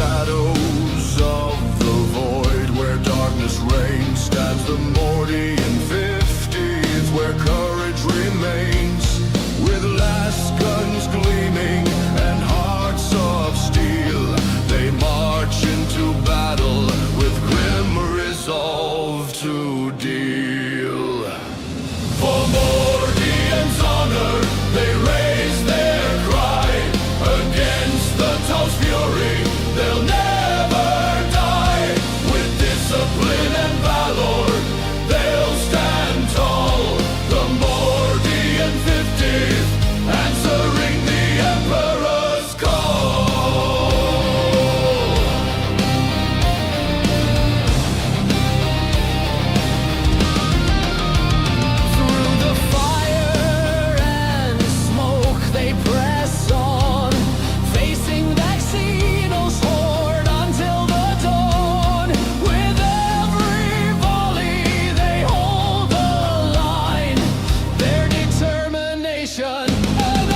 shadows of the void where darkness reigns stands the Mordian 50th, where courage remains, with last guns gleaming and hearts of steel. They march into battle with grim resolve to deal. For Mordian's honor, they raise their cry against the Tao's fury. They'll never die. With discipline and valor, they'll stand tall. The Mordian 50th, answering the Emperor's call. Through the fire and smoke, they press on, facing that Xenos horde until the dawn. With every volley, they hold the line. Their determination, an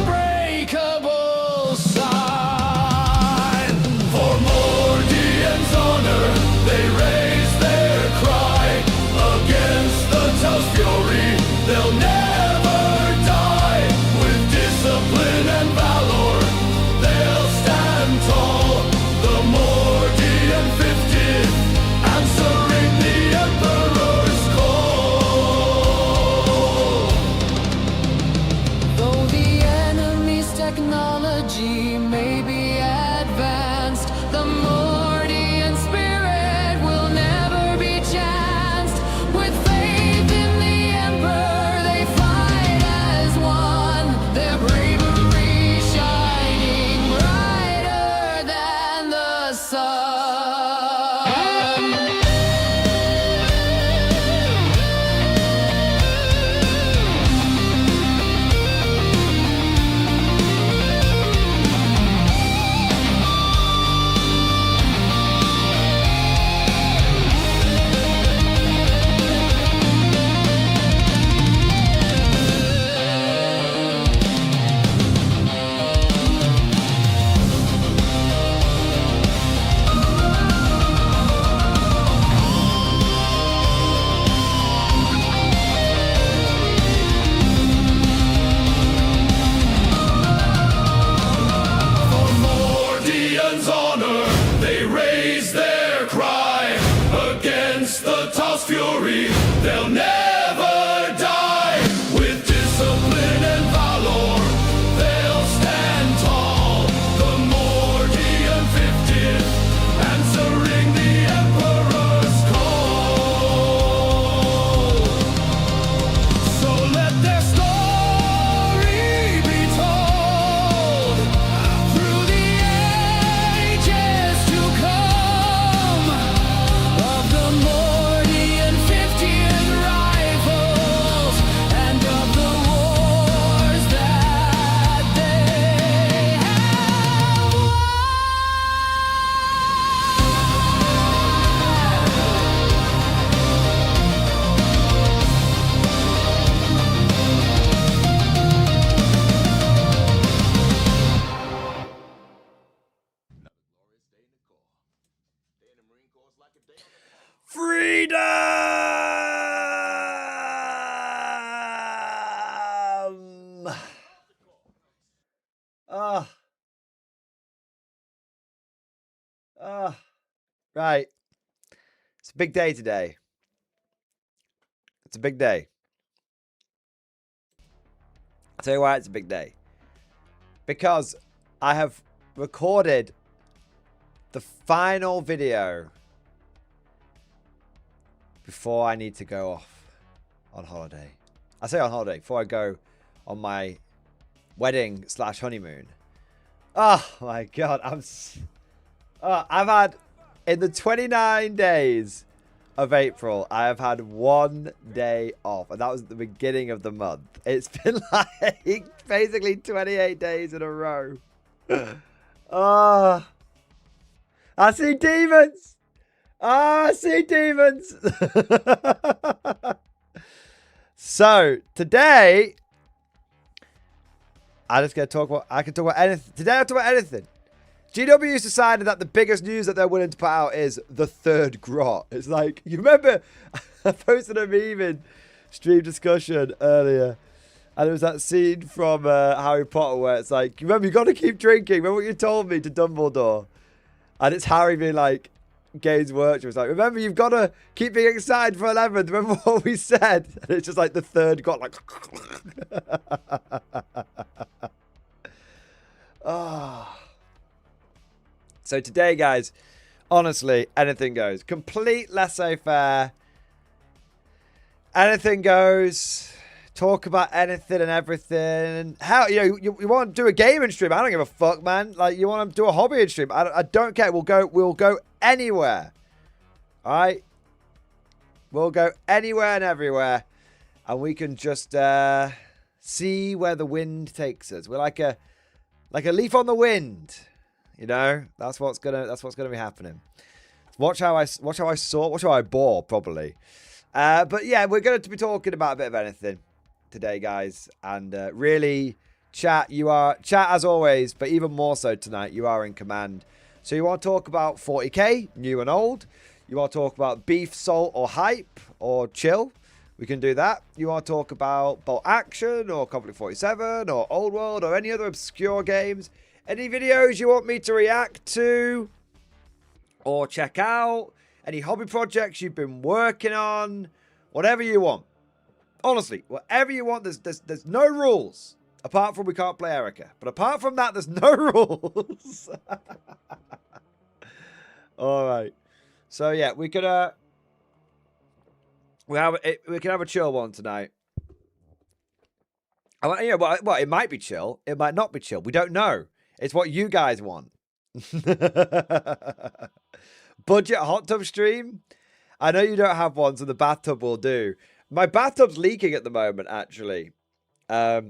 unbreakable sign. For Mordian's honor, they raise their cry against the Tao's fury. They'll never die. With discipline and valor, they'll stand tall. The Mordian 50th, answering the Emperor's call. Though the enemy's technology may be advanced, the Mordian spirit will never be chanced. With faith in the Emperor, they fight as one. Their bravery shining brighter than the sun. For Mordian's honor, they raise their cry against the Tao's fury. They'll never die. With discipline and valor, they'll stand tall. The Mordian 50th, answering the Emperor's call. So let their story be told through the ages to come, of the Mordian 50th rifles and of the wars that they have won. Freedom! Ah. Right. It's a big day today. It's a big day. I'll tell you why it's a big day. Because I have recorded the final video before I need to go off on holiday. I say on holiday, before I go on my wedding / honeymoon. Oh my God. I've had, in the 29 days of April, I have had 1 day off. And that was the beginning of the month. It's been like basically 28 days in a row. Oh, I see demons. Oh, I see demons. So today, I can talk about anything. Today I'll talk about anything. GW's decided that the biggest news that they're willing to put out is the third grot. It's like, you remember, I posted a meme in stream discussion earlier, and it was that scene from Harry Potter where it's like, remember, you got to keep drinking. Remember what you told me to Dumbledore? And it's Harry being like, Games Workshop was like, remember, you've got to keep being excited for 11th. Remember what we said? And it's just like the third grot, like... Oh. So today, guys, honestly, anything goes. Complete laissez-faire. Anything goes. Talk about anything and everything. How, you want to do a gaming stream? I don't give a fuck, man. Like, you want to do a hobby stream? I don't care. We'll go anywhere. All right? We'll go anywhere and everywhere, and we can just see where the wind takes us. We're like a leaf on the wind. You know, that's what's gonna be happening. Watch how I bore, probably. But yeah, we're going to be talking about a bit of anything today, guys, and really, chat as always, but even more so tonight. You are in command. So you want to talk about 40k, new and old. You want to talk about beef, salt, or hype, or chill. We can do that. You want to talk about Bolt Action, or Konflikt 47, or Old World, or any other obscure games. Any videos you want me to react to or check out. Any hobby projects you've been working on. Whatever you want. Honestly, whatever you want. There's no rules. Apart from we can't play Erica. But apart from that, there's no rules. Alright. So yeah, we could we can have a chill one tonight. Yeah, well, it might be chill. It might not be chill. We don't know. It's what you guys want. Budget hot tub stream? I know you don't have one, so the bathtub will do. My bathtub's leaking at the moment, actually. So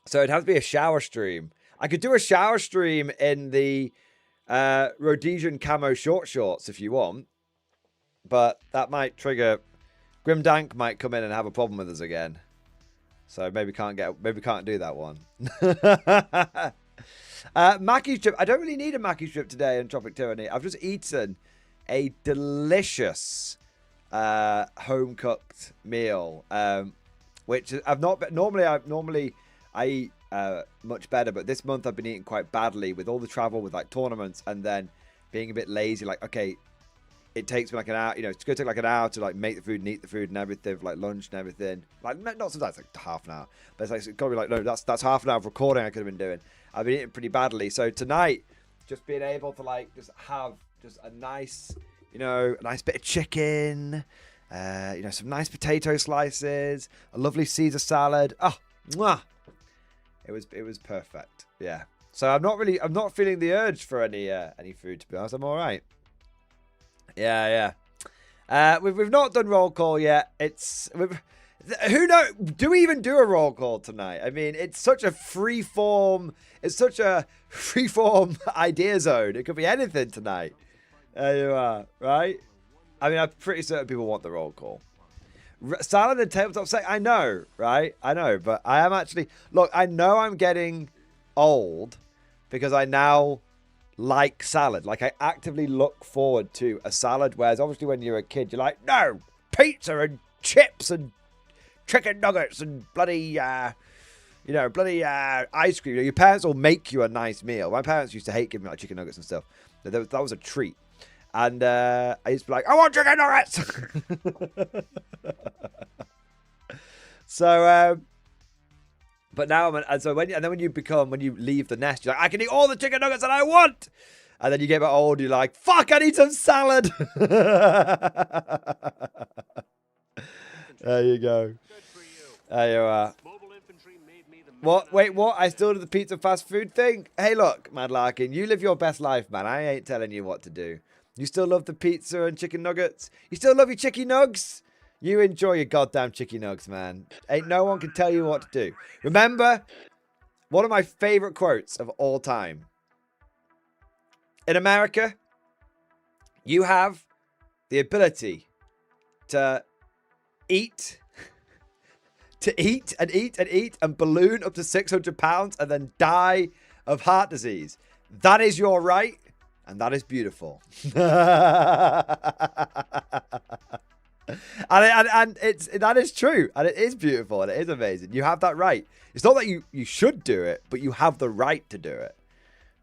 it'd have to be a shower stream. I could do a shower stream in the Rhodesian camo shorts if you want. But that might trigger... Grimdank might come in and have a problem with us again. So maybe can't do that one. Mackie strip. I don't really need a Mackie strip today in Tropic Tyranny. I've just eaten a delicious home cooked meal, which I've not. Normally I eat much better, but this month I've been eating quite badly with all the travel, with like tournaments, and then being a bit lazy. Like, okay, it takes me like an hour. You know, it's going to take like an hour to like make the food and eat the food and everything, for, like lunch and everything. Like not sometimes like half an hour, but it's like it's got to be like, no, that's half an hour of recording I could have been doing. I've been eating pretty badly, so tonight just being able to like just have just a nice, you know, a nice bit of chicken, you know, some nice potato slices, a lovely Caesar salad. Oh, mwah. It was perfect. Yeah. So I'm not feeling the urge for any food, to be honest. I'm all right. Yeah. We've not done roll call yet. Who knows? Do we even do a roll call tonight? I mean, it's such a free form idea zone. It could be anything tonight. There you are, right? I mean, I'm pretty certain people want the roll call. Salad and tabletop set. I know, right? I know, but I am actually... Look, I know I'm getting old because I now like salad. Like, I actively look forward to a salad, whereas obviously when you're a kid, you're like, no, pizza and chips and chicken nuggets and bloody, bloody ice cream. Your parents will make you a nice meal. My parents used to hate giving me like chicken nuggets and stuff. That was a treat. And I used to be like, I want chicken nuggets. So, but now, and then when you leave the nest, you're like, I can eat all the chicken nuggets that I want. And then you get a bit old, you're like, fuck, I need some salad. There you go. There you are. What? Wait, what? I still do the pizza fast food thing? Hey, look, Mad Larkin, you live your best life, man. I ain't telling you what to do. You still love the pizza and chicken nuggets? You still love your chicky nugs? You enjoy your goddamn chicky nugs, man. Ain't no one can tell you what to do. Remember, one of my favorite quotes of all time. In America, you have the ability to eat and balloon up to 600 pounds and then die of heart disease. That is your right, and that is beautiful. and that is true, and it is beautiful, and it is amazing. You have that right. It's not that you should do it, but you have the right to do it.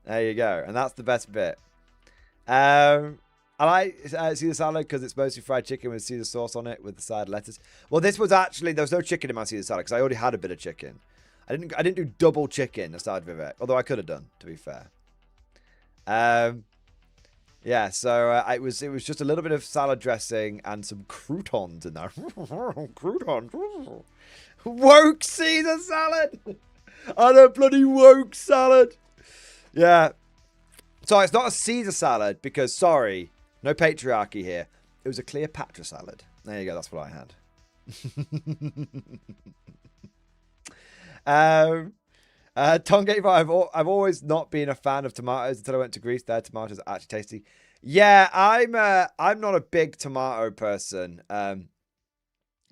There you go, and that's the best bit. I like Caesar salad because it's mostly fried chicken with Caesar sauce on it with the side lettuce. Well, this was actually, there was no chicken in my Caesar salad because I already had a bit of chicken. I didn't do double chicken aside with it, although I could have done, to be fair. Yeah, so it was just a little bit of salad dressing and some croutons in there. Croutons. Woke Caesar salad. And a bloody woke salad. Yeah. So it's not a Caesar salad because, sorry, no patriarchy here. It was a Cleopatra salad. There you go. That's what I had. Tongate, I've always not been a fan of tomatoes until I went to Greece. Their tomatoes are actually tasty. Yeah, I'm not a big tomato person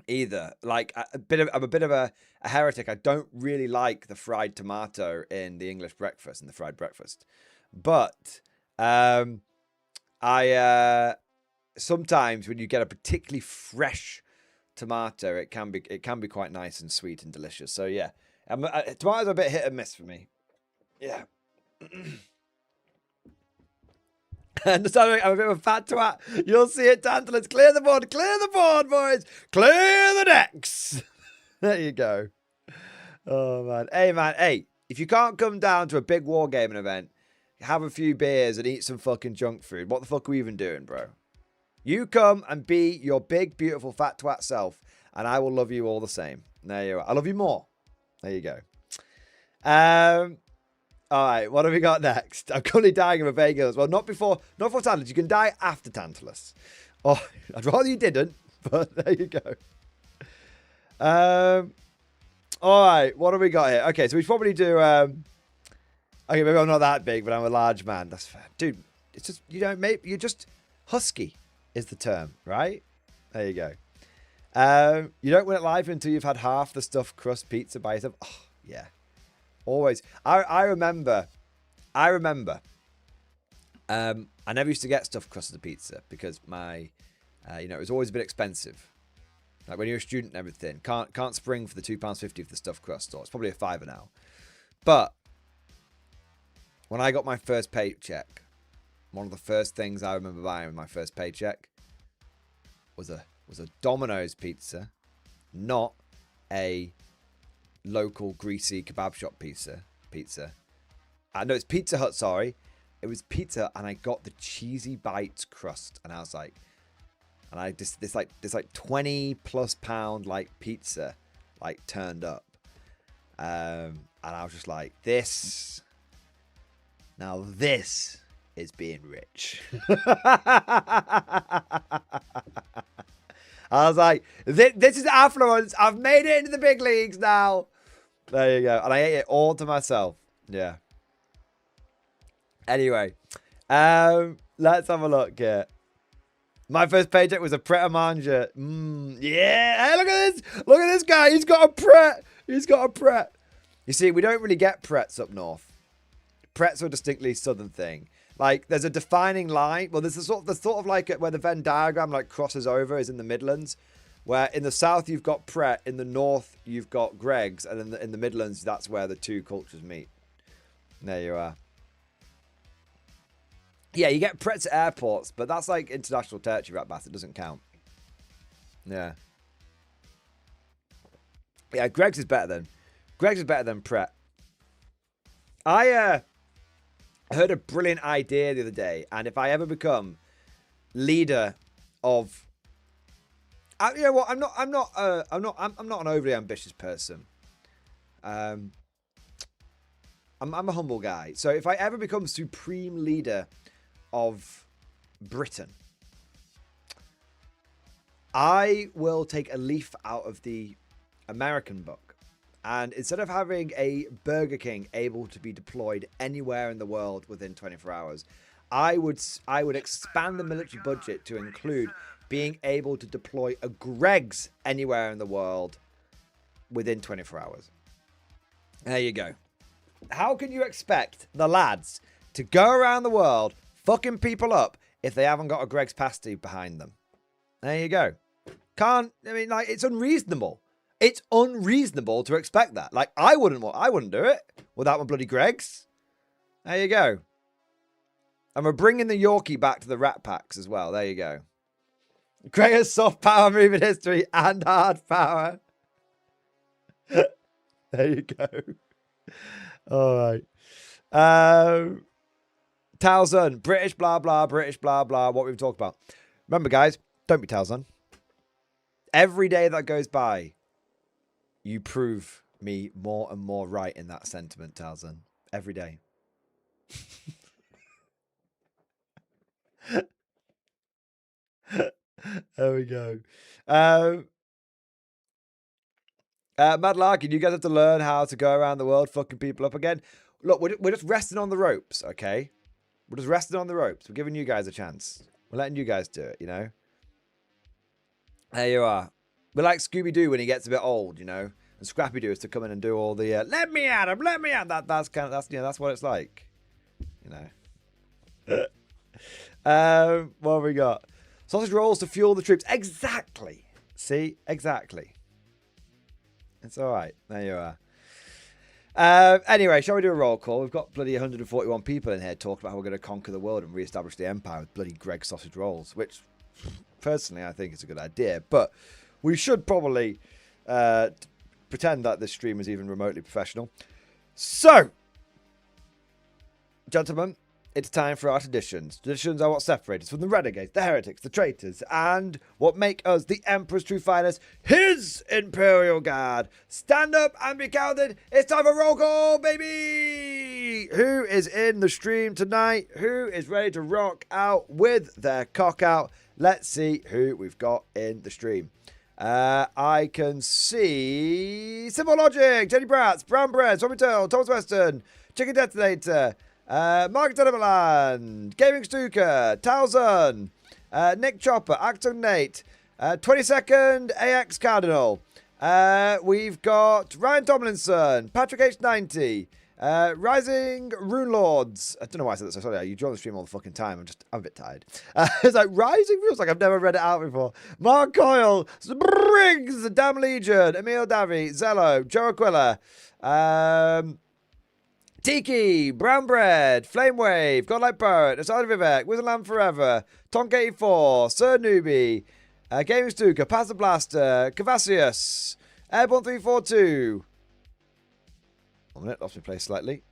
either. Like I'm a bit of a heretic. I don't really like the fried tomato in the English breakfast and the fried breakfast. But I sometimes when you get a particularly fresh tomato, it can be quite nice and sweet and delicious. So yeah. Tomatoes are a bit hit and miss for me. Yeah. Understand? I'm a bit of a fat twat. You'll see it, Tantalus. Clear the board, boys. Clear the decks. There you go. Oh, man. Hey, if you can't come down to a big wargaming event, have a few beers and eat some fucking junk food, what the fuck are we even doing, bro? You come and be your big, beautiful, fat twat self, and I will love you all the same. There you are. I love you more. There you go. All right, what have we got next? I'm currently dying of a vagus. Well, not before Tantalus. You can die after Tantalus. Oh, I'd rather you didn't, but there you go. All right, what have we got here? Okay, so we probably do. Okay, maybe I'm not that big, but I'm a large man. That's fair, dude. It's just you're just husky, is the term, right? There you go. You don't win at life until you've had half the stuffed crust pizza by yourself. Oh, yeah. Always. I remember. I never used to get stuffed crust as a pizza because my, it was always a bit expensive. Like when you're a student and everything, can't spring for the £2.50 of the stuffed crust, or it's probably a £5 now. But when I got my first paycheck, one of the first things I remember buying with my first paycheck was a Domino's pizza, not a local greasy kebab shop pizza. No, it's Pizza Hut, sorry. It was pizza, and I got the cheesy bites crust, and I was like, and I just this 20+ pound like pizza like turned up, and I was just like, this is being rich. I was like, this is affluence. I've made it into the big leagues now. There you go. And I ate it all to myself. Yeah. Anyway, let's have a look here. My first paycheck was a Pret-a-Manger. Yeah. Hey, look at this. Look at this guy. He's got a Pret. You see, we don't really get Prets up north. Prets are a distinctly southern thing. Like, there's a defining line. Well, there's sort of like where the Venn diagram like crosses over is in the Midlands, where in the south you've got Pret, in the north you've got Greggs, and in the Midlands that's where the two cultures meet. There you are. Yeah, you get Prets at airports, but that's like international territory, rat bass. It doesn't count. Yeah. Yeah, Greggs is better than Pret. I heard a brilliant idea the other day, and if I ever become leader of, you know what? I'm not an overly ambitious person. I'm a humble guy. So if I ever become supreme leader of Britain, I will take a leaf out of the American book, and instead of having a Burger King able to be deployed anywhere in the world within 24 hours, I would expand the military budget to include being able to deploy a Greggs anywhere in the world within 24 hours. There you go. How can you expect the lads to go around the world fucking people up if they haven't got a Greg's pasty behind them. There you go. I mean, like, it's unreasonable. It's unreasonable to expect that. Like, I wouldn't do it without my bloody Greg's. There you go. And we're bringing the Yorkie back to the Rat Packs as well. There you go. Greatest soft power move in history and hard power. There you go. All right. Talzun, British blah blah, British blah blah, what we've talked about. Remember, guys, don't be Talzun. Every day that goes by, you prove me more and more right in that sentiment, Talzun. Every day. There we go. Mad Larkin, you guys have to learn how to go around the world fucking people up again. Look, we're just resting on the ropes, okay? We're just resting on the ropes. We're giving you guys a chance. We're letting you guys do it, you know? There you are. We're like Scooby-Doo when he gets a bit old, you know? And Scrappy-Doo is to come in and do all the, let me at him, let me at him. That's what it's like, you know? What have we got? Sausage rolls to fuel the troops. Exactly. See? Exactly. It's all right. There you are. Anyway, shall we do a roll call? We've got bloody 141 people in here talking about how we're going to conquer the world and re-establish the empire with bloody Greg sausage rolls, which, personally, I think is a good idea. But we should probably pretend that this stream is even remotely professional. So, gentlemen, it's time for our traditions. Traditions are what separate us from the renegades, the heretics, the traitors, and what make us the Emperor's true finest, his Imperial Guard. Stand up and be counted. It's time for roll call, baby! Who is in the stream tonight? Who is ready to rock out with their cock out? Let's see who we've got in the stream. I can see Simple Logic, Jenny Bratz, Brown Bread, Tommy Turtle, Thomas Weston, Chicken Detonator, Mark Telemeland, Gaming Stuka, Talzun, Nick Chopper, Acton Nate, 22nd AX Cardinal. We've got Ryan Tomlinson, Patrick H90, Rising Rune Lords. I don't know why I said that so sorry. You join the stream all the fucking time. I'm a bit tired. It's like Rising feels like I've never read it out before. Mark Coyle, Briggs, Damn Legion, Emil Davy, Zello, Joe Aquila, Tiki, Brown Bread, Flame Wave, Godlike Pirate, Asada Vivek, Wizardland Forever, Tonk84, Sir Newbie, Gaming Stuka, Pass the Blaster, Cavassius, Airborne 342. 1 minute, lost my place slightly.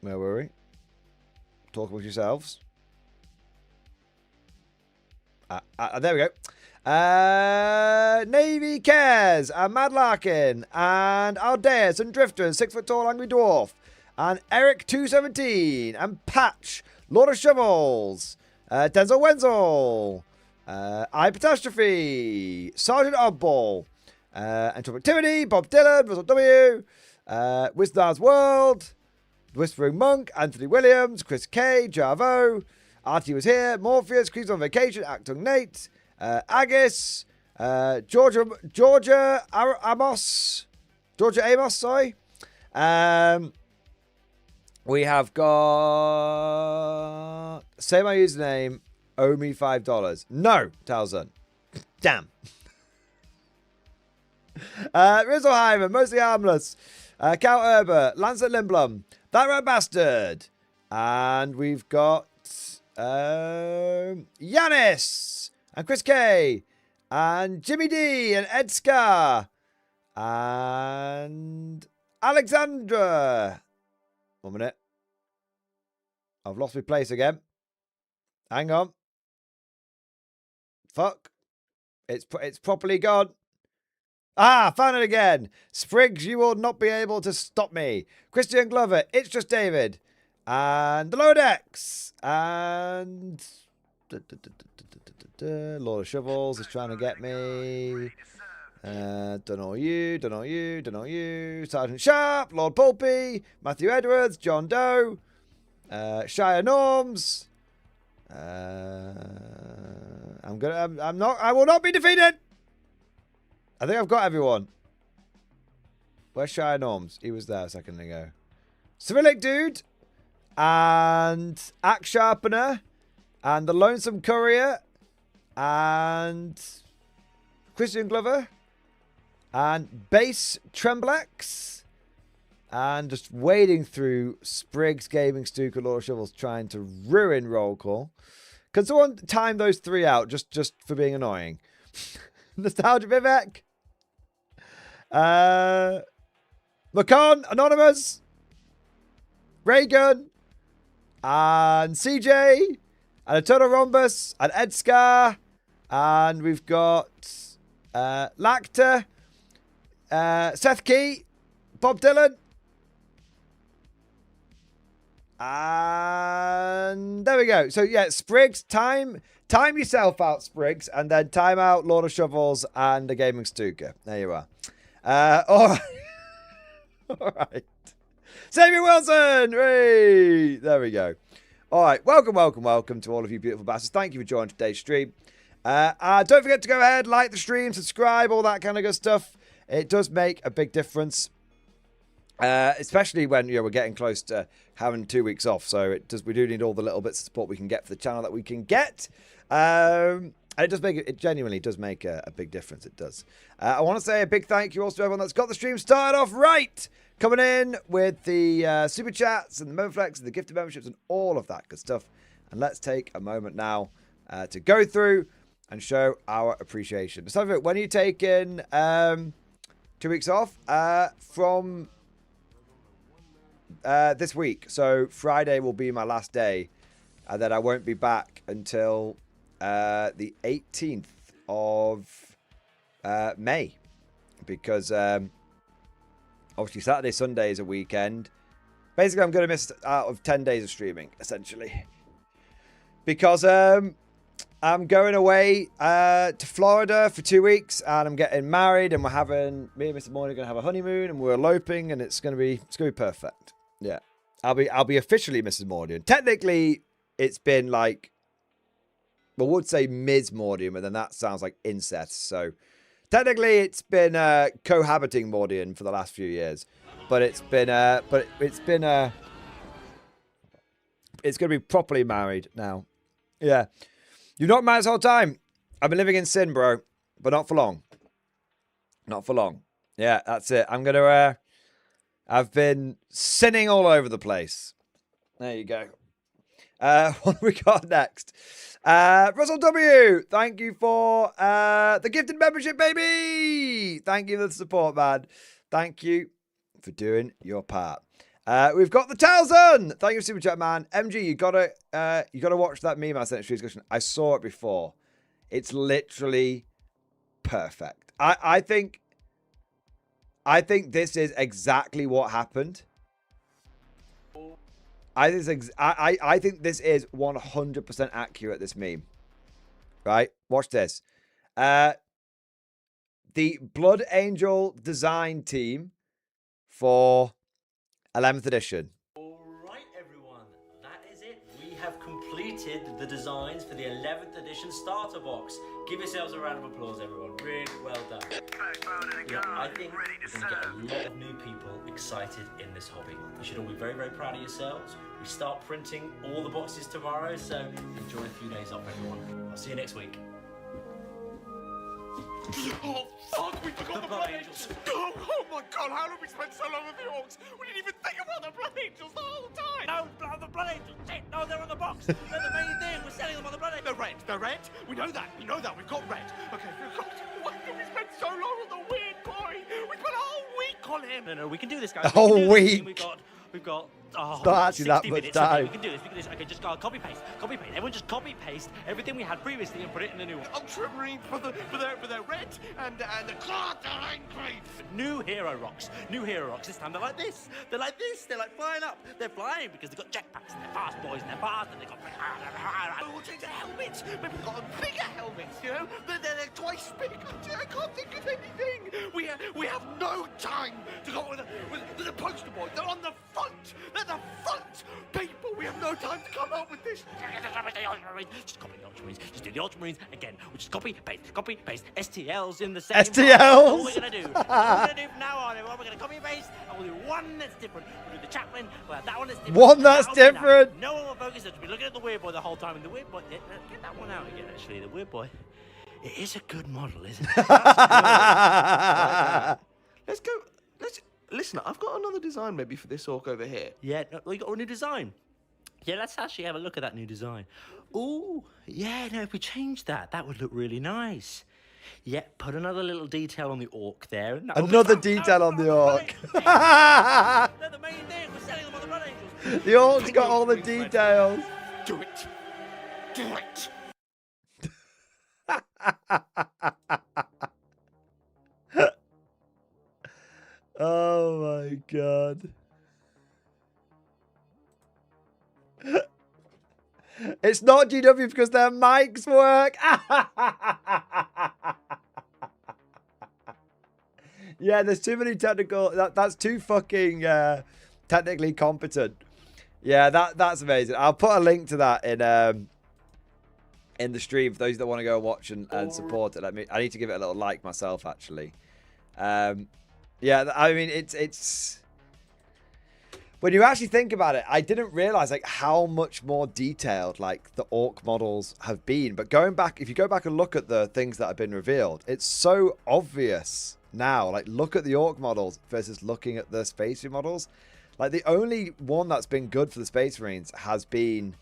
Where were we? Talk amongst yourselves. There we go. Navy Cares, and Mad Larkin, and Aldeus, and Drifter, and 6 foot tall Angry Dwarf, and Eric 217, and Patch, Lord of Shovels, Denzel Wenzel, iCatastrophe, Sergeant Oddball, Anthropactivity, Bob Dylan, Russell W, Wisdar's World, Whispering Monk, Anthony Williams, Chris K, Jarvo, Artie was here, Morpheus, Creeps on Vacation, Actung Nate, Agis, Georgia Amos, sorry. We have got, say my username, owe me $5. No, Talzun. Damn. Rizzelheimer, Mostly Harmless, Cal Herbert, Lancet Lindblom, That Rat Bastard, and we've got Yanis, and Chris K, and Jimmy D, and Ed Scar, and Alexandra. 1 minute. I've lost my place again. Hang on. Fuck. It's properly gone. Ah, found it again. Spriggs, you will not be able to stop me. Christian Glover, It's Just David. And the Lodex. And Lord of Shovels is trying to get me. Don't know you. Sergeant Sharp, Lord Pulpy, Matthew Edwards, John Doe, Shire Norms. I will not be defeated. I think I've got everyone. Where's Shire Norms? He was there a second ago. Cyrillic Dude, and Axe Sharpener, and the Lonesome Courier, and Christian Glover, and Base Tremblex, and just wading through Spriggs, Gaming, Stuka, Lord of Shovels, trying to ruin Roll Call. Can someone time those 3 out just for being annoying? Nostalgia Vivek, Macon, Anonymous, Raygun, and CJ, and Eternal Rhombus, and Edskar, and we've got Lacta, Seth Key, Bob Dylan, and there we go. So yeah, Spriggs, time yourself out, Spriggs, and then time out Lord of Shovels and the Gaming Stuka. There you are. All right. All right. Xavier Wilson! Hey! There we go. All right. Welcome to all of you beautiful bastards. Thank you for joining today's stream. Don't forget to go ahead, like the stream, subscribe, all that kind of good stuff. It does make a big difference. Especially when we're getting close to having 2 weeks off. So we do need all the little bits of support we can get for the channel that we can get. And it genuinely does make a big difference. It does. I want to say a big thank you also to everyone that's got the stream started off right. Coming in with the super chats and the Memoflex and the gifted memberships and all of that good stuff. And let's take a moment now to go through and show our appreciation. So when are you taking 2 weeks off? From this week. So Friday will be my last day. And then I won't be back until the 18th of May. Because obviously Saturday, Sunday is a weekend. Basically, I'm going to miss out of 10 days of streaming, essentially. Because I'm going away to Florida for 2 weeks, and I'm getting married, and me and Mr. Morning are going to have a honeymoon, and we're eloping, and it's going to be perfect. Yeah, I'll be officially Mrs. Mordian. Technically, it's been like, I would say Ms. Mordian, but then that sounds like incest. So technically, it's been cohabiting Mordian for the last few years, but it's going to be properly married now. Yeah. You've not married this whole time. I've been living in sin, bro. But not for long. Not for long. Yeah, that's it. I'm going to... I've been sinning all over the place. There you go. What have we got next? Russell W. Thank you for the gifted membership, baby. Thank you for the support, man. Thank you for doing your part. We've got the Talzun. Thank you, Super Chat Man. MG, you gotta watch that meme I sent to discussion. I saw it before. It's literally perfect. I think this is exactly what happened. I think this is 100% accurate. This meme, right? Watch this. The Blood Angel design team for 11th edition. Alright everyone, that is it. We have completed the designs for the 11th edition starter box. Give yourselves a round of applause everyone, really well done. I think we're going to get a lot of new people excited in this hobby. You should all be very, very proud of yourselves. We start printing all the boxes tomorrow, so enjoy a few days off everyone. I'll see you next week. Oh, fuck, we forgot the Blood Angels. Oh my god, how did we spend so long with the Orcs? We didn't even think about the Blood Angels the whole time. No, the Blood Angels. Shit, no, they're on the box. They're the main thing. We're selling them on the Blood Angels. The red. We know that. We've got red. Okay, why did we spend so long on the weird boy? We spent a whole week on him. No, we can do this, guys. A whole week. We've got. Oh, It's not actually that 60 much minutes. time. Okay, we can do this. Okay, just go copy paste. Everyone just copy paste everything we had previously and put it in the new one. Ultramarine for their red and the God, they're angry. New hero rocks. This time they're like this. They're like flying up. They're flying because they've got jetpacks and they're fast boys and they're fast and they've got. We'll change the helmets. Maybe we've got bigger helmets, you know? They're twice big. I can't think of anything. We have no time to go with the poster boys. They're on the front. They're the front people. We have no time to come up with this. Just copy the Ultramarines. Just do the Ultramarines again. We'll just copy, paste. STLs in the same. STLs? That's all we're going to do. That's all we're going to do from now on, everyone. We're going to copy and paste, and we'll do one that's different. We'll do the chaplain. We'll have that one that's different. One that's That'll be different. enough. No one will focus. They'll be looking at the weird boy the whole time. And the weird boy, get that one out again, actually. The weird boy. It is a good model, isn't it? Let's go. Listen, I've got another design maybe for this orc over here. Yeah, no, we got a new design. Yeah, let's actually have a look at that new design. Ooh, yeah, no, if we change that, that would look really nice. Yeah, put another little detail on the orc there. And Another detail on the orc. They're the main thing. We're selling them on the Blood Angels. The orc's got all the details. Do it. Do it. Oh my god. It's not GW because their mics work. Yeah, there's too many technical. That's too fucking technically competent. Yeah, that's amazing. I'll put a link to that in the stream for those that want to go watch and support it. I need to give it a little like myself, actually. Yeah, I mean, it's when you actually think about it, I didn't realize like how much more detailed like the orc models have been. But going back, if you go back and look at the things that have been revealed, it's so obvious now. Like, look at the orc models versus looking at the Space Marine models. Like, the only one that's been good for the Space Marines has been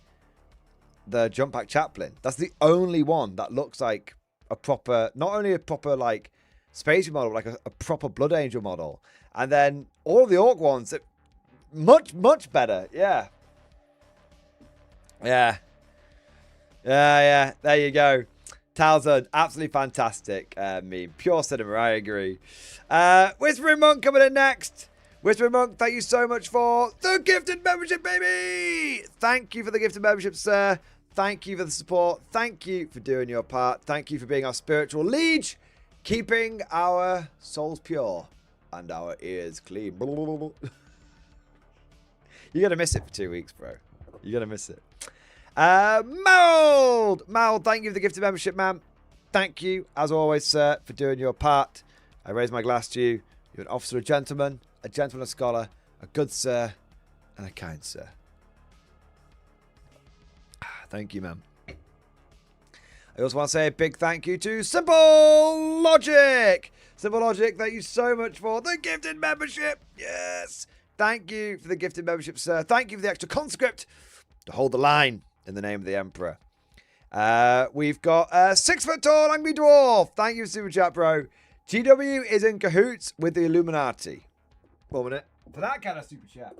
the Jump Pack Chaplain. That's the only one that looks like a proper, not only a proper like Space model, like a proper Blood Angel model. And then all of the orc ones, much better. Yeah. There you go. Talzard, absolutely fantastic meme. Pure cinema, I agree. Whispering Monk coming in next. Whispering Monk, thank you so much for the gifted membership, baby. Thank you for the gifted membership, sir. Thank you for the support. Thank you for doing your part. Thank you for being our spiritual liege. Keeping our souls pure and our ears clean. You're going to miss it for 2 weeks, bro. You're going to miss it. Mold, thank you for the gifted membership, man. Thank you, as always, sir, for doing your part. I raise my glass to you. You're an officer, a gentleman, a scholar, a good sir, and a kind sir. Thank you, man. I also want to say a big thank you to Simple Logic. Simple Logic, thank you so much for the gifted membership. Yes. Thank you for the gifted membership, sir. Thank you for the extra conscript to hold the line in the name of the Emperor. We've got 6 foot tall angry dwarf. Thank you for super chat, bro. GW is in cahoots with the Illuminati. 1 minute. For that kind of super chat,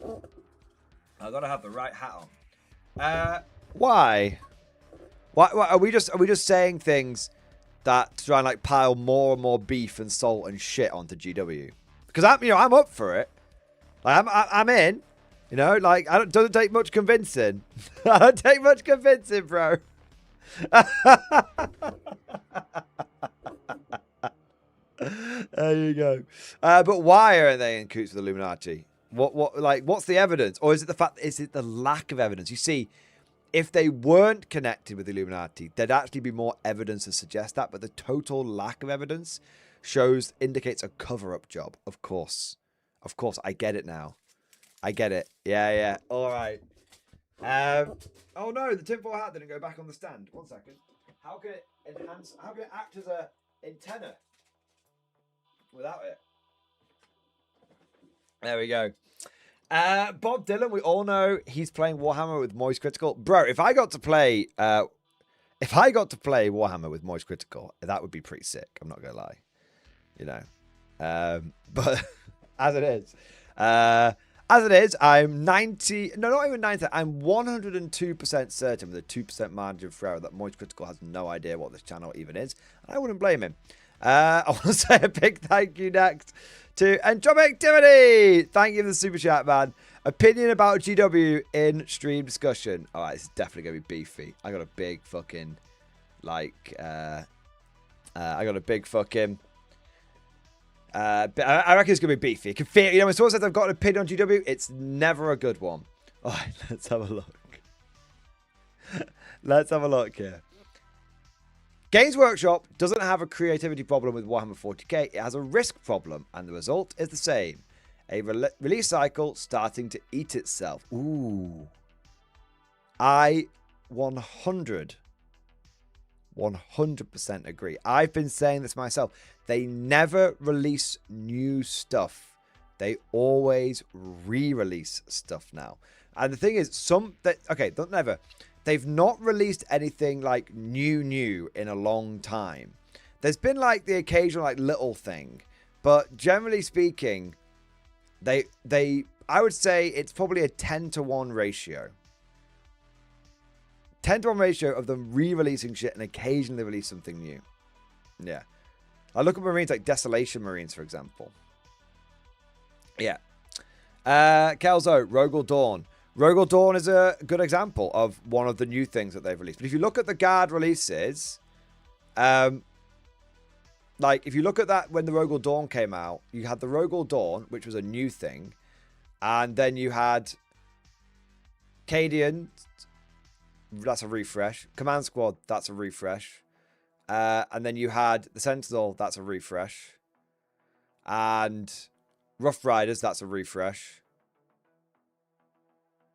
I've got to have the right hat on. Why? Why are we just saying things that to try and like pile more and more beef and salt and shit onto GW? Because I'm up for it. Like I'm in. You know, like doesn't take much convincing. I don't take much convincing, bro. There you go. But why are they in cahoots with the Illuminati? What's the evidence? Or is it the lack of evidence? You see, if they weren't connected with the Illuminati, there'd actually be more evidence to suggest that. But the total lack of evidence indicates a cover-up job. Of course, I get it now. I get it. Yeah. All right. Oh no, the tinfoil hat didn't go back on the stand. 1 second. How can it act as a antenna without it? There we go. Bob Dylan, we all know he's playing Warhammer with Moist Critical. Bro, if I got to play Warhammer with Moist Critical, that would be pretty sick. I'm not gonna lie. You know. But as it is, I'm 90, no, not even 90, I'm 102% certain with a 2% margin for error that Moist Critical has no idea what this channel even is. And I wouldn't blame him. I want to say a big thank you next to Enjoy Activity. Thank you for the super chat, man. Opinion about GW in stream discussion. All right, this is definitely going to be beefy. I got a big fucking, I reckon it's going to be beefy. You can feel, you know, when someone says I've got an opinion on GW, it's never a good one. All right, let's have a look. Let's have a look here. Games Workshop doesn't have a creativity problem with Warhammer 40k. It has a risk problem, and the result is the same. A release cycle starting to eat itself. Ooh. I 100% agree. I've been saying this myself. They never release new stuff. They always re-release stuff now. And the thing is, they've not released anything like new in a long time. There's been like the occasional like little thing, but generally speaking, I would say it's probably a 10-to-1 ratio. 10-to-1 ratio of them re-releasing shit and occasionally release something new. Yeah. I look at Marines like Desolation Marines, for example. Yeah. Kelzo, Rogel Dawn. Rogel Dawn is a good example of one of the new things that they've released. But if you look at the Guard releases, like if you look at that when the Rogel Dawn came out, you had the Rogel Dawn, which was a new thing. And then you had Cadian, that's a refresh. Command Squad, that's a refresh. And then you had the Sentinel, that's a refresh. And Rough Riders, that's a refresh.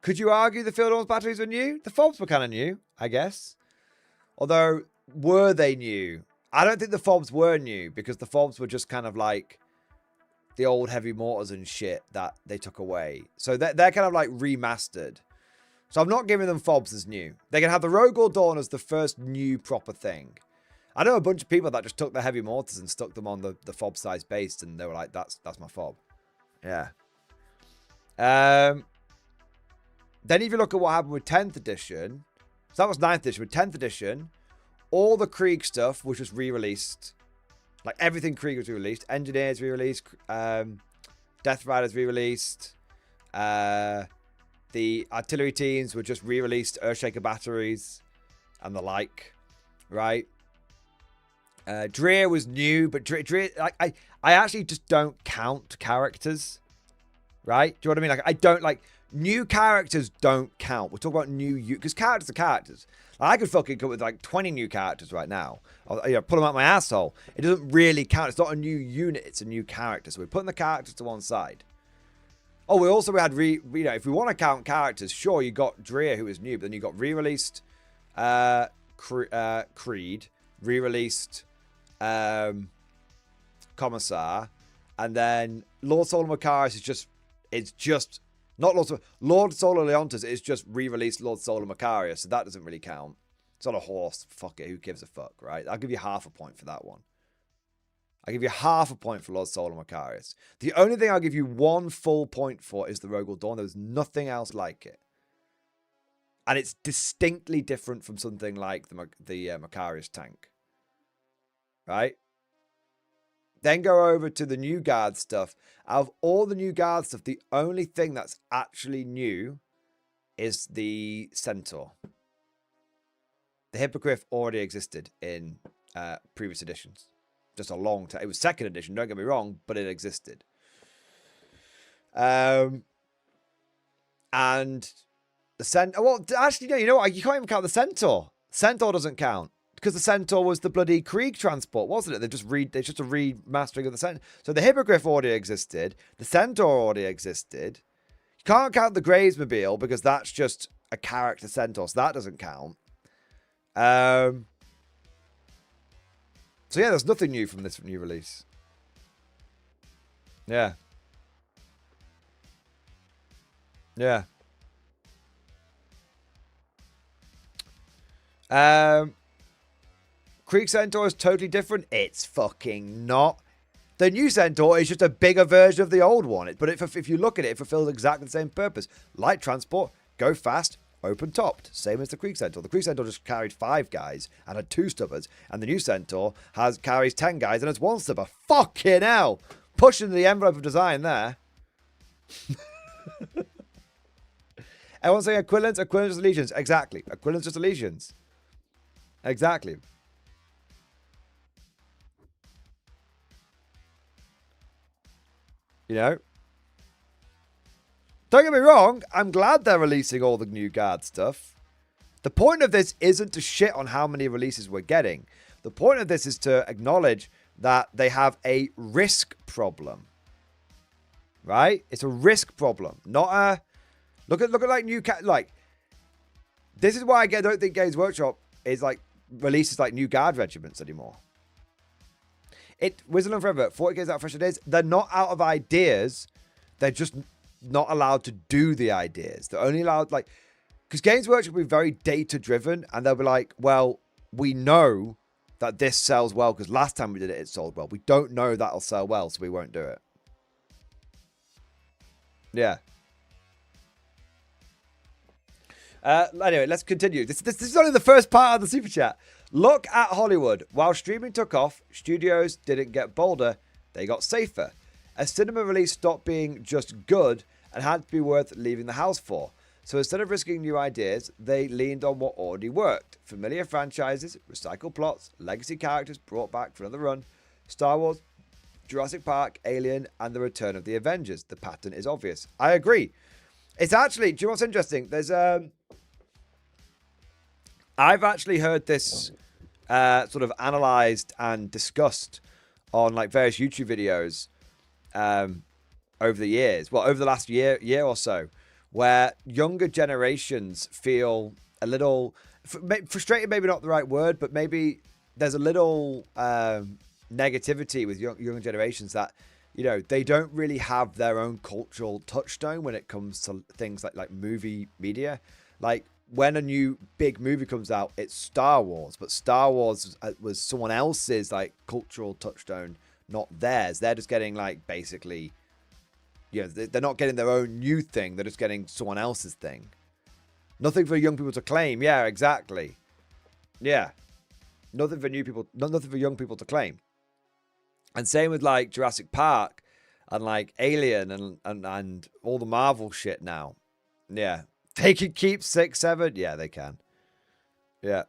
Could you argue the Field Arms batteries were new? The fobs were kind of new, I guess. Although, were they new? I don't think the fobs were new, because the fobs were just kind of like the old heavy mortars and shit that they took away. So they're kind of like remastered. So I'm not giving them fobs as new. They can have the Rogel Dawn as the first new proper thing. I know a bunch of people that just took the heavy mortars and stuck them on the fob size base, and they were like, that's my fob. Yeah. Then if you look at what happened with 10th edition, so that was 9th edition. With 10th edition, all the Krieg stuff was just re-released. Like everything Krieg was re-released. Engineers re-released. Death Riders re-released. The artillery teams were just re-released. Earthshaker batteries and the like. Right? Dreer was new, but Dreer, I actually just don't count characters. Right? Do you know what I mean? Like, I don't like... New characters don't count. We're talking about new... Because characters are characters. Like, I could fucking come up with like 20 new characters right now. I'll, pull them out my asshole. It doesn't really count. It's not a new unit. It's a new character. So we're putting the characters to one side. Oh, we had... if we want to count characters, sure, you got Dreer, who is new. But then you got re-released Creed. Re-released Commissar. And then Lord Solar Macarius is just... It's just... Not Lord Solar Leontus is just re-released Lord Solar Macarius, so that doesn't really count. It's not a horse. Fuck it. Who gives a fuck, right? I'll give you half a point for that one. I'll give you half a point for Lord Solar Macarius. The only thing I'll give you 1 full point for is the Rogel Dawn. There's nothing else like it. And it's distinctly different from something like the Macarius tank. Right? Then go over to the New Guard stuff. Out of all the New Guard stuff, the only thing that's actually new is the Centaur. The Hippogriff already existed in previous editions. Just a long time. It was 2nd edition, don't get me wrong, but it existed. And the Centaur... Well, actually, no, you know what? You can't even count the Centaur. Centaur doesn't count. Because the Centaur was the bloody Krieg transport, wasn't it? It's just a remastering of the Centaur. So the Hippogriff already existed. The Centaur already existed. You can't count the Gravesmobile because that's just a character Centaur, so that doesn't count. So yeah, there's nothing new from this new release. Yeah. Yeah. Krieg Centaur is totally different. It's fucking not. The new Centaur is just a bigger version of the old one. But if you look at it, it fulfills exactly the same purpose. Light transport, go fast, open topped. Same as the Krieg Centaur. The Krieg Centaur just carried 5 guys and had 2 stubbers. And the new Centaur carries 10 guys and has 1 stubber. Fucking hell. Pushing the envelope of design there. Everyone's saying equivalents. Equivalents just legions. Exactly. Equivalents just legions. Exactly. You know? Don't get me wrong, I'm glad they're releasing all the new Guard stuff. The point of this isn't to shit on how many releases we're getting. The point of this is to acknowledge that they have a risk problem. Right? It's a risk problem, not a look at like new like. This is why I don't think Games Workshop is like releases like new guard regiments anymore. Wizard Forever, 40 games out of fresh ideas. They're not out of ideas. They're just not allowed to do the ideas. They're only allowed like because Games Workshop will be very data driven, and they'll be like, well, we know that this sells well because last time we did it, it sold well. We don't know that'll sell well, so we won't do it. Yeah. Anyway, let's continue. This is only the first part of the super chat. Look at Hollywood. While streaming took off, studios didn't get bolder, they got safer. A cinema release stopped being just good and had to be worth leaving the house for. So instead of risking new ideas, they leaned on what already worked. Familiar franchises, recycled plots, legacy characters brought back for another run. Star Wars, Jurassic Park, Alien, and the return of the Avengers. The pattern is obvious. I agree. It's actually, do you know what's interesting? There's I've actually heard this sort of analyzed and discussed on like various YouTube videos over the years. Well, over the last year or so, where younger generations feel a little frustrated, maybe not the right word, but maybe there's a little negativity with younger generations that, you know, they don't really have their own cultural touchstone when it comes to things like movie media. Like when a new big movie comes out, it's Star Wars, but Star Wars was someone else's like cultural touchstone, not theirs. They're just getting like basically, you know, they're not getting their own new thing. They're just getting someone else's thing. Nothing for young people to claim. Yeah, exactly. Yeah. Nothing for new people, nothing for young people to claim. And same with like Jurassic Park and like Alien and all the Marvel shit now. Yeah. They can keep 6, 7. Yeah, they can. Yeah.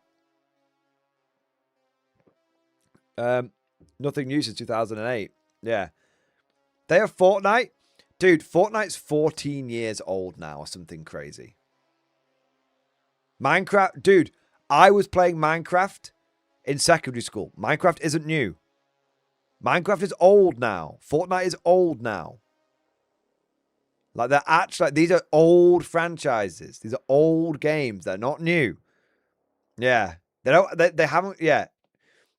Nothing new since 2008. Yeah. They have Fortnite. Dude, Fortnite's 14 years old now or something crazy. Minecraft. Dude, I was playing Minecraft in secondary school. Minecraft isn't new. Minecraft is old now. Fortnite is old now. Like they're actually, like, these are old franchises. These are old games. They're not new. Yeah. They haven't, yeah.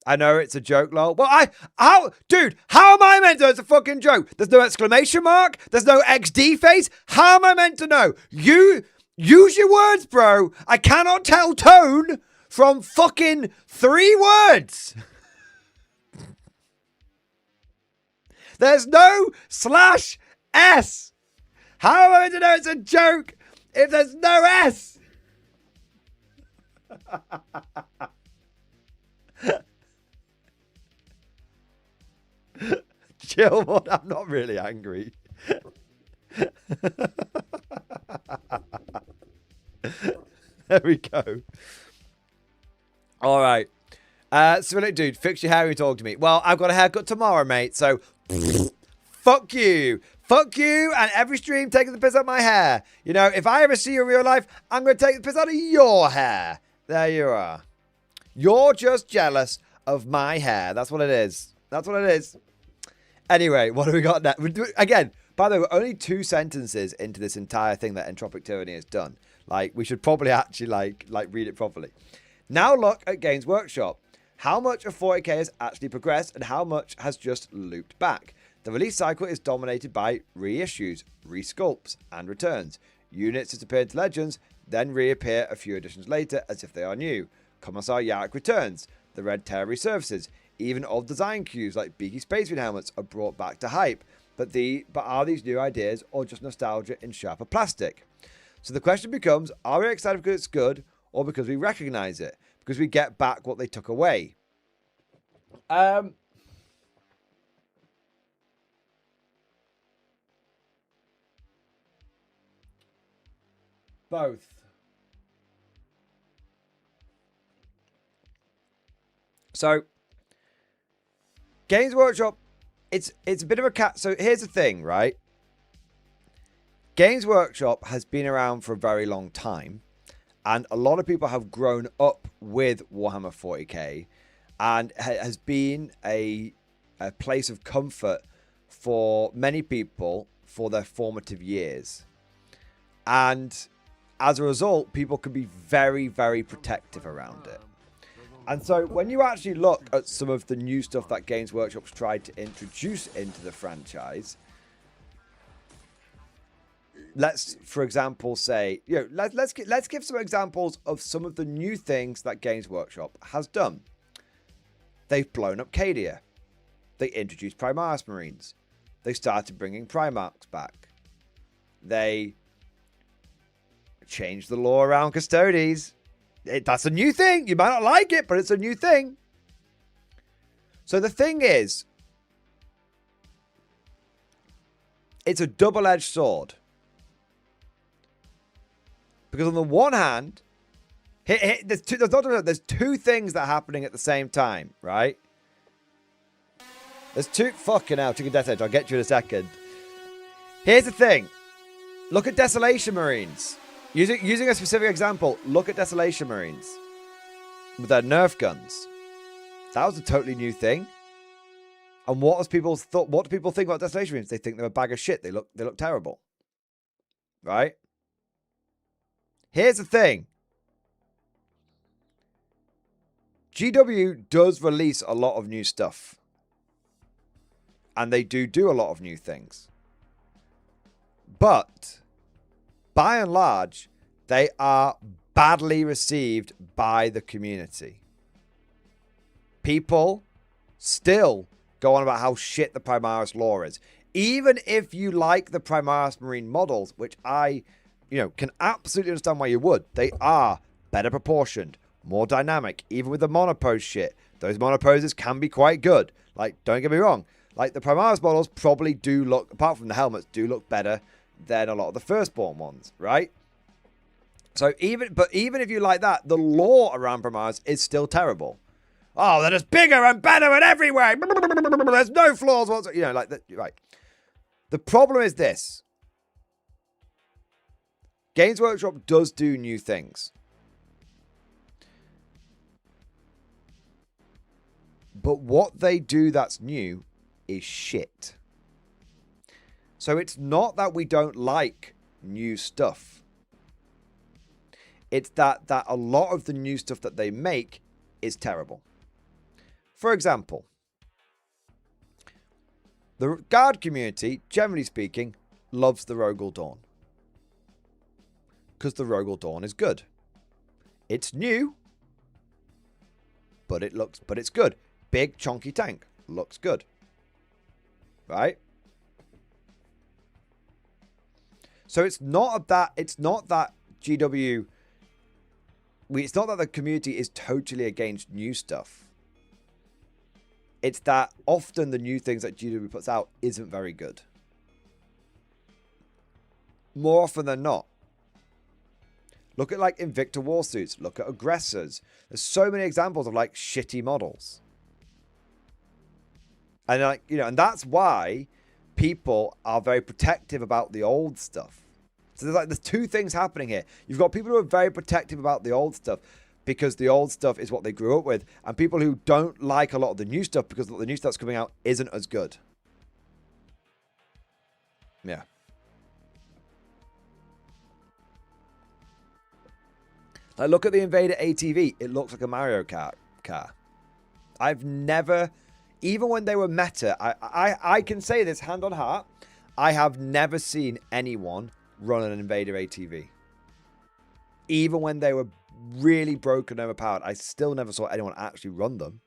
I know it's a joke, lol. Well, dude, how am I meant to know it's a fucking joke? There's no exclamation mark. There's no XD face. How am I meant to know? You, use your words, bro. I cannot tell tone from fucking 3 words. There's no /S. How am I meant to know it's a joke if there's no S? Chill, I'm not really angry. There we go. All right. Civility dude, fix your hair and talk to me. Well, I've got a haircut tomorrow, mate, so fuck you. Fuck you and every stream taking the piss out of my hair. You know, if I ever see you in real life, I'm going to take the piss out of your hair. There you are. You're just jealous of my hair. That's what it is. That's what it is. Anyway, what do we got now? Again, by the way, we're only 2 sentences into this entire thing that Entropic Tyranny has done. Like, we should probably actually, like read it properly. Now look at Games Workshop. How much of 40k has actually progressed and how much has just looped back? The release cycle is dominated by reissues, resculpts, and returns. Units disappear into Legends, then reappear a few editions later as if they are new. Commissar Yarrick returns. The Red Terror resurfaces. Even old design cues like beaky Space Marine helmets are brought back to hype. But are these new ideas or just nostalgia in sharper plastic? So the question becomes, are we excited because it's good or because we recognize it? Because we get back what they took away? Both. So, Games Workshop, it's a bit of a cat. So here's the thing, right? Games Workshop has been around for a very long time, And a lot of people have grown up with Warhammer 40k and has been a place of comfort for many people for their formative years. And as a result, people can be very, very protective around it. And so when you actually look at some of the new stuff that Games Workshop's tried to introduce into the franchise, let's, for example, say, let's give some examples of some of the new things that Games Workshop has done. They've blown up Cadia. They introduced Primaris Marines. They started bringing Primarchs back. They changed the law around Custodes. That's a new thing. You might not like it, but it's a new thing. So the thing is, it's a double-edged sword. Because on the one hand, there's two things that are happening at the same time, right? There's two... Fucking hell, Chicken Death Edge. I'll get you in a second. Here's the thing. Look at Desolation Marines. Using a specific example, look at Desolation Marines with their Nerf guns. That was a totally new thing. And what do people think about Desolation Marines? They think they're a bag of shit. They look terrible. Right? Here's the thing. GW does release a lot of new stuff. And they do a lot of new things. But by and large, they are badly received by the community. People still go on about how shit the Primaris lore is. Even if you like the Primaris Marine models, which I, can absolutely understand why you would. They are better proportioned, more dynamic. Even with the monopose shit, those monoposes can be quite good. Like, don't get me wrong. Like, the Primaris models probably do look, apart from the helmets, do look better than a lot of the Firstborn ones, right? So even if you like that, the lore around Primaris is still terrible. Oh, they're just bigger and better and everywhere. There's no flaws whatsoever. Right. The problem is this. Games Workshop does do new things. But what they do that's new is shit. So it's not that we don't like new stuff. It's that a lot of the new stuff that they make is terrible. For example, the Guard community, generally speaking, loves the Rogel Dawn. Because the Rogel Dawn is good. It's new, but it's good. Big, chunky tank. Looks good. Right? So it's not that GW... It's not that the community is totally against new stuff. It's that often the new things that GW puts out isn't very good. More often than not. Look at like Invicta Warsuits. Look at Aggressors. There's so many examples of like shitty models. And and that's why people are very protective about the old stuff. So there's two things happening here. You've got people who are very protective about the old stuff because the old stuff is what they grew up with, and people who don't like a lot of the new stuff because the new stuff's coming out isn't as good. Yeah. Like, look at the Invader ATV. It looks like a Mario Kart car. I've never, even when they were meta, I can say this hand on heart, I have never seen anyone run an Invader ATV. Even when they were really broken and overpowered, I still never saw anyone actually run them.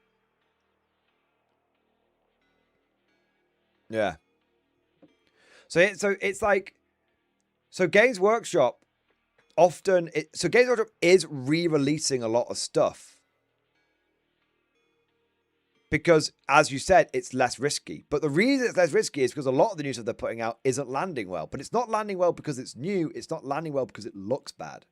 Yeah. So it's like, so Games Workshop often, Games Workshop is re-releasing a lot of stuff. Because, as you said, it's less risky. But the reason it's less risky is because a lot of the new stuff they're putting out isn't landing well. But it's not landing well because it's new. It's not landing well because it looks bad.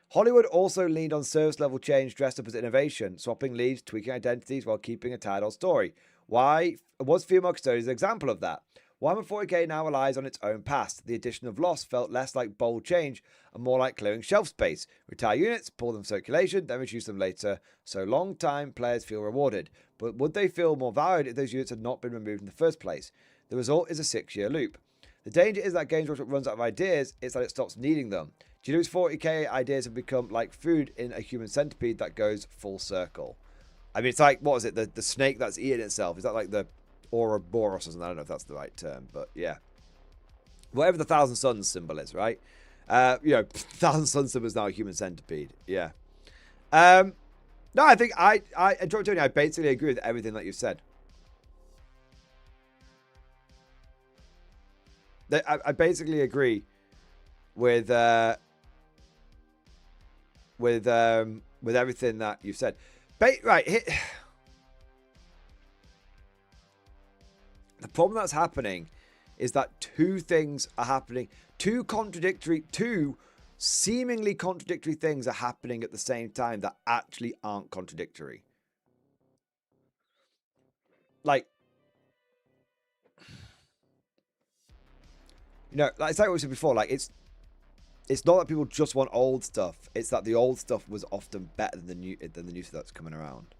Hollywood also leaned on service level change dressed up as innovation, swapping leads, tweaking identities while keeping a tied old story. Why was Female Custodians an example of that? Warhammer 40k now relies on its own past. The addition of Lost felt less like bold change and more like clearing shelf space. Retire units, pull them circulation, then reduce them later, so long-time players feel rewarded. But would they feel more valued if those units had not been removed in the first place? The result is a 6-year loop. The danger is that Games Workshop runs out of ideas, it's that it stops needing them. GW's 40k ideas have become like food in a human centipede that goes full circle. I mean, it's like, what is it, the snake that's eating itself? Is that like the Ouroboros or something? I don't know if that's the right term, but yeah. Whatever the Thousand Suns symbol is, right? Thousand Suns symbol is now a human centipede. Yeah. No, I think I basically agree with everything that you've said. I basically agree with everything that you've said. Right. The problem that's happening is that two things are happening. Two seemingly contradictory things are happening at the same time that actually aren't contradictory. Like, like it's like what we said before, like it's not that people just want old stuff, it's that the old stuff was often better than the new stuff that's coming around.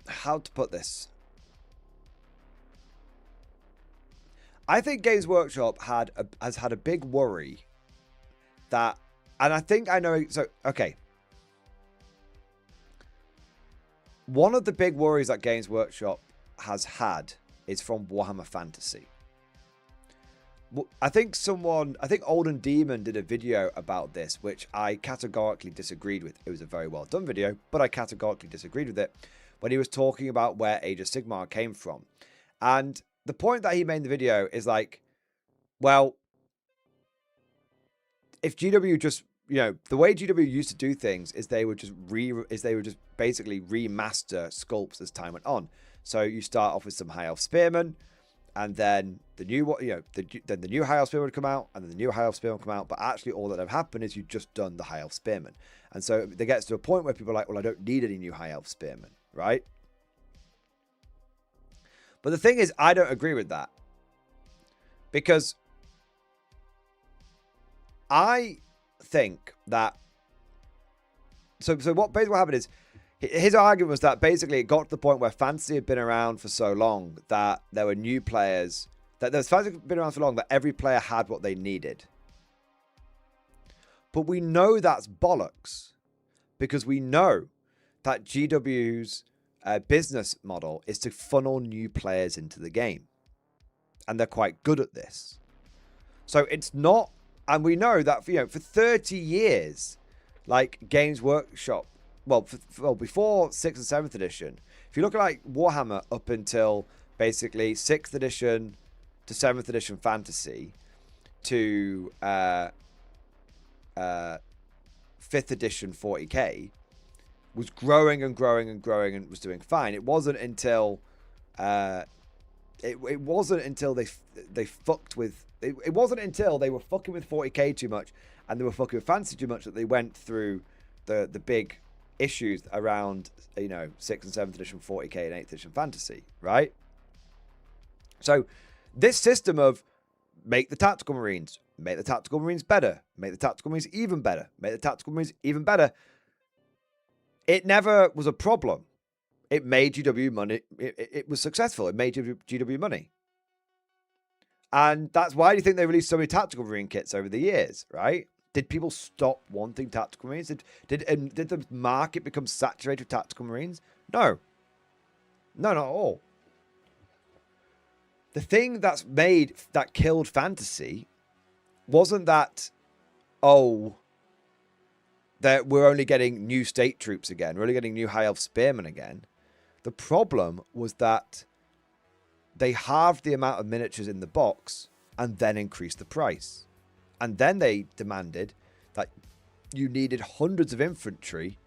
How to put this? I think Games Workshop has had a big worry that, and I think I know. So okay, one of the big worries that Games Workshop has had is from Warhammer Fantasy. I think Olden Demon did a video about this, which I categorically disagreed with. It was a very well done video, but I categorically disagreed with it when he was talking about where Age of Sigmar came from. And the point that he made in the video is like, well, if GW just, the way GW used to do things is they would just basically remaster sculpts as time went on. So you start off with some High Elf Spearmen, and then the new High Elf Spearmen would come out, and then the new High Elf Spearmen would come out. But actually, all that have happened is you've just done the High Elf Spearmen, and so it gets to a point where people are like, well, I don't need any new High Elf Spearmen, right? But the thing is, I don't agree with that, because I think that so what basically happened is, his argument was that basically it got to the point where fantasy had been around for so long that there were new players, fantasy had been around so long that every player had what they needed. But we know that's bollocks, because we know that GW's business model is to funnel new players into the game, and they're quite good at this. So it's not, and we know that for 30 years, like Games Workshop, well, before 6th and 7th edition, if you look at like Warhammer up until basically 6th edition to 7th edition fantasy to 5th edition 40k, was growing and growing and growing and was doing fine. It wasn't until it wasn't until they fucked with it wasn't until they were fucking with 40k too much and they were fucking with fantasy too much that they went through the big issues around 6th and 7th edition 40k and 8th edition fantasy, right? So this system of make the tactical marines better, make the tactical marines even better, make the tactical marines even better, it never was a problem. It made GW money. It was successful. It made GW money. And that's why do you think they released so many tactical marine kits over the years, right? Did people stop wanting tactical marines? Did the market become saturated with tactical marines? No. No, not at all. The thing that killed fantasy wasn't that, that we're only getting new state troops again. We're only getting new High Elf Spearmen again. The problem was that they halved the amount of miniatures in the box and then increased the price. And then they demanded that you needed hundreds of infantry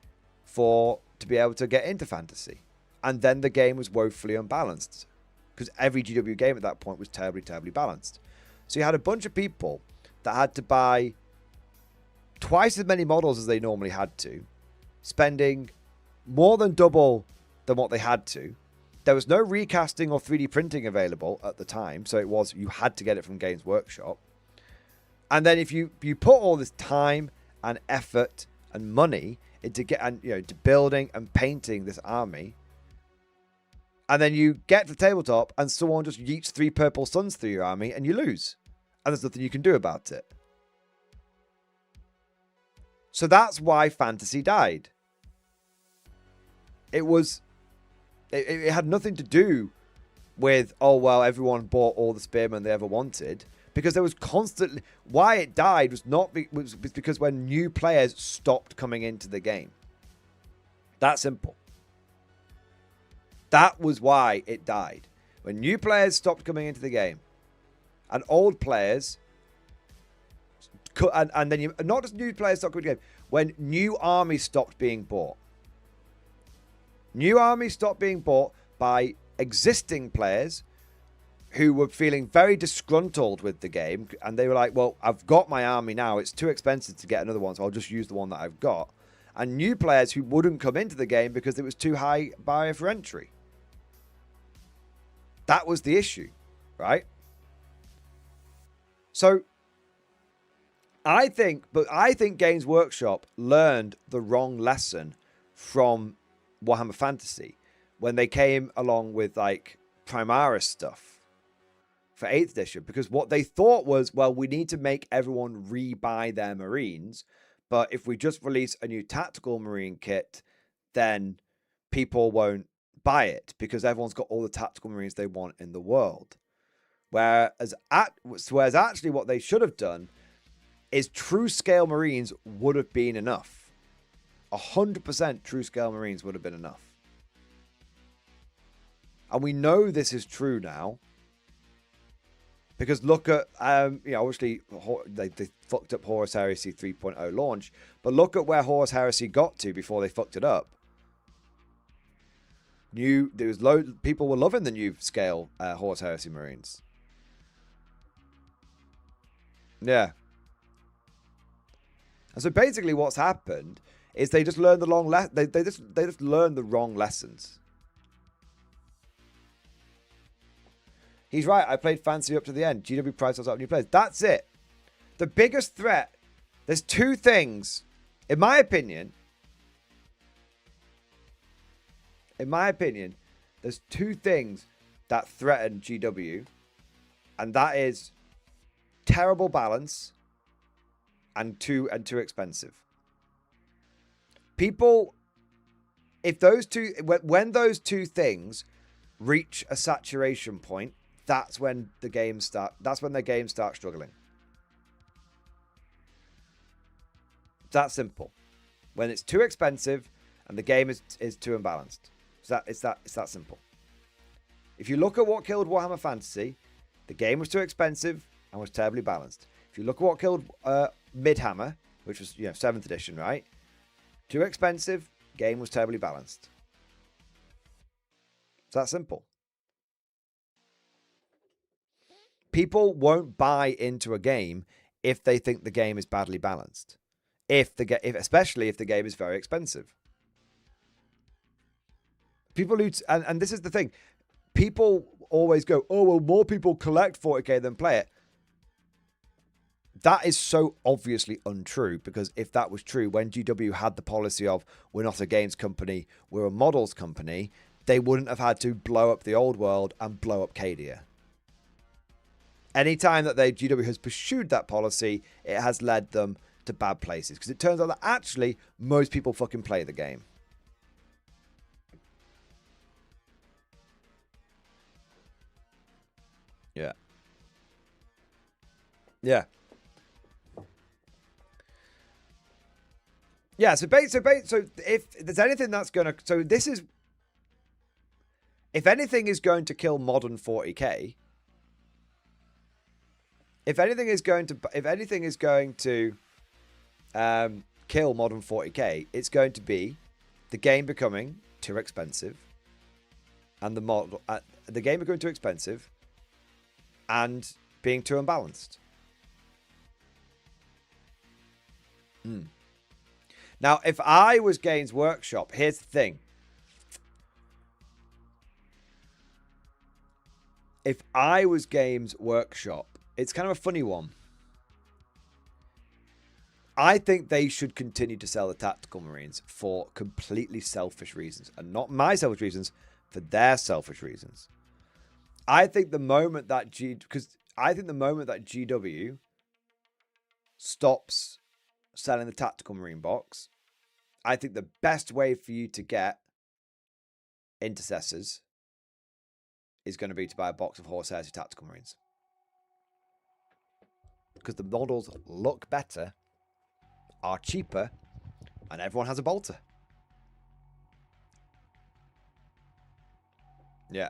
to be able to get into fantasy. And then the game was woefully unbalanced, because every GW game at that point was terribly, terribly balanced. So you had a bunch of people that had to buy twice as many models as they normally had to, spending more than double than what they had to. There was no recasting or 3D printing available at the time, so it was you had to get it from Games Workshop. And then if you put all this time and effort and money into into building and painting this army, and then you get to the tabletop and someone just yeets 3 purple suns through your army and you lose, and there's nothing you can do about it. So that's why fantasy died. It had nothing to do with, oh, well, everyone bought all the spearmen they ever wanted. Because there was constantly... Why it died was because when new players stopped coming into the game. That simple. That was why it died. When new players stopped coming into the game. And old players... And then not just new players stopped coming into the game. When new armies stopped being bought. New armies stopped being bought by existing players who were feeling very disgruntled with the game. And they were like, well, I've got my army now. It's too expensive to get another one, so I'll just use the one that I've got. And new players who wouldn't come into the game because it was too high barrier for entry. That was the issue, right? So I think Games Workshop learned the wrong lesson from Warhammer Fantasy when they came along with like Primaris stuff for 8th edition, because what they thought was, well, we need to make everyone rebuy their Marines, but if we just release a new tactical Marine kit, then people won't buy it because everyone's got all the tactical Marines they want in the world. Whereas actually what they should have done is true scale Marines would have been enough. 100% true scale Marines would have been enough. And we know this is true now. Because look at, obviously they fucked up Horus Heresy 3.0 launch. But look at where Horus Heresy got to before they fucked it up. People were loving the new scale Horus Heresy Marines. Yeah. And so basically what's happened is they just learned they just learned the wrong lessons. He's right. I played fancy up to the end. GW price was up new players. That's it. The biggest threat. There's 2 things, in my opinion. There's 2 things that threaten GW, and that is terrible balance and too expensive. People, when those 2 things reach a saturation point, that's when the game starts struggling. It's that simple. When it's too expensive and the game is too imbalanced. It's that simple. If you look at what killed Warhammer Fantasy, the game was too expensive and was terribly balanced. If you look at what killed Midhammer, which was 7th edition, right? Too expensive, game was terribly balanced. It's that simple. People won't buy into a game if they think the game is badly balanced. Especially if the game is very expensive. People who and this is the thing. People always go, "Oh, well, more people collect 40k than play it." That is so obviously untrue, because if that was true, when GW had the policy of we're not a games company, we're a models company, they wouldn't have had to blow up the old world and blow up Cadia. Anytime that GW has pursued that policy, it has led them to bad places, because it turns out that actually most people fucking play the game. Yeah. Yeah. Yeah, so if there's anything that's going to... So this is... If anything is going to kill modern 40k... If anything is going to kill modern 40k, it's going to be the game becoming too expensive, and the game becoming too expensive, and being too unbalanced. Now, if I was Games Workshop, here's the thing. if I was Games Workshop, it's kind of a funny one. I think they should continue to sell the Tactical Marines for completely selfish reasons. And not my selfish reasons, for their selfish reasons. I think the moment that GW stops selling the Tactical Marine box, I think the best way for you to get Intercessors is going to be to buy a box of Horse Heresy Tactical Marines. Because the models look better, are cheaper, and everyone has a bolter. Yeah.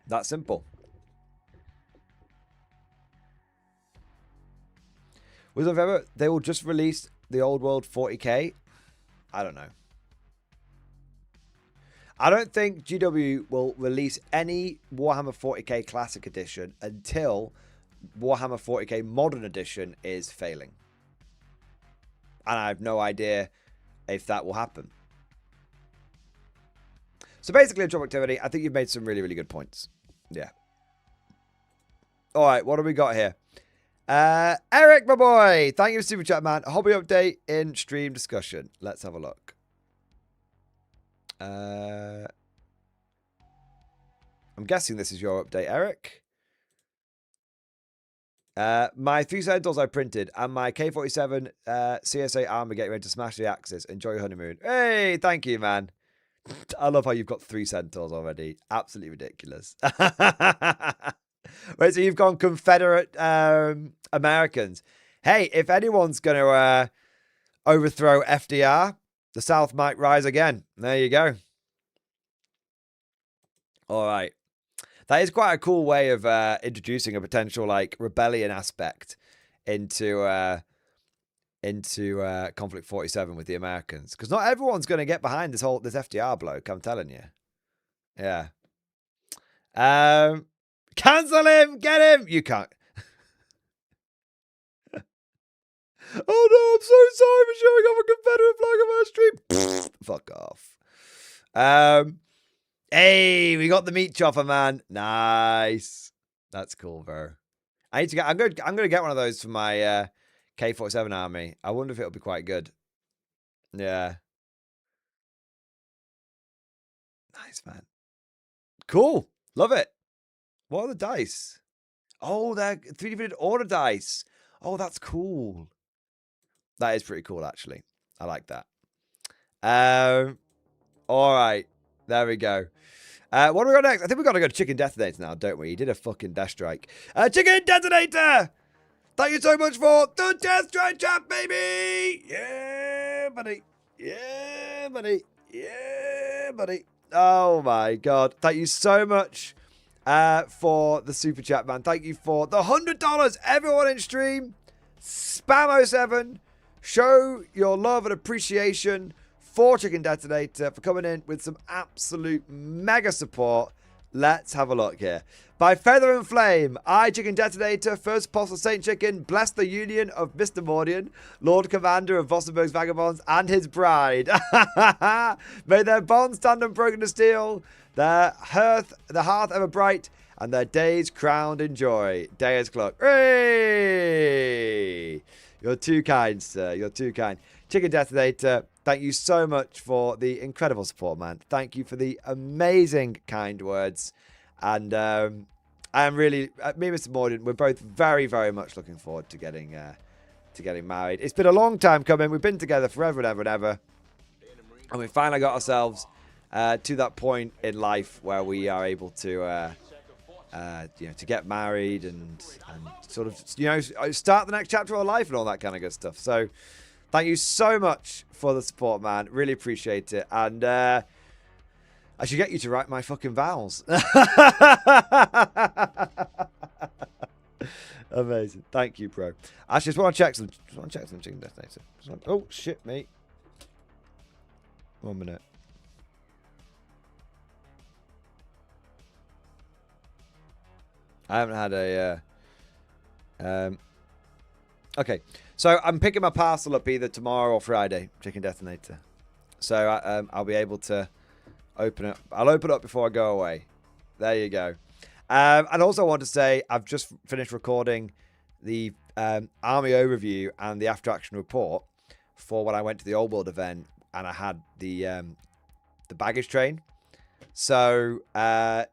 That's simple. Wisdom of Ever, they will just release the Old World 40k? I don't know. I don't think GW will release any Warhammer 40k Classic Edition until Warhammer 40k Modern Edition is failing. And I have no idea if that will happen. So basically, on job activity, I think you've made some really, really good points. Yeah. All right, what do we got here? Eric, my boy. Thank you for Super Chat, man. Hobby update in stream discussion. Let's have a look. I'm guessing this is your update, Eric. My 3 Sentinels I printed and my K47 CSA armor getting ready to smash the Axis. Enjoy your honeymoon. Hey, thank you, man. I love how you've got 3 Sentinels already. Absolutely ridiculous. Wait, so you've gone Confederate Americans. Hey, if anyone's going to overthrow FDR, the South might rise again. There you go. All right. That is quite a cool way of introducing a potential like rebellion aspect into Konflikt 47 with the Americans, because not everyone's going to get behind this FDR bloke. I'm telling you. Yeah. Cancel him. Get him. You can't. Oh no! I'm so sorry for showing off a Confederate flag on our stream. Fuck off. Hey, we got the meat chopper, man. Nice. That's cool, bro. I need to get. I'm gonna get one of those for my K47 army. I wonder if it'll be quite good. Yeah. Nice, man. Cool. Love it. What are the dice? Oh, they're 3D printed order dice. Oh, that's cool. That is pretty cool, actually. I like that. All right. There we go. What do we got next? I think we've got to go to Chicken Detonator now, don't we? He did a fucking Death Strike. Chicken Detonator! Thank you so much for the Death Strike chat, baby! Yeah, buddy. Yeah, buddy. Yeah, buddy. Oh, my God. Thank you so much for the super chat, man. Thank you for the $100. Everyone in stream, spam 07. Show your love and appreciation for Chicken Detonator for coming in with some absolute mega support. Let's have a look here. By Feather and Flame, I, Chicken Detonator, First Apostle Saint Chicken, bless the union of Mr. Mordian, Lord Commander of Vossenberg's Vagabonds, and his bride. May their bonds stand unbroken to steel, the hearth ever bright, and their days crowned in joy. Deus Clock. Hey! You're too kind, sir. You're too kind. Chicken Detonator, thank you so much for the incredible support, man. Thank you for the amazing kind words. And I am really, me and Mr. Morden, we're both very, very much looking forward to getting married. It's been a long time coming. We've been together forever and ever and ever. And we finally got ourselves to that point in life where we are able to to get married and sort of, start the next chapter of our life and all that kind of good stuff. So thank you so much for the support, man. Really appreciate it. And I should get you to write my fucking vows. Amazing. Thank you, bro. Actually, just want to check some Chicken Detonator. Oh, shit, mate. 1 minute. I haven't had a... Okay, so I'm picking my parcel up either tomorrow or Friday, Chicken Detonator. So I'll be able to open it. I'll open it up before I go away. There you go. And also I want to say I've just finished recording the army overview and the after action report for when I went to the Old World event and I had the baggage train. So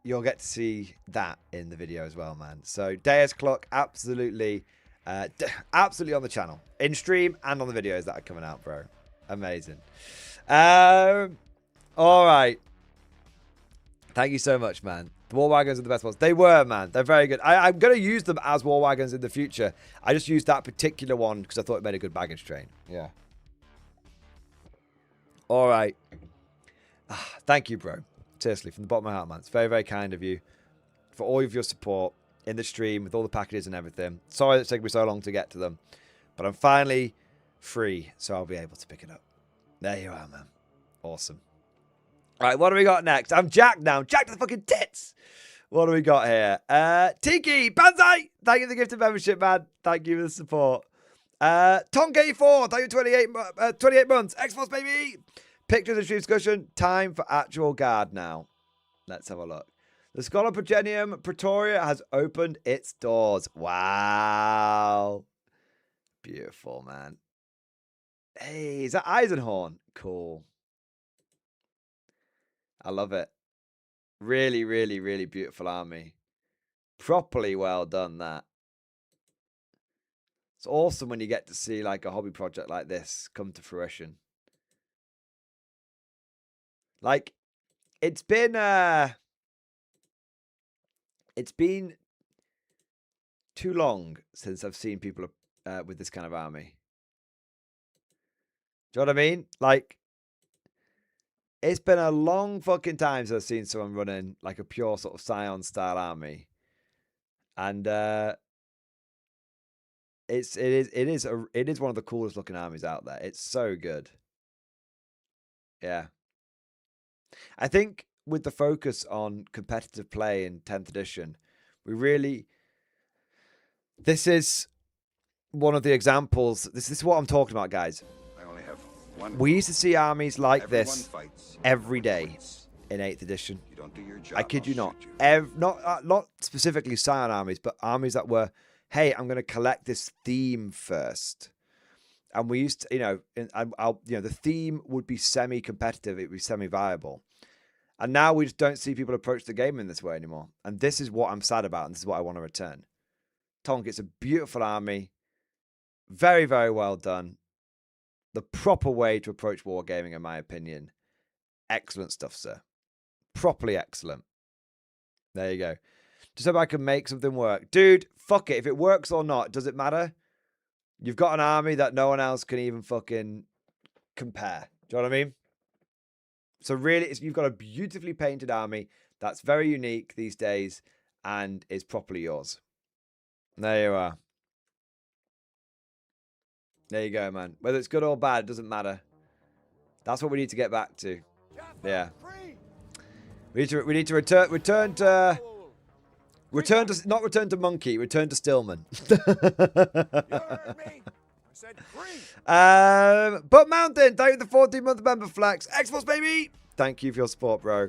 you'll get to see that in the video as well, man. So Deus Clock, absolutely absolutely on the channel, in stream and on the videos that are coming out, bro. Amazing. All right, thank you so much, man. The war wagons are the best ones. They were, man. They're very good. I'm going to use them as war wagons in the future. I just used that particular one because I thought it made a good baggage train. Yeah. All right. Thank you, bro. Seriously, from the bottom of my heart, man. It's very, very kind of you for all of your support in the stream with all the packages and everything. Sorry it's taken me so long to get to them, but I'm finally free, so I'll be able to pick it up. There you are, man. Awesome. All right, what do we got next? I'm Jack now. Jack to the fucking tits. What do we got here? Tiki, Banzai. Thank you for the gift of membership, man. Thank you for the support. Tonk84, thank you 28 months. X-Force, baby. Pictures and stream discussion. Time for actual guard now. Let's have a look. The Scholar Progenium Pretoria has opened its doors. Wow. Beautiful, man. Hey, is that Eisenhorn? Cool. I love it. Really, really, really beautiful army. Properly well done, that. It's awesome when you get to see like a hobby project like this come to fruition. Like, it's been too long since I've seen people with this kind of army. Do you know what I mean? Like, it's been a long fucking time since I've seen someone running like a pure sort of Scion style army, and it is one of the coolest looking armies out there. It's so good. Yeah, I think with the focus on competitive play in 10th edition, this is one of the examples. This is what I'm talking about, guys. We used to see armies like this every day in 8th edition. I kid you not. Not specifically Scion armies, but armies that were, hey, I'm going to collect this theme first. And we used to, the theme would be semi-competitive. It would be semi-viable. And now we just don't see people approach the game in this way anymore. And this is what I'm sad about, and this is what I want to return. Tonk, it's a beautiful army. Very, very well done. The proper way to approach wargaming, in my opinion. Excellent stuff, sir. Properly excellent. There you go. Just hope I can make something work. Dude, fuck it. If it works or not, does it matter? You've got an army that no one else can even fucking compare. Do you know what I mean? So really, you've got a beautifully painted army that's very unique these days and is properly yours. There you are. There you go, man. Whether it's good or bad, it doesn't matter. That's what we need to get back to. Yeah. We need to return to not return to monkey, return to Stillman. But Mountain, thank you for the 14-month member flex. X-Force, baby. Thank you for your support, bro.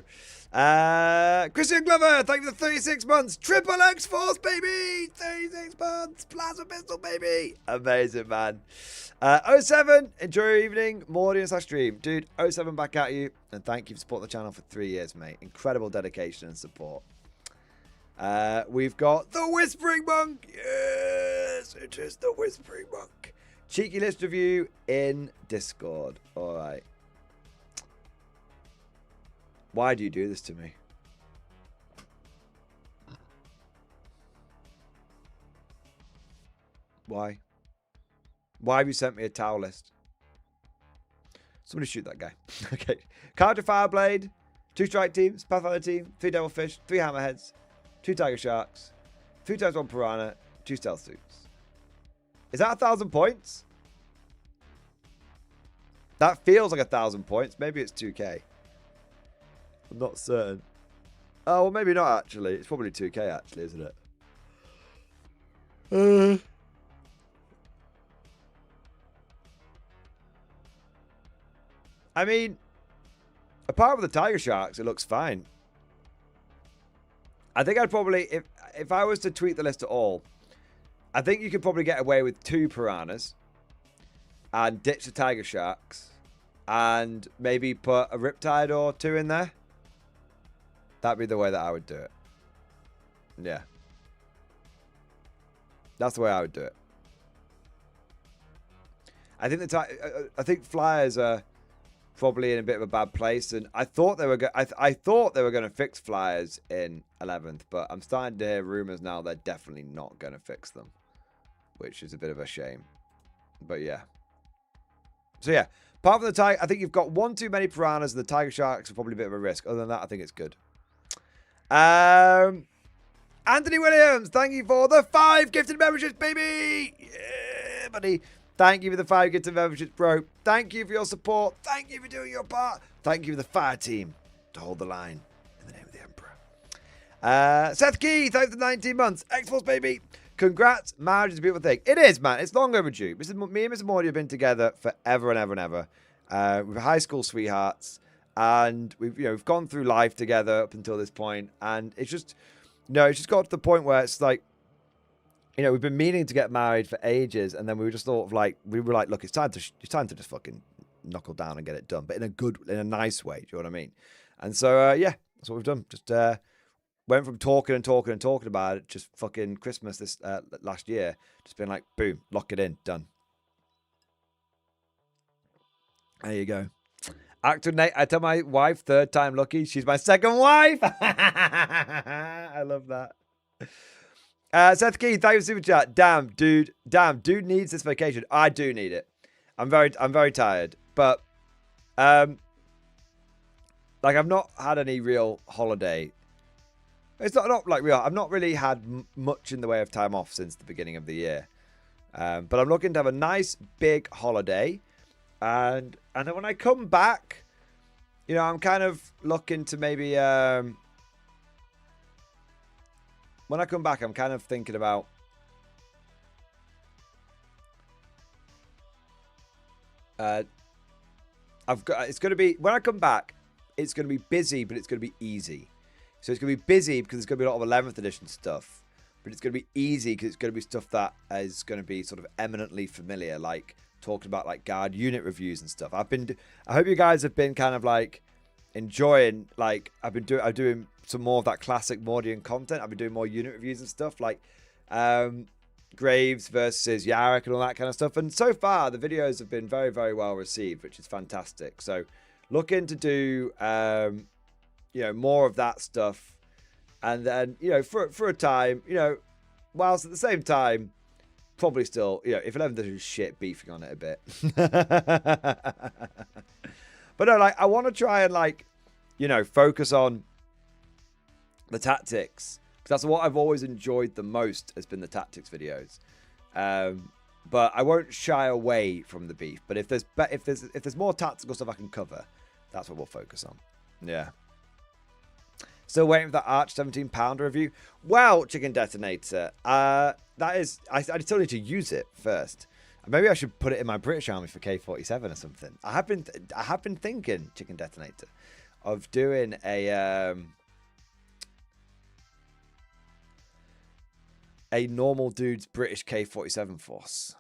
Christian Glover, thank you for the 36 months. Triple X-Force, baby. 36 months. Plasma pistol, baby. Amazing, man. 07, enjoy your evening. Mordian/stream. Dude, 07 back at you. And thank you for supporting the channel for 3 years, mate. Incredible dedication and support. We've got the Whispering Monk. Yes, it is the Whispering Monk. Cheeky list review in Discord. All right. Why do you do this to me? Why? Why have you sent me a towel list? Somebody shoot that guy. Okay. Carter Fireblade, 2 strike teams, Pathfinder team, 3 devilfish, 3 hammerheads, 2 tiger sharks, 2 times 1 piranha, 2 stealth suits. Is that 1,000 points? That feels like 1,000 points. Maybe it's 2k. I'm not certain. Oh, well, maybe not actually. It's probably 2k actually, isn't it? I mean, apart from the tiger sharks, it looks fine. I think I'd probably, if I was to tweak the list at all, I think you could probably get away with 2 piranhas and ditch the tiger sharks and maybe put a riptide or 2 in there. That'd be the way that I would do it. Yeah. That's the way I would do it. I think flyers are probably in a bit of a bad place, and I thought they were I thought they were going to fix flyers in 11th, but I'm starting to hear rumors now they're definitely not going to fix them, which is a bit of a shame. But yeah. So yeah, apart from the tiger, I think you've got 1 too many piranhas, and the tiger sharks are probably a bit of a risk. Other than that, I think it's good. Anthony Williams, thank you for the 5 gifted memberships, baby. Yeah, buddy. Thank you for the 5 gifted memberships, bro. Thank you for your support. Thank you for doing your part. Thank you for the fire team to hold the line in the name of the Emperor. Seth Key, thanks for 19 months. X-Force, baby. Congrats. Marriage is a beautiful thing. It is, man. It's long overdue. Me and Mr. Mordy have been together forever and ever and ever. We're high school sweethearts. And we've gone through life together up until this point. And it's just, it's just got to the point where it's like, we've been meaning to get married for ages, and then we were just sort of like, look, it's time to just fucking knuckle down and get it done, but in a nice way. Do you know what I mean? And so, yeah, that's what we've done. Just went from talking about it, just fucking Christmas this last year, just been like, boom, lock it in, done. There you go. Actor Nate, I tell my wife, 3rd time lucky. She's my 2nd wife. I love that. Seth Key, thank you for super chat. Damn, dude needs this vacation. I do need it. I'm very tired, but like I've not had any real holiday. It's not like real. I've not really had much in the way of time off since the beginning of the year. But I'm looking to have a nice big holiday, and then when I come back, I'm kind of looking to maybe. When I come back, I'm kind of thinking about it's going to be, when I come back, it's going to be busy, but it's going to be easy. So it's going to be busy because it's going to be a lot of 11th edition stuff, but it's going to be easy because it's going to be stuff that is going to be sort of eminently familiar, like talking about like guard unit reviews and stuff. I hope you guys have been kind of like enjoying, like I'm doing some more of that classic Mordian content. I've been doing more unit reviews and stuff like Graves versus Yarrick and all that kind of stuff. And so far, the videos have been very, very well received, which is fantastic. So looking to do, more of that stuff. And then, for a time, whilst at the same time, probably still, if 11 does shit, beefing on it a bit. But no, like, I want to try and, like, focus on the tactics, because that's what I've always enjoyed the most, has been the tactics videos. But I won't shy away from the beef. But if there's more tactical stuff I can cover, that's what we'll focus on. Yeah. Still waiting for that Arch 17 pounder review. Well, Chicken Detonator, that is, I still need to use it first. Maybe I should put it in my British Army for K47 or something. I have been thinking, Chicken Detonator, of doing a normal dude's British K47 force.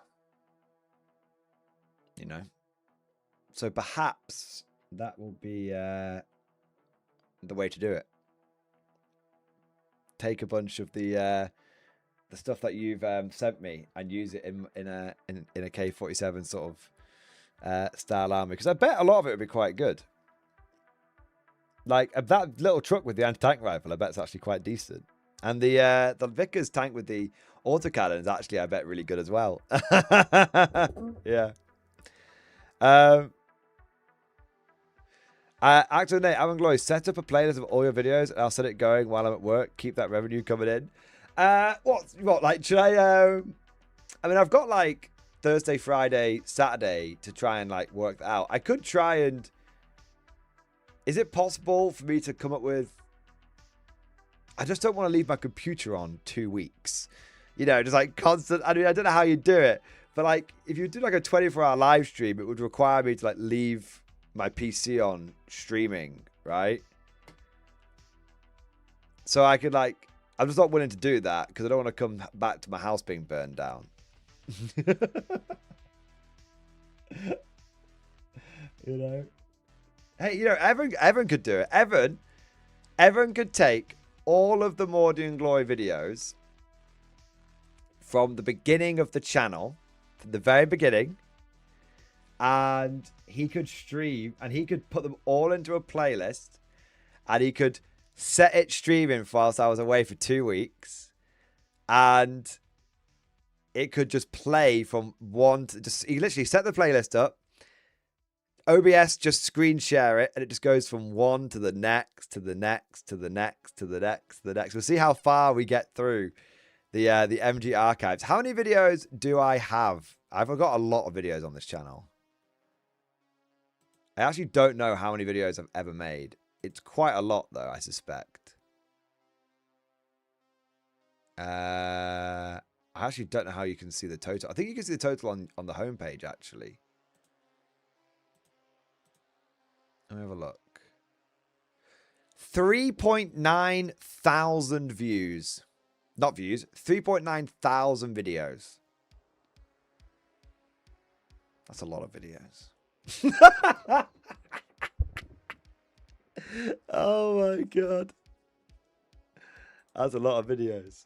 So perhaps that will be the way to do it. Take a bunch of the stuff that you've sent me and use it in a K47 sort of style army, because I bet a lot of it would be quite good. Like that little truck with the anti-tank rifle, I bet it's actually quite decent. And the Vickers tank with the autocannon is actually, I bet, really good as well. Yeah. Actor Nate, Alan Glory, set up a playlist of all your videos and I'll set it going while I'm at work. Keep that revenue coming in. What, like, should I mean, I've got, like, Thursday, Friday, Saturday to try and, like, work that out. I could try and... Is it possible for me to come up with... I just don't want to leave my computer on 2 weeks. Just, like, constant... I mean, I don't know how you do it. But, like, if you do, like, a 24-hour live stream, it would require me to, like, leave my PC on streaming, right? So I could like, I'm just not willing to do that because I don't want to come back to my house being burned down. You know? Hey, you know, Evan could do it. Evan could take all of the Mordy and Glory videos from the beginning of the channel, from the very beginning, and he could stream, and he could put them all into a playlist, and he could set it streaming whilst I was away for 2 weeks, and it could just play from one to just, he literally set the playlist up, OBS just screen share it, and it just goes from one to the next, to the next, to the next, to the next, to the next. We'll see how far we get through the MG archives. How many videos do I have? I've got a lot of videos on this channel. I actually don't know how many videos I've ever made. It's quite a lot, though, I suspect. I actually don't know how you can see the total. I think you can see the total on the homepage, actually. Let me have a look. 3.9 thousand views. Not views. 3.9 thousand videos. That's a lot of videos. Oh my god. That's a lot of videos.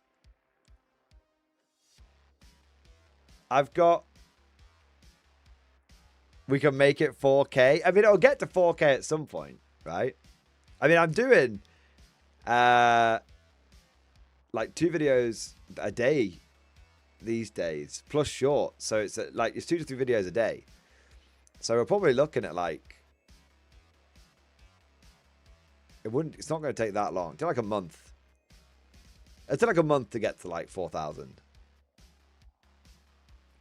I've got... We can make it 4K. I mean, it'll get to 4K at some point, right? I mean, I'm doing like 2 videos a day these days, plus short. So it's like it's 2 to 3 videos a day. So we're probably looking at like, it's not going to take that long. It's like a month. It's like a month to get to like 4,000.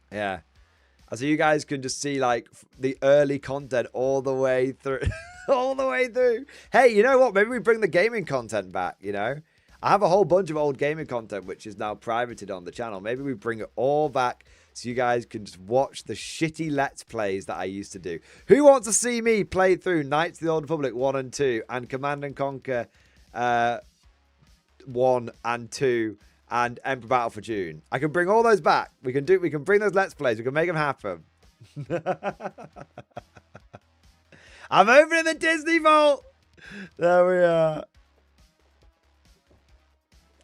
Yeah. So you guys can just see like the early content all the way through. All the way through. Hey, you know what? Maybe we bring the gaming content back, you know? I have a whole bunch of old gaming content which is now privated on the channel. Maybe we bring it all back so you guys can just watch the shitty Let's Plays that I used to do. Who wants to see me play through Knights of the Old Republic 1 and 2 and Command and Conquer 1 and 2 and Emperor Battle for June? I can bring all those back. We can bring those Let's Plays. We can make them happen. I'm opening the Disney Vault. There we are.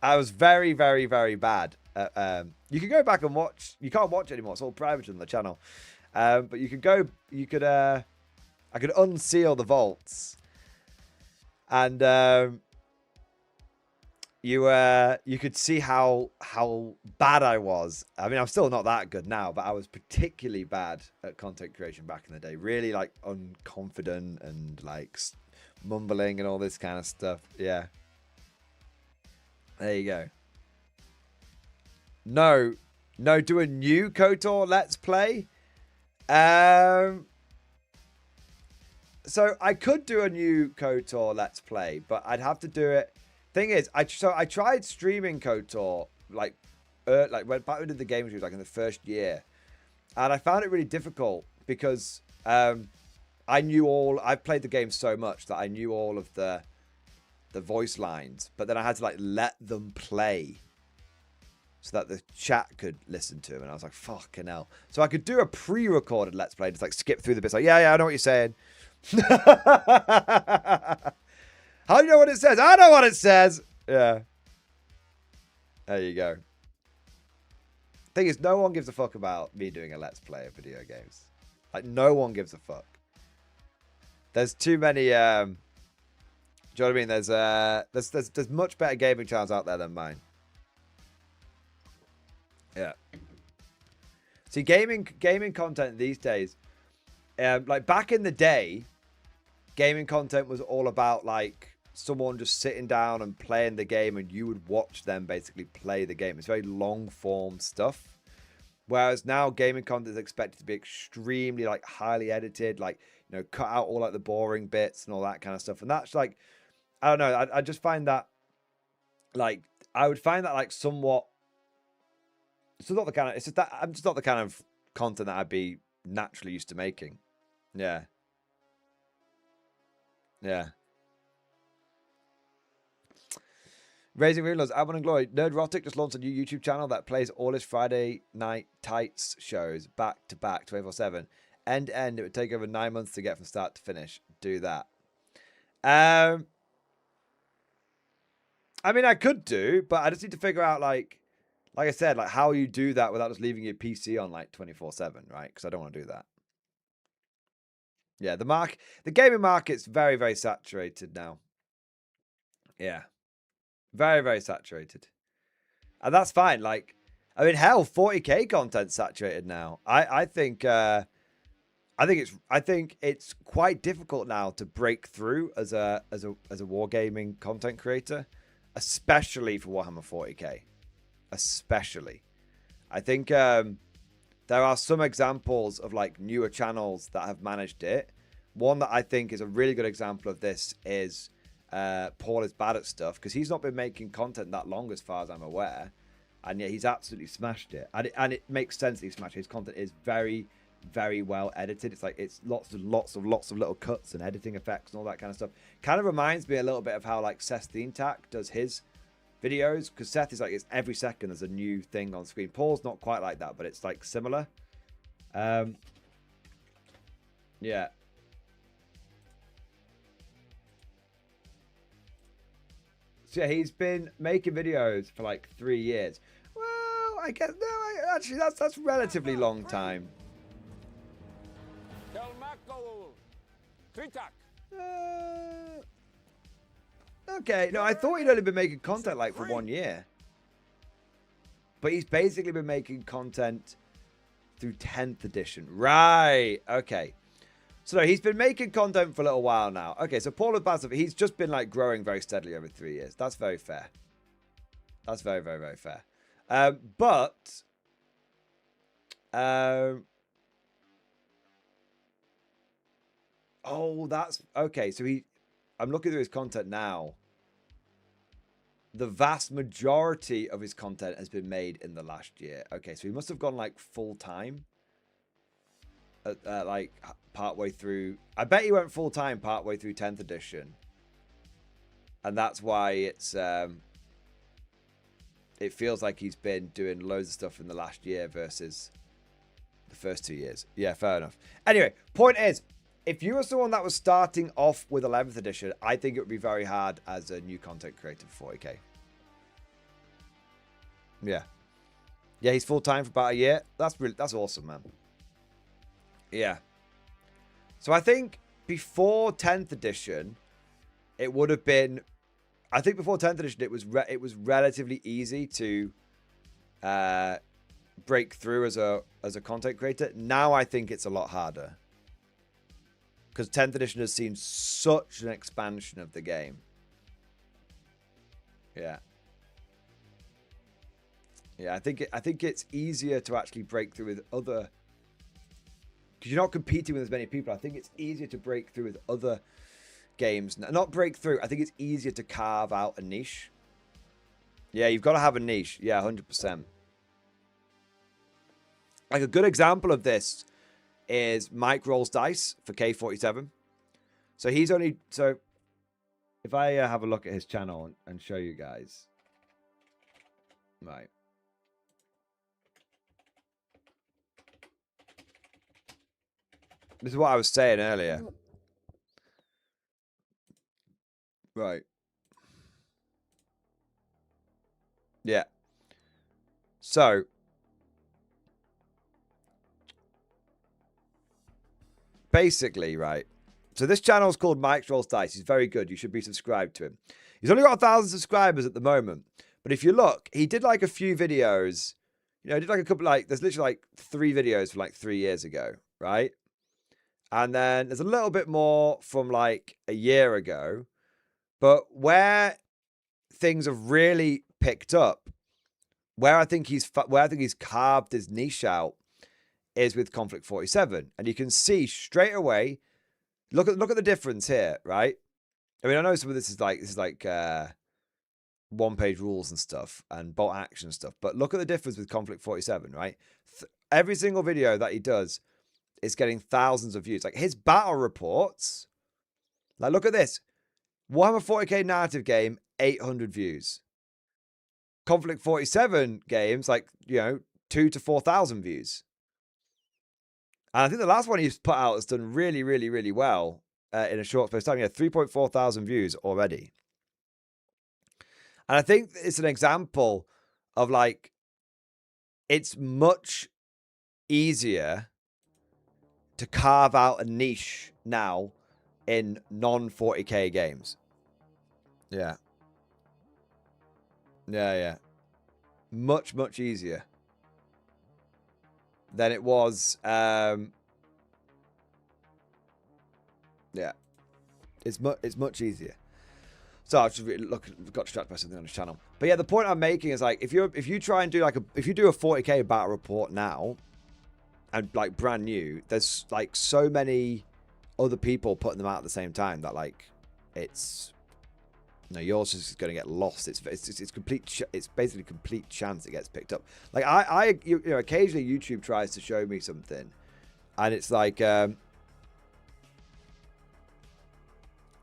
I was very, very, very bad. You can go back and watch. You can't watch it anymore. It's all private on the channel. But you could go. You could. I could unseal the vaults, and you could see how bad I was. I mean, I'm still not that good now, but I was particularly bad at content creation back in the day. Really like unconfident and like mumbling and all this kind of stuff. Yeah. There you go. No, do a new KOTOR Let's Play. So I could do a new KOTOR Let's Play, but I'd have to do it. Thing is, I tried streaming KOTOR like when back when we did the game reviews, like in the first year, and I found it really difficult because I've played the game so much that I knew all of the voice lines, but then I had to like let them play so that the chat could listen to them, and I was like, fucking hell. So I could do a pre-recorded Let's Play, just like skip through the bits like, yeah, I know what you're saying. How do you know what it says? I know what it says. Yeah. There you go. Thing is, no one gives a fuck about me doing a Let's Play of video games. Like, no one gives a fuck. There's too many, do you know what I mean? There's much better gaming channels out there than mine. Yeah. See, gaming content these days, like back in the day, gaming content was all about like someone just sitting down and playing the game, and you would watch them basically play the game. It's very long form stuff. Whereas now gaming content is expected to be extremely like highly edited, like, you know, cut out all like the boring bits and all that kind of stuff. And that's like, I don't know. I just find that like, I would find that like somewhat, it's not the kind of, it's just that I'm just not the kind of content that I'd be naturally used to making. Yeah. Yeah. Raising Reloads, Element and Glory. Nerdrotic just launched a new YouTube channel that plays all his Friday night tights shows back to back 24/7. End to end, it would take over 9 months to get from start to finish. Do that. I mean, I could do, but I just need to figure out, like I said, like how you do that without just leaving your PC on like 24/7, right? Because I don't want to do that. Yeah, the gaming market's very, very saturated now. Yeah. Very, very saturated. And that's fine. Like, I mean, hell, 40k content's saturated now. I think it's quite difficult now to break through as a wargaming content creator, especially for Warhammer 40k. Especially. I think there are some examples of like newer channels that have managed it. One that I think is a really good example of this is Paul is bad at stuff because he's not been making content that long as far as I'm aware, and yet he's absolutely smashed it. And it makes sense that he smashed it. His content is very, very well edited. It's like it's lots of little cuts and editing effects and all that kind of stuff. Kind of reminds me a little bit of how like Seth the Intact does his videos, because Seth is like, it's every second there's a new thing on screen. Paul's not quite like that, but it's like similar. Yeah. So yeah, he's been making videos for like 3 years. Well, I guess actually that's relatively long time. Okay, no, I thought he'd only been making content like for 1 year. But he's basically been making content through 10th edition. Right, okay. So no, he's been making content for a little while now. Okay, so Paul Abasov, he's just been like growing very steadily over 3 years. That's very fair. That's very, very, very fair. Oh, that's okay. So I'm looking through his content now. The vast majority of his content has been made in the last year. Okay, so he must have gone like full time. Like partway through. I bet he went full time partway through 10th edition. And that's why it's it feels like he's been doing loads of stuff in the last year versus the first 2 years. Yeah, fair enough. Anyway, point is, if you were someone that was starting off with 11th edition, I think it would be very hard as a new content creator for 40k. Yeah. Yeah, he's full time for about a year. That's awesome, man. Yeah. So I think before 10th edition, it would have been, I think before 10th edition, it was relatively easy to break through as a content creator. Now I think it's a lot harder, because 10th edition has seen such an expansion of the game. Yeah. Yeah, I think it's easier to actually break through with other, because you're not competing with as many people. I think it's easier to break through with other games. Not break through. I think it's easier to carve out a niche. Yeah, you've got to have a niche. Yeah, 100%. Like a good example of this is Mike Rolls Dice for K47. So he's only, so if I have a look at his channel and show you guys. Right. This is what I was saying earlier. Right. Yeah. So basically, right. So this channel is called Mike Rolls Dice. He's very good. You should be subscribed to him. He's only got 1,000 subscribers at the moment. But if you look, he did like a few videos. You know, he did like a couple, like, there's literally like 3 videos from like 3 years ago, right? And then there's a little bit more from like a year ago. But where things have really picked up, where I think he's carved his niche out, is with Konflikt 47. And you can see straight away, look at the difference here, right? I mean, I know some of this is like one-page rules and stuff and bolt action stuff, but look at the difference with Konflikt 47, right? Every single video that he does is getting thousands of views. Like his battle reports, like look at this. Warhammer 40k narrative game, 800 views. Konflikt 47 games, like, you know, 2,000 to 4,000 views. And I think the last one he's put out has done really, really, really well in a short space of time. Yeah, 3.4 thousand views already. And I think it's an example of, like, it's much easier to carve out a niche now in non-40k games. Yeah. Yeah. Much, much easier than it was. Yeah. It's much easier. So I've just got distracted by something on this channel. But yeah, the point I'm making is, like, if you try and do like if you do a 40k battle report now and like brand new, there's like so many other people putting them out at the same time that, like, it's, you know, yours is going to get lost. It's basically complete chance it gets picked up. Like you know, occasionally YouTube tries to show me something, and it's like you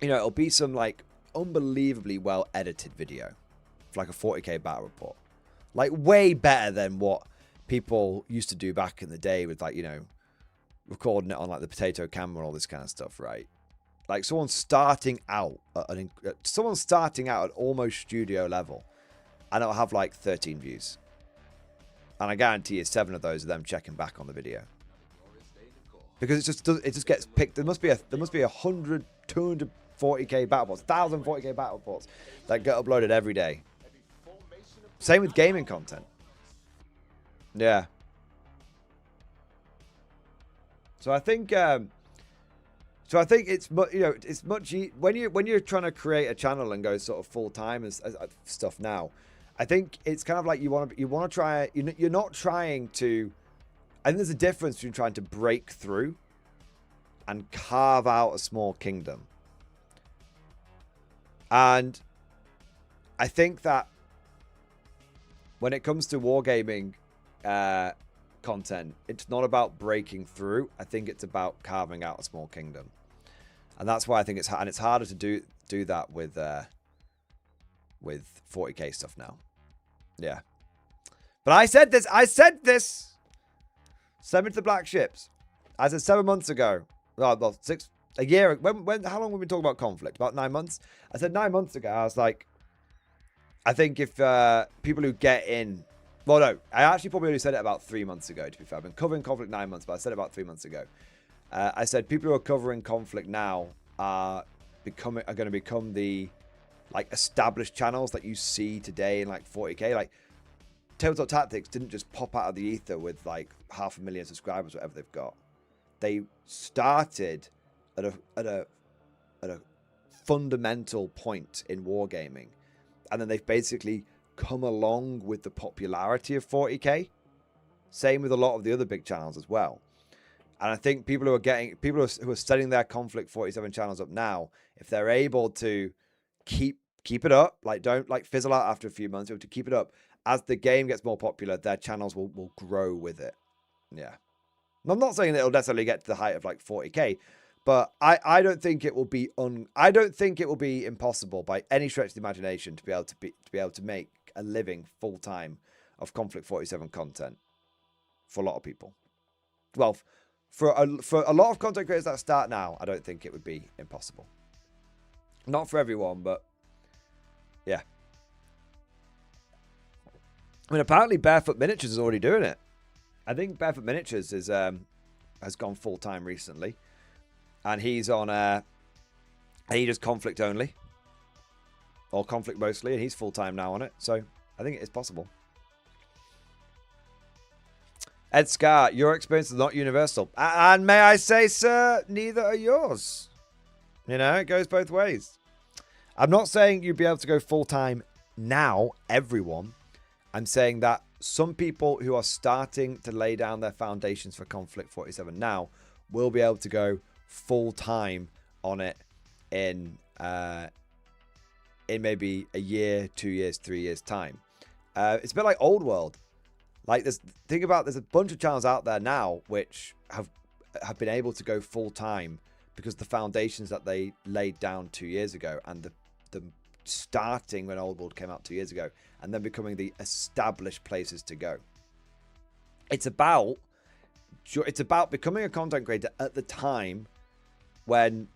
know, it'll be some like unbelievably well edited video for like a 40k battle report, like way better than what people used to do back in the day with, like, you know, recording it on like the potato camera and all this kind of stuff, right? Like someone starting out at almost studio level, and it'll have like 13 views, and I guarantee you 7 of those are them checking back on the video, because it just gets picked. There must be 100, 200 40k battle reports, 1,000 40k battle reports that get uploaded every day. Same with gaming content. Yeah. So I think it's, you know, it's much when you're trying to create a channel and go sort of full time as stuff now. I think it's kind of like you want to try. You're not trying to. I think there's a difference between trying to break through and carve out a small kingdom. And I think that when it comes to wargaming content, it's not about breaking through. I think it's about carving out a small kingdom, and that's why I think it's harder to do that with 40k stuff now. Yeah, but I said this. 7 to the black ships. I said 7 months ago. Well, a year. How long have we been talking about Konflikt? About 9 months. I said 9 months ago. I was like, I think if people who get in. Well, no, I actually probably only said it about 3 months ago, to be fair. I've been covering Konflikt 9 months, but I said it about 3 months ago. I said people who are covering Konflikt now are going to become the, like, established channels that you see today in like 40k. Like, Tabletop Tactics didn't just pop out of the ether with like 500,000 subscribers, whatever they've got. They started at a fundamental point in wargaming, and then they've basically come along with the popularity of 40k. Same with a lot of the other big channels as well. And I think people who are setting their Konflikt 47 channels up now, if they're able to keep it up, like, don't like fizzle out after a few months, to keep it up as the game gets more popular, their channels will grow with it. Yeah. And I'm not saying that it'll necessarily get to the height of like 40k, but I don't think it will be impossible by any stretch of the imagination to be able to make a living full time of Konflikt 47 content for a lot of people. Well, for a lot of content creators that start now, I don't think it would be impossible. Not for everyone, but yeah. I mean, apparently Barefoot Miniatures is already doing it. I think Barefoot Miniatures is has gone full time recently, and he's on he does Konflikt only, or Konflikt mostly, and he's full time now on it. So I think it is possible. Ed Scar, your experience is not universal, and may I say, sir, neither are yours. You know, it goes both ways. I'm not saying you'd be able to go full time now, everyone. I'm saying that some people who are starting to lay down their foundations for Konflikt 47 now will be able to go full time on it in maybe a year, 2 years, 3 years time. It's a bit like Old World. Like, there's a bunch of channels out there now which have been able to go full time because the foundations that they laid down 2 years ago and the starting when Old World came out 2 years ago and then becoming the established places to go. It's about becoming a content creator at the time when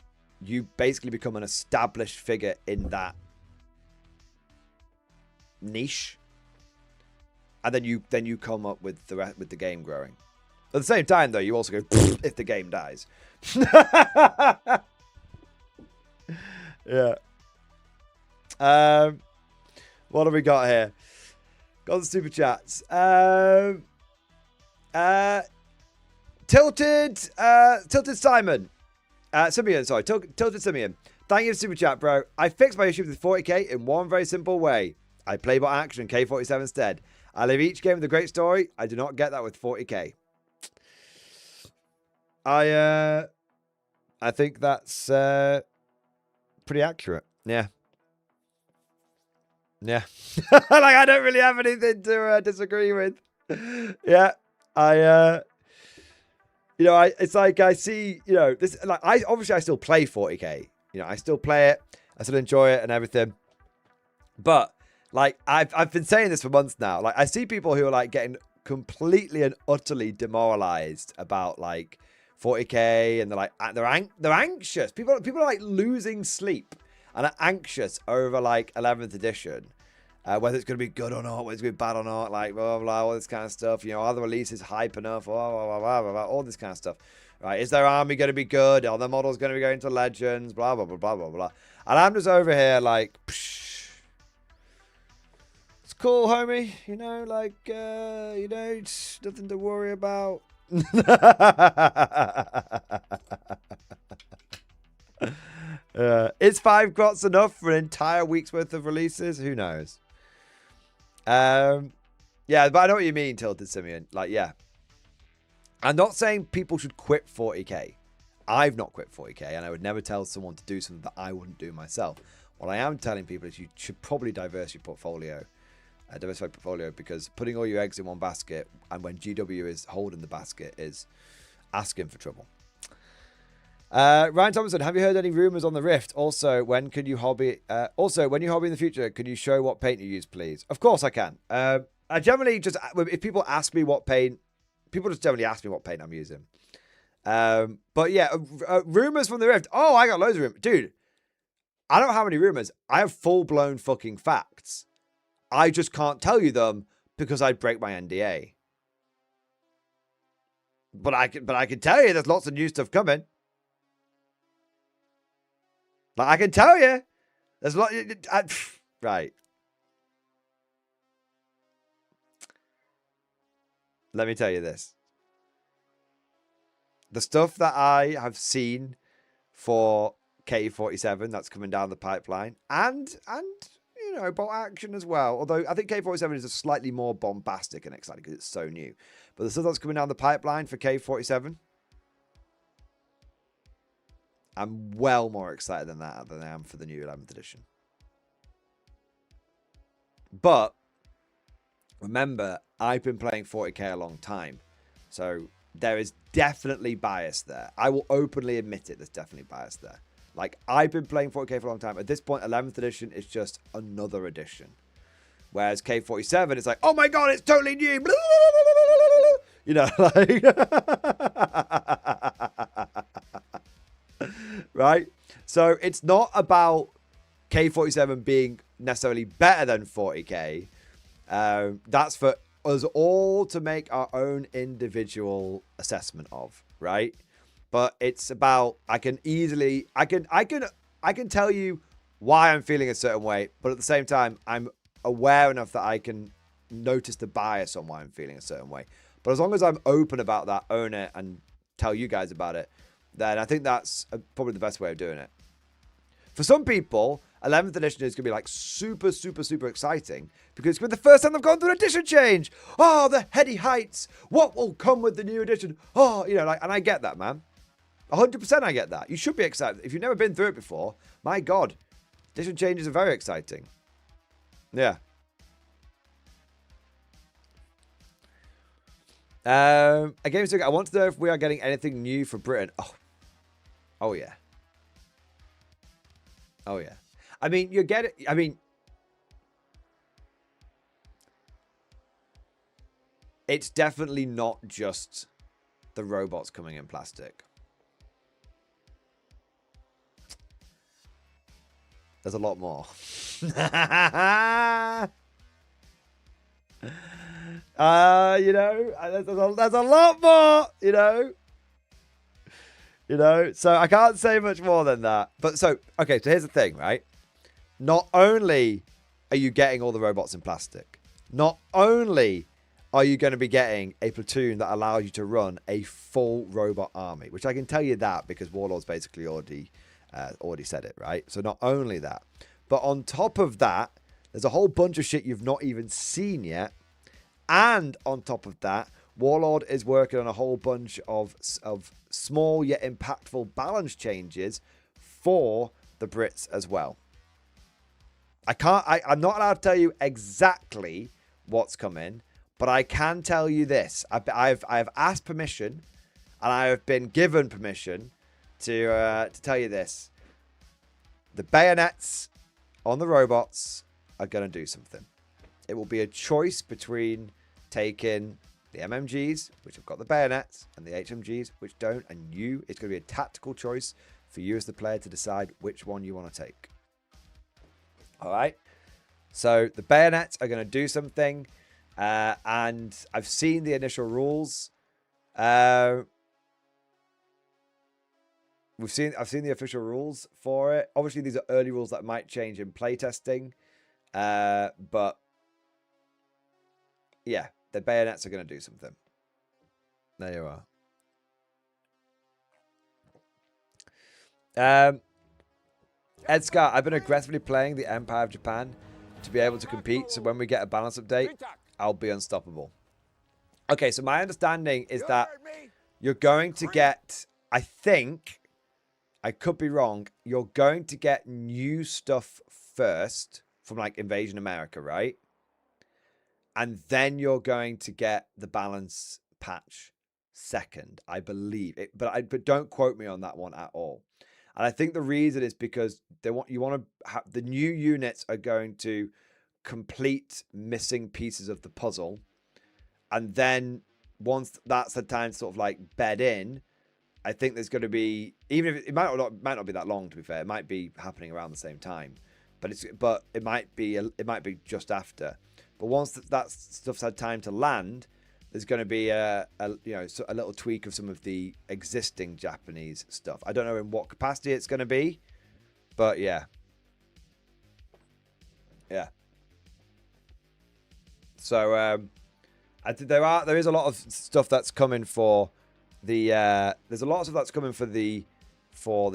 you basically become an established figure in that niche, and then you come up with the game growing. At the same time, though, you also go if the game dies. Yeah. What have we got here? Got the super chats. Tilted Simon. Simeon, sorry. Tilted Simeon. Thank you for super chat, bro. I fixed my issue with 40k in one very simple way. I play bot action K47 instead. I live each game with a great story. I do not get that with 40k. I think that's pretty accurate. Yeah. Yeah. Like, I don't really have anything to disagree with. Yeah. It's like I see, this, like, obviously I still play 40k. I still play it. I still enjoy it and everything. But like, I've been saying this for months now. Like, I see people who are like getting completely and utterly demoralized about like 40k, and they're anxious. People are like losing sleep and are anxious over like 11th edition, whether it's going to be good or not, whether it's going to be bad or not, like blah blah blah, all this kind of stuff. Are the releases hype enough? Blah, blah, blah, blah, blah, all this kind of stuff. Right? Is their army going to be good? Are their models going to be going to legends? Blah blah blah blah blah blah. And I'm just over here like, psh, it's cool, homie. It's nothing to worry about. Is 5 grots enough for an entire week's worth of releases? Who knows? Yeah, but I know what you mean, Tilted Simeon. Like, yeah. I'm not saying people should quit 40k. I've not quit 40k, and I would never tell someone to do something that I wouldn't do myself. What I am telling people is you should probably diversify your portfolio. Because putting all your eggs in one basket, and when GW is holding the basket, is asking for trouble. Ryan Thompson, have you heard any rumors on the Rift? Also, when you hobby in the future, can you show what paint you use, please? Of course I can. I generally just, if people ask me what paint, people just generally ask me what paint I'm using. But yeah, rumors from the Rift. Oh, I got loads of rumors. Dude, I don't have any rumors. I have full-blown fucking facts. I just can't tell you them because I'd break my NDA. But I can tell you there's lots of new stuff coming. Like, I can tell you there's a lot. Right. Let me tell you this. The stuff that I have seen for K47 that's coming down the pipeline, and bot action as well. Although I think K47 is a slightly more bombastic and exciting because it's so new. But the stuff that's coming down the pipeline for K47, I'm well more excited than I am for the new 11th edition. But remember, I've been playing 40k a long time. So there is definitely bias there. I will openly admit it. There's definitely bias there. Like, I've been playing 40k for a long time. At this point, 11th edition is just another edition. Whereas K47 is like, oh my god, it's totally new. Like... Right? So it's not about K47 being necessarily better than 40k. That's for us all to make our own individual assessment of, right? But it's about, I can tell you why I'm feeling a certain way, but at the same time, I'm aware enough that I can notice the bias on why I'm feeling a certain way. But as long as I'm open about that, own it, and tell you guys about it, then I think that's probably the best way of doing it. For some people, 11th edition is going to be like super, super, super exciting because it's going to be the first time they've gone through an edition change. Oh, the heady heights. What will come with the new edition? Oh, and I get that, man. 100% I get that. You should be excited. If you've never been through it before, my God, edition changes are very exciting. Yeah. Again, I want to know if we are getting anything new for Britain. Oh yeah. Oh yeah. I mean, you get it. I mean, it's definitely not just the robots coming in plastic. There's a lot more. You know, there's a lot more, you know. You know, so I can't say much more than that. But so, okay, so here's the thing, right? Not only are you getting all the robots in plastic, not only are you going to be getting a platoon that allows you to run a full robot army, which I can tell you that because Warlord's basically already said it, right? So not only that, but on top of that, there's a whole bunch of shit you've not even seen yet. And on top of that, Warlord is working on a whole bunch of small yet impactful balance changes for the Brits as well. I'm not allowed to tell you exactly what's coming, but I can tell you this. I've asked permission, and I have been given permission to tell you this. The bayonets on the robots are going to do something. It will be a choice between taking the MMGs, which have got the bayonets, and the HMGs, which don't. And it's going to be a tactical choice for you as the player to decide which one you want to take. All right. So the bayonets are going to do something. And I've seen the initial rules. I've seen the official rules for it. Obviously, these are early rules that might change in playtesting. But yeah, the bayonets are going to do something. There you are. Ed Scott, I've been aggressively playing the Empire of Japan to be able to compete. So when we get a balance update, I'll be unstoppable. Okay, so my understanding is that you're going to get, I think, I could be wrong, you're going to get new stuff first from like Invasion America, right? And then you're going to get the balance patch second, I believe. But don't quote me on that one at all. And I think the reason is because the new units are going to complete missing pieces of the puzzle. And then once that's the time to sort of like bed in, I think there's going to be, even if it might not be that long, to be fair, it might be happening around the same time, but it might be just after. But once that stuff's had time to land, there's going to be a little tweak of some of the existing Japanese stuff. I don't know in what capacity it's going to be, but yeah. So I think there is a lot of stuff that's coming for the there's a lot of stuff that's coming for the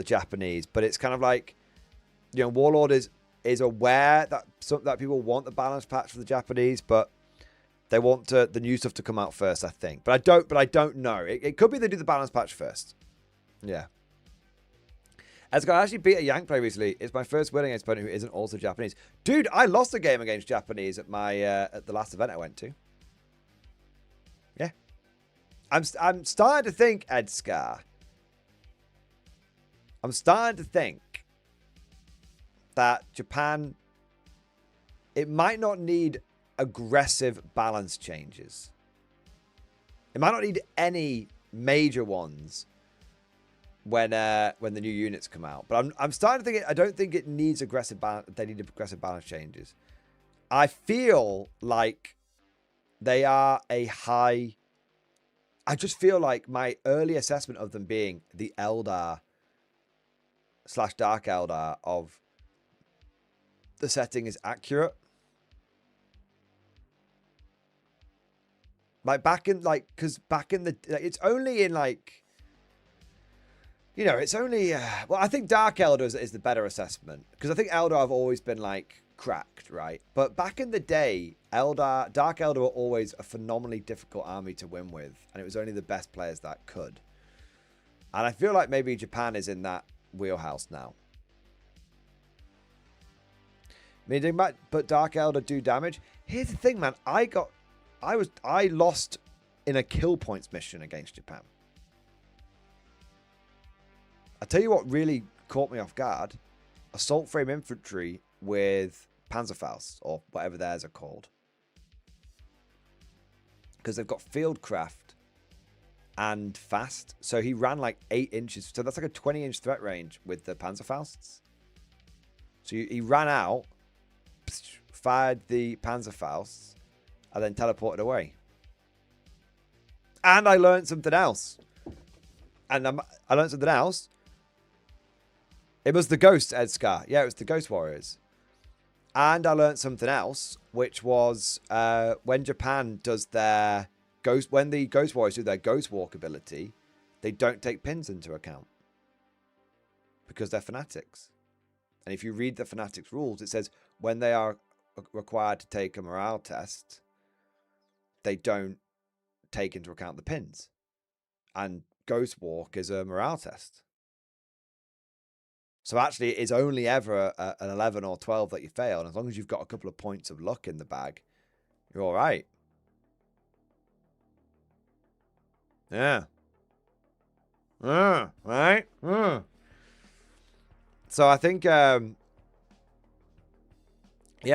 Japanese, but it's kind of like, you know, Warlord is aware that people want the balance patch for the Japanese, but they want the new stuff to come out first, I think. But I don't know. It could be they do the balance patch first. Yeah. As I actually beat a Yank player recently. It's my first win against an opponent who isn't also Japanese. Dude, I lost a game against Japanese at my at the last event I went to. Yeah. I'm starting to think, Edskar. I'm starting to think that Japan, it might not need aggressive balance changes. It might not need any major ones when the new units come out. But I'm starting to think I don't think it needs aggressive balance. They need aggressive balance changes. I feel like they are a high. I just feel like my early assessment of them being the Eldar / Dark Eldar of the setting is accurate. Like because back in the, it's only in like, you know, it's only, well, I think Dark Eldar is the better assessment, because I think Eldar have always been like cracked, right? But back in the day, Dark Eldar were always a phenomenally difficult army to win with, and it was only the best players that could. And I feel like maybe Japan is in that wheelhouse now. I mean, but Dark Eldar do damage. Here's the thing, man. I lost in a kill points mission against Japan. I tell you what really caught me off guard. assault frame infantry with Panzerfaust, or whatever theirs are called. Because they've got fieldcraft and fast. So he ran like 8 inches. So that's like a 20-inch threat range with the Panzerfausts. So he ran out, fired the Panzerfausts, and then teleported away. And I learned something else. And I learned something else. It was the Ghost, Edskar. Yeah, it was the Ghost Warriors. And I learned something else, which was when Japan does their when the Ghost Warriors do their Ghost Walk ability, they don't take pins into account because they're fanatics. And if you read the fanatics rules, it says when they are required to take a morale test, they don't take into account the pins. And Ghost Walk is a morale test. So actually, it is only ever an 11 or 12 that you fail. And as long as you've got a couple of points of luck in the bag, you're all right. Yeah. Right? So I think, yeah,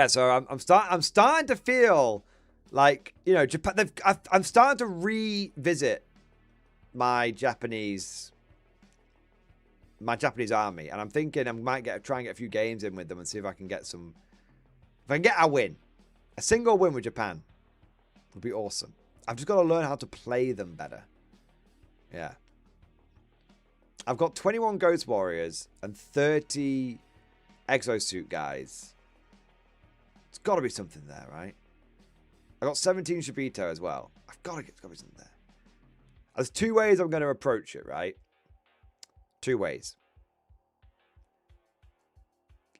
so I'm starting to feel like, you know, Japan, I'm starting to revisit my Japanese army, and I'm thinking I might try and get a few games in with them and see if I can get some. If I can get a win, a single win with Japan, would be awesome. I've just got to learn how to play them better. Yeah, I've got 21 Ghost Warriors and 30 Exosuit guys. It's got to be something there, right? I got 17 Shibito as well. It's got to be something there. There's 2 ways I'm going to approach it, right? 2 ways.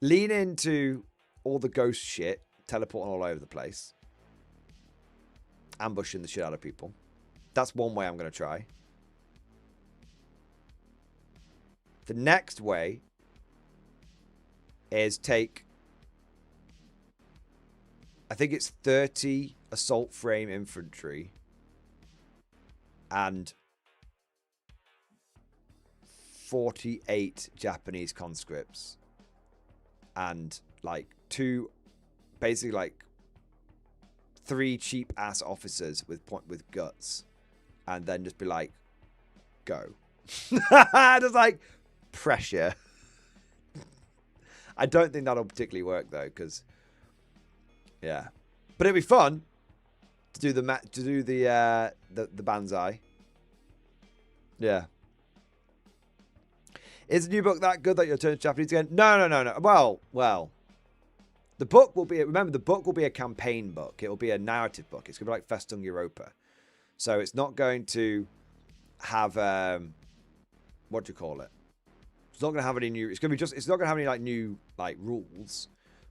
Lean into all the ghost shit, teleporting all over the place, ambushing the shit out of people. That's one way I'm going to try. The next way is take, I think it's 30 assault frame infantry and 48 Japanese conscripts and like 2, basically like 3 cheap ass officers with guts, and then just be like, go. Just like pressure. I don't think that'll particularly work though, because yeah, but it'd be fun to do the Banzai. Yeah. Is the new book that good that you'll turn to Japanese again? No. Well. The book will be, remember, the book will be a campaign book. It will be a narrative book. It's going to be like Festung Europa. So it's not going to have, what do you call it? It's not going to have any new, it's not going to have any like new like rules.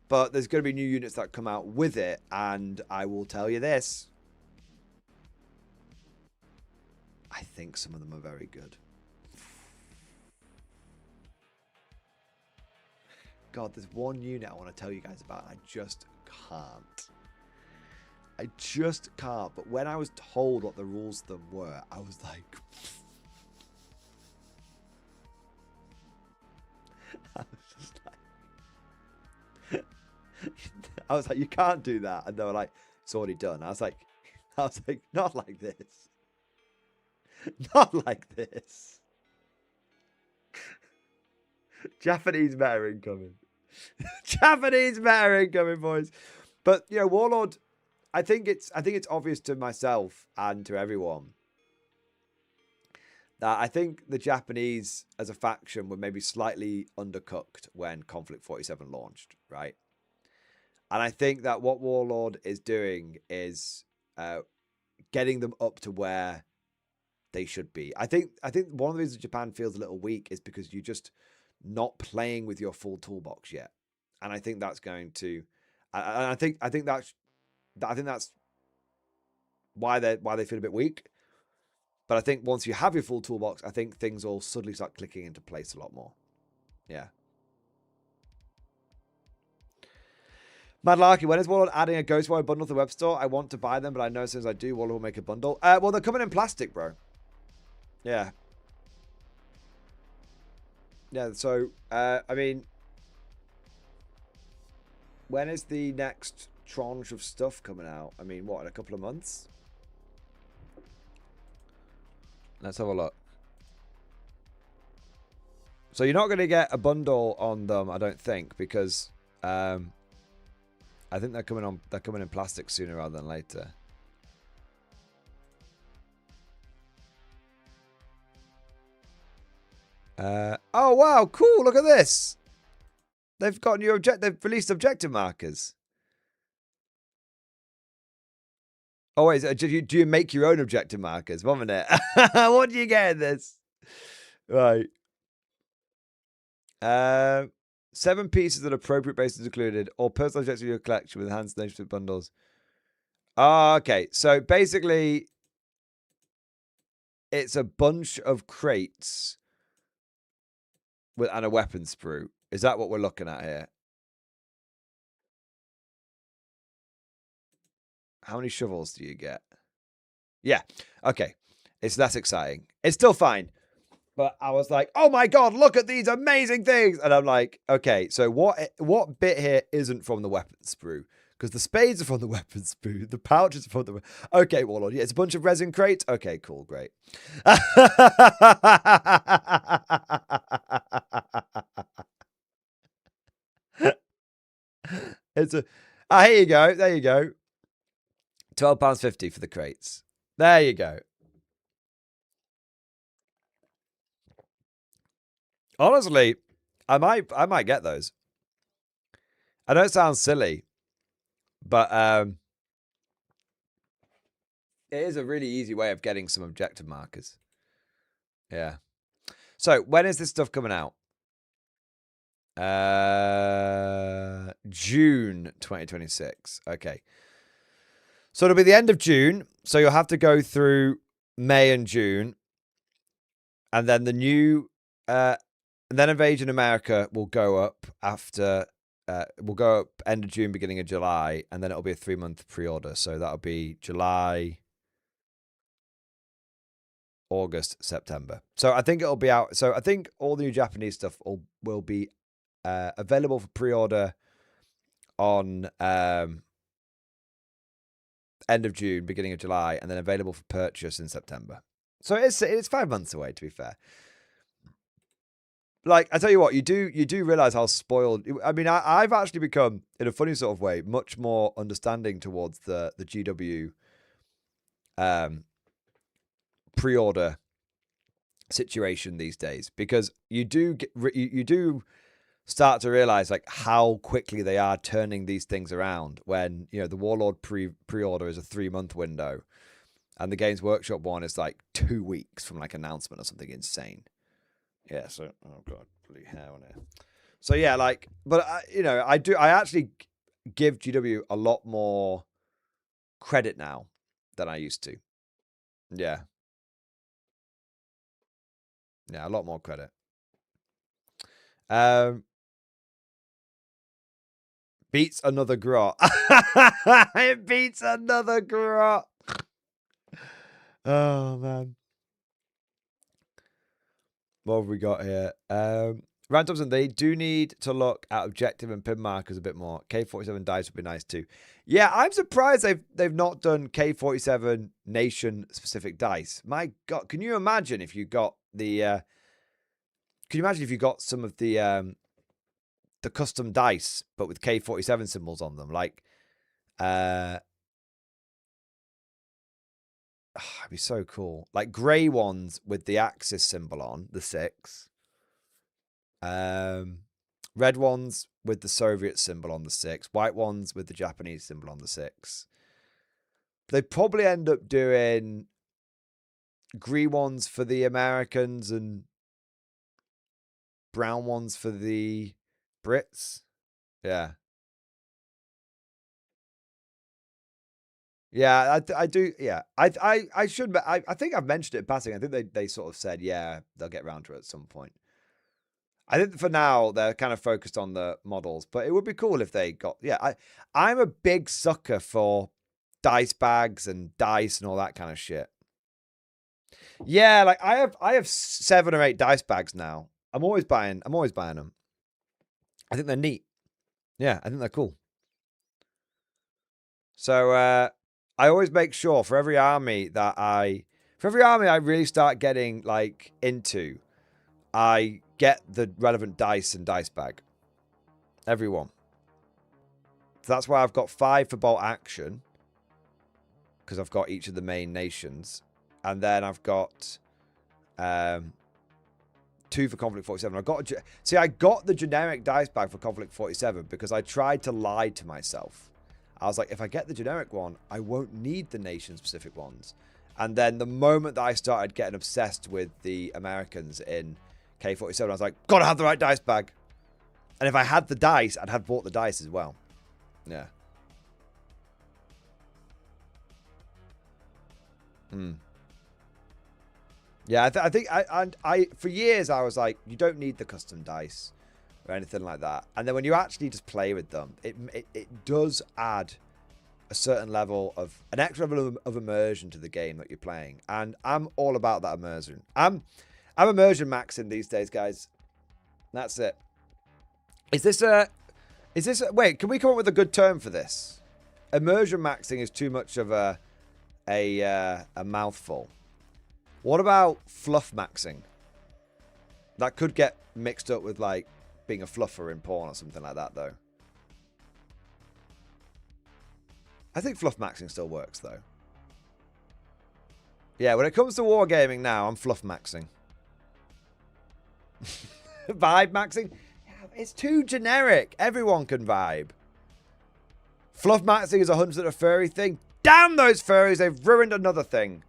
But there's going to be new units that come out with it. And I will tell you this. I think some of them are very good. God, there's one unit I want to tell you guys about. I just can't. I just can't. But when I was told what the rules of them were, I was like... I was like, you can't do that. And they were like, it's already done. I was like, not like this. Not like this. Japanese meta incoming. Japanese meta incoming, boys. But you know, Warlord, I think it's obvious to myself and to everyone that I think the Japanese as a faction were maybe slightly undercooked when Konflikt 47 launched, right? And I think that what Warlord is doing is getting them up to where they should be. I think one of the reasons Japan feels a little weak is because you just not playing with your full toolbox yet, and I think that's going to. I think that's why they feel a bit weak. But I think once you have your full toolbox, I think things will suddenly start clicking into place a lot more. Yeah. Mad Larky, when is Warlord adding a Ghost Warrior bundle to the web store? I want to buy them, but I know as soon as I do, Warlord will make a bundle. Well, they're coming in plastic, bro. Yeah. Yeah, so, I mean, when is the next tranche of stuff coming out? I mean, what, in a couple of months? Let's have a look. So you're not going to get a bundle on them, I don't think, because I think they're coming in plastic sooner rather than later. Oh wow, cool! Look at this. They've got new They've released objective markers. Oh wait, do you make your own objective markers? 1 minute. What do you get in this? Right. 7 pieces at appropriate bases included, or personal objectives in your collection with enhanced nature bundles. Oh, okay. So basically, it's a bunch of crates and a weapon sprue. Is that what we're looking at here? How many shovels do you get? Yeah. Okay. It's less exciting. It's still fine. But I was like, oh my God, look at these amazing things. And I'm like, okay, so what bit here isn't from the weapon sprue? Because the spades are from the weapon sprue. The pouches are from the... Okay, Warlord. Yeah, it's a bunch of resin crates. Okay, cool. Great. It's a... here you go. There you go. £12.50 for the crates. There you go. Honestly, I might get those. I know it sounds silly, but it is a really easy way of getting some objective markers. Yeah. So when is this stuff coming out? June 2026. Okay. So it'll be the end of June. So you'll have to go through May and June. And then the new... and then Invasion America will go up after... will go up end of June, beginning of July. And then it'll be a 3-month pre-order. So that'll be July... August, September. So I think it'll be out. So I think all the new Japanese stuff will be available for pre-order on end of June, beginning of July, and then available for purchase in September. So it's 5 months away, to be fair. Like, I tell you what, you do realize how spoiled... I mean, I've actually become, in a funny sort of way, much more understanding towards the GW pre-order situation these days, because you do start to realize like how quickly they are turning these things around. When the Warlord pre-order is a 3-month window, and the Games Workshop one is like 2 weeks from like announcement or something insane. Yeah. So oh god, blue hair on it. So yeah, like, but I actually give GW a lot more credit now than I used to. Yeah. Yeah, a lot more credit. Beats another grot. It beats another grot. Oh, man. What have we got here? Rand Thompson, they do need to look at objective and pin markers a bit more. K47 dice would be nice too. Yeah, I'm surprised they've not done K47 nation-specific dice. My God, can you imagine if you got the... can you imagine if you got some of the custom dice, but with K47 symbols on them? Like, it'd be so cool. Like grey ones with the Axis symbol on, the 6. Red ones with the Soviet symbol on the 6. White ones with the Japanese symbol on the 6. They'd probably end up doing green ones for the Americans and brown ones for the Brits. Yeah. Yeah, I do. Yeah, I should. I think I've mentioned it in passing. I think they sort of said, yeah, they'll get around to it at some point. I think for now they're kind of focused on the models, but it would be cool if they got. Yeah, I'm a big sucker for dice bags and dice and all that kind of shit. Yeah, like I have 7 or 8 dice bags now. I'm always buying them. I think they're neat. Yeah, I think they're cool. So I always make sure for every army I really start getting like into, I get the relevant dice and dice bag. Everyone. So that's why I've got 5 for bolt action, because I've got each of the main nations, and then I've got 2 for Konflikt 47. I got the generic dice bag for Konflikt 47 because I tried to lie to myself. I was like, if I get the generic one, I won't need the nation-specific ones. And then the moment that I started getting obsessed with the Americans in K47, I was like, gotta have the right dice bag. And if I had the dice, I'd have bought the dice as well. Yeah. Yeah, I think I for years I was like, you don't need the custom dice or anything like that. And then when you actually just play with them, it does add a certain level of an extra level of immersion to the game that you're playing. And I'm all about that immersion. I'm immersion maxing these days, guys. That's it. Wait, can we come up with a good term for this? Immersion maxing is too much of a mouthful. What about fluff maxing? That could get mixed up with like being a fluffer in porn or something like that, though. I think fluff maxing still works, though. Yeah, when it comes to wargaming now, I'm fluff maxing. Vibe maxing? It's too generic. Everyone can vibe. Fluff maxing is 100% a furry thing. Damn those furries, they've ruined another thing.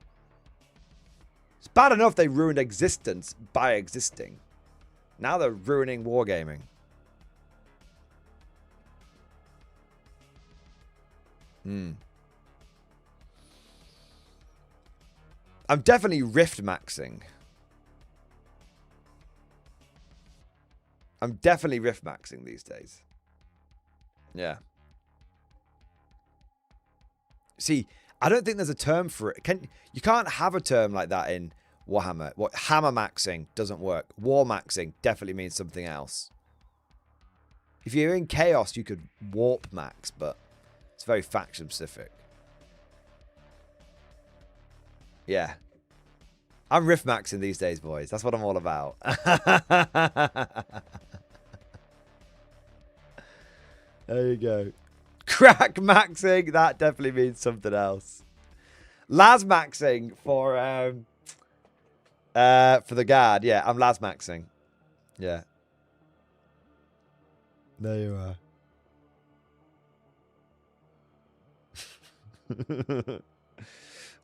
It's bad enough they ruined existence by existing. Now they're ruining wargaming. I'm definitely rift maxing. I'm definitely rift maxing these days. Yeah. See, I don't think there's a term for it. You can't have a term like that in Warhammer. What hammer maxing doesn't work. War maxing definitely means something else. If you're in chaos, you could warp max, but it's very faction specific. Yeah. I'm rift maxing these days, boys. That's what I'm all about. There you go. Crack maxing. That definitely means something else. Las maxing for the guard. Yeah, I'm las maxing. Yeah. There you are.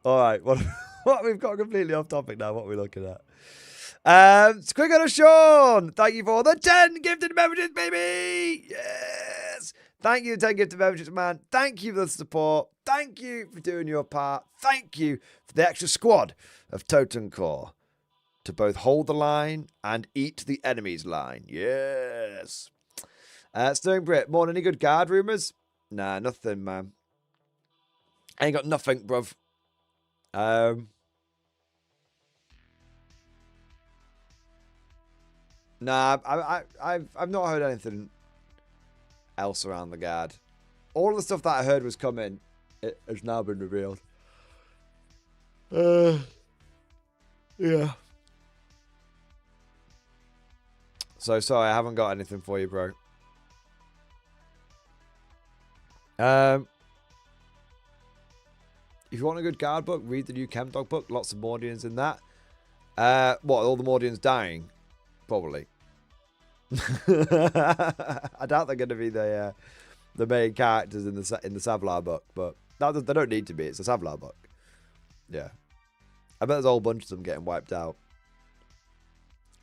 All right. What we've got completely off topic now. What are we looking at? Quick on a Sean. Thank you for the 10 gifted memberships, baby. Yes. Thank you, 10 gifted memberships, man. Thank you for the support. Thank you for doing your part. Thank you for the extra squad of Totem Core to both hold the line and eat the enemy's line. Yes. Sterling Brit, more any good guard rumors? Nah, nothing, man. I ain't got nothing, bruv. Nah, I've not heard anything else around the guard. All the stuff that I heard was coming. It has now been revealed. Yeah. So sorry, I haven't got anything for you, bro. If you want a good guard book, read the new Chemdog book. Lots of Mordians in that. What, all the Mordians dying? Probably. I doubt they're going to be the main characters in the Savlar book, but they don't need to be. It's a Savlar book. Yeah. I bet there's a whole bunch of them getting wiped out.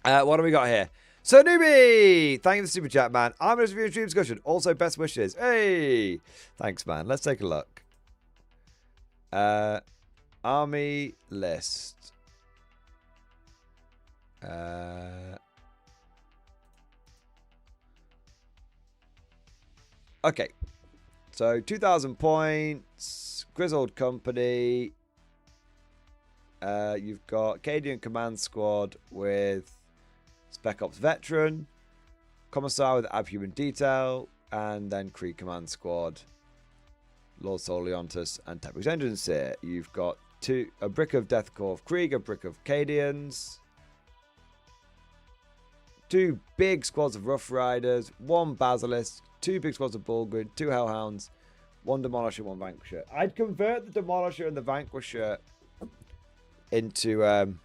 What do we got here? So Newbie! Thank you for the super chat, man. I'm going to review stream discussion. Also, best wishes. Hey! Thanks, man. Let's take a look. Army list. Okay. So 2,000 points. Grizzled Company. You've got Cadian Command Squad with Spec Ops Veteran, Commissar with Abhuman Detail, and then Kree Command Squad Lord Soul Leontus, and Tepix Engines here. You've got a brick of Deathcore of Krieg, a brick of Cadians, 2 big squads of Rough Riders, 1 Basilisk, 2 big squads of Bullgrid, 2 Hellhounds, 1 Demolisher, 1 Vanquisher. I'd convert the Demolisher and the Vanquisher into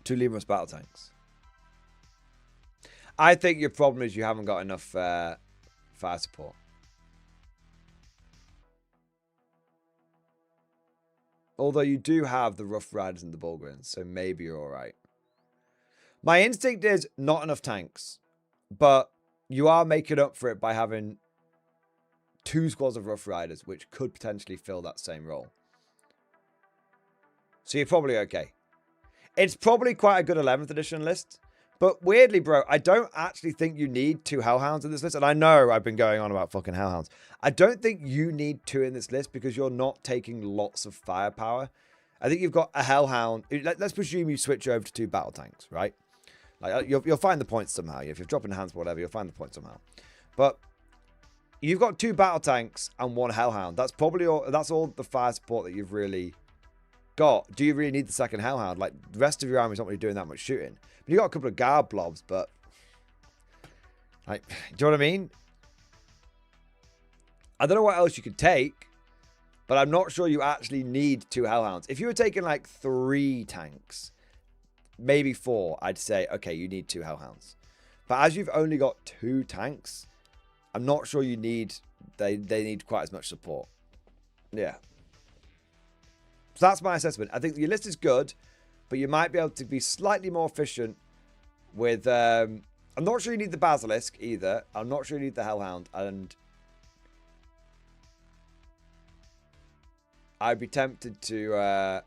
2 Lemurus battle tanks. I think your problem is you haven't got enough fire support. Although you do have the Rough Riders and the Bullgrids, so maybe you're alright. My instinct is not enough tanks, but you are making up for it by having 2 squads of Rough Riders, which could potentially fill that same role. So you're probably okay. It's probably quite a good 11th edition list. But weirdly, bro, I don't actually think you need 2 Hellhounds in this list. And I know I've been going on about fucking Hellhounds. I don't think you need 2 in this list because you're not taking lots of firepower. I think you've got a Hellhound. Let's presume you switch over to 2 battle tanks, right? Like you'll find the points somehow. If you're dropping hands or whatever, you'll find the points somehow. But you've got 2 battle tanks and 1 Hellhound. That's probably all. That's all the fire support that you've really got. Do you really need the second Hellhound? Like the rest of your army's not really doing that much shooting. But you got a couple of guard blobs, but like, do you know what I mean? I don't know what else you could take, but I'm not sure you actually need 2 Hellhounds. If you were taking like 3 tanks, maybe 4, I'd say, okay, you need 2 Hellhounds. But as you've only got 2 tanks, I'm not sure you need, they need quite as much support. Yeah. So that's my assessment. I think your list is good, but you might be able to be slightly more efficient with... I'm not sure you need the Basilisk either. I'm not sure you need the Hellhound. And I'd be tempted to... I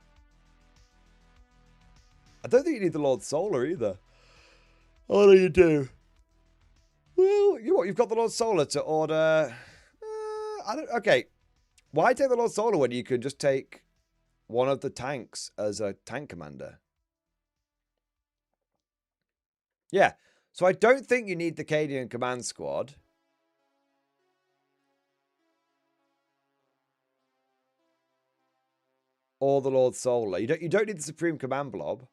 don't think you need the Lord Solar either. Oh, no, you do. Well, you've got the Lord Solar to order... Okay. Why take the Lord Solar when you could just take one of the tanks as a tank commander? Yeah. So I don't think you need the Cadian command squad. Or the Lord Solar. You don't need the Supreme Command Blob.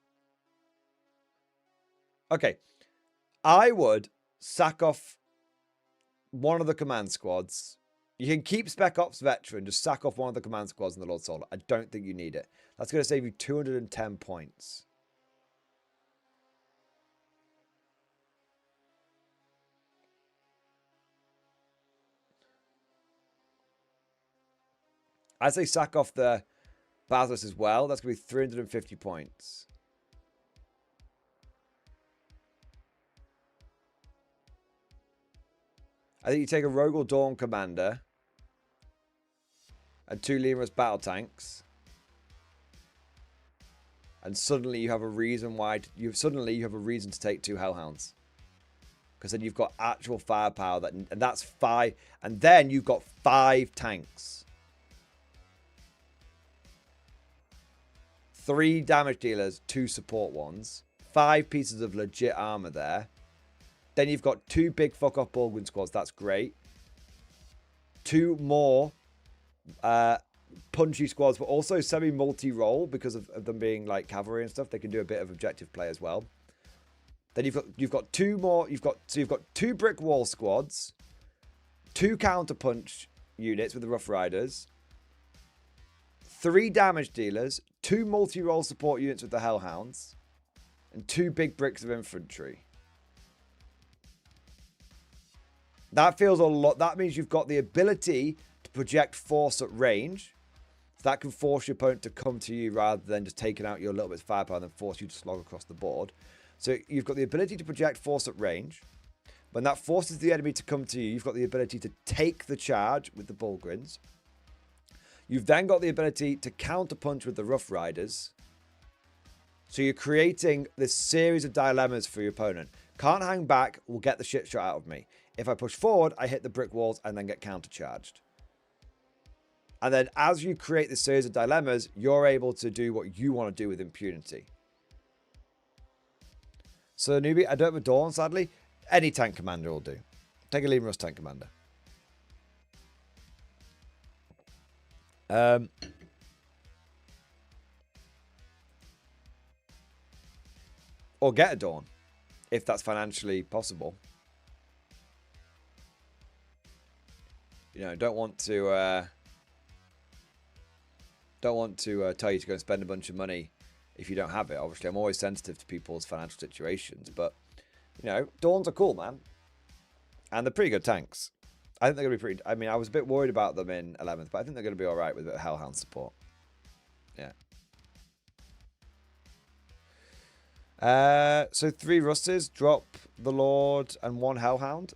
Okay. I would sack off one of the command squads. You can keep Spec Ops Veteran, just sack off one of the command squads in the Lord Solar. I don't think you need it. That's going to save you 210 points. I'd say sack off the Basilisk as well. That's going to be 350 points. I think you take a Rogal Dawn Commander and 2 Lemurus battle tanks, and suddenly you have a reason why you have a reason to take 2 Hellhounds, because then you've got actual firepower and that's 5, and then you've got 5 tanks, 3 damage dealers, 2 support ones, 5 pieces of legit armor there. Then you've got 2 big fuck off Bullgrind squads. That's great. 2 more punchy squads, but also semi-multi-role because of them being like cavalry and stuff. They can do a bit of objective play as well. Then you've got 2 more. You've got 2 brick wall squads, 2 counter punch units with the Rough Riders, 3 damage dealers, 2 multi-role support units with the Hellhounds, and 2 big bricks of infantry. That feels a lot. That means you've got the ability to project force at range. So that can force your opponent to come to you rather than just taking out your little bit of firepower and then force you to slog across the board. So you've got the ability to project force at range. When that forces the enemy to come to you, you've got the ability to take the charge with the Bullgrids. You've then got the ability to counterpunch with the Rough Riders. So you're creating this series of dilemmas for your opponent. Can't hang back, will get the shit shot out of me. If I push forward, I hit the brick walls and then get countercharged. And then as you create this series of dilemmas, you're able to do what you want to do with impunity. So newbie, I don't have a Dawn, sadly. Any tank commander will do. Take a Lemurus tank commander. Or get a Dawn, if that's financially possible. You know, don't want to tell you to go and spend a bunch of money if you don't have it. Obviously, I'm always sensitive to people's financial situations, but you know, Dawns are cool, man, and they're pretty good tanks. I think they're gonna be pretty. I mean, I was a bit worried about them in 11th, but I think they're gonna be all right with a bit of Hellhound support. Yeah. So 3 Russes, drop the Lord and 1 Hellhound.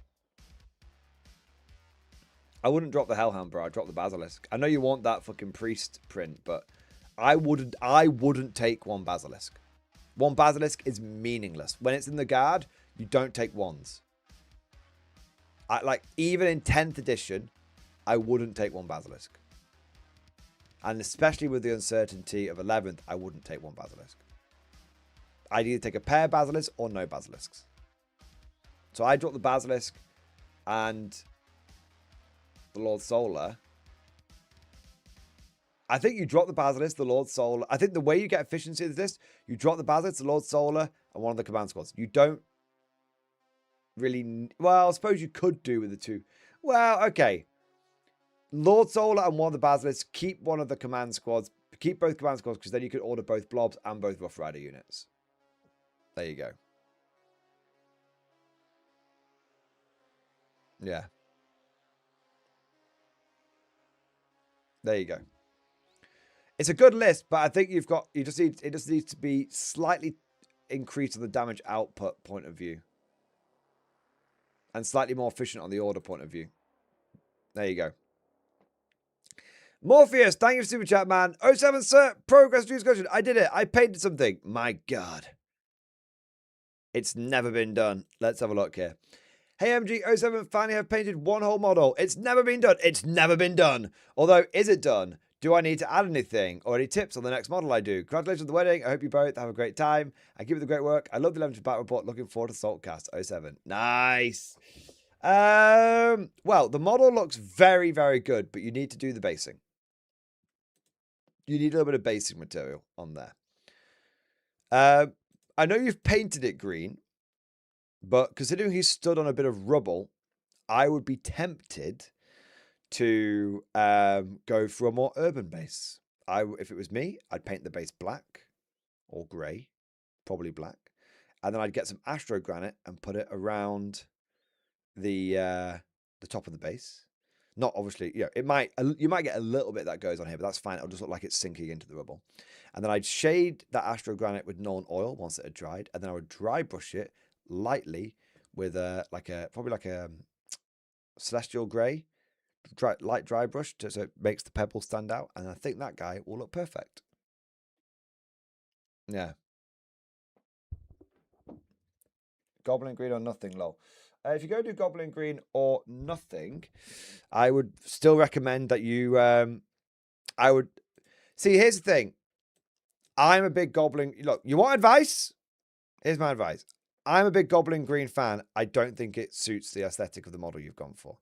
I wouldn't drop the Hellhound, bro. I'd drop the Basilisk. I know you want that fucking priest print, but I wouldn't take 1 Basilisk. 1 Basilisk is meaningless. When it's in the guard, you don't take 1s. Like, even in 10th edition, I wouldn't take 1 Basilisk. And especially with the uncertainty of 11th, I wouldn't take 1 Basilisk. I'd either take a pair Basilisk or no Basilisks. So I drop the Basilisk and the Lord Solar. I think you drop the Basilisk, the Lord Solar. I think the way you get efficiency of this, you drop the Basilisk, the Lord Solar, and 1 of the command squads. You don't really... Well, I suppose you could do with the 2. Well, okay. Lord Solar and 1 of the Basilisks. Keep 1 of the command squads. Keep both command squads, because then you could order both Blobs and both Rough Rider units. There you go. Yeah. There you go. It's a good list, but I think it just needs to be slightly increased on the damage output point of view. And slightly more efficient on the order point of view. There you go. Morpheus, thank you for super chat, man. 07, sir. Progress discussion. I did it. I painted something. My God. It's never been done. Let's have a look here. Hey, MG07, finally have painted 1 whole model. It's never been done. It's never been done. Although, is it done? Do I need to add anything or any tips on the next model I do? Congratulations on the wedding. I hope you both have a great time and keep up the great work. I love the 11th Battle Report. Looking forward to Saltcast 07. Nice. Well, the model looks very, very good, but you need to do the basing. You need a little bit of basing material on there. I know you've painted it green, but considering he's stood on a bit of rubble, I would be tempted to go for a more urban base. If it was me, I'd paint the base black or grey, probably black, and then I'd get some Astro Granite and put it around the top of the base. Not obviously, you know, you might get a little bit that goes on here, but that's fine. It'll just look like it's sinking into the rubble. And then I'd shade that Astro Granite with Norn oil once it had dried, and then I would dry brush it lightly with probably like a celestial grey, light dry brush, so it makes the pebble stand out. And I think that guy will look perfect. Yeah. Goblin green or nothing, lol. If you go do Goblin Green or nothing, I would still recommend that you... I would... See, here's the thing. I'm a big Goblin... Look, you want advice? Here's my advice. I'm a big Goblin Green fan. I don't think it suits the aesthetic of the model you've gone for.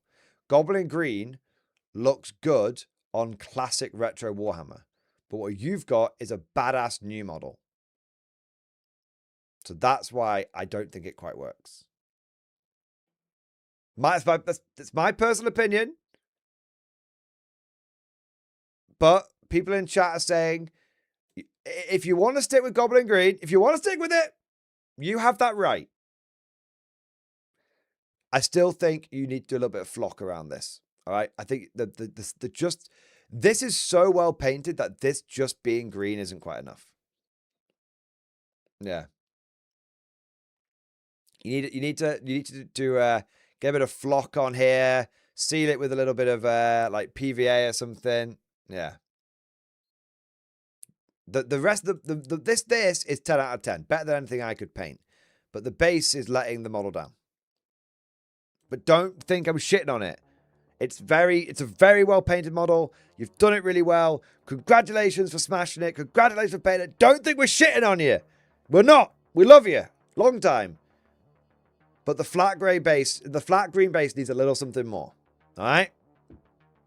Goblin Green looks good on classic retro Warhammer. But what you've got is a badass new model. So that's why I don't think it quite works. That's my personal opinion. But people in chat are saying, if you want to stick with Goblin Green, if you want to stick with it, you have that right. I still think you need to do a little bit of flock around this. All right. I think this is so well painted that this just being green isn't quite enough. Yeah. You need to get a bit of flock on here, seal it with a little bit of like PVA or something. Yeah. The rest of this is 10 out of 10. Better than anything I could paint. But the base is letting the model down. But don't think I'm shitting on it. It's a very well painted model. You've done it really well. Congratulations for smashing it. Congratulations for painting it. Don't think we're shitting on you. We're not. We love you. Long time. But the flat green base needs a little something more. All right?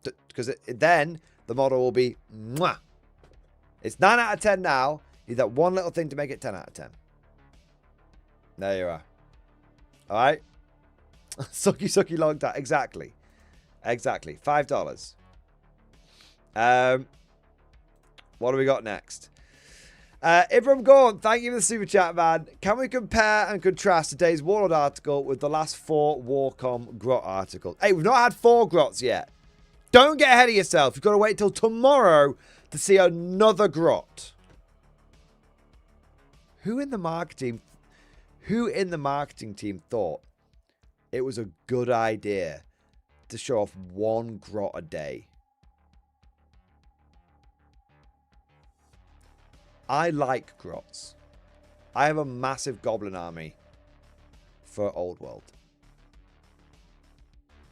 Because then the model will be mwah. It's 9 out of 10 now. Need that one little thing to make it 10 out of 10. There you are. All right. Sucky long time. Exactly. Exactly. $5. What do we got next? Ibram Gorn, thank you for the super chat, man. Can we compare and contrast today's Warlord article with the last 4 Warcom Grot articles? Hey, we've not had 4 Grots yet. Don't get ahead of yourself. You've got to wait till tomorrow to see another Grot. Who in the marketing team thought it was a good idea to show off 1 Grot a day? I like Grots. I have a massive goblin army for Old World.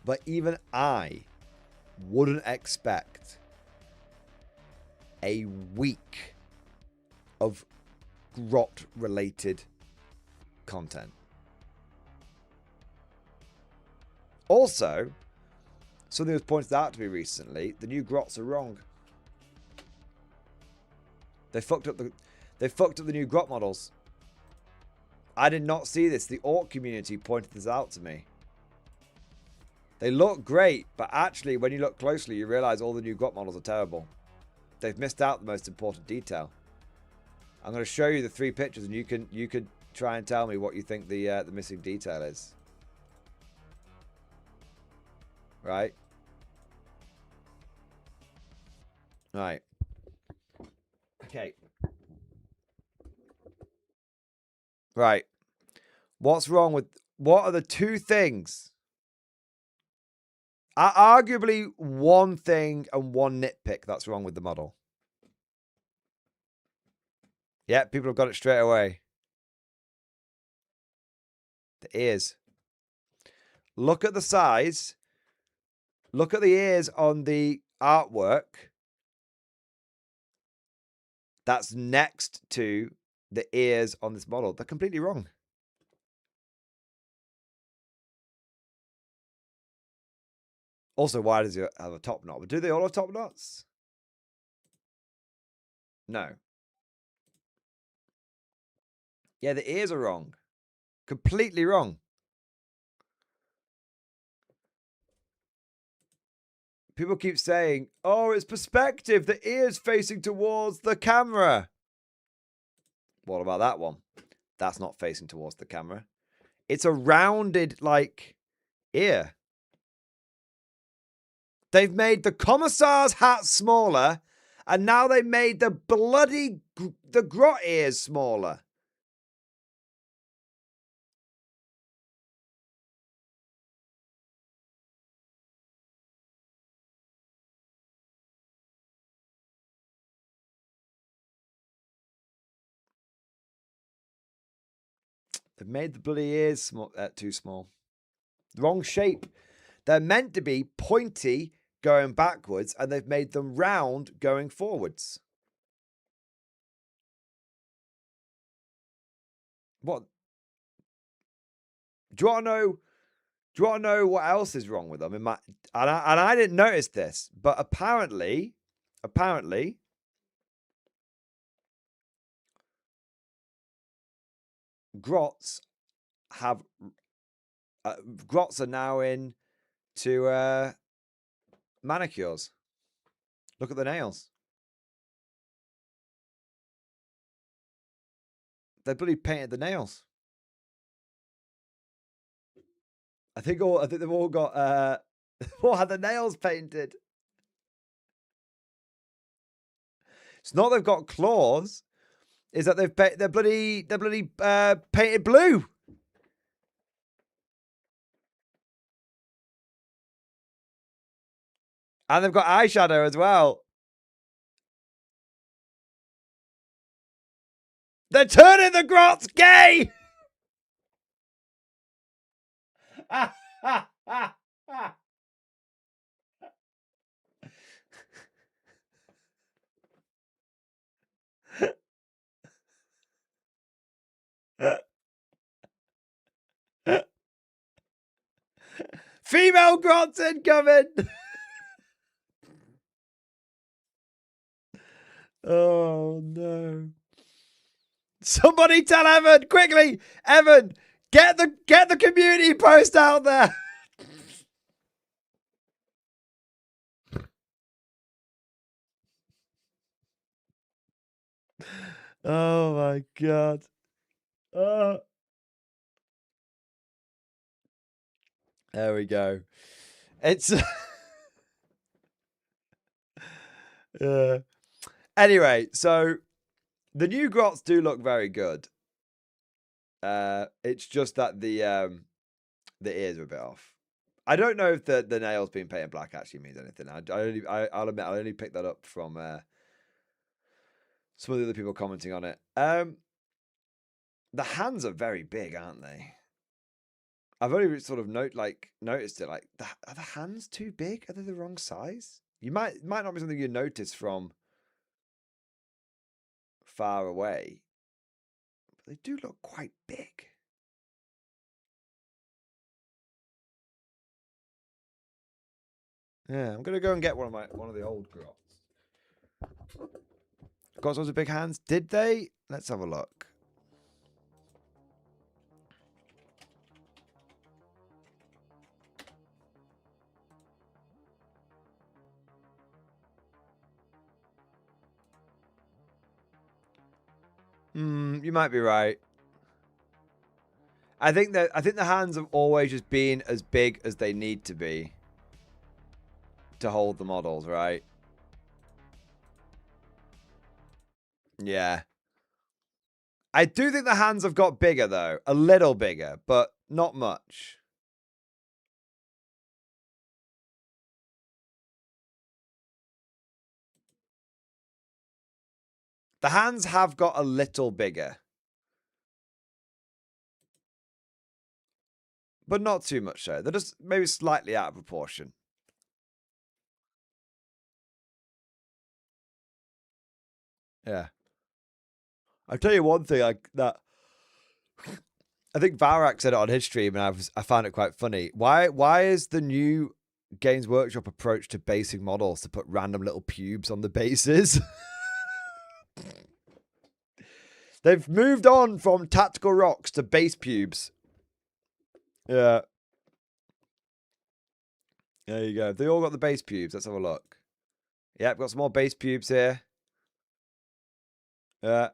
But even I wouldn't expect a week of Grot-related content. Also, something was pointed out to me recently, the new Grots are wrong. They fucked up the new Grot models. I did not see this. The Orc community pointed this out to me. They look great, but actually, when you look closely, you realize all the new Grot models are terrible. They've missed out the most important detail. I'm going to show you the 3 pictures, and you can try and tell me what you think the missing detail is. Right. Right. Okay. Right. What's wrong with... What are the 2 things? Arguably one thing and one nitpick that's wrong with the model. Yeah, people have got it straight away. The ears. Look at the size. Look at the ears on the artwork. That's next to the ears on this model. They're completely wrong. Also, why does it have a top knot? But do they all have top knots? No. Yeah, the ears are wrong. Completely wrong. People keep saying, oh, it's perspective. The ear's facing towards the camera. What about that one? That's not facing towards the camera. It's a rounded, like, ear. They've made the commissar's hat smaller, and now they made the bloody the Grot ears smaller. They've made the bloody ears small, too small. The wrong shape. They're meant to be pointy going backwards, and they've made them round going forwards. What? Do you want to know? Do you want to know what else is wrong with them? And I didn't notice this, but apparently, Grots have Grots are now in to manicures. Look at the nails. They bloody painted the nails. I think they've all got all had the nails painted. It's not they've got claws. Is that they're bloody painted blue. And they've got eyeshadow as well. They're turning the Grots gay! Female Grots incoming! Oh no. Somebody tell Evan quickly. Evan, get the community post out there. Oh my god. There we go. It's anyway, so the new grots do look very good. It's just that the ears are a bit off. I don't know if the nails being painted black actually means anything. I'll admit I only picked that up from some of the other people commenting on it. The hands are very big, aren't they? I've only sort of noticed it. Like, are the hands too big? Are they the wrong size? It might not be something you notice from far away, but they do look quite big. Yeah, I'm gonna go and get one of the old grots. Grots with big hands, did they? Let's have a look. You might be right. I think the hands have always just been as big as they need to be to hold the models, right? Yeah. I do think the hands have got bigger though, a little bigger, but not much. The hands have got a little bigger. But not too much so. They're just maybe slightly out of proportion. Yeah. I'll tell you one thing I think Varak said it on his stream, and I found it quite funny. Why is the new Games Workshop approach to basing models to put random little pubes on the bases? They've moved on from tactical rocks to base pubes. Yeah. There you go. They all got the base pubes. Let's have a look. Yep, got some more base pubes here. Yeah.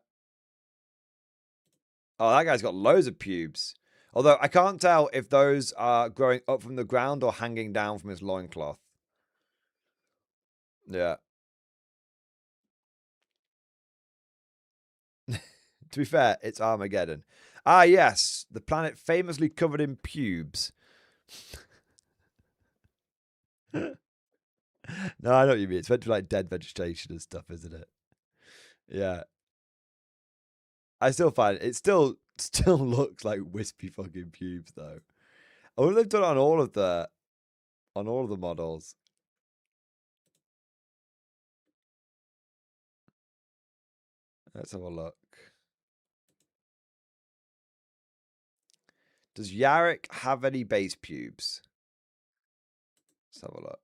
Oh, that guy's got loads of pubes. Although I can't tell if those are growing up from the ground or hanging down from his loincloth. Yeah. To be fair, it's Armageddon. Ah, yes. The planet famously covered in pubes. No, I know what you mean. It's meant to be like dead vegetation and stuff, isn't it? Yeah. I still find it still looks like wispy fucking pubes though. I wonder if they've done it on all of the models. Let's have a look. Does Yarrick have any base pubes? Let's have a look.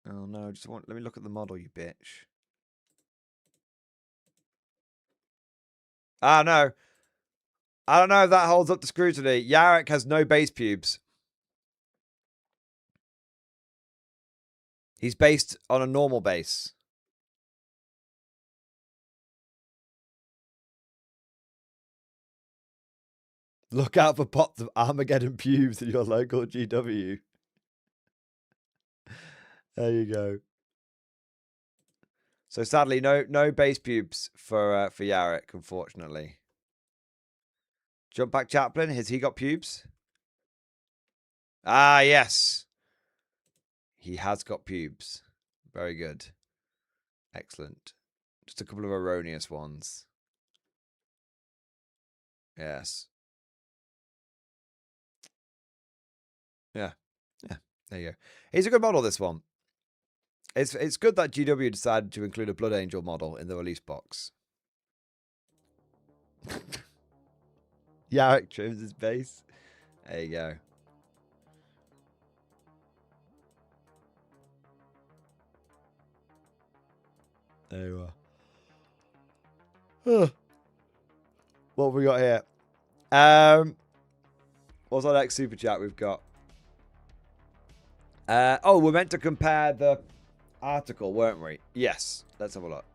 Oh no, let me look at the model, you bitch. Ah no. I don't know if that holds up to scrutiny. Yarrick has no base pubes. He's based on a normal base. Look out for pots of Armageddon pubes in your local GW. There you go. So sadly, no base pubes for Yarrick, unfortunately. Jump back Chaplain, has he got pubes? Ah, yes. He has got pubes. Very good. Excellent. Just a couple of erroneous ones. Yes. Yeah. Yeah. There you go. He's a good model, this one. It's good that GW decided to include a Blood Angel model in the release box. Yarrick trims his base. There you go. There you are. What have we got here? What's our next super chat we've got? Oh, we're meant to compare the article, weren't we? Yes. Let's have a look.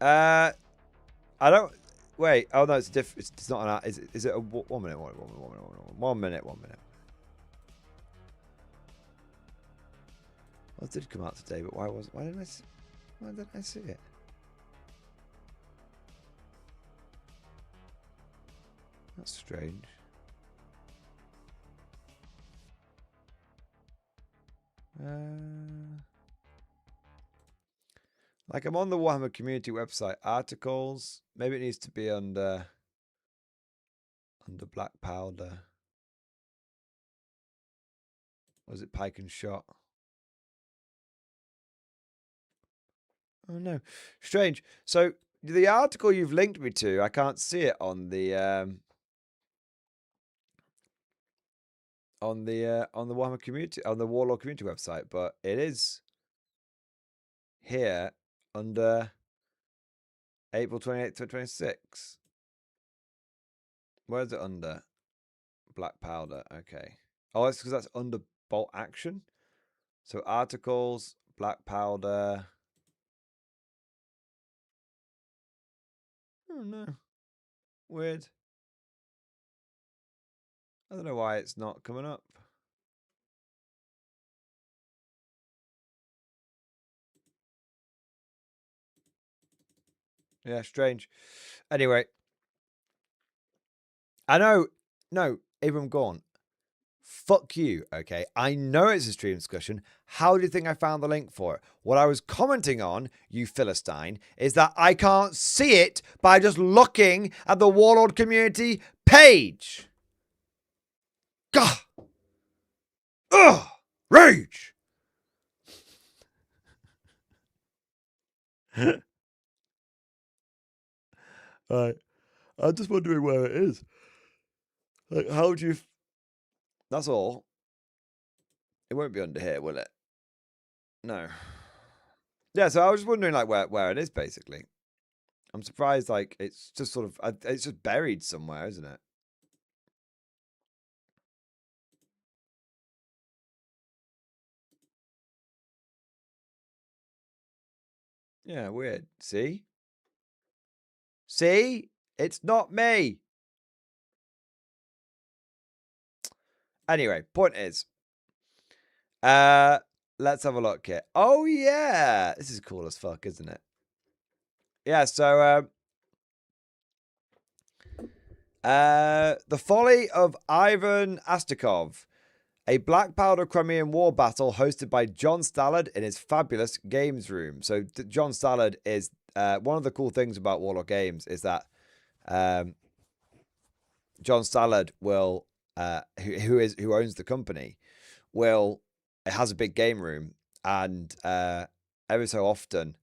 I don't. Wait. Oh no, it's different. It's not an. Is it a 1 minute? 1 minute. 1 minute. Well, it did come out today, but why didn't I see it? That's strange. Like, I'm on the Warhammer community website, articles. Maybe it needs to be under black powder. Or is it pike and shot? Oh no, strange. So the article you've linked me to, I can't see it on the Warhammer community, on the Warlord community website, but it is here under April 28th to 26th. Where's it under? Black powder. Okay. Oh, it's because that's under bolt action. So articles, black powder. Oh no. Weird. I don't know why it's not coming up. Yeah, strange. Anyway. I know. No, Abram Gorn. Fuck you, okay? I know it's a stream discussion. How do you think I found the link for it? What I was commenting on, you Philistine, is that I can't see it by just looking at the Warlord community page. Gah! Ugh! Rage! Alright. I'm just wondering where it is. Like, how do you... That's all. It won't be under here, will it? No. Yeah, so I was just wondering, like, where it is, basically. I'm surprised, like, it's just sort of... It's just buried somewhere, isn't it? Yeah, weird. See? See? It's not me! Anyway, point is... let's have a look here. Oh, yeah! This is cool as fuck, isn't it? Yeah, so... The Folly of Ivan Astakov. A Black Powder Crimean War battle hosted by John Stallard in his fabulous games room. So John Stallard is... one of the cool things about Warlock Games is that John Stallard will... who owns the company, will... It has a big game room, and every so often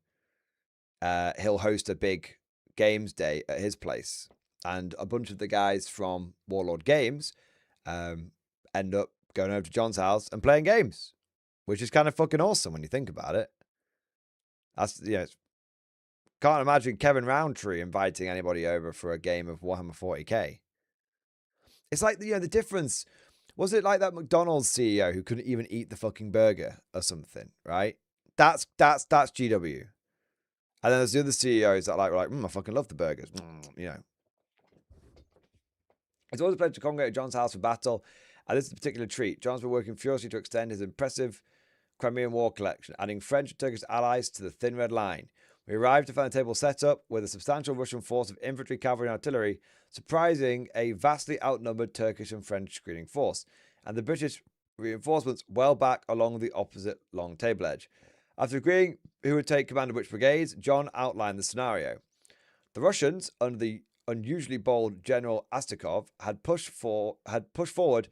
he'll host a big games day at his place. And a bunch of the guys from Warlord Games end up going over to John's house and playing games, which is kind of fucking awesome when you think about it. That's, you know, can't imagine Kevin Roundtree inviting anybody over for a game of Warhammer 40k. It's like, you know, the difference. Was it like that McDonald's CEO who couldn't even eat the fucking burger or something, right? That's GW. And then there's the other CEOs that were like, I fucking love the burgers. You know. It's always a pleasure to congregate at John's house for battle, and this is a particular treat. John's been working furiously to extend his impressive Crimean War collection, adding French and Turkish allies to the Thin Red Line. We arrived to find the table set up with a substantial Russian force of infantry, cavalry, and artillery, surprising a vastly outnumbered Turkish and French screening force, and the British reinforcements well back along the opposite long table edge. After agreeing who would take command of which brigades, John outlined the scenario. The Russians, under the unusually bold General Astakov, had pushed forward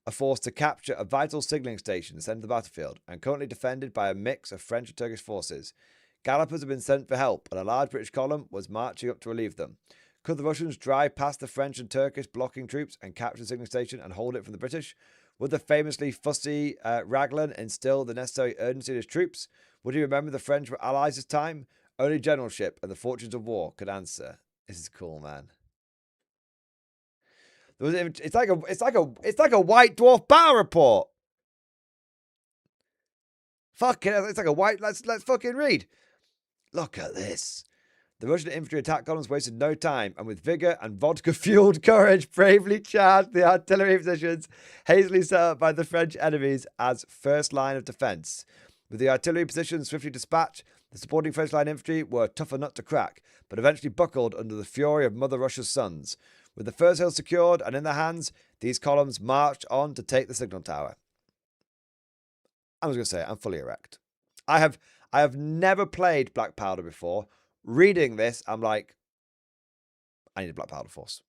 a force to capture a vital signalling station in the centre of the battlefield, and currently defended by a mix of French and Turkish forces. Gallopers had been sent for help, and a large British column was marching up to relieve them. Could the Russians drive past the French and Turkish blocking troops and capture the signalling station and hold it from the British? Would the famously fussy Raglan instill the necessary urgency in his troops? Would he remember the French were allies this time? Only generalship and the fortunes of war could answer. This is cool, man. It's like a White Dwarf battle report. Fucking, it's like a white. Let's fucking read. Look at this. The Russian infantry attack columns wasted no time, and with vigor and vodka-fueled courage, bravely charged the artillery positions hastily set up by the French enemies as first line of defence. With the artillery positions swiftly dispatched, the supporting French line infantry were a tougher nut to crack, but eventually buckled under the fury of Mother Russia's sons. With the first hill secured and in their hands, these columns marched on to take the signal tower. I was going to say, I'm fully erect. I have never played Black Powder before. Reading this, I'm like, I need a Black Powder Force.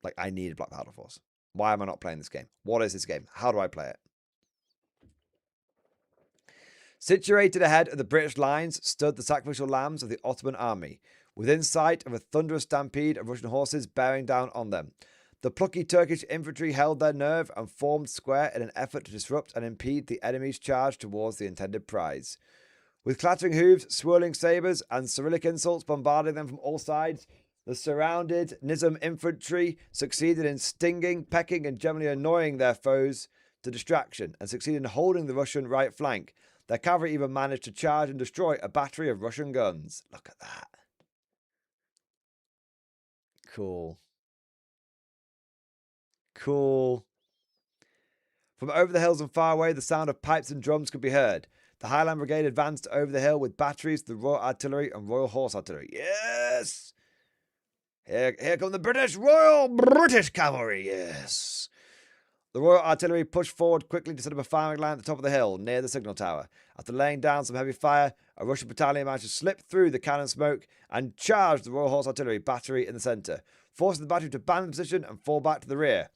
Like, I need a Black Powder Force. Why am I not playing this game? What is this game? How do I play it? Situated ahead of the British lines stood the sacrificial lambs of the Ottoman army, within sight of a thunderous stampede of Russian horses bearing down on them. The plucky Turkish infantry held their nerve and formed square in an effort to disrupt and impede the enemy's charge towards the intended prize. With clattering hooves, swirling sabres, and Cyrillic insults bombarding them from all sides, the surrounded Nizam infantry succeeded in stinging, pecking, and generally annoying their foes to distraction, and succeeded in holding the Russian right flank. Their cavalry even managed to charge and destroy a battery of Russian guns. Look at that. Cool. Cool. From over the hills and far away, the sound of pipes and drums could be heard. The Highland Brigade advanced over the hill with batteries, the Royal Artillery and Royal Horse Artillery. Yes! Here come the Royal British Cavalry, yes! The Royal Artillery pushed forward quickly to set up a firing line at the top of the hill, near the signal tower. After laying down some heavy fire, a Russian battalion managed to slip through the cannon smoke and charge the Royal Horse Artillery battery in the centre, forcing the battery to abandon position and fall back to the rear.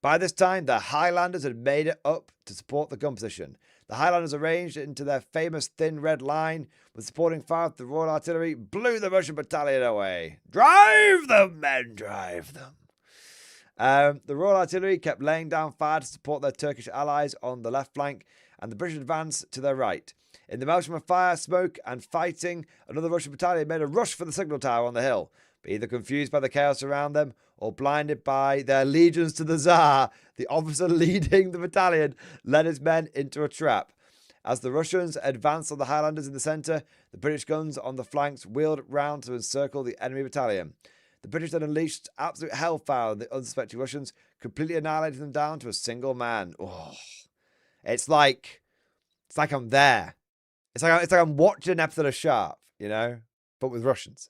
By this time, the Highlanders had made it up to support the gun position. The Highlanders arranged into their famous thin red line, with supporting fire of the Royal Artillery, blew the Russian battalion away. Drive them, men, drive them. The Royal Artillery kept laying down fire to support their Turkish allies on the left flank, and the British advanced to their right. In the motion of fire, smoke, and fighting, another Russian battalion made a rush for the signal tower on the hill. But either confused by the chaos around them or blinded by their allegiance to the Tsar, the officer leading the battalion led his men into a trap. As the Russians advanced on the Highlanders in the centre, the British guns on the flanks wheeled round to encircle the enemy battalion. The British then unleashed absolute hellfire on the unsuspecting Russians, completely annihilating them down to a single man. Oh, it's like I'm there. It's like I'm watching an episode of Sharp, you know, but with Russians.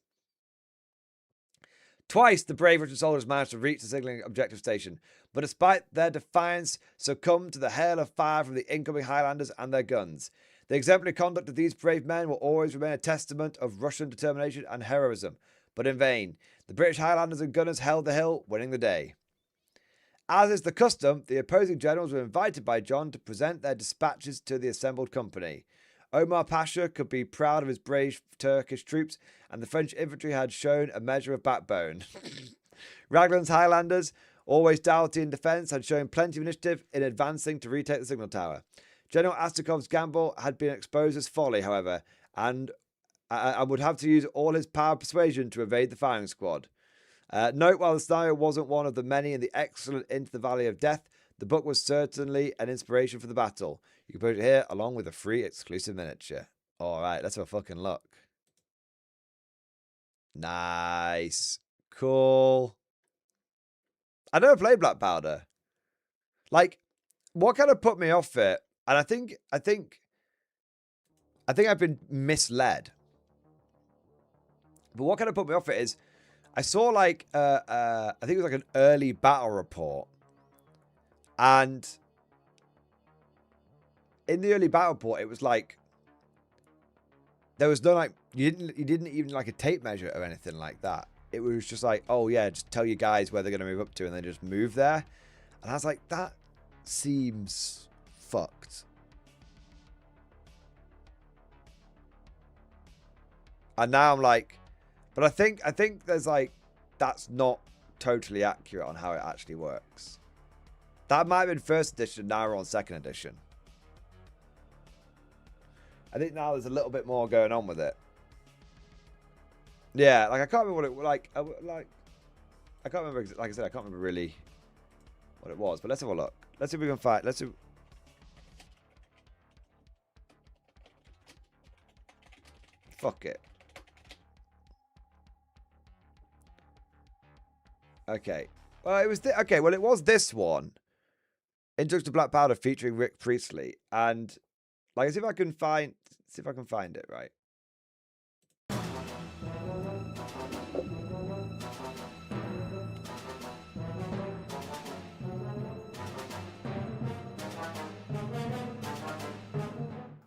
Twice, the brave Russian soldiers managed to reach the signalling objective station, but despite their defiance, succumbed to the hail of fire from the incoming Highlanders and their guns. The exemplary conduct of these brave men will always remain a testament of Russian determination and heroism, but in vain. The British Highlanders and gunners held the hill, winning the day. As is the custom, the opposing generals were invited by John to present their dispatches to the assembled company. Omar Pasha could be proud of his brave Turkish troops, and the French infantry had shown a measure of backbone. Raglan's Highlanders, always doughty in defence, had shown plenty of initiative in advancing to retake the signal tower. General Astakov's gamble had been exposed as folly, however, and would have to use all his power of persuasion to evade the firing squad. Note, while the scenario wasn't one of the many in the excellent Into the Valley of Death, the book was certainly an inspiration for the battle. You can put it here along with a free exclusive miniature. Alright, let's have a fucking look. Nice. Cool. I never played Black Powder. Like, what kind of put me off it, and I think I've been misled. But what kind of put me off it is, I saw like, I think it was like an early battle report. And in the early battle report, it was like, there was no like, you didn't even like a tape measure or anything like that. It was just like, oh yeah, just tell you guys where they're going to move up to and then just move there. And I was like, that seems fucked. And now I'm like, but I think there's like, that's not totally accurate on how it actually works. That might have been first edition. Now we're on second edition. I think now there's a little bit more going on with it. Yeah, like I can't remember what it like. I can't remember. Like I said, I can't remember really what it was. But let's have a look. Let's see if we can find. Let's see. Fuck it. Okay. Well, it was okay. Well, it was this one. Introduction to Black Powder featuring Rick Priestley, and like, see if I can find it right.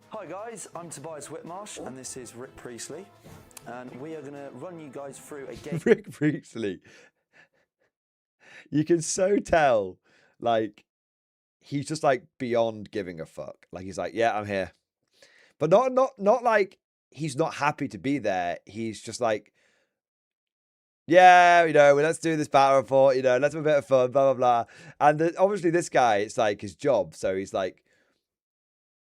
Hi guys, I'm Tobias Whitmarsh and this is Rick Priestley, and we are going to run you guys through a game. Rick Priestley. You can so tell, like, he's just like beyond giving a fuck. Like, he's like, yeah, I'm here, but not like he's not happy to be there. He's just like, yeah, you know, let's do this battle report. You know, let's have a bit of fun, blah blah blah. And obviously, this guy, it's like his job, so he's like,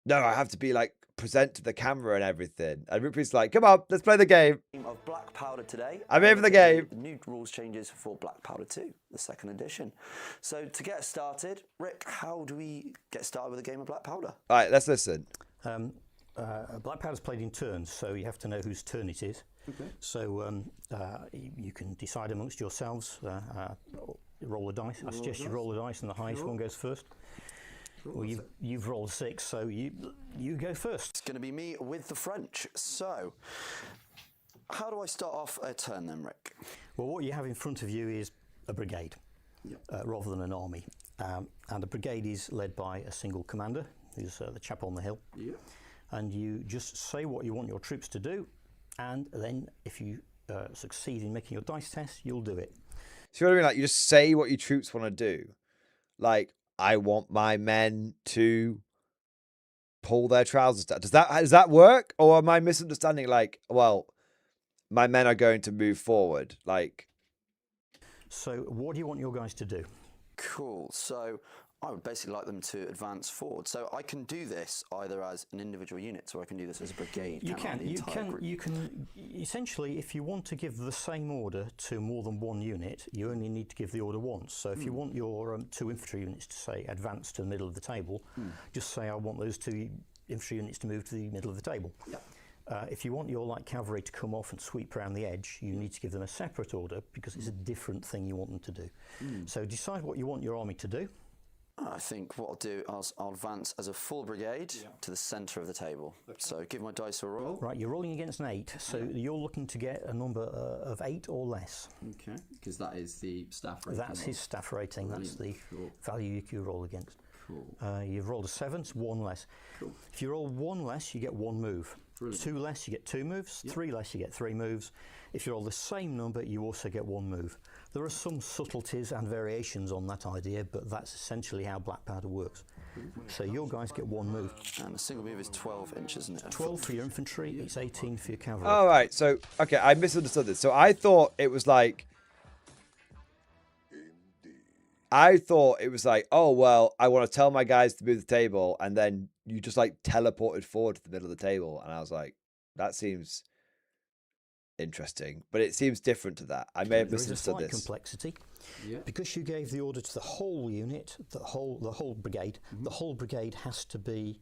no, I have to be like present to the camera and everything. And Rick Priestley's like, come on, let's play the game. Of Black Powder today. I'm here for the game. The new rules changes for Black Powder 2, the second edition. So to get started, Rick, how do we get started with a game of Black Powder? All right, let's listen. Black Powder's played in turns, so you have to know whose turn it is. Okay. So you can decide amongst yourselves. Roll a dice. I suggest you roll a dice, and the highest one goes first. Well, you've rolled 6, so you go first. It's going to be me with the French. So, how do I start off a turn then, Rick? Well, what you have in front of you is a brigade, rather than an army. And a brigade is led by a single commander, who's the chap on the hill. Yeah. And you just say what you want your troops to do, and then if you succeed in making your dice test, you'll do it. So what I mean, like, you just say what your troops want to do. Like, I want my men to pull their trousers down. Does that work? Or am I misunderstanding? Like, well, my men are going to move forward. Like, so what do you want your guys to do? Cool. So I would basically like them to advance forward. So I can do this either as an individual unit, or I can do this as a brigade. You can essentially, if you want to give the same order to more than one unit, you only need to give the order once. So if you want your 2 infantry units to say advance to the middle of the table, just say I want those 2 infantry units to move to the middle of the table. Yep. If you want your light cavalry to come off and sweep around the edge, you need to give them a separate order because it's a different thing you want them to do. So decide what you want your army to do. I think what I'll do is I'll advance as a full brigade to the centre of the table. Okay. So give my dice a roll. Right, you're rolling against an 8, so you're looking to get a number of 8 or less. Okay, because that is the staff rating. That's his staff rating. Brilliant. That's the value you roll against. Cool. You've rolled a 7, so 1 less. Cool. If you roll 1 less, you get 1 move. Brilliant. 2 less, you get 2 moves. 3 less, you get 3 moves. If you roll the same number, you also get 1 move. There are some subtleties and variations on that idea, but that's essentially how Black Powder works. So your guys get 1 move. And a single move is 12 inches, isn't it? 12 for your infantry, it's 18 for your cavalry. all right. So, okay, I misunderstood this. So I thought it was like, oh, well, I want to tell my guys to move the table, and then you just like teleported forward to the middle of the table. And I was like, that seems interesting, but it seems different to that. I may have misunderstood this. There is a slight complexity. Because you gave the order to the whole unit, the whole brigade, the whole brigade has to be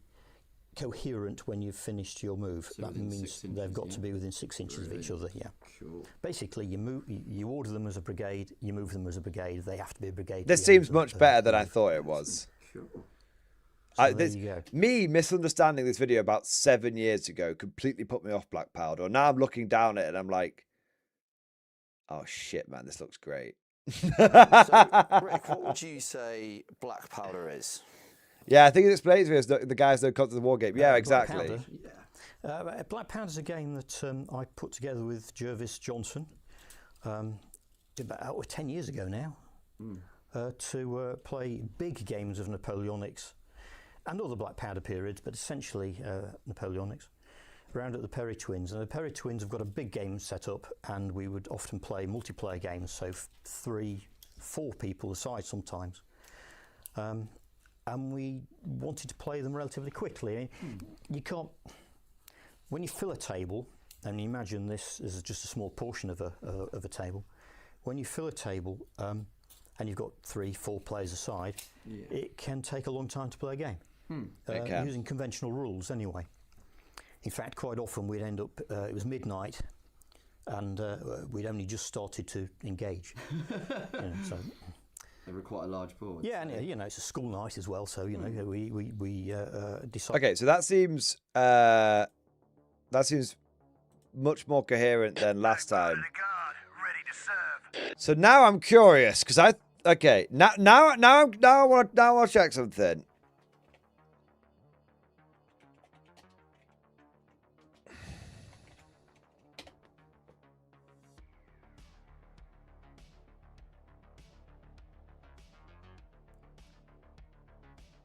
coherent when you've finished your move. So that means they've got to be within 6 inches of each other. Yeah. Cool. Basically, you order them as a brigade, you move them as a brigade. They have to be a brigade. This seems much better than I thought it was. Cool. So there you go. Me misunderstanding this video about 7 years ago completely put me off Black Powder. Now I'm looking down at it and I'm like, oh shit, man, this looks great. So, Rick, what would you say Black Powder is? Yeah, I think it explains me as the guys that come to the war game. Yeah, exactly. Black Powder is a game that I put together with Jervis Johnson about 10 years ago now to play big games of Napoleonics and other Black Powder periods, but essentially Napoleonics, around at the Perry Twins. And the Perry Twins have got a big game set up, and we would often play multiplayer games, so 3, 4 people aside sometimes. and we wanted to play them relatively quickly. You can't, when you fill a table, and you imagine this is just a small portion of a table. When you fill a table and you've got 3-4 players aside, it can take a long time to play a game. Using conventional rules anyway. In fact, quite often we'd end up, it was midnight, and we'd only just started to engage. So They were quite a large board. yeah, so. and it's a school night as well, so we decided. Okay, so that seems much more coherent than last time. So now I'm curious because now I want to check something.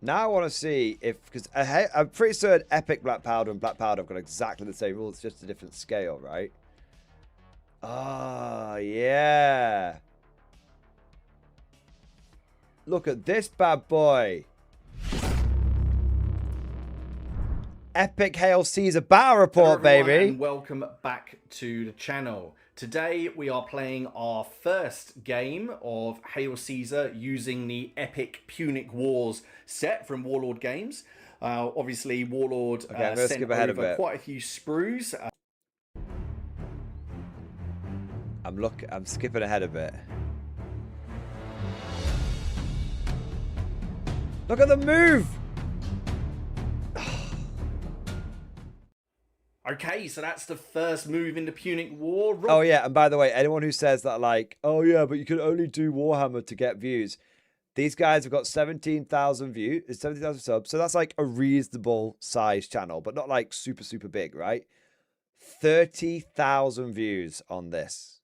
Now I want to see if, because I'm pretty certain Epic Black Powder and Black Powder have got exactly the same rules, just a different scale, right? Ah, yeah. Look at this bad boy. Epic Hail Caesar Battle Report, Hello everyone, baby. and welcome back to the channel. Today we are playing our first game of Hail Caesar using the Epic Punic Wars set from Warlord Games. Obviously, Warlord I'm gonna sent skip ahead a over bit. quite a few sprues. I'm skipping ahead a bit. Look at the move. Okay, so that's the first move in the Punic War. Oh yeah, and by the way, anyone who says that like, oh yeah, but you can only do Warhammer to get views. These guys have got 17,000 views, 17,000 subs, so that's like a reasonable size channel, but not like super, super big, right? 30,000 views on this.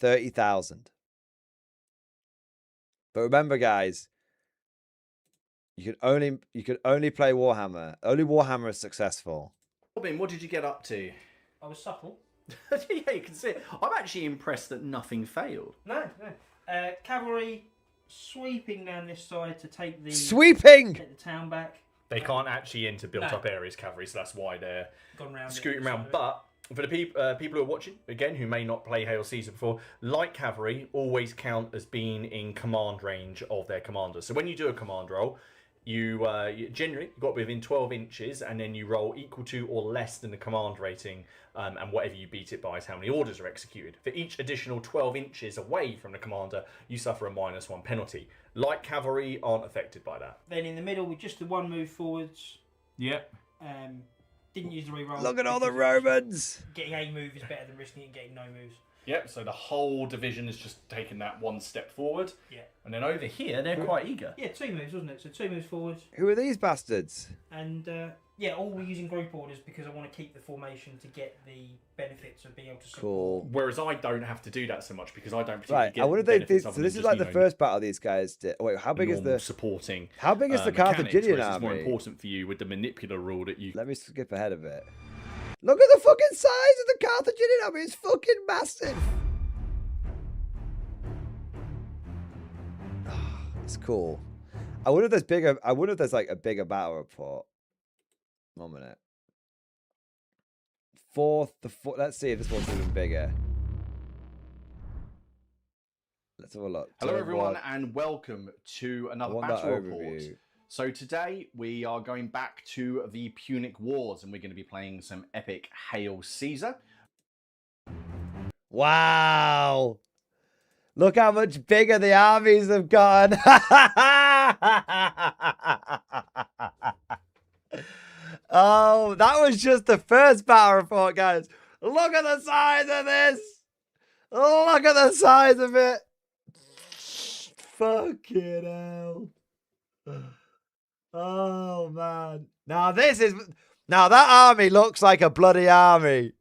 30,000. But remember, guys, you can only play Warhammer. Only Warhammer is successful. Robin, what did you get up to? I was supple. Yeah, you can see it. I'm actually impressed that nothing failed. No. Cavalry sweeping down this side to take the Sweeping! Take the town back. They can't actually enter built-up areas, cavalry, so that's why they're Gone round scooting it, around. But for the people who are watching, again, who may not play Hail Caesar before, light cavalry always count as being in command range of their commander. So when you do a command roll, you generally got to be within 12 inches, and then you roll equal to or less than the command rating, and whatever you beat it by is how many orders are executed. For each additional 12 inches away from the commander, you suffer a -1 penalty. Light cavalry aren't affected by that. Then in the middle with just the one move forwards. Yep. Didn't use the reroll. Look at all the Romans! Getting a move is better than risking it and getting no moves. Yep, so the whole division is just taking that one step forward. Yeah. And then over here, they're quite eager. Yeah, 2 moves, wasn't it? So 2 moves forwards. Who are these bastards? And yeah, all we're using group orders because I want to keep the formation to get the benefits of being able to support. Cool. Whereas I don't have to do that so much because I don't particularly Right, get I wonder if the they benefits did. other So this than is just, like you the know, first battle these guys did. Wait, how big is normal the supporting? How big is the mechanics, Carthaginian whereas it's more army? important for you with the manipular rule that you. Let me skip ahead a bit. Look at the fucking size of the Carthaginian army. It's fucking massive. It's cool. I wonder if there's bigger. I wonder if there's like a bigger battle report. 1 minute. Let's see if this one's even bigger. Let's have a look. Hello Turn everyone, one. and welcome to I another want that battle report. overview. So today we are going back to the Punic Wars, and we're going to be playing some epic Hail Caesar. Wow. Look how much bigger the armies have gotten. Oh, that was just the first battle report, guys. Look at the size of this. Look at the size of it. Fucking hell. Oh, man. Now that army looks like a bloody army.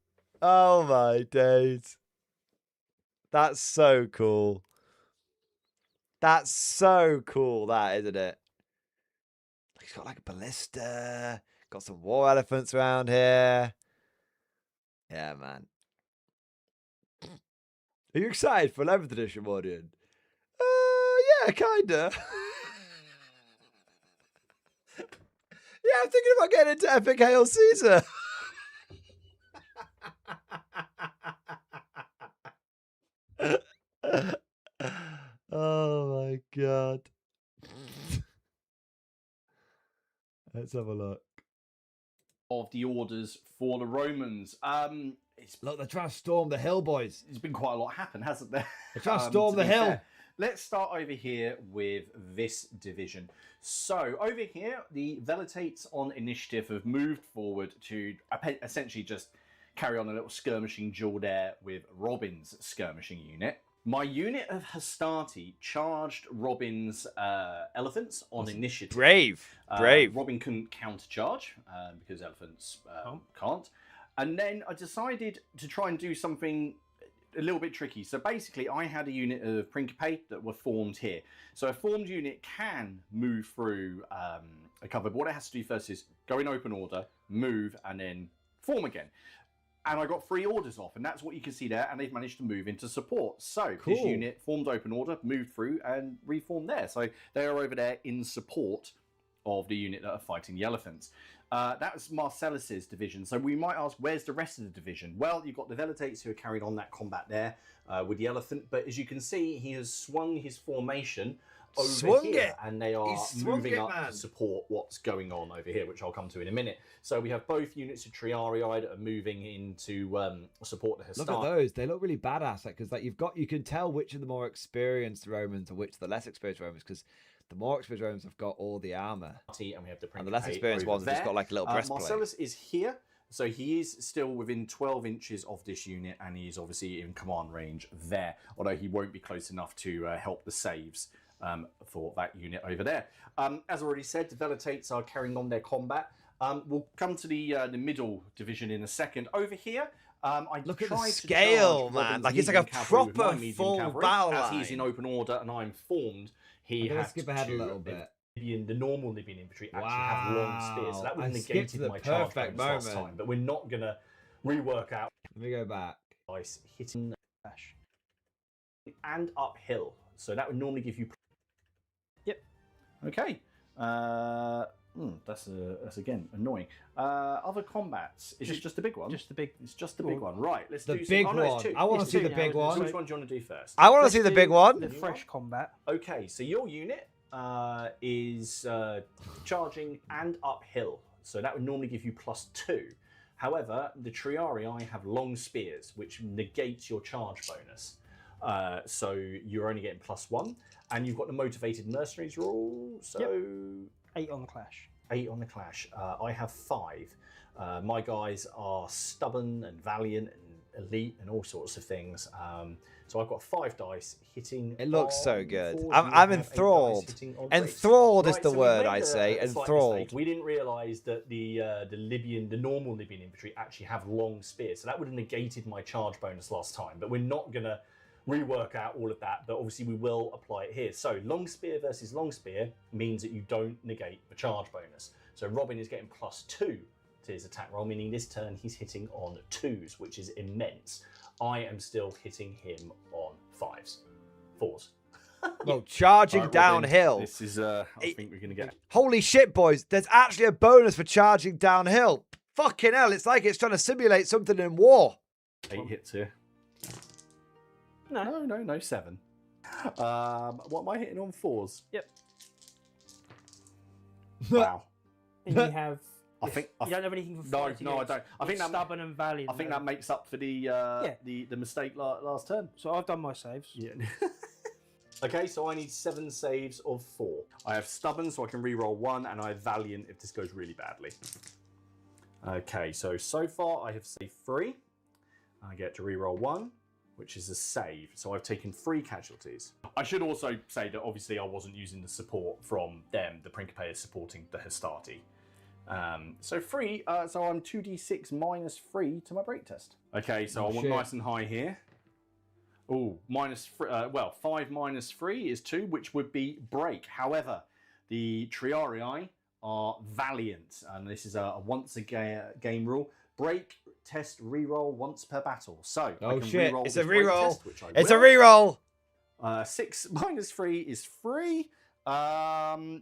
Oh, my days. That's so cool. That's so cool, that, isn't it? He's got like a ballista. Got some war elephants around here. Yeah, man. Are you excited for 11th edition, Mordian? Yeah, kinda. Yeah, I'm thinking about getting into Epic Hail Caesar. Oh my god. Let's have a look. Of the orders for the Romans. Look, they're trying to storm the hill, boys. There's been quite a lot happen, hasn't there? They're trying to storm the be hill. fair. Let's start over here with this division. So over here, the Veletates on initiative have moved forward to essentially just carry on a little skirmishing duel there with Robin's skirmishing unit. My unit of Hastati charged Robin's elephants on initiative. Brave. Robin couldn't countercharge because elephants can't. And then I decided to try and do something a little bit tricky. So basically, I had a unit of Principe that were formed here. So a formed unit can move through a cover, but what it has to do first is go in open order, move, and then form again. And I got 3 orders off, and that's what you can see there, and they've managed to move into support. So this unit formed open order, moved through, and reformed there. So they are over there in support of the unit that are fighting the elephants. That was Marcellus's division. So we might ask, where's the rest of the division? Well, you've got the Veletates who are carrying on that combat there with the elephant, but as you can see, he has swung his formation over here, and they are moving up to support what's going on over here, which I'll come to in a minute. So we have both units of Triarii that are moving in to support the Hastati. Look at those; they look really badass. Because like you can tell which of the more experienced Romans and which of the less experienced Romans. Because the more experienced Romans have got all the armor, and we have the less experienced ones have just got like a little breastplate. Marcellus is here. So he is still within 12 inches of this unit, and he is obviously in command range there, although he won't be close enough to help the saves for that unit over there. As already said, the Veletates are carrying on their combat. We'll come to the middle division in a second. Over here, I look at the scale, man! Like it's like a proper full battle line. As he's in open order and I'm formed, he has skip ahead a little bit. The normal Libyan infantry actually have long spears, so that would have negated my charge bonus last time. But we're not going to rework out. Let me go back. Dice hitting dash and uphill, so that would normally give you. Yep. Okay. That's again annoying. Other combats. Is this just the big one? Just the big. It's just the big one. Right. Let's the do big one. I want to see the big one. Which one do you want to do first? I want to see the big one. The fresh combat. Okay. So your unit is charging and uphill, so that would normally give you +2. However, the Triarii have long spears, which negates your charge bonus. So you're only getting +1, and you've got the motivated mercenaries rule. So 8 on the clash. 8 on the clash. I have 5. My guys are stubborn and valiant and elite and all sorts of things. So I've got 5 dice hitting. It looks so good. I'm enthralled. Enthralled is the word I say. Enthralled. We didn't realise that the normal Libyan infantry actually have long spears, so that would have negated my charge bonus last time. But we're not gonna rework out all of that. But obviously we will apply it here. So long spear versus long spear means that you don't negate the charge bonus. So Robin is getting +2 to his attack roll, meaning this turn he's hitting on 2s, which is immense. I am still hitting him on 5s, 4s. Well, charging downhill. This is, I think we're going to get. Holy shit, boys. There's actually a bonus for charging downhill. Fucking hell. It's like it's trying to simulate something in war. 8 hits here. No, 7. What am I hitting on? 4s? Yep. Wow. And you have. I think you don't have anything for fighting. No, I don't. I think that stubborn and valiant. I think that makes up for the mistake last turn. So I've done my saves. Yeah. Okay, so I need 7 saves of 4. I have stubborn, so I can reroll 1, and I have valiant if this goes really badly. Okay, so far I have saved 3. I get to reroll 1, which is a save. So I've taken 3 casualties. I should also say that obviously I wasn't using the support from them. The Principe is supporting the Hastati. So 3, so I'm 2d6 -3 to my break test. Okay, so I want nice and high here. Oh, -3, well, 5 -3 is 2, which would be break. However, the Triarii are valiant, and this is a once a game rule. Break, test, reroll once per battle. So, oh shit, it's a reroll. Test, it's a reroll. 6 minus 3 is 3,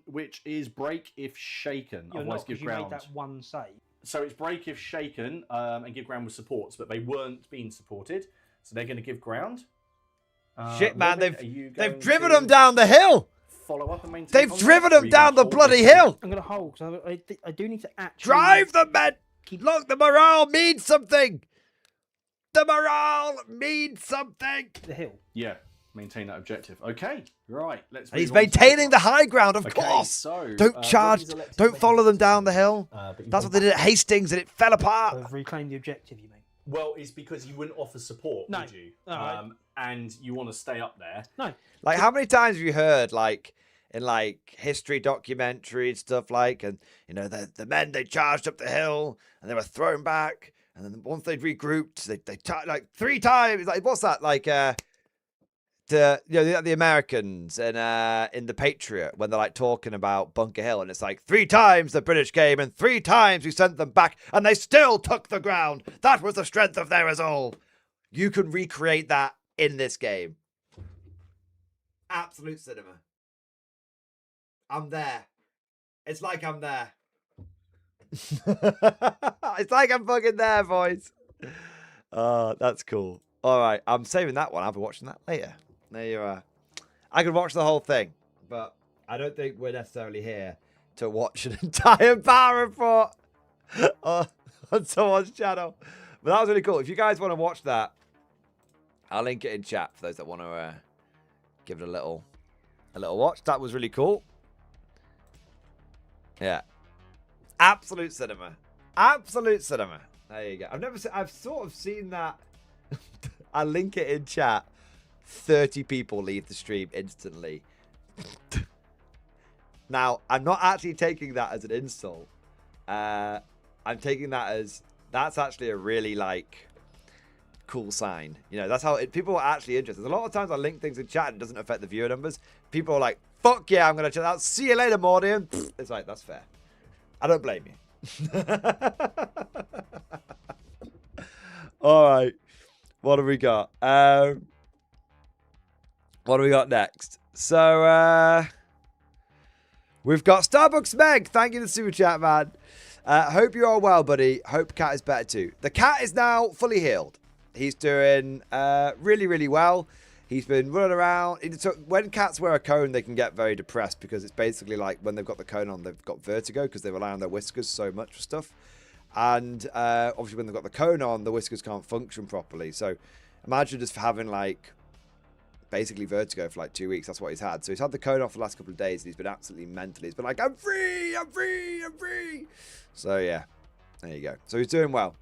which is break if shaken. You're Otherwise, not, give 'cause you ground. made that one save. So it's break if shaken and give ground with supports, but they weren't being supported, so they're going to give ground. Shit, man, Robin, they've driven them down the hill. Follow up and maintain. They've contact, driven or them you down gonna the hold bloody this? hill. I'm going to hold, because I do need to actually... Drive them, men. Look, the morale means something. The morale means something. The hill. Yeah, maintain that objective. Okay, right. Let's. And he's move on to maintaining the high ground, of Okay, course. so, Don't charge. Robbie's elected Don't to follow make them down the hill. but you That's want- what they did at Hastings, and it fell apart. I've reclaimed the objective, you mean? Well, it's because you wouldn't offer support, No. would you? Alright. And you want to stay up there. No. Like, how many times have you heard, like, in like history documentaries, stuff like, and you know, the men, they charged up the hill and they were thrown back, and then once they'd regrouped, they like 3 times. Like, what's that? Like, the Americans in the Patriot, when they're like talking about Bunker Hill, and it's like 3 times the British came and 3 times we sent them back, and they still took the ground. That was the strength of their resolve. You can recreate that in this game. Absolute cinema. I'm there. It's like I'm there. It's like I'm fucking there, boys. Oh, that's cool. All right, I'm saving that one. I'll be watching that later. There you are. I could watch the whole thing, but I don't think we're necessarily here to watch an entire power report on someone's channel. But that was really cool. If you guys want to watch that, I'll link it in chat for those that want to give it a little watch. That was really cool. Yeah. Absolute cinema. Absolute cinema. There you go. I've sort of seen that. I'll link it in chat. 30 people leave the stream instantly. Now, I'm not actually taking that as an insult. I'm taking that as, that's actually a really, like, cool sign. You know, that's how people are actually interested. A lot of times I link things in chat and it doesn't affect the viewer numbers. People are like, fuck yeah, I'm going to check that out. See you later, Mordian. It's like, that's fair. I don't blame you. All right. What have we got? What do we got next? So, we've got Starbucks Meg. Thank you for the super chat, man. Hope you're all well, buddy. Hope Cat is better too. The cat is now fully healed. He's doing really, really well. He's been running around. So when cats wear a cone, they can get very depressed because it's basically like when they've got the cone on, they've got vertigo because they rely on their whiskers so much for stuff. And obviously when they've got the cone on, the whiskers can't function properly. So imagine just having like basically vertigo for like 2 weeks. That's what he's had. So he's had the cone off the last couple of days and he's been absolutely mental. He's been like, I'm free, I'm free, I'm free. So yeah, there you go. So he's doing well.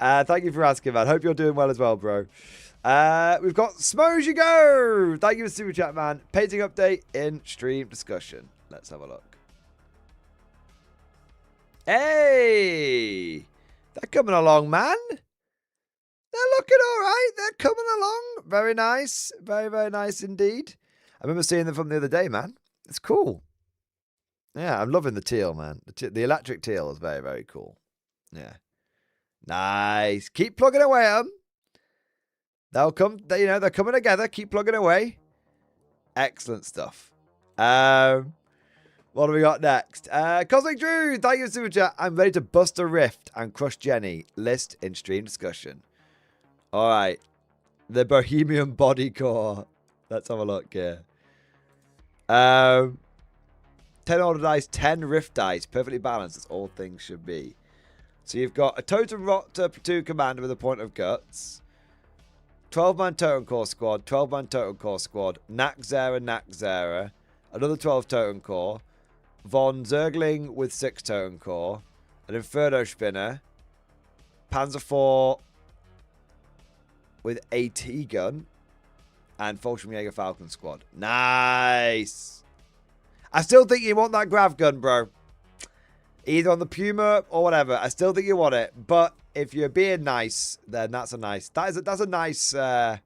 Thank you for asking, man. Hope you're doing well as well, bro. We've got Smoj You Go. Thank you for super chat, man. Painting update in stream discussion. Let's have a look. Hey, they're coming along, man. They're looking all right. They're coming along. Very nice. Very, very nice indeed. I remember seeing them from the other day, man. It's cool. Yeah, I'm loving the teal, man. The electric teal is very, very cool. Yeah. Nice. Keep plugging away at them. They'll come, they're coming together. Keep plugging away. Excellent stuff. What do we got next? Cosmic Drew, thank you for super chat. I'm ready to bust a rift and crush Jenny. List in stream discussion. All right. The Bohemian Body Core. Let's have a look here. 10 order dice, 10 rift dice. Perfectly balanced as all things should be. So you've got a Totem Rotter platoon commander with a point of guts. 12-man Totem Core squad, 12-man Totem Core squad, Nakzera, another 12 Totem Core, Von Zergling with 6 Totem Core, an Inferno Spinner, Panzer IV with a T-gun, and Fallschirmjäger Falcon squad. Nice! I still think you want that grav gun, bro. Either on the Puma or whatever. I still think you want it, but if you're being nice, then that's a nice. That's a nice. That's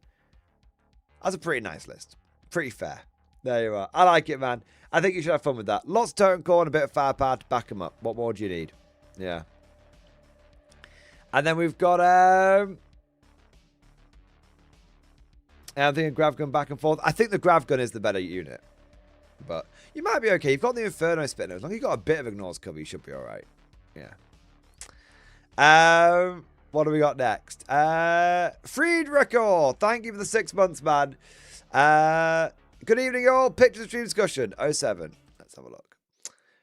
a pretty nice list. Pretty fair. There you are. I like it, man. I think you should have fun with that. Lots of Totem Core and a bit of firepower to back them up. What more do you need? Yeah. And then we've got And I'm thinking grav gun back and forth. I think the grav gun is the better unit. But you might be okay. You've got the Inferno Spinner. As long as you've got a bit of ignores cover, you should be alright. Yeah. What do we got next? Freed Record. Thank you for the 6 months, man. Good evening, all. Picture stream discussion. 07. Let's have a look.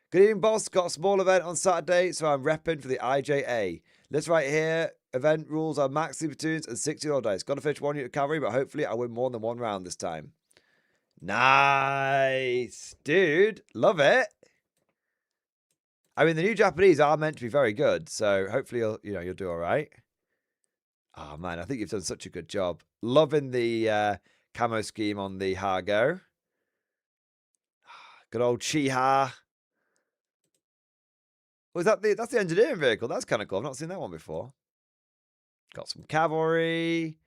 Good evening, boss. Got a small event on Saturday, so I'm repping for the IJA. This right here. Event rules are max platoons and 60 all dice. Got to finish 1 unit of cavalry, but hopefully I win more than 1 round this time. Nice, dude. Love it. I mean, the new Japanese are meant to be very good, so hopefully you'll do all right. Oh man, I think you've done such a good job. Loving the camo scheme on the Hargo. Good old Chiha. Was that that's the engineering vehicle? That's kind of cool. I've not seen that one before. Got some cavalry.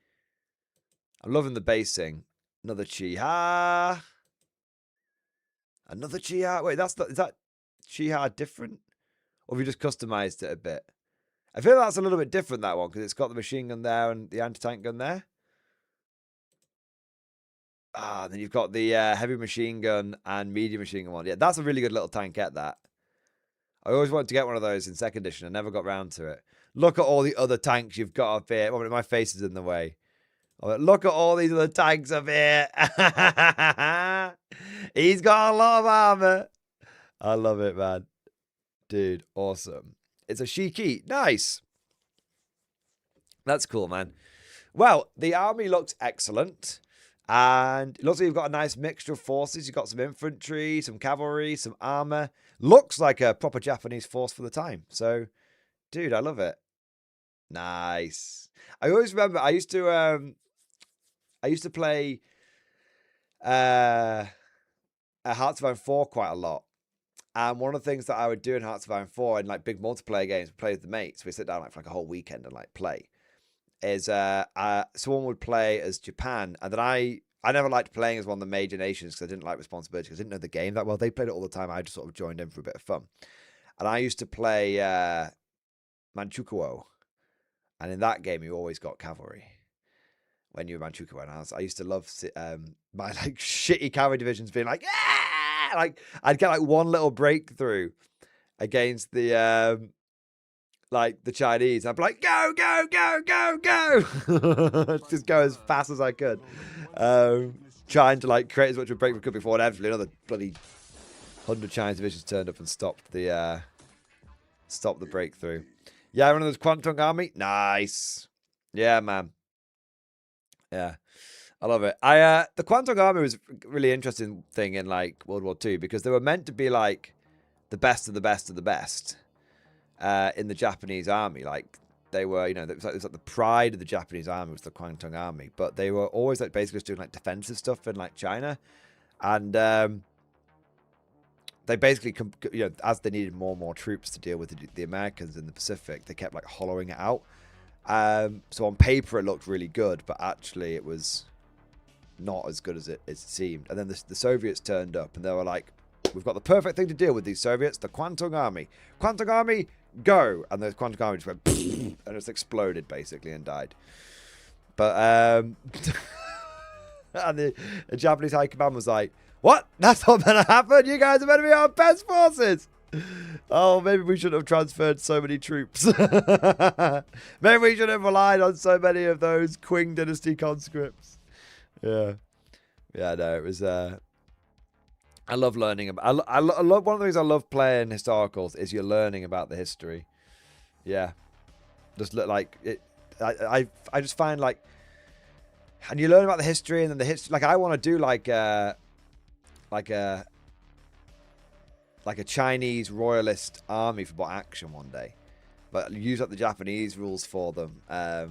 I'm loving the basing. Another Chiha. Another Chiha. Wait, is that Chiha different? Or have you just customized it a bit? I feel that's a little bit different, that one, because it's got the machine gun there and the anti-tank gun there. And then you've got the heavy machine gun and medium machine gun one. Yeah, that's a really good little tankette, that. I always wanted to get one of those in 2nd edition. I never got round to it. Look at all the other tanks you've got up here. Oh, my face is in the way. Oh, look at all these other tanks up here. He's got a lot of armor. I love it, man. Dude, awesome. It's a Shiki. Nice. That's cool, man. Well, the army looks excellent. And it looks like you've got a nice mixture of forces. You've got some infantry, some cavalry, some armor. Looks like a proper Japanese force for the time. So, dude, I love it. Nice. I always remember I used to play Hearts of Iron 4 quite a lot. And one of the things that I would do in Hearts of Iron 4 in like big multiplayer games, play with the mates, we sit down like for like a whole weekend and like play, is someone would play as Japan, and then I never liked playing as one of the major nations because I didn't like responsibility, because I didn't know the game that well. They played it all the time. I just sort of joined in for a bit of fun. And I used to play Manchukuo, and in that game you always got cavalry when you were Manchukuo. And I used to love my like shitty cavalry divisions being like, yeah! Like I'd get like one little breakthrough against the like the Chinese. I'd be like, go, go, go, go, go. Just go as fast as I could. Trying to like create as much of a breakthrough as I could before inevitably another bloody 100 Chinese divisions turned up and stopped the breakthrough. Yeah, one of those Kwantung Army. Nice. Yeah, man. Yeah. I love it. The Kwantung Army was a really interesting thing in like World War II, because they were meant to be like the best of the best of the best in the Japanese army. Like they were, it was like the pride of the Japanese army was the Kwantung Army, but they were always like basically just doing like defensive stuff in like China, and they basically, as they needed more and more troops to deal with the Americans in the Pacific, they kept like hollowing it out. So on paper it looked really good, but actually it was not as good as it seemed. And then the Soviets turned up and they were like, we've got the perfect thing to deal with these Soviets, the Kwantung Army. Kwantung Army, go! And the Kwantung Army just went and it just exploded basically and died. But and the Japanese High Command was like, what? That's not going to happen. You guys are meant to be our best forces. Oh, maybe we shouldn't have transferred so many troops. Maybe we should have relied on so many of those Qing Dynasty conscripts. Yeah. Yeah, no, it was... I love learning about... I love one of the things I love playing historicals is you're learning about the history. Yeah. Just look like... it. I just find like... And you learn about the history, and then the history... Like, I want to do like a Chinese royalist army for bot action one day, but use up the Japanese rules for them. For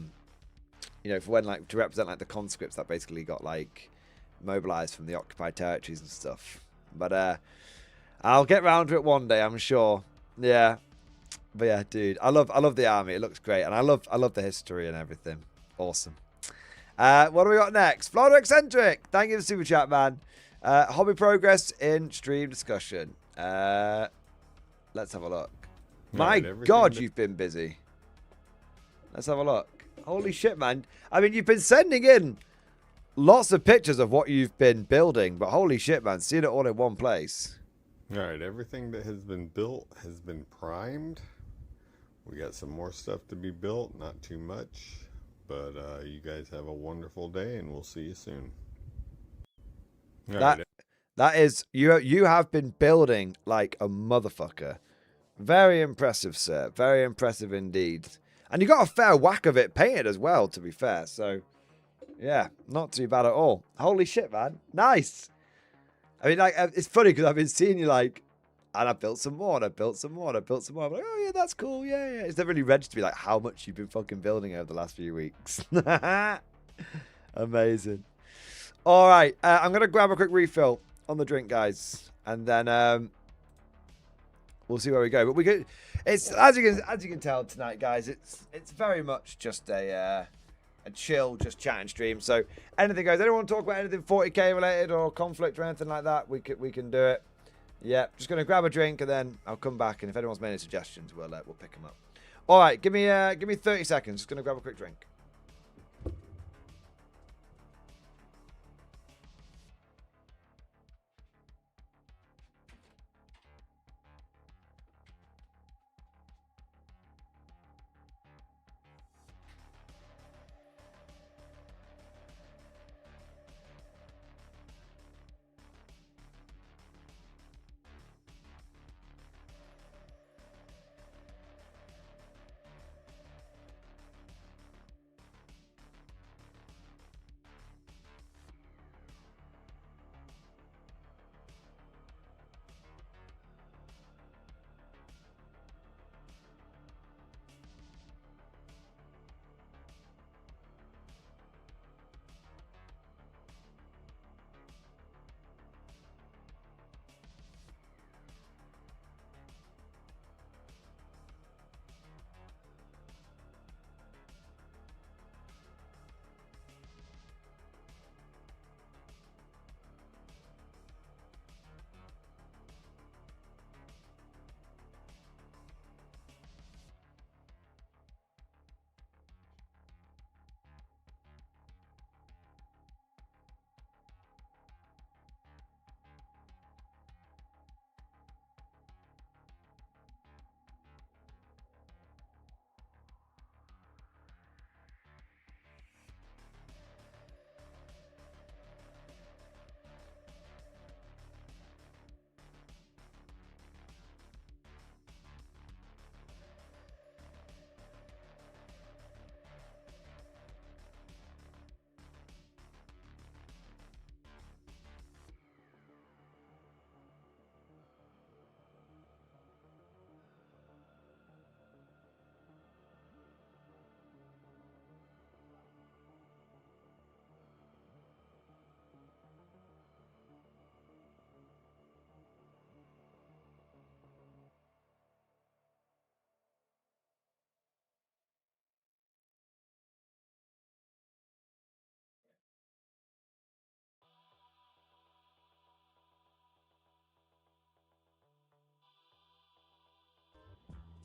when like to represent like the conscripts that basically got like mobilized from the occupied territories and stuff. But I'll get round to it one day, I'm sure. Yeah, but yeah, dude, I love the army. It looks great, and I love the history and everything. Awesome. What do we got next? Florida Eccentric. Thank you for the super chat, man. Hobby progress in stream discussion. Let's have a look. My God, you've been busy. Let's have a look. Holy shit, man. I mean, you've been sending in lots of pictures of what you've been building, but holy shit, man, seeing it all in one place. All right, everything that has been built has been primed. We got some more stuff to be built, not too much, but you guys have a wonderful day, and we'll see you soon. That is, you have been building like a motherfucker. Very impressive, sir. Very impressive indeed. And you got a fair whack of it painted as well, to be fair. So, yeah, not too bad at all. Holy shit, man. Nice. I mean, like, it's funny because I've been seeing you like, and I built some more, and I built some more, and I built some more. I'm like, oh, yeah, that's cool. Yeah, yeah. It's never really registered to me like how much you've been fucking building over the last few weeks. Amazing. All right. I'm going to grab a quick refill on the drink, guys. And then we'll see where we go. But we could, it's as you can tell tonight, guys, it's very much just a chill, just chatting stream. So anything goes. Anyone want to talk about anything 40k related or conflict or anything like that? We can do it. Yeah, just gonna grab a drink and then I'll come back. And if anyone's made any suggestions, we'll pick them up. All right, give me 30 seconds. Just gonna grab a quick drink.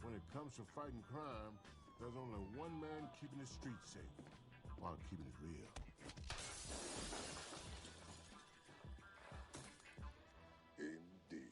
When it comes to fighting crime, there's only one man keeping the streets safe, while keeping it real. Indeed.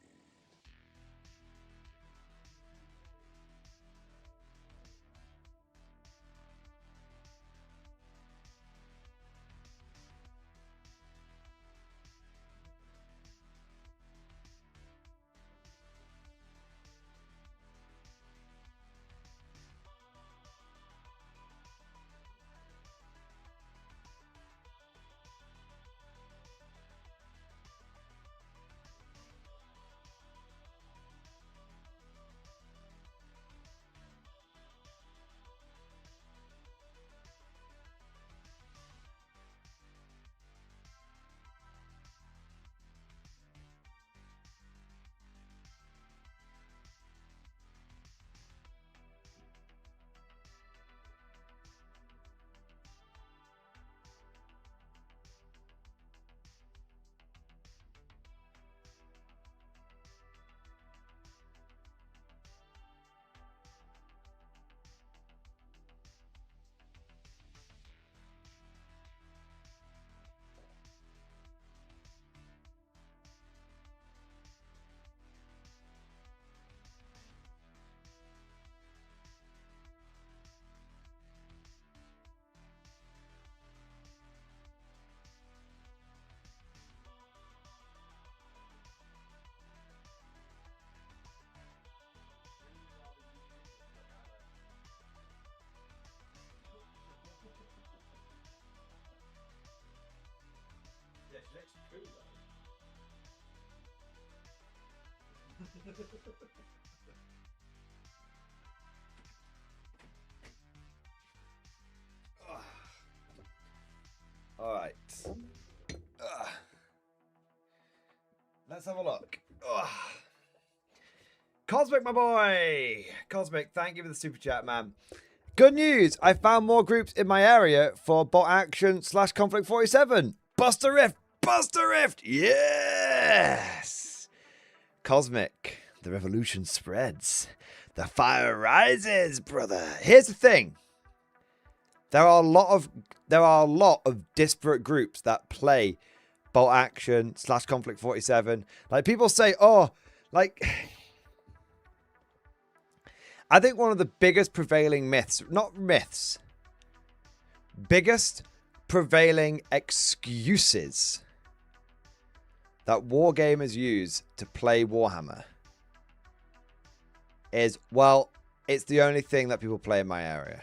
All right. Let's have a look. Cosmic, my boy. Cosmic, thank you for the super chat, man. Good news. I found more groups in my area for bot action / Konflikt 47. Bust a rift. Bust a rift. Yes. Cosmic, the revolution spreads. The fire rises, brother. Here's the thing. There are a lot of disparate groups that play bolt action / Konflikt 47. Like, people say, oh, like, I think one of the biggest prevailing myths, not myths, biggest prevailing excuses that wargamers use to play Warhammer is, well, it's the only thing that people play in my area.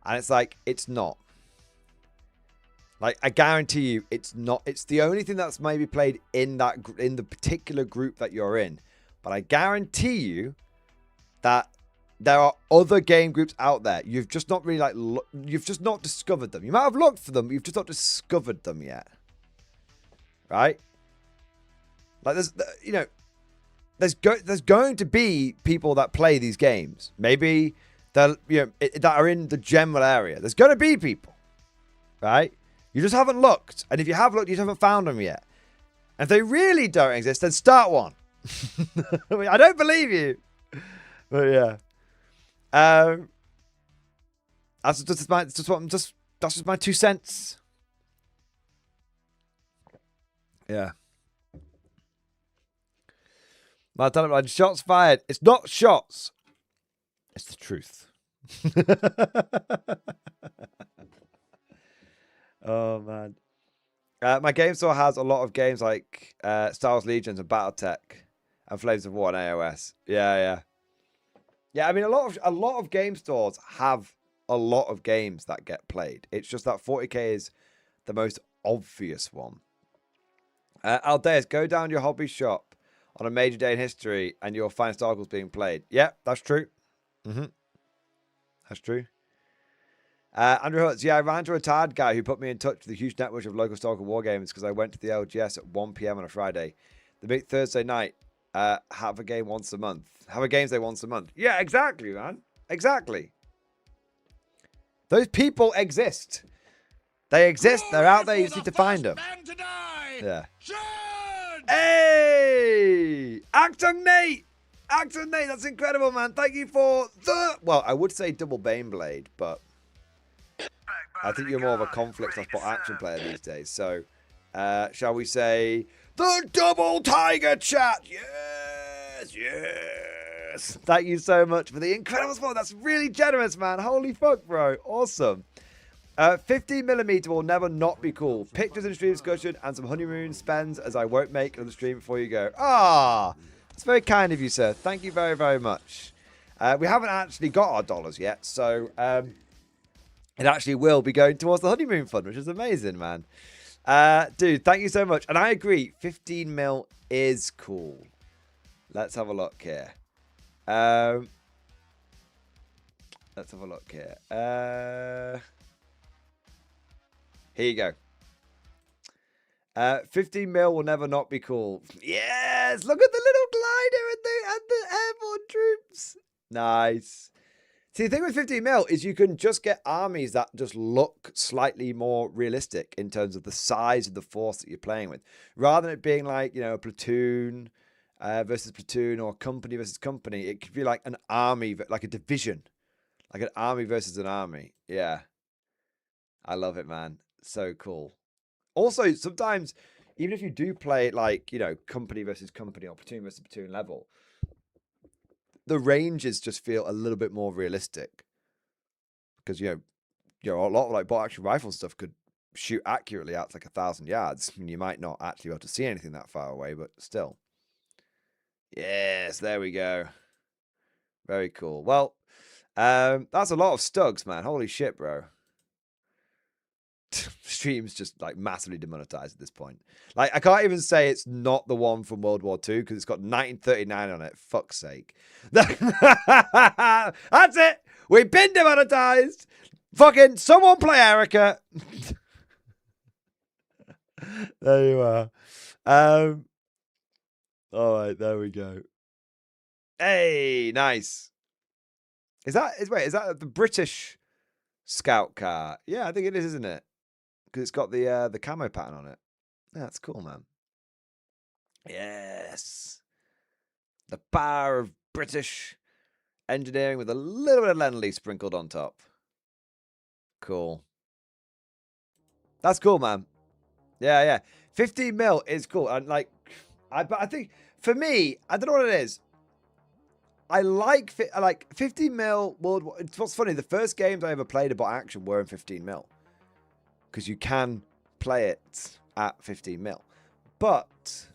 And it's like, it's not. Like, I guarantee you, it's not. It's the only thing that's maybe played in the particular group that you're in. But I guarantee you that there are other game groups out there. You've just not really you've just not discovered them. You might have looked for them, but you've just not discovered them yet. Right? Like, there's going to be people that play these games. Maybe that are in the general area. There's going to be people, right? You just haven't looked, and if you have looked, you haven't found them yet. And if they really don't exist, then start one. I mean, I don't believe you, but yeah. That's just my 2 cents. Yeah. My telephone, shots fired. It's not shots. It's the truth. Oh, man. My game store has a lot of games like Star Wars Legions and Battletech and Flames of War and AOS. Yeah. Yeah, I mean, a lot of game stores have a lot of games that get played. It's just that 40k is the most obvious one. Aldeus, go down your hobby shop on a major day in history and you'll find Star Wars being played. Yeah, that's true. That's true. Andrew Hutz, yeah, I ran into a retired guy who put me in touch with a huge network of local Star Wars wargames because I went to the LGS at 1 p.m. on a Friday. The big Thursday night, have a game once a month. Have a games day once a month. Yeah, exactly, man. Exactly. Those people exist. They exist. They're out there. You just need to find them. Yeah. Hey! Acton Nate! Acton Nate, that's incredible, man. Thank you for the... Well, I would say double Baneblade, but I think you're more of a Konflikt / bot action player these days. So, shall we say the double Tiger chat? Yes, yes. Thank you so much for the incredible support. That's really generous, man. Holy fuck, bro. Awesome. 15mm will never not be cool. Pictures in stream discussion and some honeymoon spends as I won't make another stream before you go. Ah, that's very kind of you, sir. Thank you very, very much. We haven't actually got our dollars yet, so it actually will be going towards the honeymoon fund, which is amazing, man. Dude, thank you so much. And I agree, 15mm is cool. Let's have a look here. Let's have a look here. Here you go. 15mm will never not be cool. Yes! Look at the little glider and the airborne troops. Nice. See, the thing with 15mm is you can just get armies that just look slightly more realistic in terms of the size of the force that you're playing with. Rather than it being like, a platoon versus platoon or company versus company, it could be like an army, like a division. Like an army versus an army. Yeah. I love it, man. So cool. Also, sometimes, even if you do play like, company versus company or platoon versus platoon level, the ranges just feel a little bit more realistic. Because, a lot of like bot action rifle stuff could shoot accurately out to like 1,000 yards. I mean, you might not actually be able to see anything that far away, but still. Yes, there we go. Very cool. Well, that's a lot of Stugs, man. Holy shit, bro. stream's just like massively demonetized at this point. Like I can't even say it's not the one from World War II because it's got 1939 on it. Fuck's sake. That's it. We've been demonetized. Fucking someone play Erica. There you are. All right, there we go. Hey, nice. Is that the British scout car? Yeah, I think it is, isn't it? Because it's got the camo pattern on it. Yeah, that's cool, man. Yes. The power of British engineering with a little bit of Lend-Lease sprinkled on top. Cool. That's cool, man. Yeah, yeah. 15 mil is cool. And like, I think for me, I don't know what it is. I like 15 mil World War. It's what's funny. The first games I ever played about action were in 15 mil because you can play it at 15 mil. But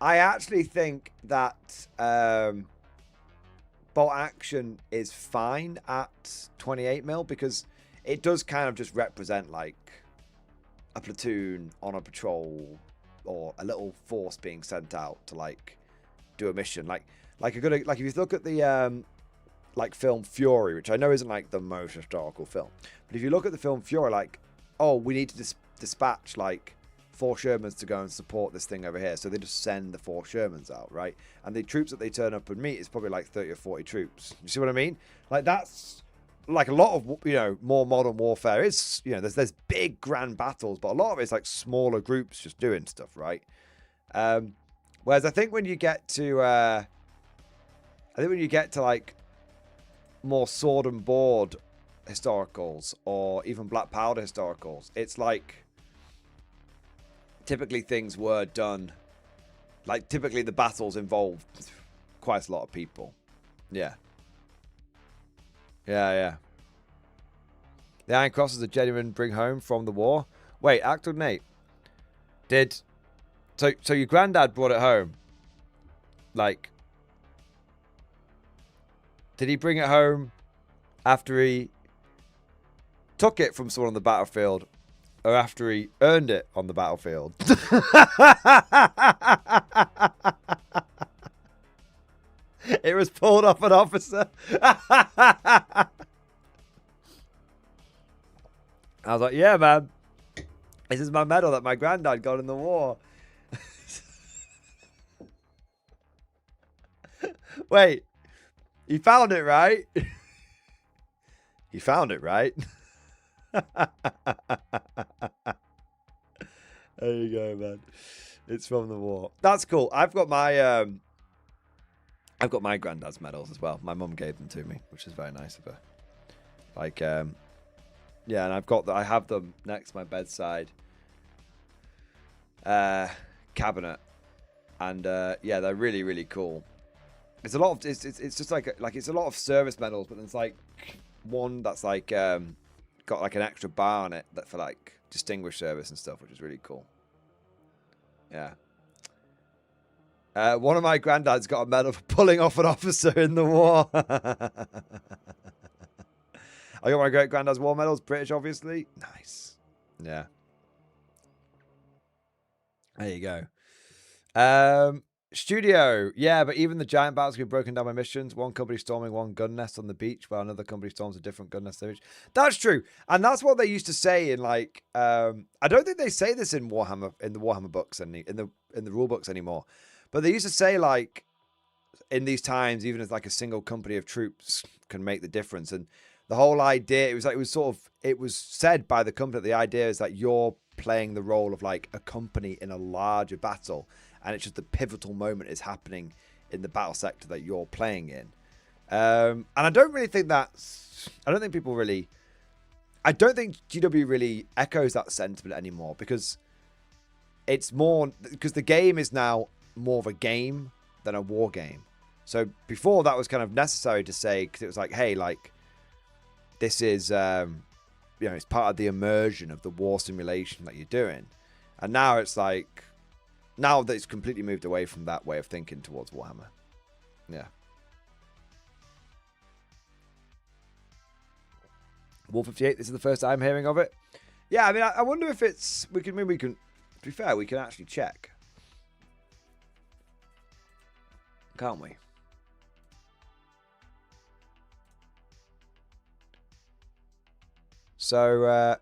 I actually think that bolt action is fine at 28 mil because it does kind of just represent like a platoon on a patrol or a little force being sent out to like do a mission. Like if you look at the like film Fury, which I know isn't like the most historical film, but if you look at the film Fury, like, oh, we need to dispatch like 4 Shermans to go and support this thing over here, so they just send the 4 Shermans out, right? And the troops that they turn up and meet is probably like 30 or 40 troops. You see what I mean? Like that's like a lot of, you know, more modern warfare is, you know, there's big grand battles, but a lot of it's like smaller groups just doing stuff, right? Whereas I think when you get to like more sword and board historicals or even black powder historicals, it's like typically things were done, like typically the battles involved quite a lot of people. Yeah. Yeah. The Iron Cross is a genuine bring home from the war. Wait, Actor Nate. So your granddad brought it home? Like, did he bring it home after he took it from someone on the battlefield or after he earned it on the battlefield? It was pulled off an officer. I was like, yeah, man. This is my medal that my granddad got in the war. Wait. He found it, right? He found it, right? There you go, man. It's from the war. That's cool. I've got my granddad's medals as well. My mum gave them to me, which is very nice of her. Like, yeah, and I have them next to my bedside cabinet, and yeah, they're really, really cool. It's a lot of it's just like it's a lot of service medals, but there's like one that's like got like an extra bar on it that for like distinguished service and stuff, which is really cool. Yeah. One of my granddads got a medal for pulling off an officer in the war. I got my great granddad's war medals, British, obviously. Nice. Yeah. There you go. Studio. Yeah, but even the giant battles can be broken down by missions. One company storming one gun nest on the beach, while another company storms a different gun nest on the beach. That's true. And that's what they used to say in like I don't think they say this in Warhammer, in the Warhammer books and in the rule books anymore. But they used to say, like, in these times, even as like a single company of troops can make the difference. And the whole idea, it was said by the company that the idea is that you're playing the role of like a company in a larger battle, and it's just the pivotal moment is happening in the battle sector that you're playing in. And I don't think GW really echoes that sentiment anymore, because the game is now more of a game than a war game. So before that was kind of necessary to say, because it was like, hey, like, this is, it's part of the immersion of the war simulation that you're doing. And now it's like, now that it's completely moved away from that way of thinking towards Warhammer. Yeah. War 58, this is the first I'm hearing of it. Yeah, I mean, I wonder if it's... We can, maybe we can... To be fair, we can actually check. Can't we? So,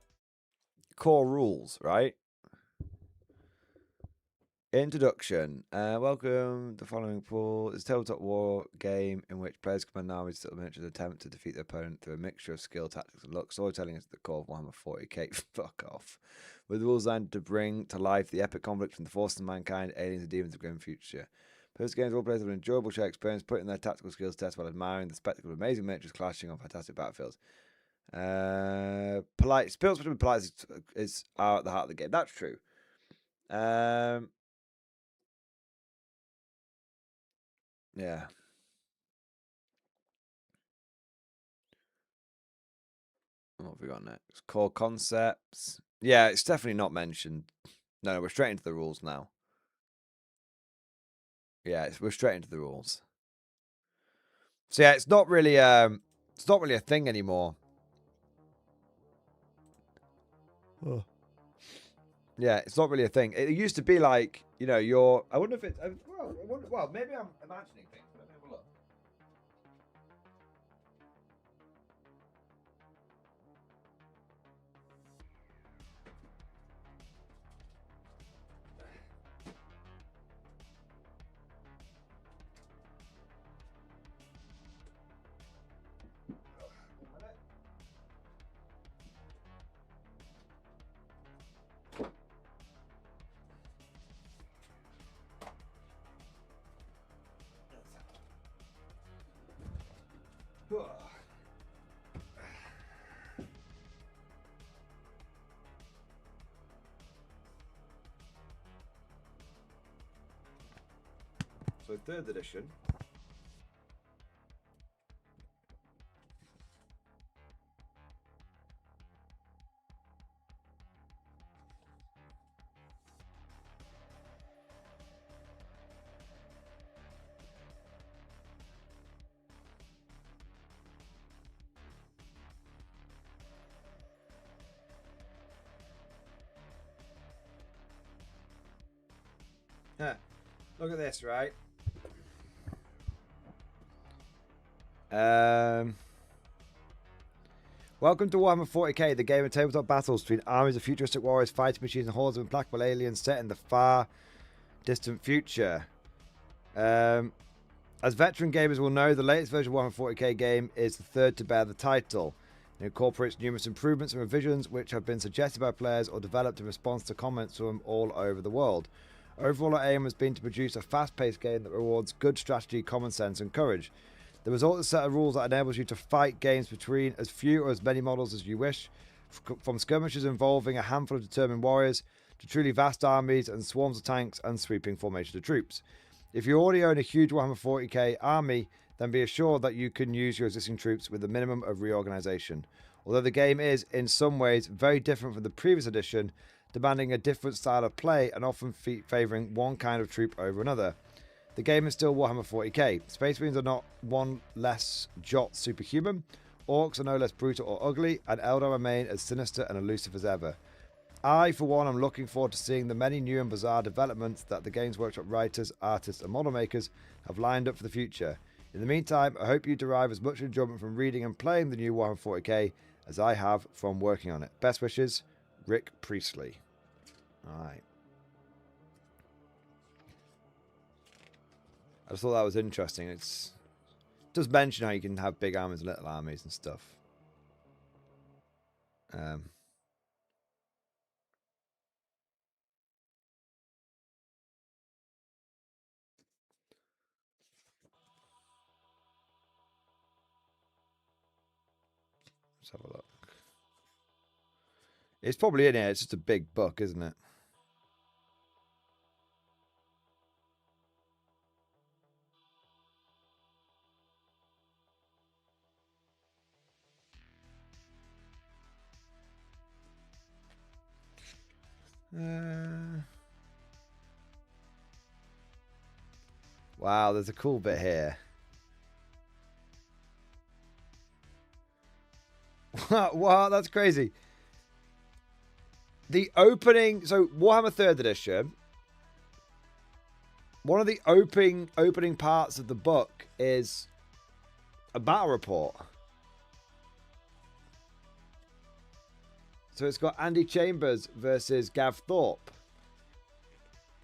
core rules, right? Introduction. Welcome. The following pool is a tabletop war game in which players command armies to miniatures attempt to defeat their opponent through a mixture of skill, tactics, and luck. Storytelling is the core of Warhammer 40k. Fuck off. With the rules designed to bring to life the epic conflict from the forces of mankind, aliens, and demons of grim future. Post games, all players have an enjoyable shared experience, putting their tactical skills to test while admiring the spectacle of amazing miniatures clashing on fantastic battlefields. Polite spills between polite are at the heart of the game. That's true. Yeah. What have we got next? Core concepts. Yeah, it's definitely not mentioned. No, we're straight into the rules now. Yeah, we're straight into the rules. So yeah, it's not really a thing anymore. Oh. Yeah, it's not really a thing. It used to be like, you know, I wonder if it's well, maybe I'm imagining things. Let me have a look. So 3rd edition. Look at this, right? Welcome to Warhammer 40k, the game of tabletop battles between armies of futuristic warriors, fighting machines, and hordes of implacable aliens set in the far distant future. As veteran gamers will know, the latest version of Warhammer 40k game is the 3rd to bear the title. It incorporates numerous improvements and revisions which have been suggested by players or developed in response to comments from all over the world. Overall, our aim has been to produce a fast-paced game that rewards good strategy, common sense, and courage. The result is a set of rules that enables you to fight games between as few or as many models as you wish, from skirmishes involving a handful of determined warriors to truly vast armies and swarms of tanks and sweeping formations of troops. If you already own a huge Warhammer 40k army, then be assured that you can use your existing troops with a minimum of reorganization. Although the game is, in some ways, very different from the previous edition, demanding a different style of play and often favouring one kind of troop over another. The game is still Warhammer 40k. Space Marines are not one less jot superhuman, Orcs are no less brutal or ugly, and Eldar remain as sinister and elusive as ever. I, for one, am looking forward to seeing the many new and bizarre developments that the Games Workshop writers, artists and model makers have lined up for the future. In the meantime, I hope you derive as much enjoyment from reading and playing the new Warhammer 40k as I have from working on it. Best wishes, Rick Priestley. Alright. I just thought that was interesting. It does mention how you can have big armies and little armies and stuff. Let's have a look. It's probably in here. It's just a big book, isn't it? Wow, there's a cool bit here. Wow, that's crazy. the opening, so Warhammer 3rd edition, one of the opening parts of the book is a battle report. So it's got Andy Chambers versus Gav Thorpe.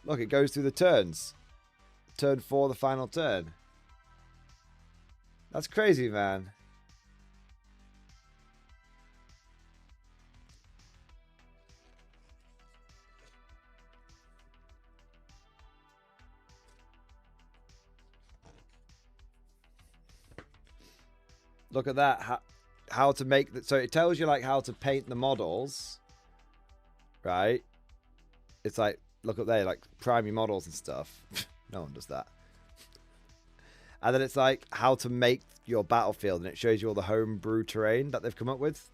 Look, it goes through the turns. Turn 4, the final turn. That's crazy, man. Look at that. How to make the, so it tells you like how to paint the models, right? It's like, look up there, like prime your models and stuff. No one does that. And then it's like how to make your battlefield, and it shows you all the homebrew terrain that they've come up with.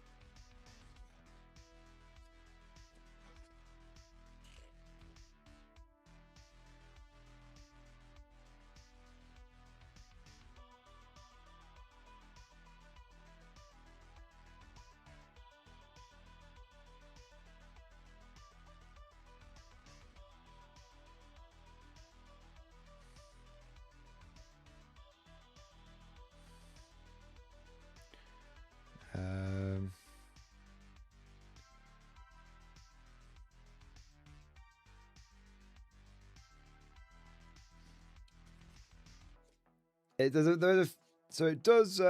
It does. So it does.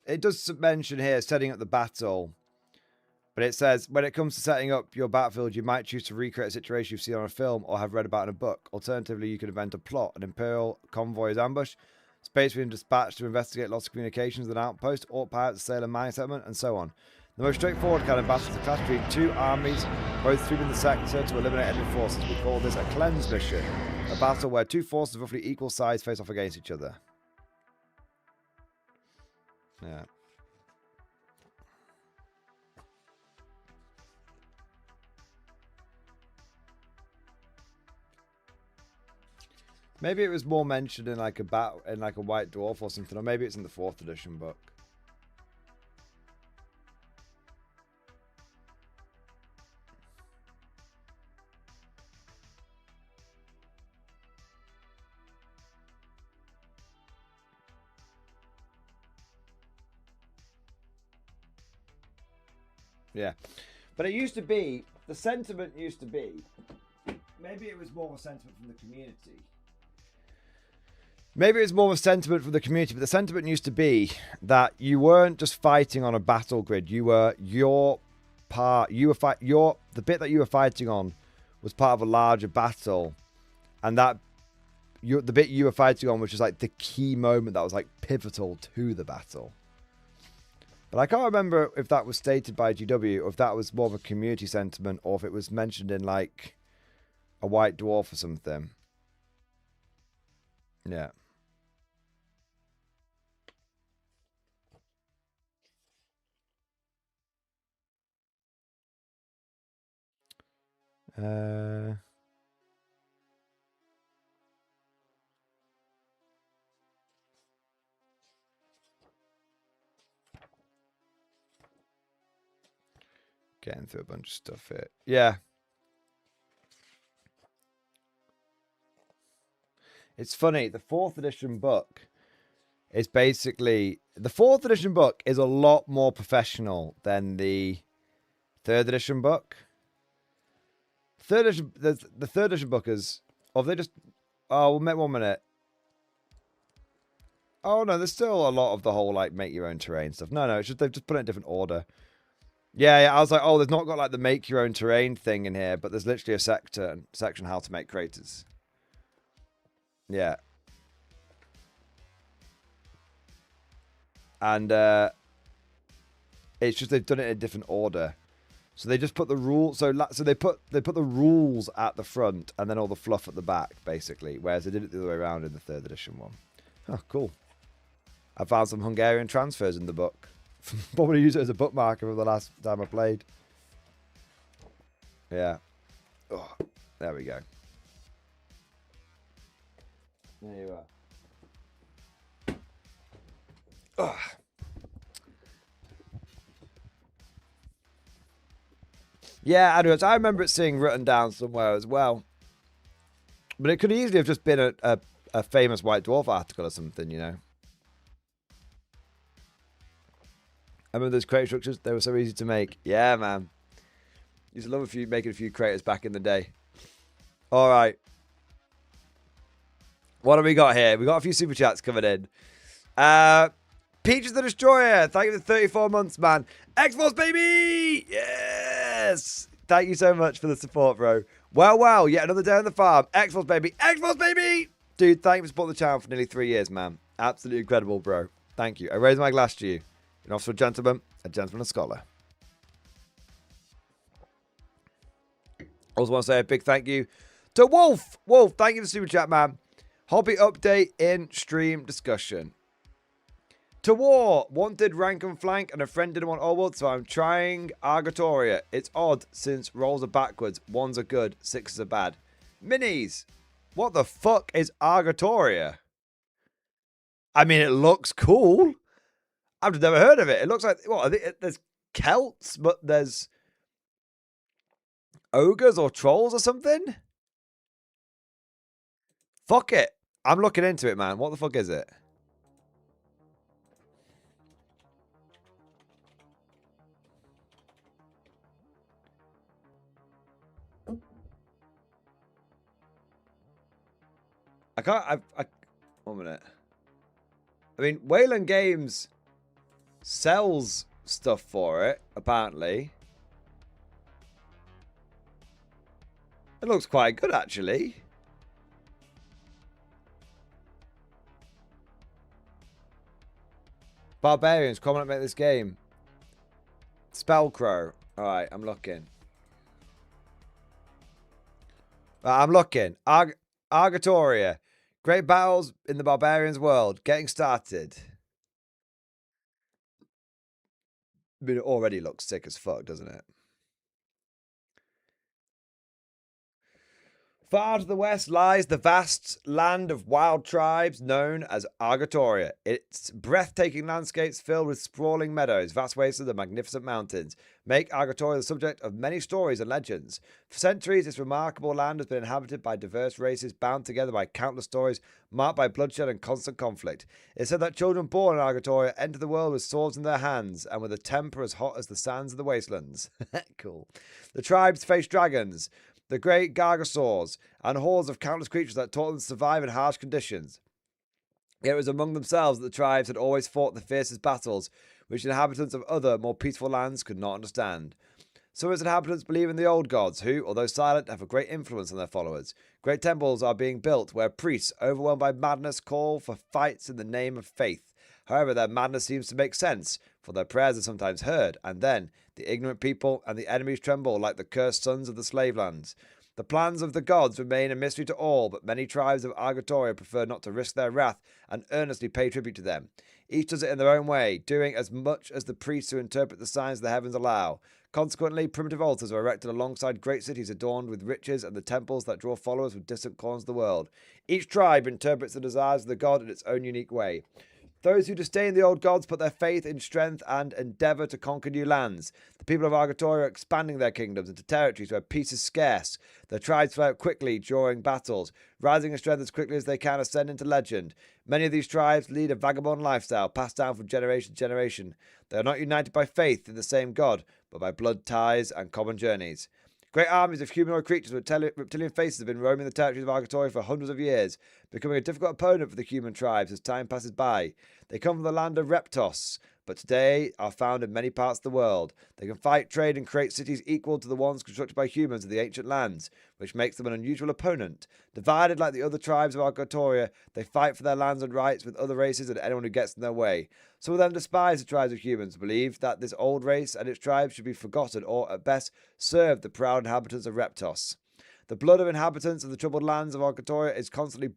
It does mention here setting up the battle, but it says when it comes to setting up your battlefield, you might choose to recreate a situation you've seen on a film or have read about in a book. Alternatively, you could invent a plot. An Imperial convoy is ambushed. Space being dispatched to investigate lost communications with an outpost, orc pirates, sailor mine settlement, and so on. The most straightforward kind of battle is a clash between two armies, both sweeping the sector to eliminate enemy forces. We call this a cleanse mission. A battle where two forces of roughly equal size face off against each other. Yeah. Maybe it was more mentioned in like a battle, in like a White Dwarf or something, or maybe it's in the 4th edition book. Yeah, but it used to be, the sentiment used to be, maybe it was more of a sentiment from the community. Maybe it was more of a sentiment from the community, but the sentiment used to be that you weren't just fighting on a battle grid. You were the bit that you were fighting on was part of a larger battle, and that the bit you were fighting on was just like the key moment that was like pivotal to the battle. But I can't remember if that was stated by GW or if that was more of a community sentiment or if it was mentioned in like a White Dwarf or something. Yeah. Getting through a bunch of stuff here. Yeah. It's funny, the 4th edition book is basically... The 4th edition book is a lot more professional than the 3rd edition book. The 3rd edition book is... Oh, they just... Oh, we'll make 1 minute. Oh, no, there's still a lot of the whole, like, make your own terrain stuff. No, it's just they've just put it in a different order. Yeah, I was like, oh, there's not got, like, the make your own terrain thing in here, but there's literally a section how to make craters. Yeah. And it's just they've done it in a different order. So they just put the rules. So they put the rules at the front and then all the fluff at the back, basically. Whereas they did it the other way around in the 3rd edition one. Oh, cool. I found some Hungarian transfers in the book. Probably use it as a bookmarker for the last time I played. Yeah. Oh, there we go. There you are. Ugh. Yeah, I remember it seeing written down somewhere as well. But it could easily have just been a famous White Dwarf article or something, you know. I remember those crate structures, they were so easy to make. Yeah, man. Used to love making a few craters back in the day. All right. What have we got here? We got a few super chats coming in. Peaches the Destroyer. Thank you for 34 months, man. X-Force, baby! Yes! Thank you so much for the support, bro. Well, yet another day on the farm. X-Force, baby. X-Force, baby! Dude, thank you for supporting the channel for nearly 3 years, man. Absolutely incredible, bro. Thank you. I raise my glass to you. An officer, a gentleman, a scholar. Also want to say a big thank you to Wolf. Wolf, thank you for the super chat, man. Hobby update in stream discussion. To war, wanted rank and flank, and a friend didn't want Orwell, so I'm trying Argatoria. It's odd since rolls are backwards. 1s are good, 6s are bad. Minis, what the fuck is Argatoria? I mean, it looks cool. I've just never heard of it. It looks like, what, there's Celts, but there's ogres or trolls or something? Fuck it. I'm looking into it, man. What the fuck is it? I can't, 1 minute. I mean, Wayland Games sells stuff for it, apparently. It looks quite good, actually. Barbarians, comment make this game. Spellcrow. Alright, I'm looking. I'm looking. Argatoria. Great battles in the Barbarians world. Getting started. I mean, it already looks sick as fuck, doesn't it? Far to the west lies the vast land of wild tribes known as Argatoria. Its breathtaking landscapes filled with sprawling meadows, vast wastelands, and magnificent mountains make Argatoria the subject of many stories and legends. For centuries, this remarkable land has been inhabited by diverse races bound together by countless stories marked by bloodshed and constant conflict. It's said that children born in Argatoria enter the world with swords in their hands and with a temper as hot as the sands of the wastelands. Cool. The tribes face dragons, the great gargosaurs, and hordes of countless creatures that taught them to survive in harsh conditions. Yet it was among themselves that the tribes had always fought the fiercest battles, which inhabitants of other, more peaceful lands could not understand. Some of its inhabitants believe in the old gods, who, although silent, have a great influence on their followers. Great temples are being built, where priests, overwhelmed by madness, call for fights in the name of faith. However, their madness seems to make sense, for their prayers are sometimes heard, and then the ignorant people and the enemies tremble like the cursed sons of the slave lands. The plans of the gods remain a mystery to all, but many tribes of Argatoria prefer not to risk their wrath and earnestly pay tribute to them. Each does it in their own way, doing as much as the priests who interpret the signs of the heavens allow. Consequently, primitive altars are erected alongside great cities adorned with riches and the temples that draw followers from distant corners of the world. Each tribe interprets the desires of the god in its own unique way. Those who disdain the old gods put their faith in strength and endeavour to conquer new lands. The people of Argatoria are expanding their kingdoms into territories where peace is scarce. Their tribes fly out quickly during battles, rising in strength as quickly as they can ascend into legend. Many of these tribes lead a vagabond lifestyle passed down from generation to generation. They are not united by faith in the same god, but by blood ties and common journeys. Great armies of humanoid creatures with reptilian faces have been roaming the territories of Argatoria for hundreds of years, becoming a difficult opponent for the human tribes as time passes by. They come from the land of Reptos, but today are found in many parts of the world. They can fight, trade, and create cities equal to the ones constructed by humans in the ancient lands, which makes them an unusual opponent. Divided like the other tribes of Argatoria, they fight for their lands and rights with other races and anyone who gets in their way. Some of them despise the tribes of humans, believe that this old race and its tribes should be forgotten or, at best, serve the proud inhabitants of Reptos. The blood of inhabitants of the troubled lands of Argatoria is constantly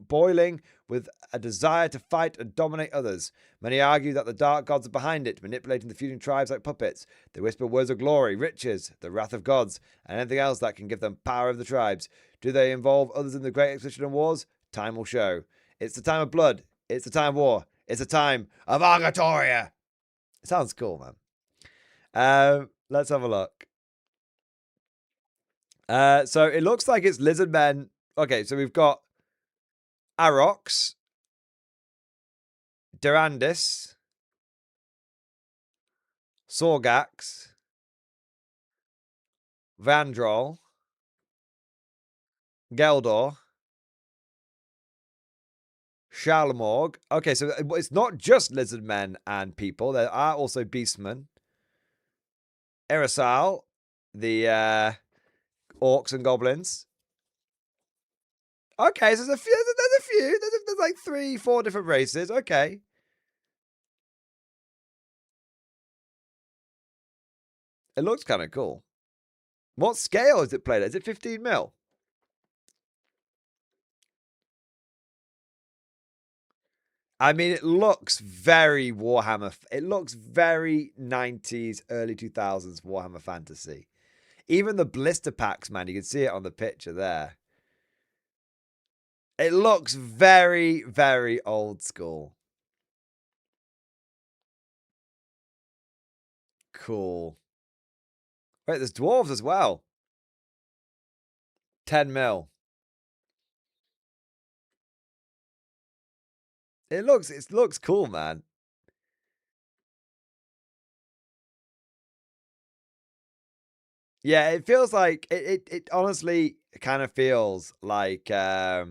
boiling with a desire to fight and dominate others. Many argue that the dark gods are behind it, manipulating the feuding tribes like puppets. They whisper words of glory, riches, the wrath of gods, and anything else that can give them power over the tribes. Do they involve others in the great expedition and wars? Time will show. It's the time of blood. It's the time of war. It's the time of Argatoria. It sounds cool, man. Let's have a look. So it looks like it's lizard men. Okay, so we've got Arox, Durandus, Sorgax, Vandrol, Geldor, Shalmorg. Okay, so it's not just lizard men and people. There are also beastmen. Erisal, the orcs and goblins. Okay, so there's a few. There's like 3-4 different races. Okay. It looks kind of cool. What scale is it played at? Is it 15 mil? I mean, it looks very Warhammer. It looks very 90s, early 2000s Warhammer Fantasy. Even the blister packs, man, you can see it on the picture there. It looks very, very old school. Cool. Wait, there's dwarves as well. 10 mil. It looks cool, man. Yeah, it feels like it honestly kind of feels like it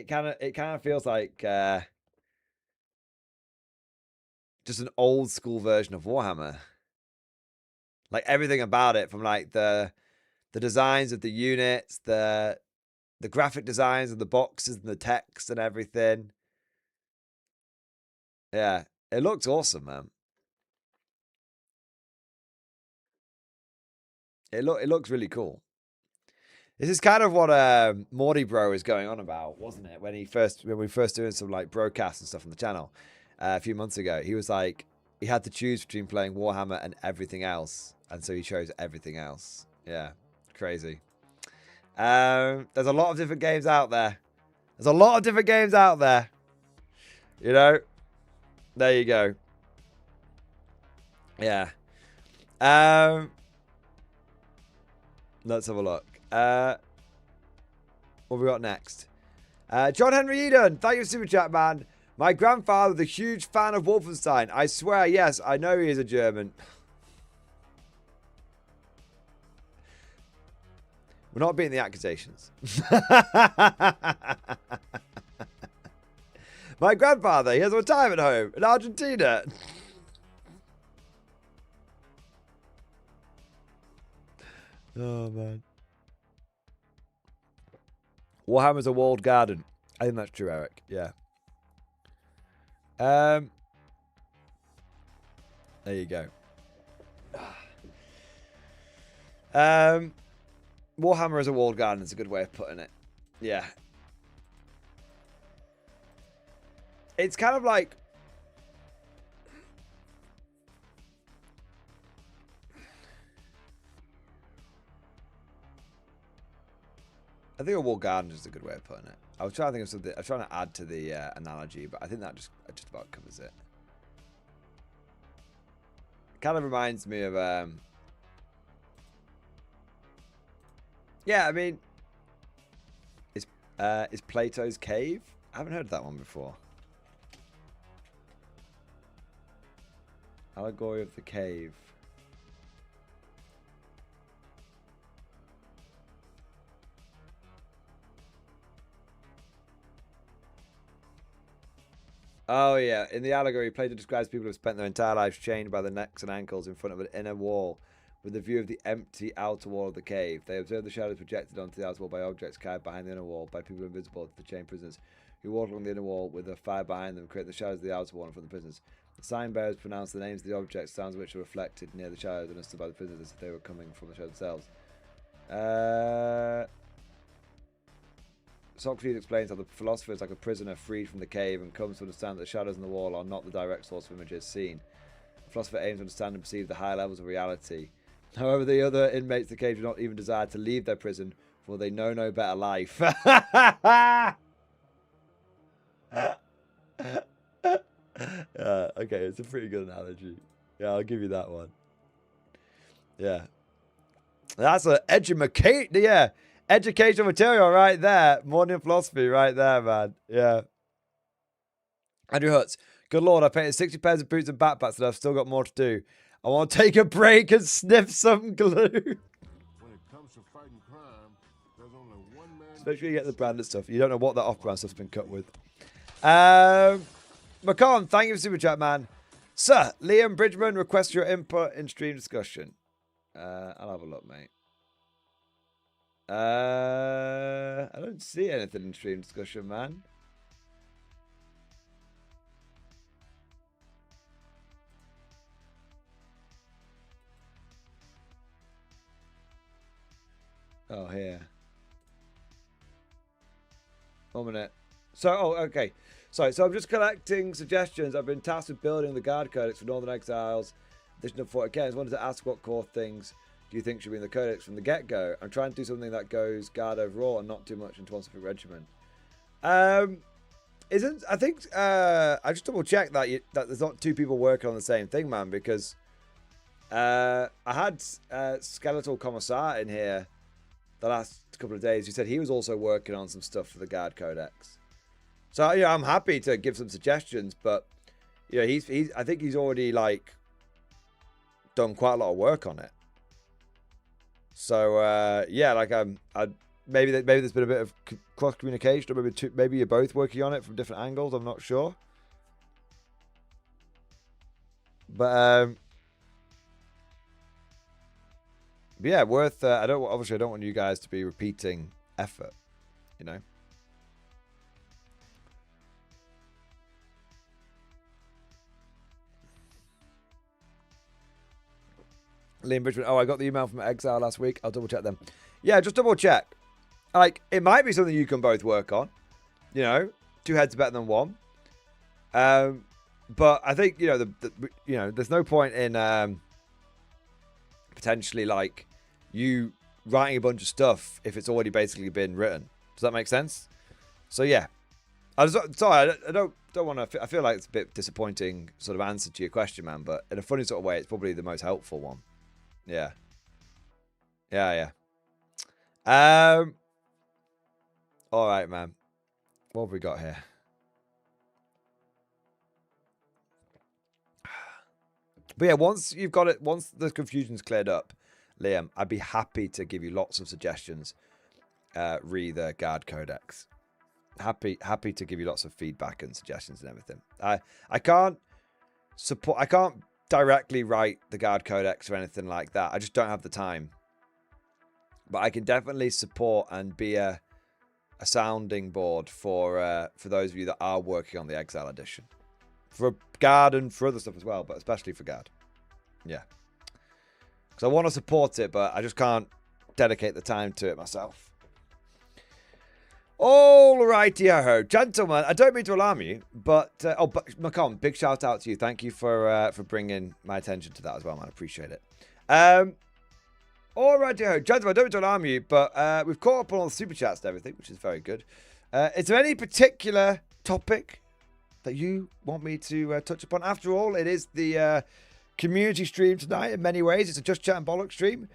kind of feels like just an old school version of Warhammer. Like everything about it, from like the designs of the units, the graphic designs of the boxes and the text and everything. Yeah, it looks awesome, man. It looks really cool. This is kind of what Mordy Bro is going on about, wasn't it? When we first doing some like broadcasts and stuff on the channel a few months ago, he was like, he had to choose between playing Warhammer and everything else, and so he chose everything else. Yeah, crazy. There's a lot of different games out there. There's a lot of different games out there. You know, there you go. Yeah. Let's have a look. What have we got next? John Henry Eden, thank you for super chat, man. My grandfather was a huge fan of Wolfenstein. I swear, yes, I know he is a German. We're not beating the accusations. My grandfather, he has a retirement home in Argentina. Oh, man. Warhammer's a walled garden. I think that's true, Eric. Yeah. There you go. Warhammer is a walled garden is a good way of putting it. Yeah. It's kind of like... I think a walled garden is a good way of putting it. I was trying to think of something. I was trying to add to the analogy, but I think that just about covers it. It kind of reminds me of... yeah, I mean... Is Plato's Cave? I haven't heard of that one before. Allegory of the Cave. Oh, yeah. In the allegory, Plato describes people who have spent their entire lives chained by the necks and ankles in front of an inner wall with a view of the empty outer wall of the cave. They observe the shadows projected onto the outer wall by objects carried behind the inner wall by people invisible to the chained prisoners who walk along the inner wall with a fire behind them, create the shadows of the outer wall in front of the prisoners. The sign bearers pronounce the names of the objects, sounds of which are reflected near the shadows and understood by the prisoners as if they were coming from the shadows themselves. Socrates explains how the philosopher is like a prisoner freed from the cave and comes to understand that the shadows on the wall are not the direct source of images seen. The philosopher aims to understand and perceive the higher levels of reality. However, the other inmates of the cave do not even desire to leave their prison, for they know no better life. Okay, it's a pretty good analogy. Yeah, I'll give you that one. Yeah. That's an educational material right there. Morning philosophy right there, man. Yeah. Andrew Hutz. Good lord, I painted 60 pairs of boots and backpacks and I've still got more to do. I want to take a break and sniff some glue. When it comes to fighting crime, there's only one man. Especially you get the branded stuff. You don't know what that off-brand stuff's been cut with. McCon, thank you for super chat, man. Sir, Liam Bridgman requests your input in stream discussion. I'll have a look, mate. I don't see anything in stream discussion, man. Oh, here. 1 minute. So, okay. Sorry, so I'm just collecting suggestions. I've been tasked with building the Guard Codex for Northern Exiles, edition of 40K. I just wanted to ask what core things do you think should be in the Codex from the get-go? I'm trying to do something that goes Guard overall and not too much into one specific regiment. I just double-checked that there's not two people working on the same thing, man, because I had Skeletal Commissar in here the last couple of days. He said he was also working on some stuff for the Guard Codex. So, yeah, I'm happy to give some suggestions, but, you know, I think he's already, like, done quite a lot of work on it. So, yeah, like, maybe there's been a bit of cross-communication, or maybe you're both working on it from different angles, I'm not sure. But yeah, obviously I don't want you guys to be repeating effort, you know. Liam Bridgman, I got the email from Exile last week. I'll double check them. Yeah, just double check. Like, it might be something you can both work on. You know, 2 heads are better than 1. But I think, you know, there's no point in potentially, like, you writing a bunch of stuff if it's already basically been written. Does that make sense? So, yeah. I don't want to... I feel like it's a bit disappointing sort of answer to your question, man. But in a funny sort of way, it's probably the most helpful one. Yeah. Yeah. All right, man. What have we got here? But yeah, once you've got it, once the confusion's cleared up, Liam, I'd be happy to give you lots of suggestions. Re the Guard Codex. Happy to give you lots of feedback and suggestions and everything. I can't directly write the Guard Codex or anything like that. I just don't have the time. But I can definitely support and be a sounding board for those of you that are working on the Exile edition. For Guard and for other stuff as well, but especially for Guard. Yeah. Because I want to support it, but I just can't dedicate the time to it myself. Alrighty-ho. Gentlemen, I don't mean to alarm you, but... but Macom, big shout out to you. Thank you for bringing my attention to that as well, man. I appreciate it. Alrighty-ho. Gentlemen, I don't mean to alarm you, but we've caught up on all the super chats and everything, which is very good. Is there any particular topic that you want me to touch upon? After all, it is the community stream tonight in many ways. It's a Just Chatting Bollocks stream.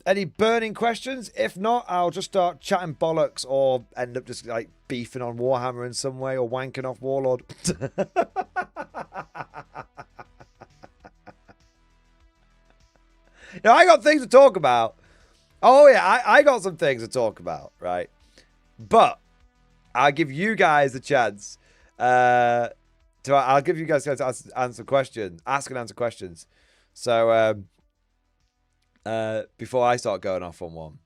Any burning questions? If not, I'll just start chatting bollocks or end up just like beefing on Warhammer in some way or wanking off Warlord. Now, I got things to talk about. Oh, yeah, I got some things to talk about, right? But I'll give you guys a chance I'll give you guys to ask and answer questions. So, before I start going off on one.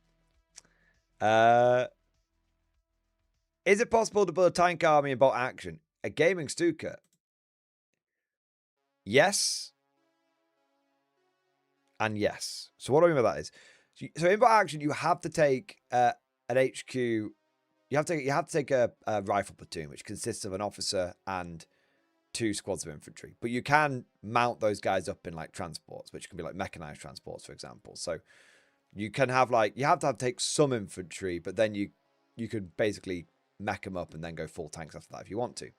Is it possible to build a tank army in bot action? A gaming Stuka? Yes. And yes. So what do I mean by that is, so in bot action, you have to take an HQ. You have to take a rifle platoon, which consists of an officer and 2 squads of infantry. But you can mount those guys up in like transports, which can be like mechanized transports, for example. So you can have like, you have to take some infantry, but then you could basically mech them up and then go full tanks after that if you want to.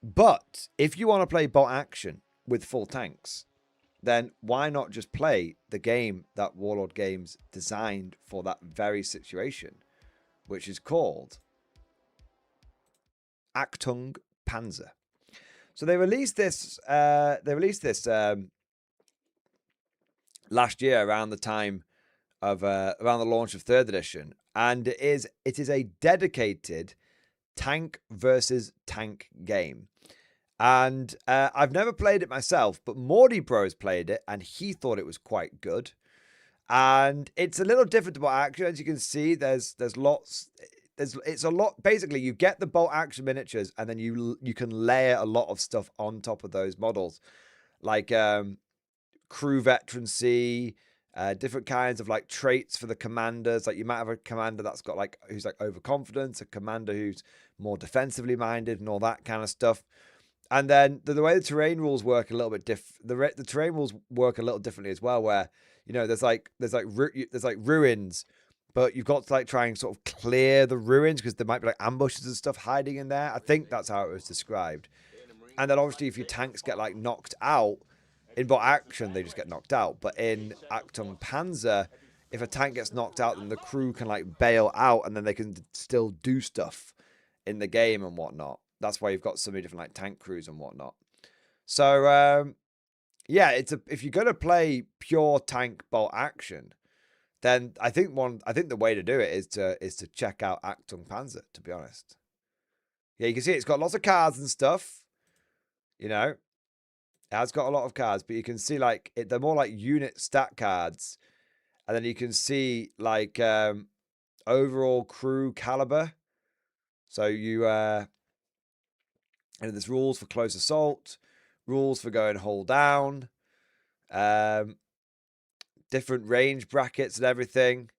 But if you want to play bot action with full tanks, then why not just play the game that Warlord Games designed for that very situation, which is called Achtung Panzer. So they released this. Last year around the time of around the launch of 3rd edition, and it is a dedicated tank versus tank game. And I've never played it myself, but Mordy Bros played it, and he thought it was quite good. And it's a little different to bolt action, as you can see. There's lots. It's a lot. Basically, you get the bolt action miniatures, and then you can layer a lot of stuff on top of those models, like crew veterancy, different kinds of like traits for the commanders. Like you might have a commander that's got like who's like overconfident, a commander who's more defensively minded, and all that kind of stuff. And then the way the terrain rules work a little bit the terrain rules work a little differently as well, where you know there's like ruins, but you've got to like try and sort of clear the ruins because there might be like ambushes and stuff hiding in there. I think that's how it was described. And then obviously if your tanks get like knocked out in bot action, they just get knocked out. But in Achtung Panzer, if a tank gets knocked out, then the crew can like bail out, and then they can still do stuff in the game and whatnot. That's why you've got so many different like tank crews and whatnot. So yeah, if you're gonna play pure tank bolt action, then I think the way to do it is to check out Achtung Panzer, to be honest. Yeah, you can see it's got lots of cards and stuff. You know, it has got a lot of cards, but you can see like they're more like unit stat cards, and then you can see like overall crew caliber. So you and there's rules for close assault, rules for going hull down, different range brackets and everything.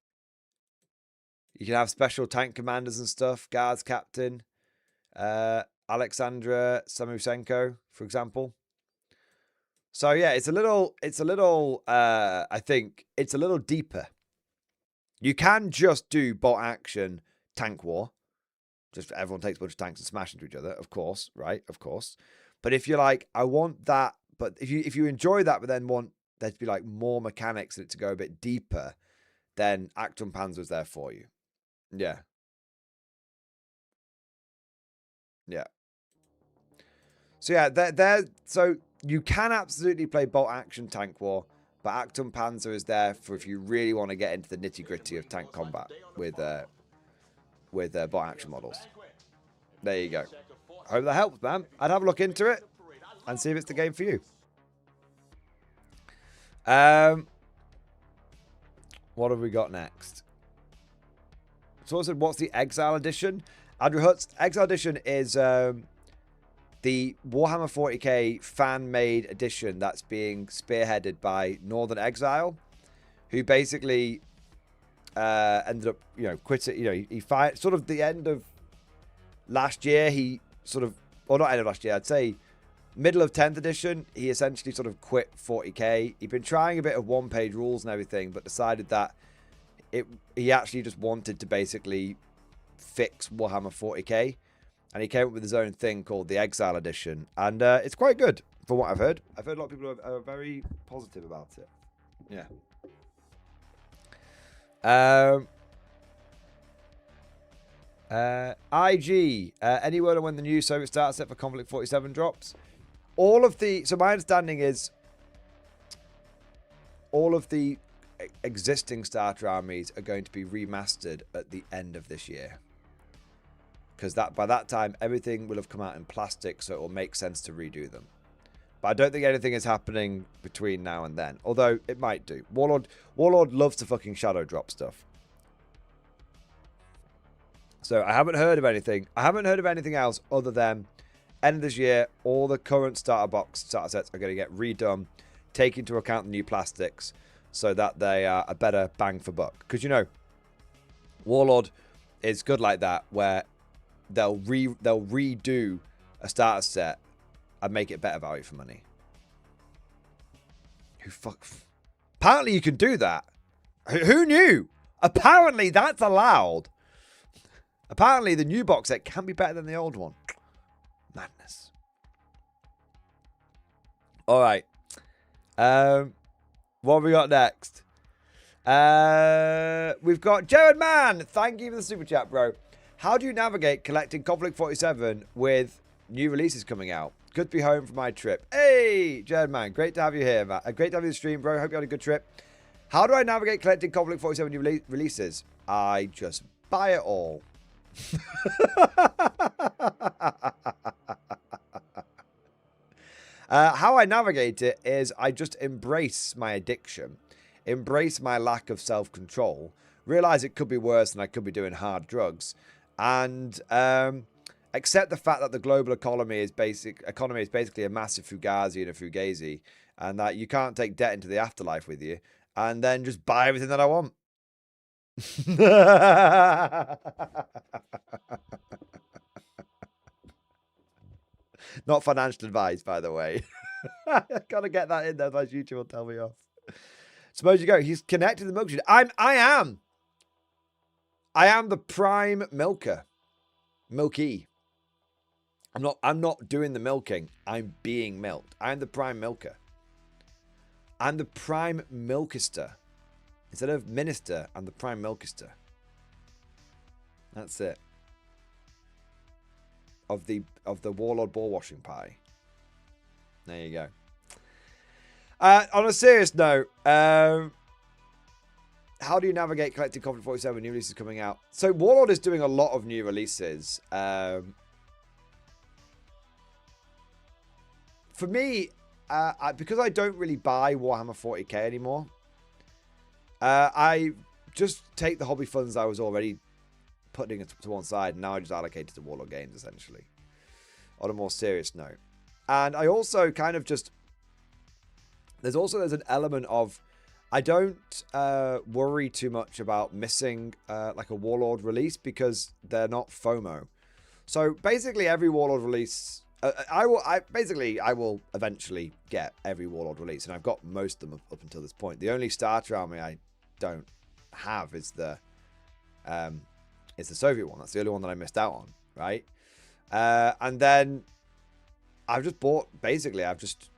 You can have special tank commanders and stuff. Guards captain, Alexandra Samusenko, for example. So yeah, it's a little. I think it's a little deeper. You can just do bot action tank war. Just everyone takes a bunch of tanks and smash into each other, of course, right? Of course. But if you're like, I want that, but if you enjoy that, but then want there to be like more mechanics and it to go a bit deeper, then Achtung Panzer is there for you. Yeah. Yeah. So yeah, so you can absolutely play bolt action tank war, but Achtung Panzer is there for if you really want to get into the nitty gritty of tank combat with bot action models. There you go. Hope that helps, man. I'd have a look into it and see if it's the game for you. What have we got next? So said, what's the Exile Edition? Andrew Hutz, Exile Edition is the Warhammer 40k fan-made edition that's being spearheaded by Northern Exile, who basically ended up, quitting. He fired sort of the end of last year. He sort of, or not end of last year, I'd say middle of 10th edition. He essentially sort of quit 40k. He'd been trying a bit of one-page rules and everything, but decided that he actually just wanted to basically fix Warhammer 40k, and he came up with his own thing called the Exile Edition, and it's quite good from what I've heard. I've heard a lot of people are very positive about it. Yeah. IG, any word on when the new Soviet starter set for Konflikt 47 drops? So my understanding is all of the existing starter armies are going to be remastered at the end of this year, because by that time everything will have come out in plastic, so it will make sense to redo them. But I don't think anything is happening between now and then, although it might do. Warlord loves to fucking shadow drop stuff. So I haven't heard of anything. I haven't heard of anything else other than end of this year, all the current starter sets are going to get redone, take into account the new plastics, so that they are a better bang for buck. Because, Warlord is good like that, where they'll redo a starter set and make it better value for money. Apparently you can do that. Who knew? Apparently that's allowed. Apparently the new box set can be better than the old one. Madness. All right. What have we got next? We've got Jared Man. Thank you for the super chat, bro. How do you navigate collecting Konflikt 47 with new releases coming out? Good to be home from my trip. Hey, Jared Man. Great to have you here, man. Great to have you on the stream, bro. Hope you had a good trip. How do I navigate collecting Konflikt 47 new releases? I just buy it all. How I navigate it is I just embrace my addiction, embrace my lack of self-control, realize it could be worse and I could be doing hard drugs, and accept the fact that the global economy is basically a massive fugazi and a fugazi, and that you can't take debt into the afterlife with you, and then just buy everything that I want. Not financial advice, by the way. I gotta get that in there, otherwise YouTube will tell me off. Suppose you go. He's connected to the milk sheet. I am the prime milker. Milky. I'm not doing the milking. I'm being milked. I'm the prime milker. I'm the prime milkister. Instead of minister, I'm the prime milkister. That's it. Of the Warlord ball washing pie. There you go. On a serious note, how do you navigate collecting Konflikt 47 new releases coming out? So Warlord is doing a lot of new releases. For me, because I don't really buy Warhammer 40k anymore, I just take the hobby funds I was already putting it to one side, and now I just allocate it to Warlord games, essentially. On a more serious note. And I also kind of just... There's an element of... I don't worry too much about missing like a Warlord release, because they're not FOMO. So basically every Warlord release... I will eventually get every Warlord release, and I've got most of them up until this point. The only starter army I don't have is the Soviet one. That's the only one that I missed out on, right? And then I've just bought, basically, I've just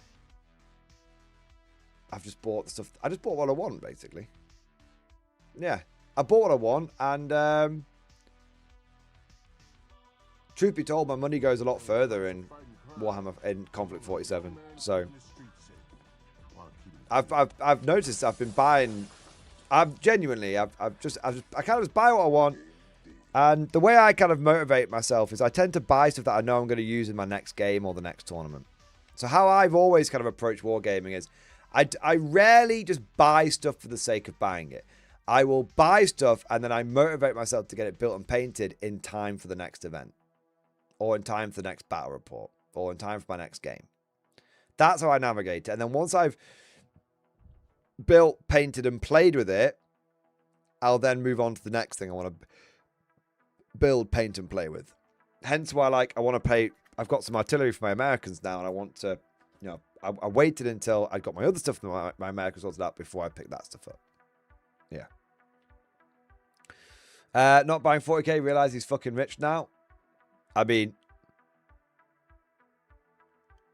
bought the stuff. I just bought what I want, basically. Yeah, I bought what I want, and truth be told, my money goes a lot further in Warhammer, in Konflikt 47. So I've noticed I've been buying. I kind of just buy what I want. And the way I kind of motivate myself is I tend to buy stuff that I know I'm going to use in my next game or the next tournament. So how I've always kind of approached wargaming is I rarely just buy stuff for the sake of buying it. I will buy stuff and then I motivate myself to get it built and painted in time for the next event, or in time for the next battle report, or in time for my next game. That's how I navigate it. And then once I've built, painted, and played with it, I'll then move on to the next thing I want to build, paint, and play with. Hence why, like, I want to pay. I've got some artillery for my Americans now, and I want to, you know, I waited until I got my other stuff for my Americans sorted out before I picked that stuff up. Yeah. Not buying 40k, realize he's fucking rich now. I mean,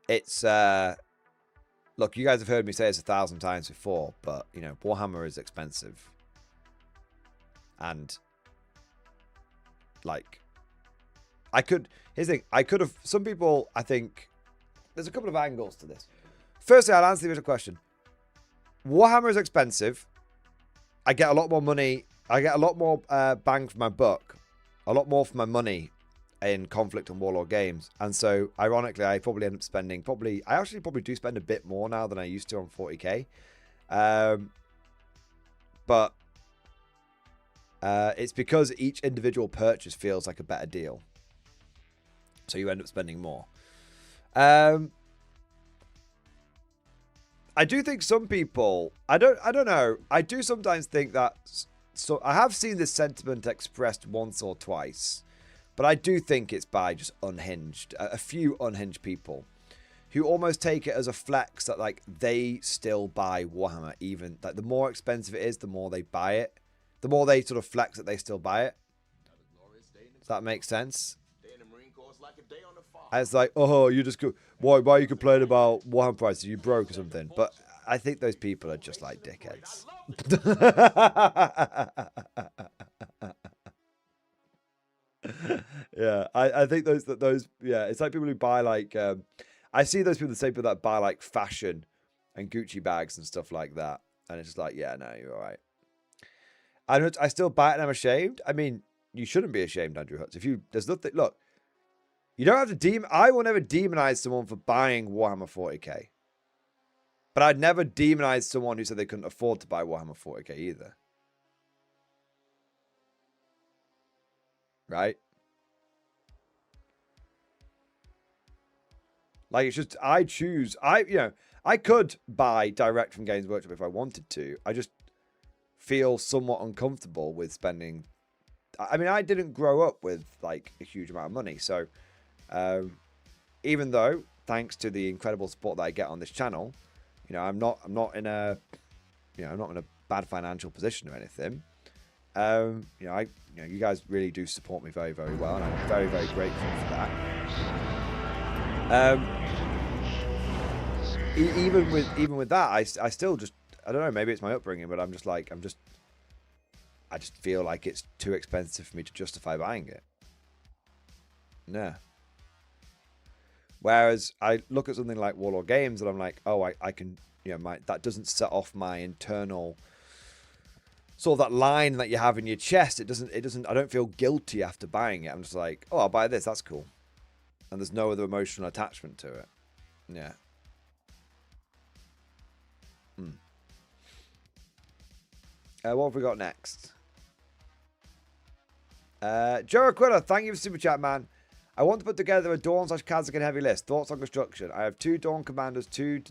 it's look, you guys have heard me say this 1,000 times before, but you know, Warhammer is expensive, and like, here's the thing, I could have, some people, I think there's a couple of angles to this. Firstly, I'll answer the original question. Warhammer is expensive. I get a lot more money. I get a lot more bang for my buck, a lot more for my money in Konflikt and Warlord games. And so, ironically, I probably end up spending, I actually probably do spend a bit more now than I used to on 40k. But it's because each individual purchase feels like a better deal. So you end up spending more. I do think some people, I don't know. I do sometimes think that, so I have seen this sentiment expressed once or twice, but I do think it's by just unhinged, a few unhinged people who almost take it as a flex that like they still buy Warhammer, even like the more expensive it is, the more they buy it, the more they sort of flex that they still buy it. Does that make sense? And it's like, oh, you just go, why are you complaining about Warhammer prices? You broke or something? But I think those people are just like dickheads. Yeah, I think those yeah, it's like people who buy like I see those people, the same people that buy like fashion and Gucci bags and stuff like that, and it's just like, yeah, no, you're all right. I still buy it and I'm ashamed. I mean, you shouldn't be ashamed, Andrew Hutz. If you, there's nothing, look, you don't have to I will never demonize someone for buying Warhammer 40k. But I'd never demonize someone who said they couldn't afford to buy Warhammer 40k either. Right? Like, it's just, I choose, you know, I could buy direct from Games Workshop if I wanted to. I just feel somewhat uncomfortable with spending. I mean, I didn't grow up with like a huge amount of money. So, even though, thanks to the incredible support that I get on this channel, you know, I'm not in a, you know, I'm not in a bad financial position or anything. You know, you guys really do support me very, very well, and I'm very, very grateful for that. Even with that, I still just, I don't know, maybe it's my upbringing, but I'm just like, I just feel like it's too expensive for me to justify buying it. Yeah. Whereas I look at something like Warlord Games and I'm like, oh, I can, you know, that doesn't set off my internal sort of that line that you have in your chest. It doesn't, I don't feel guilty after buying it. I'm just like, oh, I'll buy this. That's cool. And there's no other emotional attachment to it. Yeah. What have we got next? Joe Aquila, thank you for super chat, man. I want to put together a Dawn/Kazakin heavy list. Thoughts on construction? I have 2 Dawn commanders, 2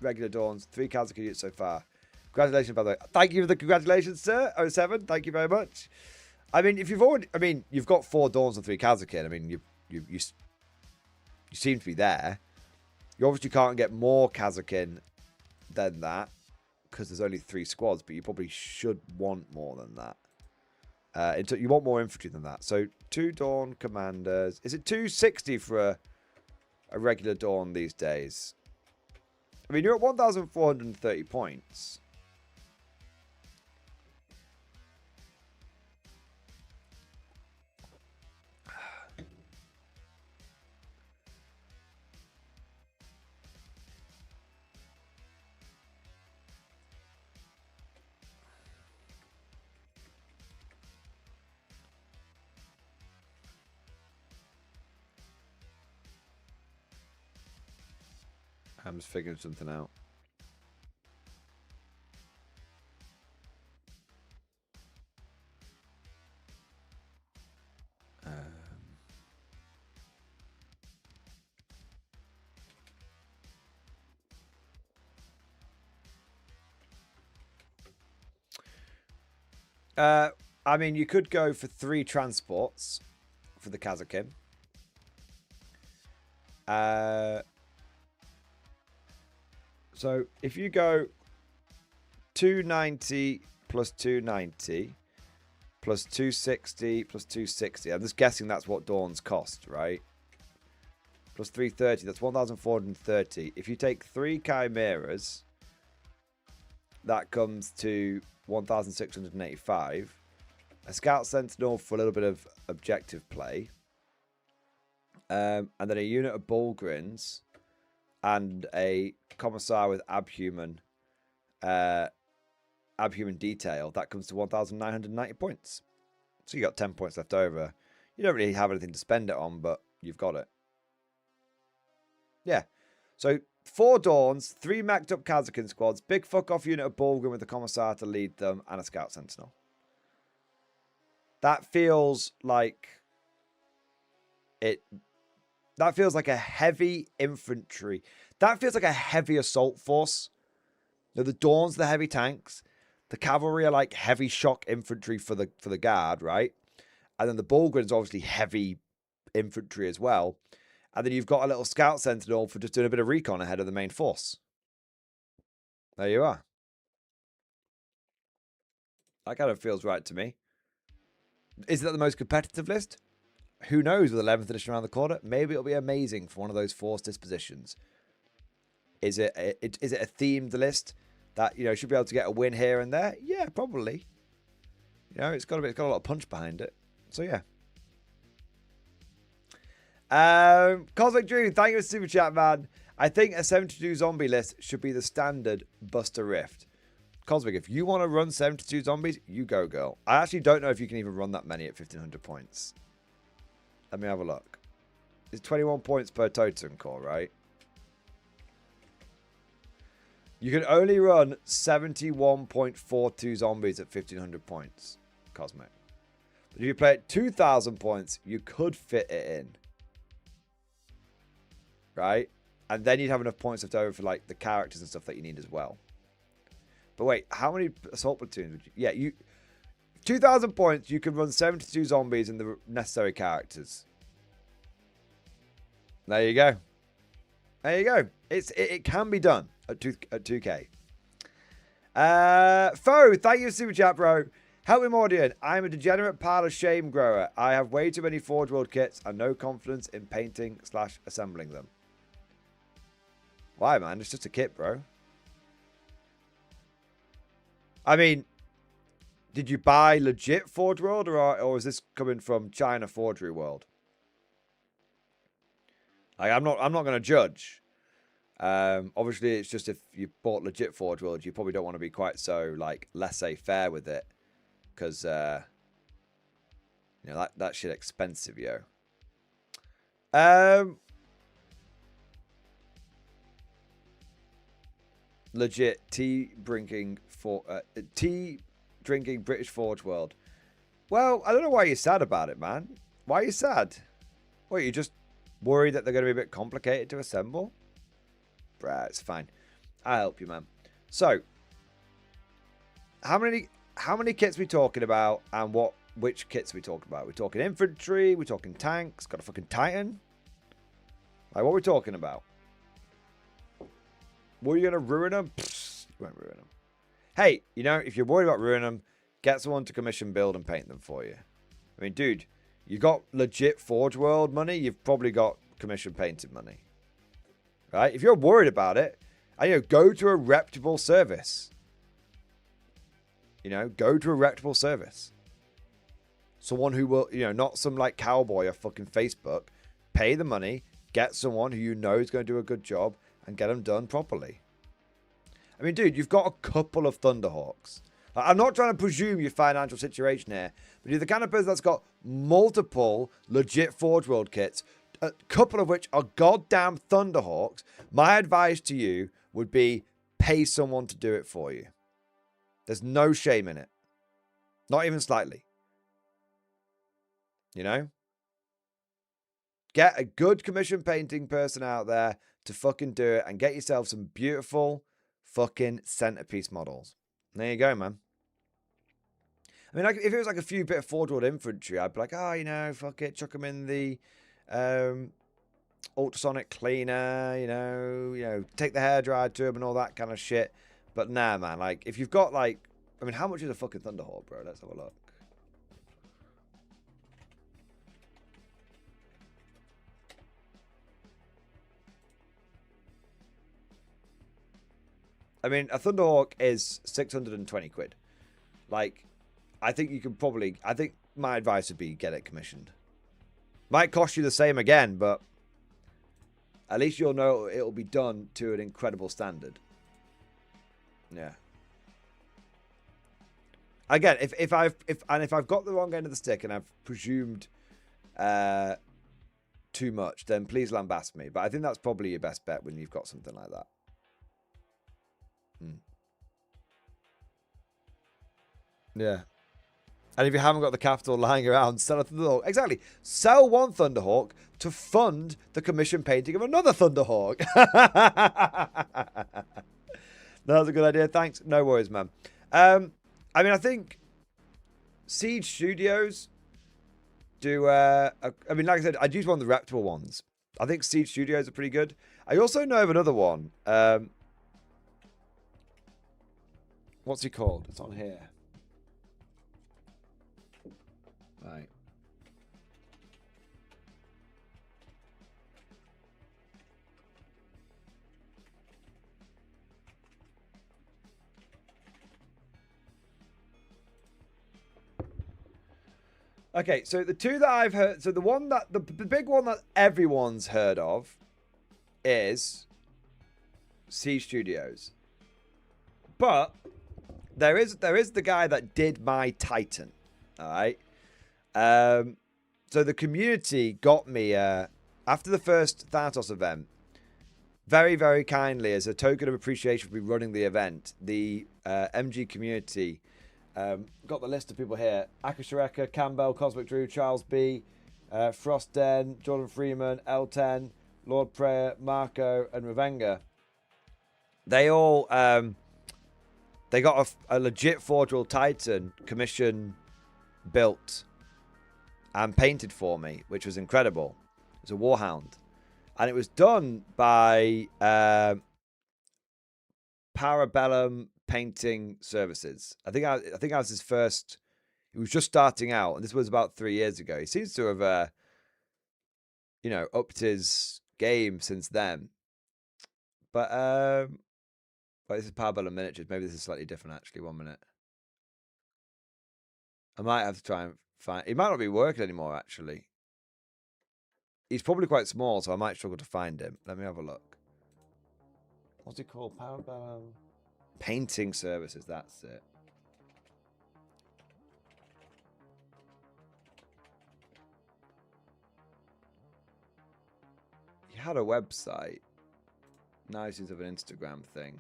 regular Dawns, 3 Kazakin units so far. Congratulations, by the way. Thank you for the congratulations, sir. 07, thank you very much. I mean, if you've already, I mean, you've got 4 Dawns and 3 Kazakin. I mean, you seem to be there. You obviously can't get more Kazakin than that because there's only 3 squads, but you probably should want more than that. You want more infantry than that. So 2 Dawn commanders. Is it 260 for a regular Dawn these days? I mean, you're at 1,430 points. I'm just figuring something out. I mean, you could go for 3 transports for the Kazakin. So if you go 290 plus 290 plus 260 plus 260, I'm just guessing that's what Dawn's cost, right? Plus 330, that's 1,430. If you take 3 Chimeras, that comes to 1,685. A Scout Sentinel for a little bit of objective play. And then a unit of Bullgrins and a Commissar with Abhuman detail. That comes to 1,990 points. So you got 10 points left over. You don't really have anything to spend it on, but you've got it. Yeah. So 4 Dawns, 3 maxed up Kazakin squads, big fuck off unit of Bullgrin with the Commissar to lead them, and a Scout Sentinel. That feels like that feels like a heavy infantry. That feels like a heavy assault force. You know, the Dawns are the heavy tanks. The cavalry are like heavy shock infantry for the guard, right? And then the Bullgrin's obviously heavy infantry as well. And then you've got a little Scout Sentinel for just doing a bit of recon ahead of the main force. There you are. That kind of feels right to me. Is that the most competitive list? Who knows with 11th edition around the corner? Maybe it'll be amazing for one of those force dispositions. Is it a themed list that, you know, should be able to get a win here and there? Yeah, probably. You know, it's got a lot of punch behind it. So yeah. Cosmic Dream, thank you for super chat, man. I think a 72 zombie list should be the standard Buster Rift. Cosmic, if you want to run 72 zombies, you go, girl. I actually don't know if you can even run that many at 1500 points. Let me have a look. It's 21 points per totem core, right? You can only run 71.42 zombies at 1500 points, Cosmic. But if you play at 2000 points, you could fit it in. Right? And then you'd have enough points left over for like the characters and stuff that you need as well. But wait, how many assault platoons would you... Yeah, 2000 points, you can run 72 zombies and the necessary characters. There you go. There you go. It can be done at 2K. Foe, thank you for super chat, bro. Help me, Mordian. I'm a degenerate pile of shame grower. I have way too many Forge World kits and no confidence in painting / assembling them. Why, man? It's just a kit, bro. I mean, did you buy legit Forge World or is this coming from China Forgery World? Like, I'm not going to judge. Obviously, it's just if you bought legit Forge World, you probably don't want to be quite so like laissez-faire with it, because you know that shit expensive, yo. Legit tea drinking British Forge World. Well, I don't know why you're sad about it, man. Why are you sad? What, you just worried that they're going to be a bit complicated to assemble? Bruh, it's fine. I'll help you, man. So, how many kits we talking about, and which kits we talking about? We're talking infantry, we're talking tanks, got a fucking Titan. Like, what are we talking about? Were you going to ruin them? Psst, you won't ruin them. Hey, you know, if you're worried about ruining them, get someone to commission build and paint them for you. I mean, dude, you got legit Forge World money, you've probably got commission painted money. Right? If you're worried about it, you know, go to a reputable service. You know, go to a reputable service. Someone who will, you know, not some like cowboy or fucking Facebook. Pay the money, get someone who you know is going to do a good job, and get them done properly. I mean, dude, you've got a couple of Thunderhawks. I'm not trying to presume your financial situation here, but you're the kind of person that's got multiple legit Forge World kits, a couple of which are goddamn Thunderhawks. My advice to you would be pay someone to do it for you. There's no shame in it. Not even slightly. You know? Get a good commission painting person out there to fucking do it and get yourself some beautiful fucking centerpiece models. There you go, man. I mean, like, if it was like a few bit of Forge World infantry, I'd be like, oh, you know, fuck it, chuck them in the ultrasonic cleaner, you know, take the hairdryer to them and all that kind of shit. But nah, man, like, if you've got like, I mean, how much is a fucking Thunderhawk, bro? Let's have a look. I mean, a Thunderhawk is 620 quid. Like, I think you can probably... I think my advice would be get it commissioned. Might cost you the same again, but at least you'll know it'll be done to an incredible standard. Yeah. Again, if I've got the wrong end of the stick and I've presumed too much, then please lambast me. But I think that's probably your best bet when you've got something like that. Yeah. And if you haven't got the capital lying around, sell a Thunderhawk. Exactly. Sell one Thunderhawk to fund the commission painting of another Thunderhawk. That's a good idea. Thanks. No worries, man. I mean, I think Siege Studios do... I mean, like I said, I'd use one of the reputable ones. I think Siege Studios are pretty good. I also know of another one. What's he called? It's on here. Right. Okay, so the two that I've heard, so the one that the big one that everyone's heard of is C Studios, but there is the guy that did my Titan. All right, so the community got me after the first Thanatos event. Very, very kindly, as a token of appreciation for me running the event, the MG community got the list of people here. Akashareka, Campbell, Cosmic Drew, Charles B, Frosten, Jordan Freeman, L10, Lord Prayer, Marco, and Ravenga. They all they got a legit Forge World Titan commission built and painted for me, which was incredible. It was a Warhound. And it was done by Parabellum Painting Services. I think I was his first. He was just starting out, and this was about 3 years ago. He seems to have, upped his game since then. But this is Parabellum Miniatures. Maybe this is slightly different, actually. 1 minute. I might have to try and find. He might not be working anymore, actually. He's probably quite small, so I might struggle to find him. Let me have a look. What's he called? Parabellum Painting Services. That's it. He had a website. Now he seems to have an Instagram thing.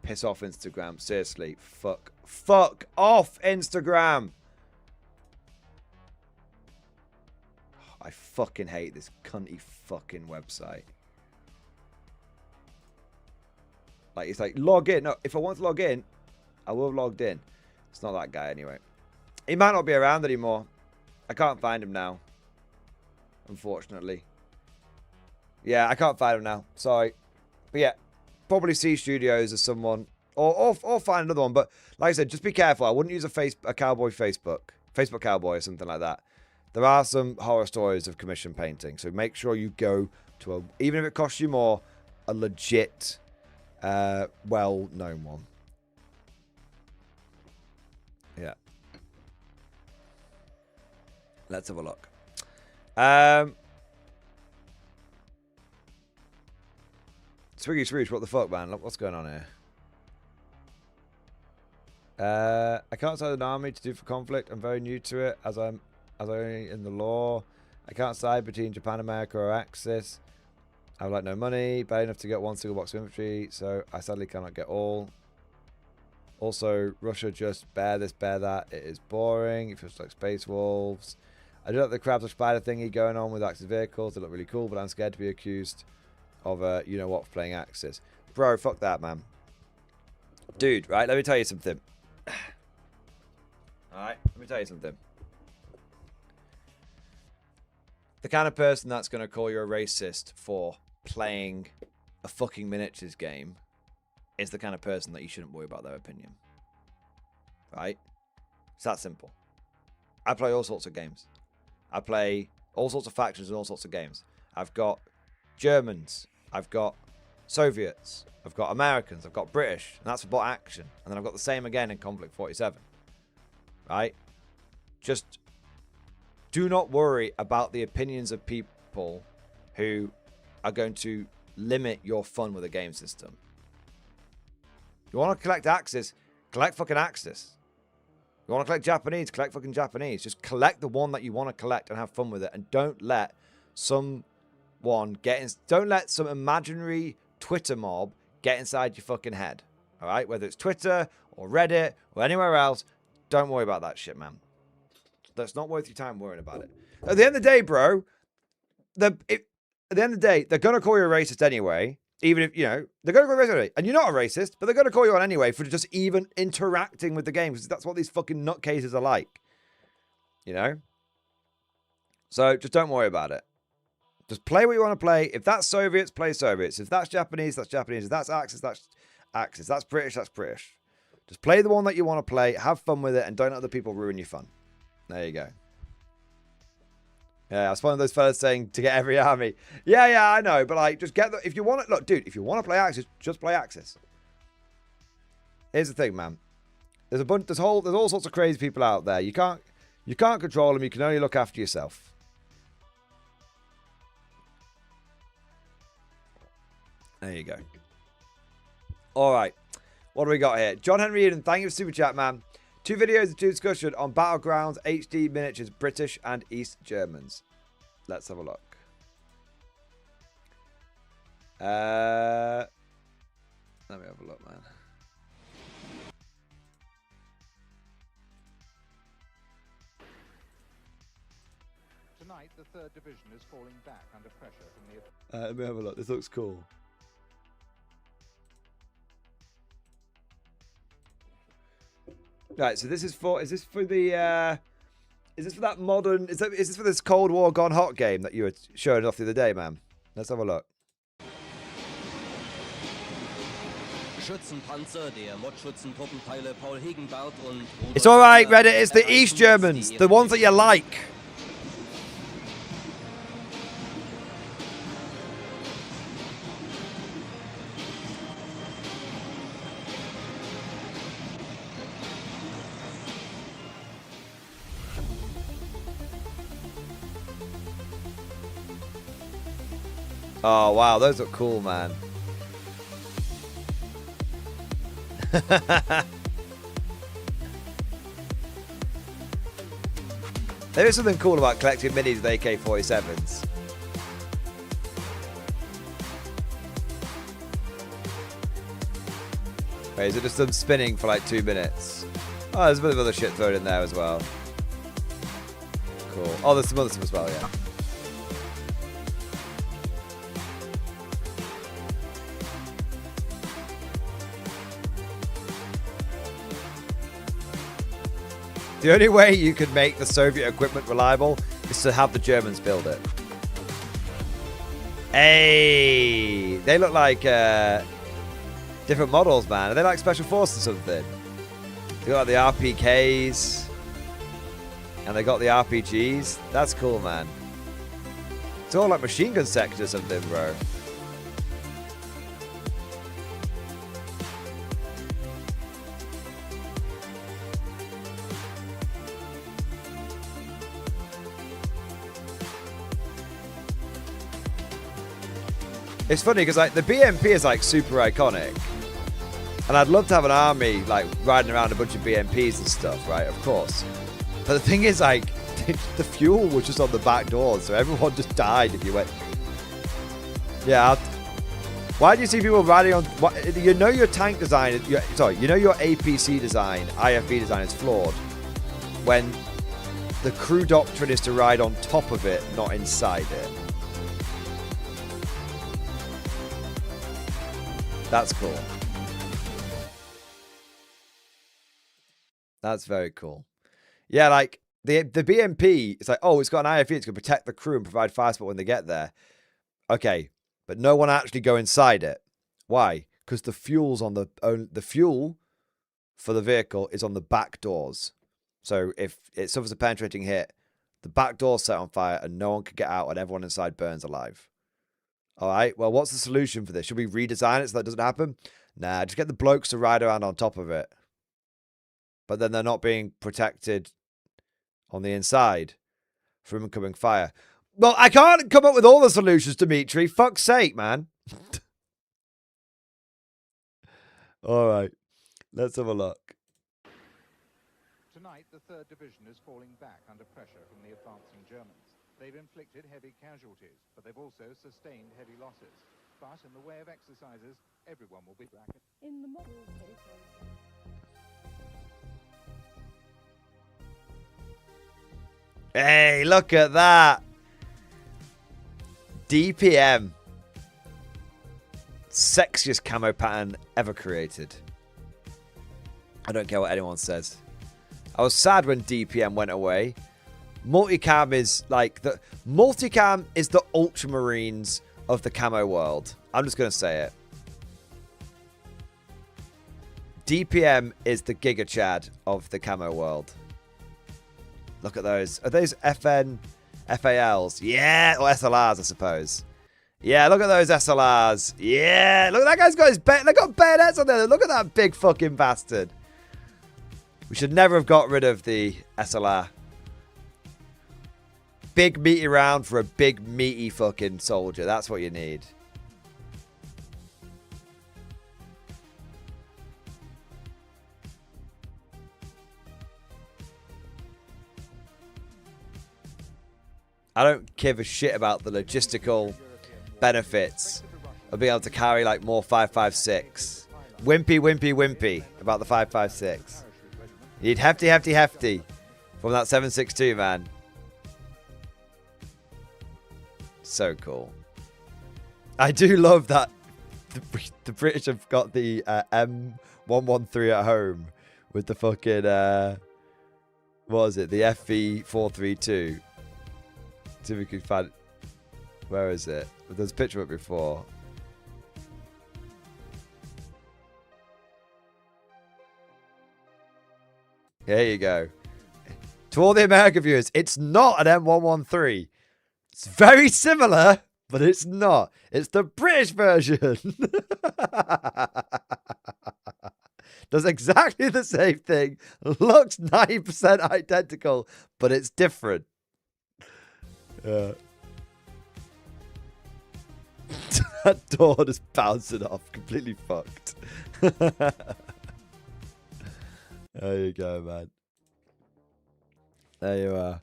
Piss off Instagram. Seriously. Fuck off Instagram. I fucking hate this cunty fucking website. Like, it's like, log in. No, if I want to log in, I will have logged in. It's not that guy anyway. He might not be around anymore. I can't find him now. Unfortunately. Yeah, I can't find him now. Sorry. But yeah. Probably C Studios or someone, or find another one. But like I said, just be careful. I wouldn't use a cowboy Facebook cowboy or something like that. There are some horror stories of commission painting, so make sure you go to even if it costs you more, a legit, well-known one. Yeah. Let's have a look. Swiggy, what the fuck, man? Look, what's going on here? I can't decide an army to do for Konflikt. I'm very new to it, as I'm in the law. I can't decide between Japan, America, or Axis. I have like no money, bad enough to get one single box of infantry, so I sadly cannot get all. Also, Russia just bear this, bear that. It is boring. It feels like Space Wolves. I do like the crabs or spider thingy going on with Axis vehicles. They look really cool, but I'm scared to be accused of you know what, playing Axis. Bro, fuck that, man. Dude, right, let me tell you something. Alright, let me tell you something. The kind of person that's going to call you a racist for playing a fucking miniatures game is the kind of person that you shouldn't worry about their opinion. Right? It's that simple. I play all sorts of games. I play all sorts of factions and all sorts of games. I've got Germans, I've got Soviets, I've got Americans, I've got British, and that's for bot action. And then I've got the same again in Konflikt 47. Right? Just do not worry about the opinions of people who are going to limit your fun with a game system. You want to collect Axis, collect fucking Axis. You want to collect Japanese, collect fucking Japanese. Just collect the one that you want to collect and have fun with it. And don't let some imaginary Twitter mob get inside your fucking head. All right? Whether it's Twitter or Reddit or anywhere else, don't worry about that shit, man. That's not worth your time worrying about it. At the end of the day, bro, at the end of the day, they're going to call you a racist anyway. Even if, you know, they're going to call you a racist anyway. And you're not a racist, but they're going to call you on anyway for just even interacting with the game. Because that's what these fucking nutcases are like. You know? So just don't worry about it. Just play what you want to play. If that's Soviets, play Soviets. If that's Japanese, that's Japanese. If that's Axis, that's Axis. That's British, that's British. Just play the one that you want to play. Have fun with it. And don't let other people ruin your fun. There you go. Yeah, I was one of those fellas saying to get every army. Yeah, I know, but like, just get the. If you want to look, dude, if you want to play Axis, just play Axis. Here's the thing, man. There's a bunch. There's all sorts of crazy people out there. You can't control them. You can only look after yourself. There you go. All right, what do we got here? John Henry Eden, thank you for super chat, man. 2 videos and 2 discussion on Battlegrounds, HD miniatures, British and East Germans. Let's have a look. Let me have a look, man. Tonight, the 3rd Division is falling back under pressure from the... Let me have a look. This looks cool. Right, so this is for. Is this for the? Is this for that modern? Is this for this Cold War Gone Hot game that you were showing off the other day, man? Let's have a look. It's all right, Reddit. It's the East Germans, the ones that you like. Oh, wow. Those look cool, man. There is something cool about collecting minis with AK-47s. Wait, is it just them spinning for like 2 minutes? Oh, there's a bit of other shit thrown in there as well. Cool. Oh, there's some other stuff as well, yeah. The only way you could make the Soviet equipment reliable is to have the Germans build it. Hey, they look like different models, man. Are they like Special Forces or something? They got like the RPKs. And they got the RPGs. That's cool, man. It's all like machine gun sectors or something, bro. It's funny because like the BMP is like super iconic, and I'd love to have an army like riding around a bunch of BMPs and stuff, right? Of course. But the thing is, like, the fuel was just on the back doors, so everyone just died if you went. Yeah. Why do you see people riding on? You know your tank design. You know your APC design, IFB design is flawed when the crew doctrine is to ride on top of it, not inside it. That's cool. That's very cool. Yeah, like the BMP, it's like, oh, it's got an IFE, it's going to protect the crew and provide fire support when they get there. Okay, but no one actually go inside it. Why? Because the fuel's on the fuel for the vehicle is on the back doors. So if it suffers a penetrating hit, the back door's set on fire and no one can get out and everyone inside burns alive. All right, well, what's the solution for this? Should we redesign it so that doesn't happen? Nah, just get the blokes to ride around on top of it. But then they're not being protected on the inside from incoming fire. Well, I can't come up with all the solutions, Dimitri. Fuck's sake, man. All right, let's have a look. Tonight, the 3rd Division is falling back under pressure from the advancing Germans. They've inflicted heavy casualties, but they've also sustained heavy losses. But in the way of exercises, everyone will be back. In the model case. Hey, look at that. DPM. Sexiest camo pattern ever created. I don't care what anyone says. I was sad when DPM went away. Multicam is like the multicam is the Ultramarines of the camo world. I'm just gonna say it. DPM is the Giga Chad of the camo world. Look at those. Are those FN FALs. Yeah, or SLRs, I suppose. Yeah, look at those SLRs. Yeah, look, that guy's got his they got bayonets on there. Look at that big fucking bastard. We should never have got rid of the SLR. Big meaty round for a big meaty fucking soldier. That's what you need. I don't give a shit about the logistical benefits of being able to carry like more 5.56. Wimpy about the 5.56. You need hefty from that 7.62, man. So cool. I do love that the British have got the M113 at home with the fucking what was it? The FV432. See if we can find. Where is it? There's a picture of it before. There you go. To all the American viewers, it's not an M113. It's very similar, but it's not. It's the British version. Does exactly the same thing. Looks 90% identical, but it's different. That door just bouncing off. Completely fucked. There you go, man. There you are.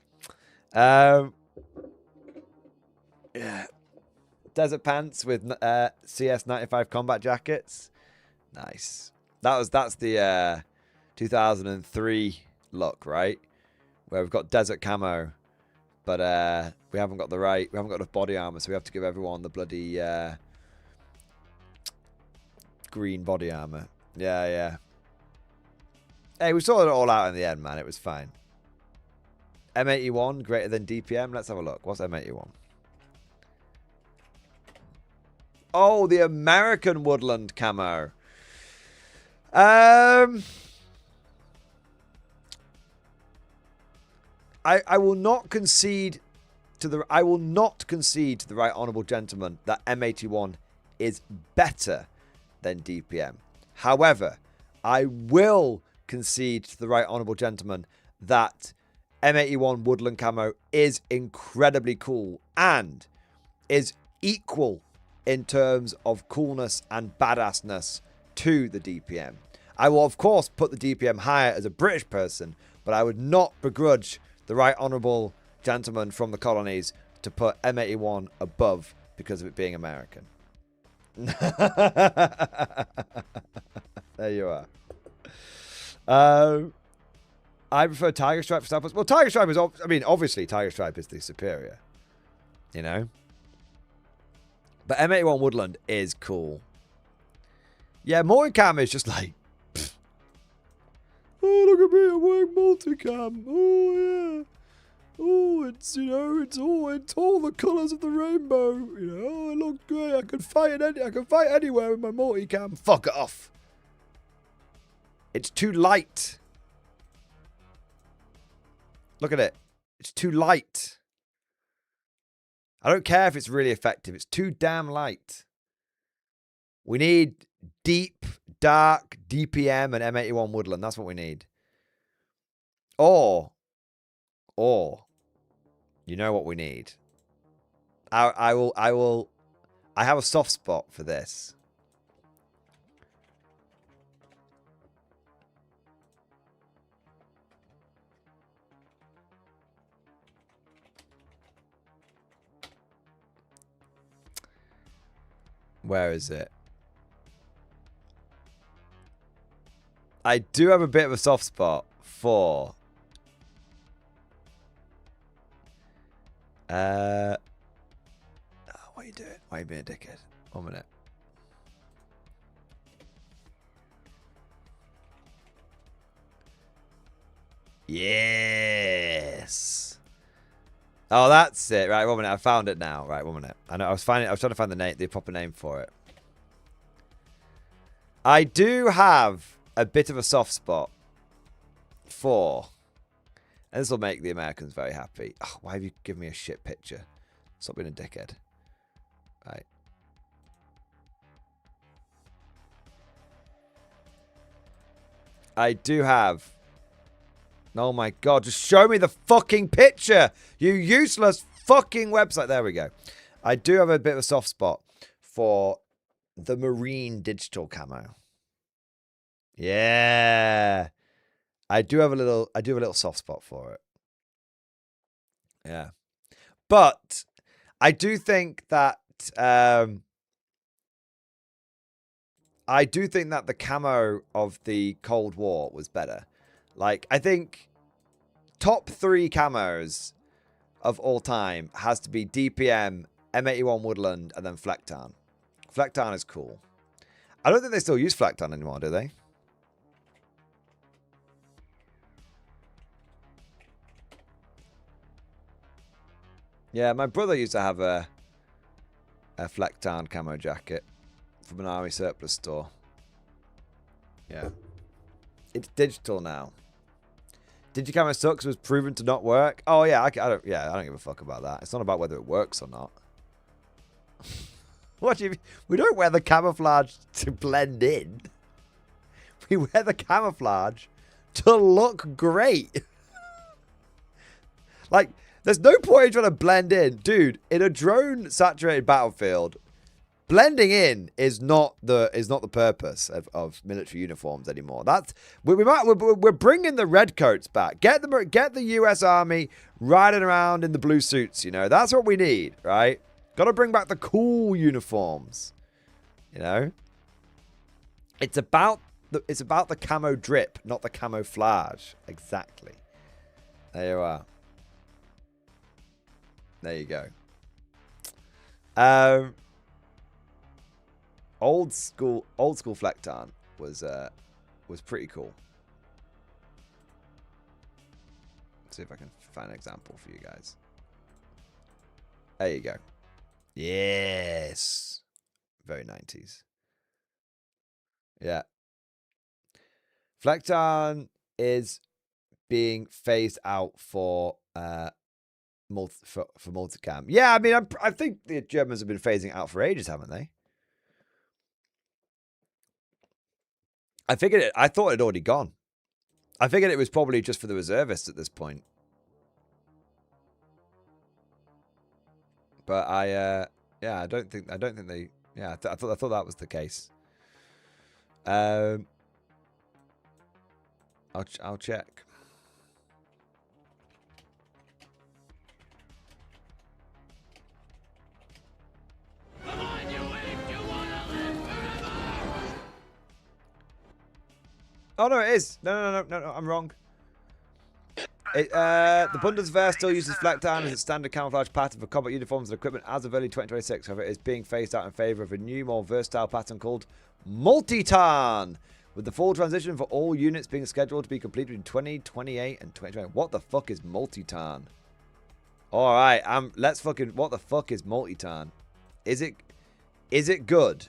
Yeah. Desert pants with CS95 combat jackets. Nice. That's the 2003 look, right? Where we've got desert camo, but we haven't got enough body armor, so we have to give everyone the bloody green body armor. Yeah. Hey, we sorted it all out in the end, man. It was fine. M81 greater than DPM. Let's have a look. What's M81? Oh, the American woodland camo. I will not concede to the right honourable gentleman that M81 is better than DPM. However, I will concede to the right honourable gentleman that M81 woodland camo is incredibly cool and is equal in terms of coolness and badassness to the DPM. I will, of course, put the DPM higher as a British person, but I would not begrudge the right honourable gentleman from the colonies to put M81 above because of it being American. There you are. I prefer Tiger Stripe for Starbucks. Well, Tiger Stripe is, obviously Tiger Stripe is the superior, you know. But M81 Woodland is cool. Yeah, multicam is just like, pfft. Oh, look at me, I'm wearing multicam. Oh, yeah. Oh, it's, you know, it's all the colours of the rainbow. You know, oh, I look great. I can fight anywhere with my multicam. Fuck it off. It's too light. Look at it. It's too light. I don't care if it's really effective. It's too damn light. We need deep, dark DPM and M81 Woodland. That's what we need. Or, you know what we need? I have a soft spot for this. Where is it? I do have a bit of a soft spot for what are you doing? Why are you being a dickhead? 1 minute. Yes. Oh, that's it. Right, 1 minute. I found it now. Right, 1 minute. I know. I was trying to find the proper name for it. I do have a bit of a soft spot for And this will make the Americans very happy. Oh, why have you given me a shit picture? Stop being a dickhead. Right. I do have... Oh my god, just show me the fucking picture! You useless fucking website. There we go. I do have a bit of a soft spot for the marine digital camo. Yeah. I do have a little soft spot for it. Yeah. But I do think that the camo of the Cold War was better. Like, I think top 3 camos of all time has to be DPM, M81 Woodland, and then Flecktarn. Flecktarn is cool. I don't think they still use Flecktarn anymore, do they? Yeah, my brother used to have a Flecktarn camo jacket from an army surplus store. Yeah. It's digital now. Digicamo sucks, was proven to not work. Oh yeah, I don't give a fuck about that. It's not about whether it works or not. What do you mean? We don't wear the camouflage to blend in. We wear the camouflage to look great. Like, there's no point in trying to blend in. Dude, in a drone saturated battlefield, blending in is not the purpose of military uniforms anymore. That's we're bringing the redcoats back. Get the U.S. Army riding around in the blue suits. You know, that's what we need, right? Got to bring back the cool uniforms. You know, it's about the camo drip, not the camouflage. Exactly. There you are. There you go. Old school Flecktarn was pretty cool. Let's see if I can find an example for you guys. There you go. Yes. Very 90s. Yeah. Flecktarn is being phased out for multicam. Yeah, I mean, I think the Germans have been phasing it out for ages, haven't they? I thought it had already gone. I figured it was probably just for the reservists at this point. But I don't think they. Yeah, I thought that was the case. I'll check. Oh no, it is. No, I'm wrong. The Bundeswehr still uses Flecktarn as its standard camouflage pattern for combat uniforms and equipment as of early 2026. However, it is being phased out in favor of a new, more versatile pattern called Multitarn, with the full transition for all units being scheduled to be completed in 2028 and 2020. What the fuck is Multitarn? All right, let's fucking. What the fuck is Multitarn? Is it good?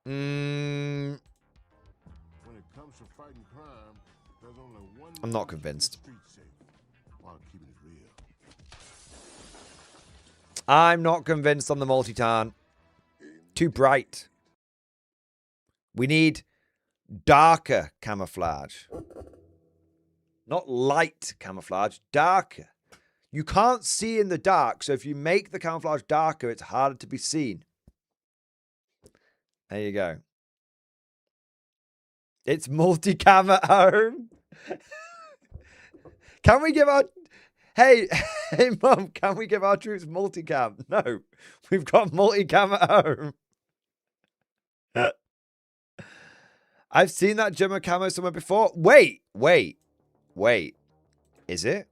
When it comes to fighting crime, there's only one. I'm not convinced. While keeping it real. I'm not convinced on the Multitarn. Too bright. We need darker camouflage. Not light camouflage, darker. You can't see in the dark, so if you make the camouflage darker, it's harder to be seen. There you go. It's multicam at home. Can we give our... Hey, Mum, can we give our troops multicam? No, we've got multicam at home. I've seen that German camo somewhere before. Wait. Is it?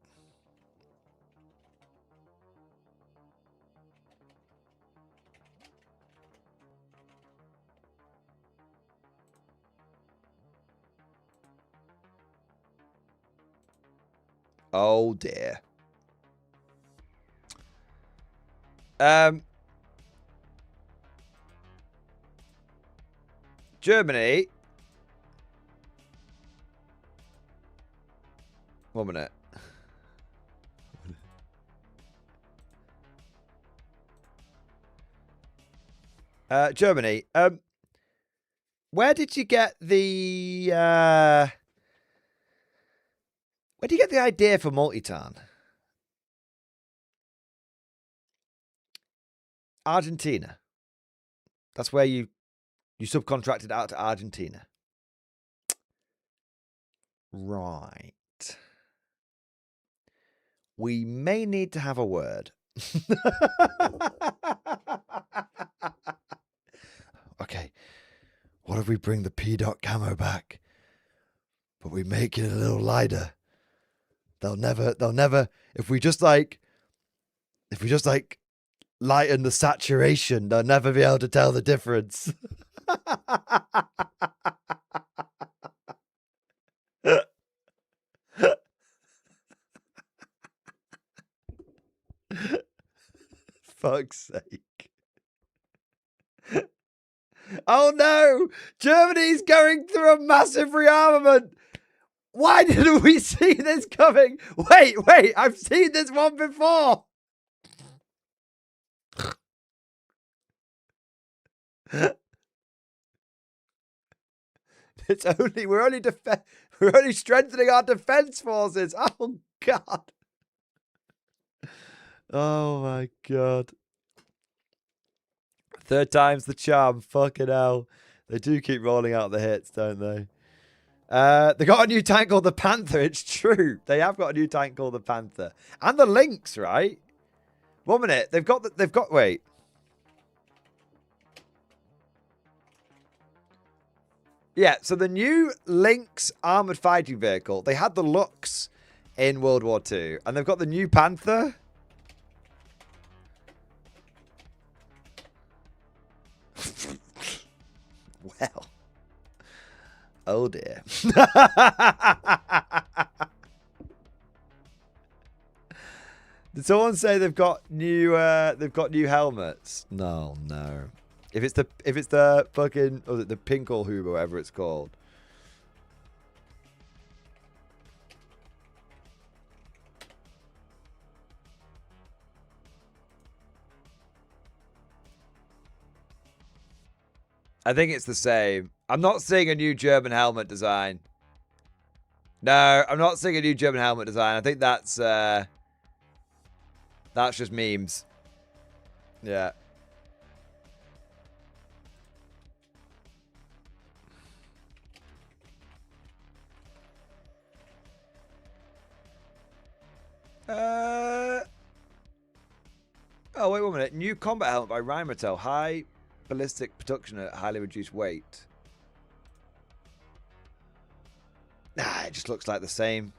Oh dear. Germany 1 minute. Germany. Where did you get the where do you get the idea for Multitan? Argentina. That's where you subcontracted out to Argentina. Right. We may need to have a word. Okay. What if we bring the P-Dot camo back, but we make it a little lighter? They'll never, if we just like lighten the saturation, they'll never be able to tell the difference. Fuck's sake. Oh no! Germany's going through a massive rearmament! Why didn't we see this coming? Wait, I've seen this one before! We're only strengthening our defense forces. Oh god. Oh my god. Third time's the charm. Fucking hell. They do keep rolling out the hits, don't they? They got a new tank called the Panther. It's true. They have got a new tank called the Panther. And the Lynx, right? 1 minute. Wait. Yeah, so the new Lynx armored fighting vehicle, they had the Lux in World War II. And they've got the new Panther. Well. Oh dear. Did someone say they've got new helmets? No. If it's the fucking, or the Pinkelhube or whatever it's called. I think it's the same. I'm not seeing a new German helmet design. No, I'm not seeing a new German helmet design. I think that's just memes. Yeah. Oh, wait 1 minute. New combat helmet by Rheinmetall. High ballistic production at highly reduced weight. Nah, it just looks like the same.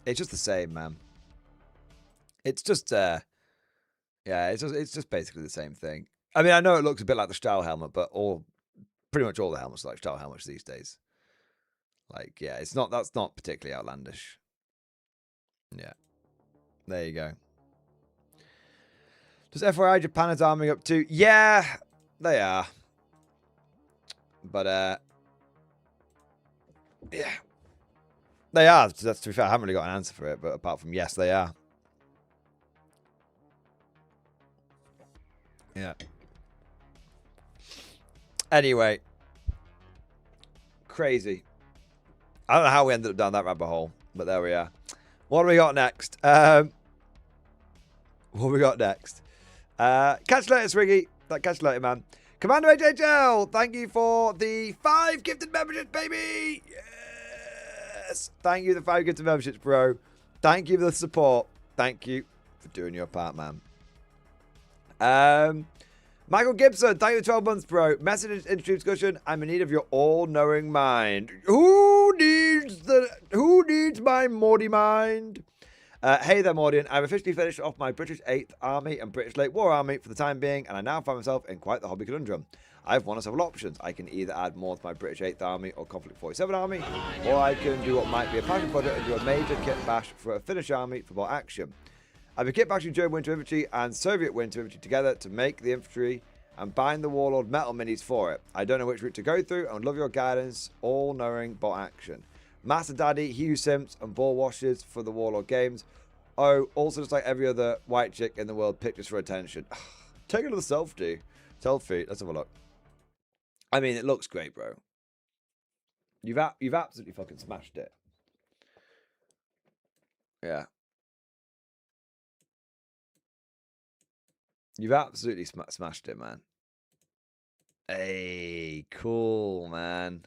It's just the same, man. It's just yeah, it's just basically the same thing. I mean, I know it looks a bit like the Stahl helmet, but pretty much all the helmets are like Stahl helmets these days. Like, yeah, that's not particularly outlandish. Yeah. There you go. Does FYI Japan is arming up too? Yeah, they are. But yeah. They are. That's, to be fair, I haven't really got an answer for it, but apart from yes, they are. Yeah. Anyway. Crazy. I don't know how we ended up down that rabbit hole, but there we are. What do we got next? What we got next? Catch you later, Swiggy. Catch you later, man. Commander HHL, thank you for the 5 gifted memberships, baby. Yes. Thank you for the 5 gifted memberships, bro. Thank you for the support. Thank you for doing your part, man. Michael Gibson, thank you for 12 months, bro. Message industry discussion. I'm in need of your all-knowing mind. Who needs my Mordy mind? Hey there, Mordian. I've officially finished off my British 8th Army and British Late War Army for the time being, and I now find myself in quite the hobby conundrum. I have one of several options. I can either add more to my British 8th Army or Konflikt 47 Army, or I can do what might be a passion project and do a major kit bash for a Finnish army for more action. I've been kit bashing German Winter Infantry and Soviet Winter Infantry together to make the infantry and bind the Warlord metal minis for it. I don't know which route to go through and would love your guidance, all-knowing bot action. Master Daddy, Hugh Simps, and Ball Washers for the Warlord games. Oh, also just like every other white chick in the world, pictures for attention. Take another selfie. Selfie. Let's have a look. I mean, it looks great, bro. You've absolutely fucking smashed it. Yeah. You've absolutely smashed it, man. Hey, cool, man.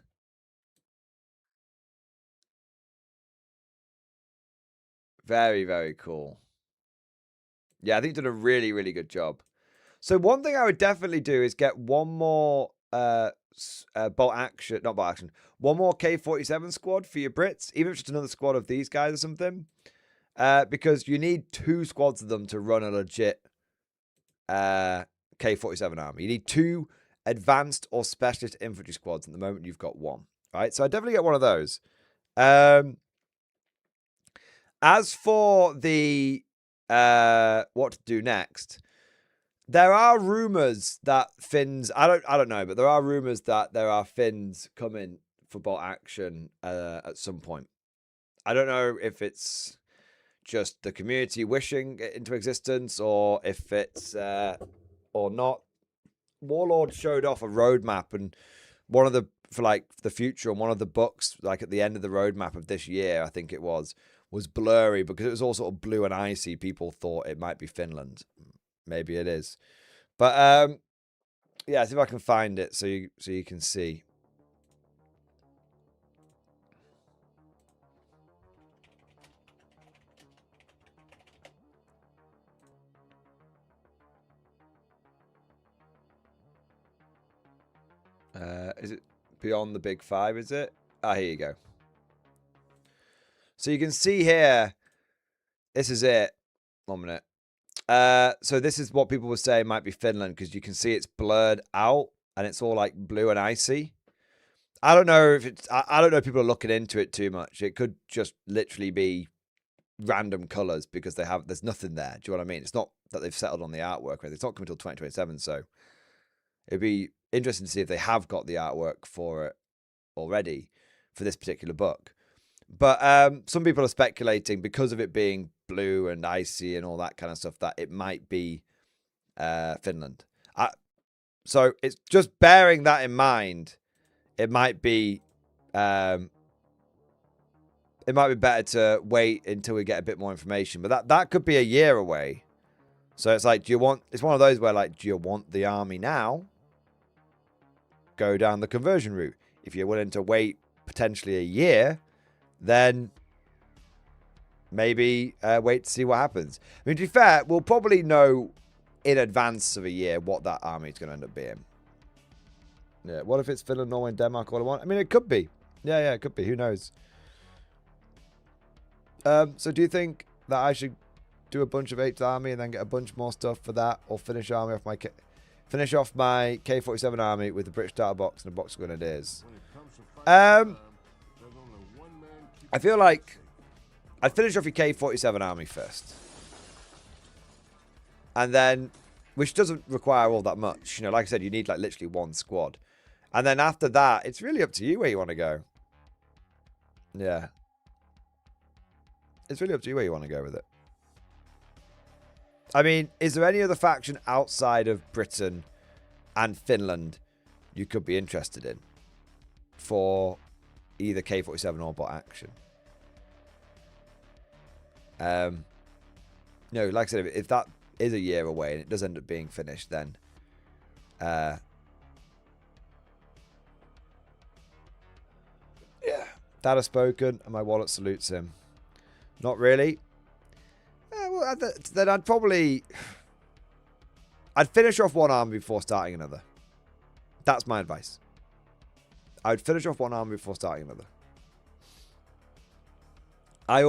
Very, very cool. Yeah, I think you did a really, really good job. So one thing I would definitely do is get one more bolt action, not bolt action, one more K-47 squad for your Brits, even if it's just another squad of these guys or something. Because you need 2 squads of them to run a legit K-47 army. You need 2 advanced or specialist infantry squads. At the moment, you've got 1. Right, so I definitely get one of those. As for the what to do next, there are rumors that Finns. I don't know, but there are rumors that there are Finns coming for bolt action at some point. I don't know if it's just the community wishing it into existence, or if it's or not. Warlord showed off a roadmap, and one of the for the future, and one of the books like at the end of the roadmap of this year, I think it was blurry because it was all sort of blue and icy. People thought it might be Finland. Maybe it is, but yeah, see if I can find it so you can see. Is it beyond the big 5? Is it? Ah, here you go. So you can see here. This is it. 1 minute. So this is what people were saying might be Finland, because you can see it's blurred out and it's all like blue and icy. I don't know if it's. I don't know if people are looking into it too much. It could just literally be random colors because there's nothing there. Do you know what I mean? It's not that they've settled on the artwork. It's not coming until 2027, so it'd be interesting to see if they have got the artwork for it already for this particular book. But some people are speculating, because of it being blue and icy and all that kind of stuff, that it might be Finland. So it's just bearing that in mind. It might be better to wait until we get a bit more information. But that could be a year away. So it's like, it's one of those where, like, do you want the army now? Go down the conversion route. If you're willing to wait potentially a year, then maybe wait to see what happens. I mean, to be fair, we'll probably know in advance of a year what that army is going to end up being. Yeah, what if it's Finland, Norway, and Denmark all at once? I mean, it could be. Yeah, it could be. Who knows? So do you think that I should do a bunch of 8th army and then get a bunch more stuff for that, or finish off my K-47 army with the British starter box and a box of grenadiers? I feel like I'd finish off your K-47 army first, and then, which doesn't require all that much. You know, like I said, you need like literally 1 squad, and then after that, it's really up to you where you want to go. Yeah, it's really up to you where you want to go with it. I mean, is there any other faction outside of Britain and Finland you could be interested in for either K-47 or bot action? No, like I said, if that is a year away and it does end up being finished, then yeah, that has spoken and my wallet salutes him. Not really. Well, then I'd finish off 1 army before starting another. That's my advice. I would finish off 1 army before starting another. I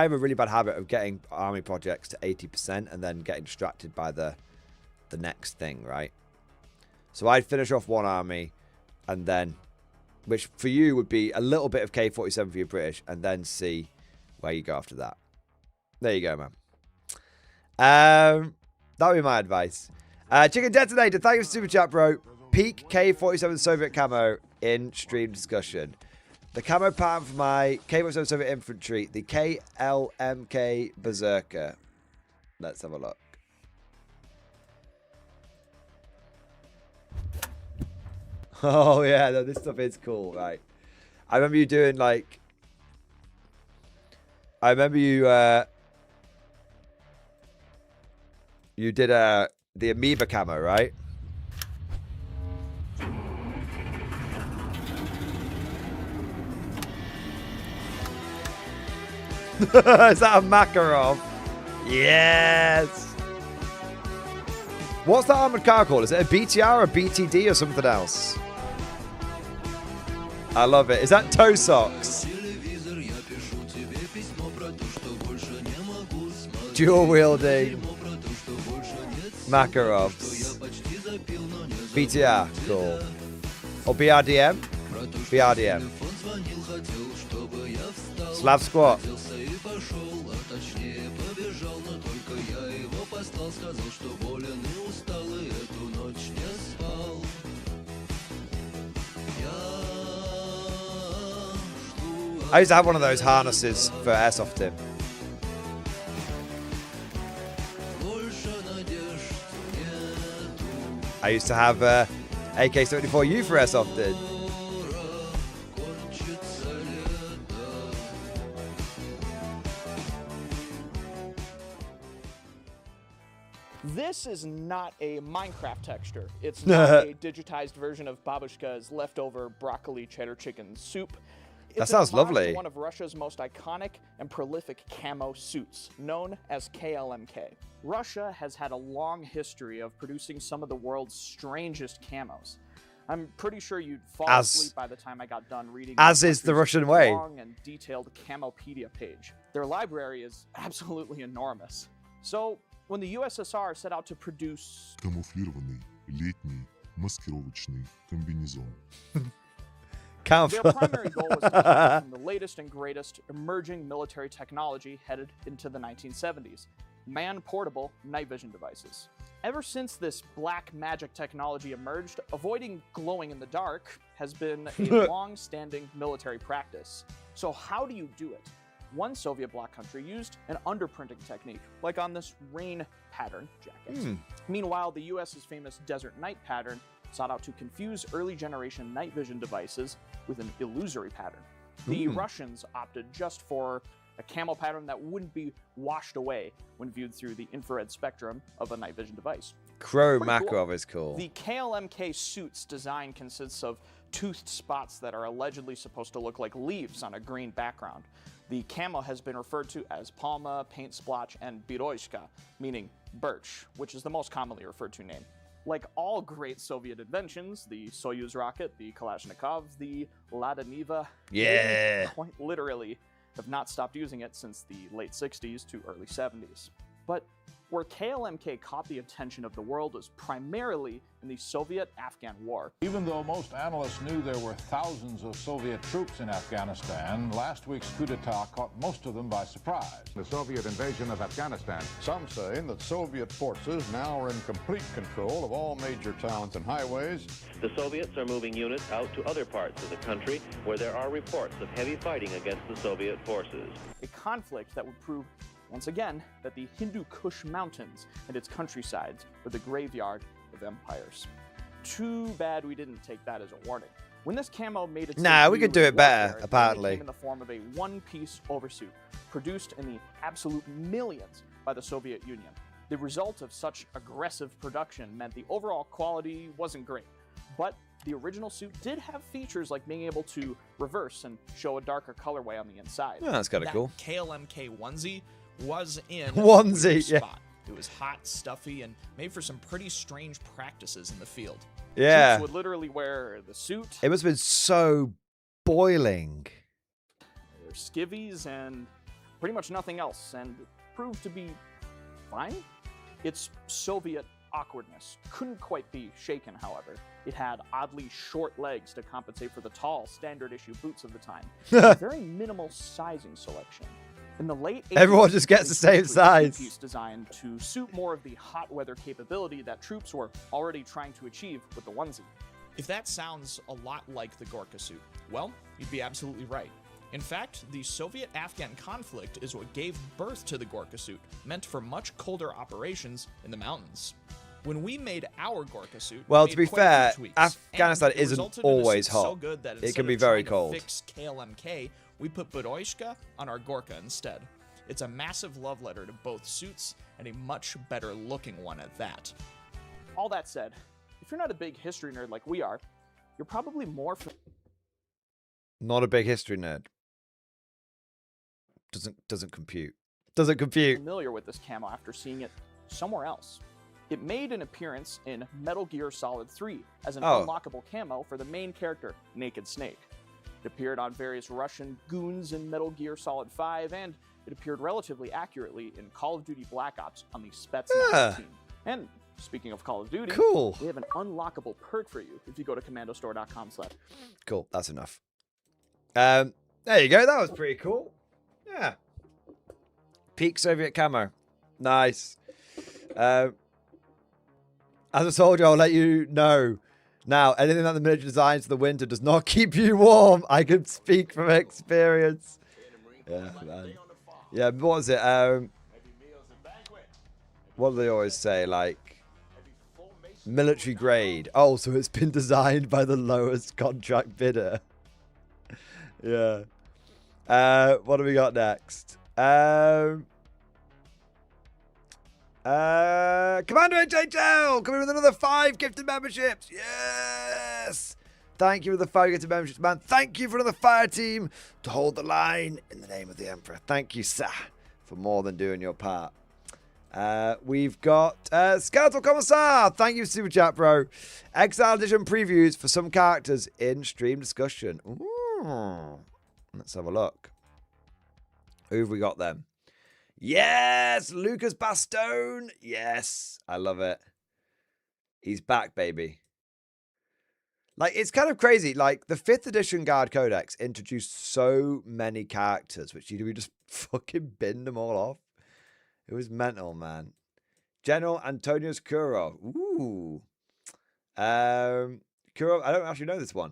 have a really bad habit of getting army projects to 80% and then getting distracted by the next thing, right? So I'd finish off 1 army, and then, which for you would be a little bit of K-47 for your British, and then see where you go after that. There you go, man. That would be my advice. Chicken Detonator, thank you for super chat, bro. Peak K-47 Soviet camo in stream discussion. The camo pattern for my K-47 Soviet infantry, the KLMK Berserker. Let's have a look. Oh yeah, no, this stuff is cool, right? I remember you doing like. I remember you. You did the amoeba camo, right? Is that a Makarov? Yes. What's that armored car called? Is it a BTR or a BTD or something else? I love it. Is that toe socks? Dual wielding Makarovs. BTR, cool. Or BRDM? BRDM. Slav squat. I used to have one of those harnesses for airsofting. I used to have AK-74U for airsofting. This is not a Minecraft texture. It's not a digitized version of Babushka's leftover broccoli cheddar chicken soup. That sounds lovely. One of Russia's most iconic and prolific camo suits, known as KLMK. Russia has had a long history of producing some of the world's strangest camos. I'm pretty sure you'd fall asleep by the time I got done reading. As is the Russian way. Long and detailed Camopedia page. Their library is absolutely enormous. So when the USSR set out to produce Камуфлированный летний маскировочный комбинезон. Their primary goal was to learn from the latest and greatest emerging military technology headed into the 1970s, man-portable night vision devices. Ever since this black magic technology emerged, avoiding glowing in the dark has been a long-standing military practice. So how do you do it? One Soviet bloc country used an underprinting technique, like on this rain pattern jacket. Meanwhile, the US's famous desert night pattern sought out to confuse early generation night vision devices with an illusory pattern. The Russians opted just for a camo pattern that wouldn't be washed away when viewed through the infrared spectrum of a night vision device. Crow Makarov is cool. The KLMK suit's design consists of toothed spots that are allegedly supposed to look like leaves on a green background. The camo has been referred to as palma, paint splotch, and biroishka, meaning birch, which is the most commonly referred to name. Like all great Soviet inventions, the Soyuz rocket, the Kalashnikov, the Lada Niva, they quite literally have not stopped using it since the late 60s to early 70s. But where KLMK caught the attention of the world was primarily in the Soviet-Afghan War. Even though most analysts knew there were thousands of Soviet troops in Afghanistan, last week's coup d'etat caught most of them by surprise. The Soviet invasion of Afghanistan. Some say that Soviet forces now are in complete control of all major towns and highways. The Soviets are moving units out to other parts of the country where there are reports of heavy fighting against the Soviet forces. A conflict that would prove once again, that the Hindu Kush Mountains and its countrysides were the graveyard of empires. Too bad we didn't take that as a warning. When this camo made its we could do it better, apparently. It came in the form of a one-piece oversuit, produced in the absolute millions by the Soviet Union. The result of such aggressive production meant the overall quality wasn't great, but the original suit did have features like being able to reverse and show a darker colorway on the inside. Yeah, that's kind of cool. KLMK onesie was in onesie, spot. It was hot, stuffy, and made for some pretty strange practices in the field. Yeah. Troops would literally wear the suit. It must have been so boiling. Their skivvies and pretty much nothing else, and it proved to be fine. Its Soviet awkwardness couldn't quite be shaken, however. It had oddly short legs to compensate for the tall, standard-issue boots of the time. A very minimal sizing selection. In the late 80s, everyone just gets the same size. Piece designed to suit more of the hot weather capability that troops were already trying to achieve with the onesie. If that sounds a lot like the Gorka suit, well, you'd be absolutely right. In fact, the Soviet-Afghan conflict is what gave birth to the Gorka suit, meant for much colder operations in the mountains. When we made our Gorka suit, Well, we to made be quite a fair, few tweaks, Afghanistan and it isn't resulted in a always suit so hot. good that It instead can be of very trying to cold. fix KLMK, we put Budoyshka on our Gorka instead. It's a massive love letter to both suits, and a much better looking one at that. All that said, if you're not a big history nerd like we are, you're probably more Not a big history nerd. Doesn't compute. Doesn't compute. familiar with this camo after seeing it somewhere else. It made an appearance in Metal Gear Solid 3 as an unlockable camo for the main character, Naked Snake. It appeared on various Russian goons in Metal Gear Solid 5, and it appeared relatively accurately in Call of Duty Black Ops on the Spetsnaz team. And speaking of Call of Duty, cool. We have an unlockable perk for you if you go to commandostore.com/. Cool. That's enough. There you go. That was pretty cool. Yeah. Peak Soviet camo. Nice. As a soldier, I'll let you know. Now, anything that the military designs for the winter does not keep you warm. I can speak from experience. Yeah, man. Yeah, what was it? What do they always say? Like, military grade. Oh, so it's been designed by the lowest contract bidder. Yeah. What do we got next? Commander HHL coming with another 5 gifted memberships. Yes. Thank you for the 5 gifted memberships, man. Thank you for another fire team to hold the line in the name of the Emperor. Thank you, sir, for more than doing your part. We've got Skeletal Commissar. Thank you, Super Chat, bro. Exile Edition previews for some characters in stream discussion. Ooh. Let's have a look. Who have we got then? Yes, Lucas Bastone. Yes, I love it. He's back, baby. Like, it's kind of crazy. Like, the 5th edition Guard Codex introduced so many characters, which we just fucking binned them all off. It was mental, man. General Antonius Kurov. Ooh. Kurov, I don't actually know this one.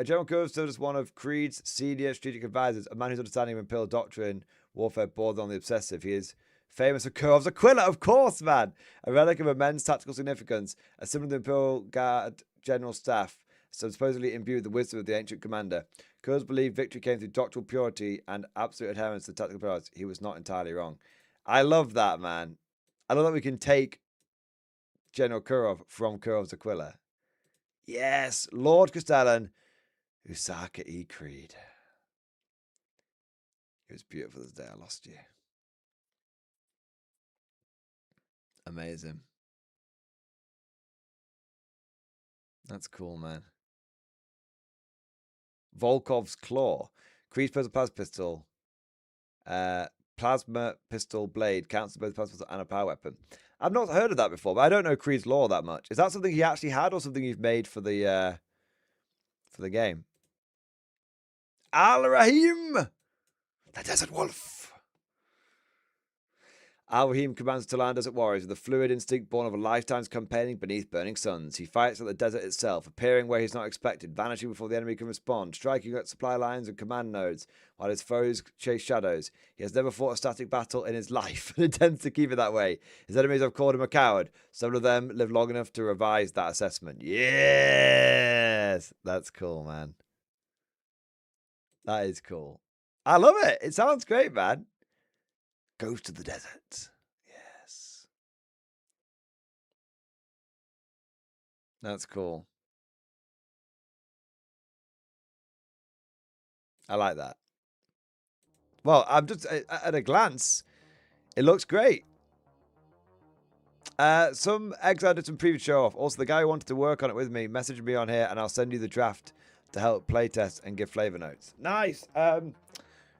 General Kurov served as one of Creed's senior strategic advisors, a man whose understanding of Imperial doctrine, warfare bordered on the obsessive. He is famous for Kurov's Aquila, of course, man. A relic of immense tactical significance, a symbol of the Imperial Guard General Staff, so supposedly imbued with the wisdom of the ancient commander. Kurz believed victory came through doctrinal purity and absolute adherence to the tactical powers. He was not entirely wrong. I love that, man. I love that we can take General Kurov from Kurov's Aquila. Yes, Lord Castellan, Usaka E. Creed. It was beautiful this day I lost you. Amazing. That's cool, man. Volkov's Claw. Creed's plasma pistol. Plasma pistol blade counts as both plasma pistol and a power weapon. I've not heard of that before, but I don't know Creed's lore that much. Is that something he actually had or something you've made for the game? Al-Rahim! The Desert Wolf! Al-Rahim commands Talan Desert Warriors with a fluid instinct born of a lifetime's campaigning beneath burning suns. He fights at the desert itself, appearing where he's not expected, vanishing before the enemy can respond, striking at supply lines and command nodes, while his foes chase shadows. He has never fought a static battle in his life, and intends to keep it that way. His enemies have called him a coward. Some of them live long enough to revise that assessment. Yes! That's cool, man. That is cool. I love it. It sounds great, man. Goes to the desert. Yes. That's cool. I like that. Well, I'm just, at a glance, it looks great. Some Exile did some preview show off. Also, the guy who wanted to work on it with me messaged me on here, and I'll send you the draft to help playtest and give flavor notes. Nice.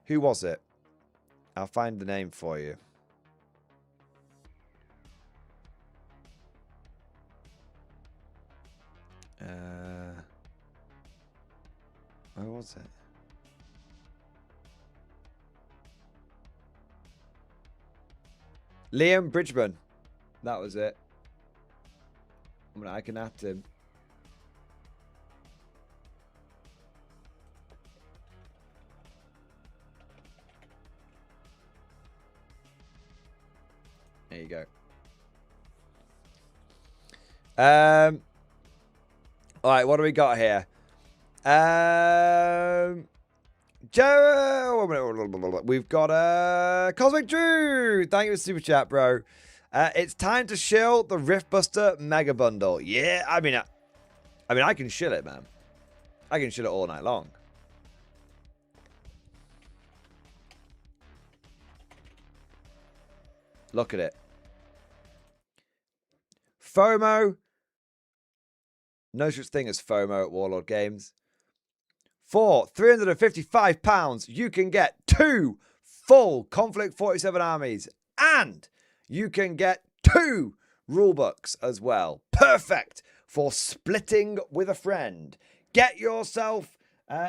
Who was it? I'll find the name for you. Where was it? Liam Bridgman. That was it. I mean, I can add him. you go. All right, what do we got here? We've got Cosmic Drew. Thank you for super chat, bro. It's time to shill the Riftbuster Mega Bundle. Yeah, I mean, I can shill it, man. I can shill it all night long. Look at it. FOMO. No such thing as FOMO at Warlord Games. For £355, you can get 2 full Konflikt 47 armies. And you can get 2 rulebooks as well. Perfect for splitting with a friend. Get yourself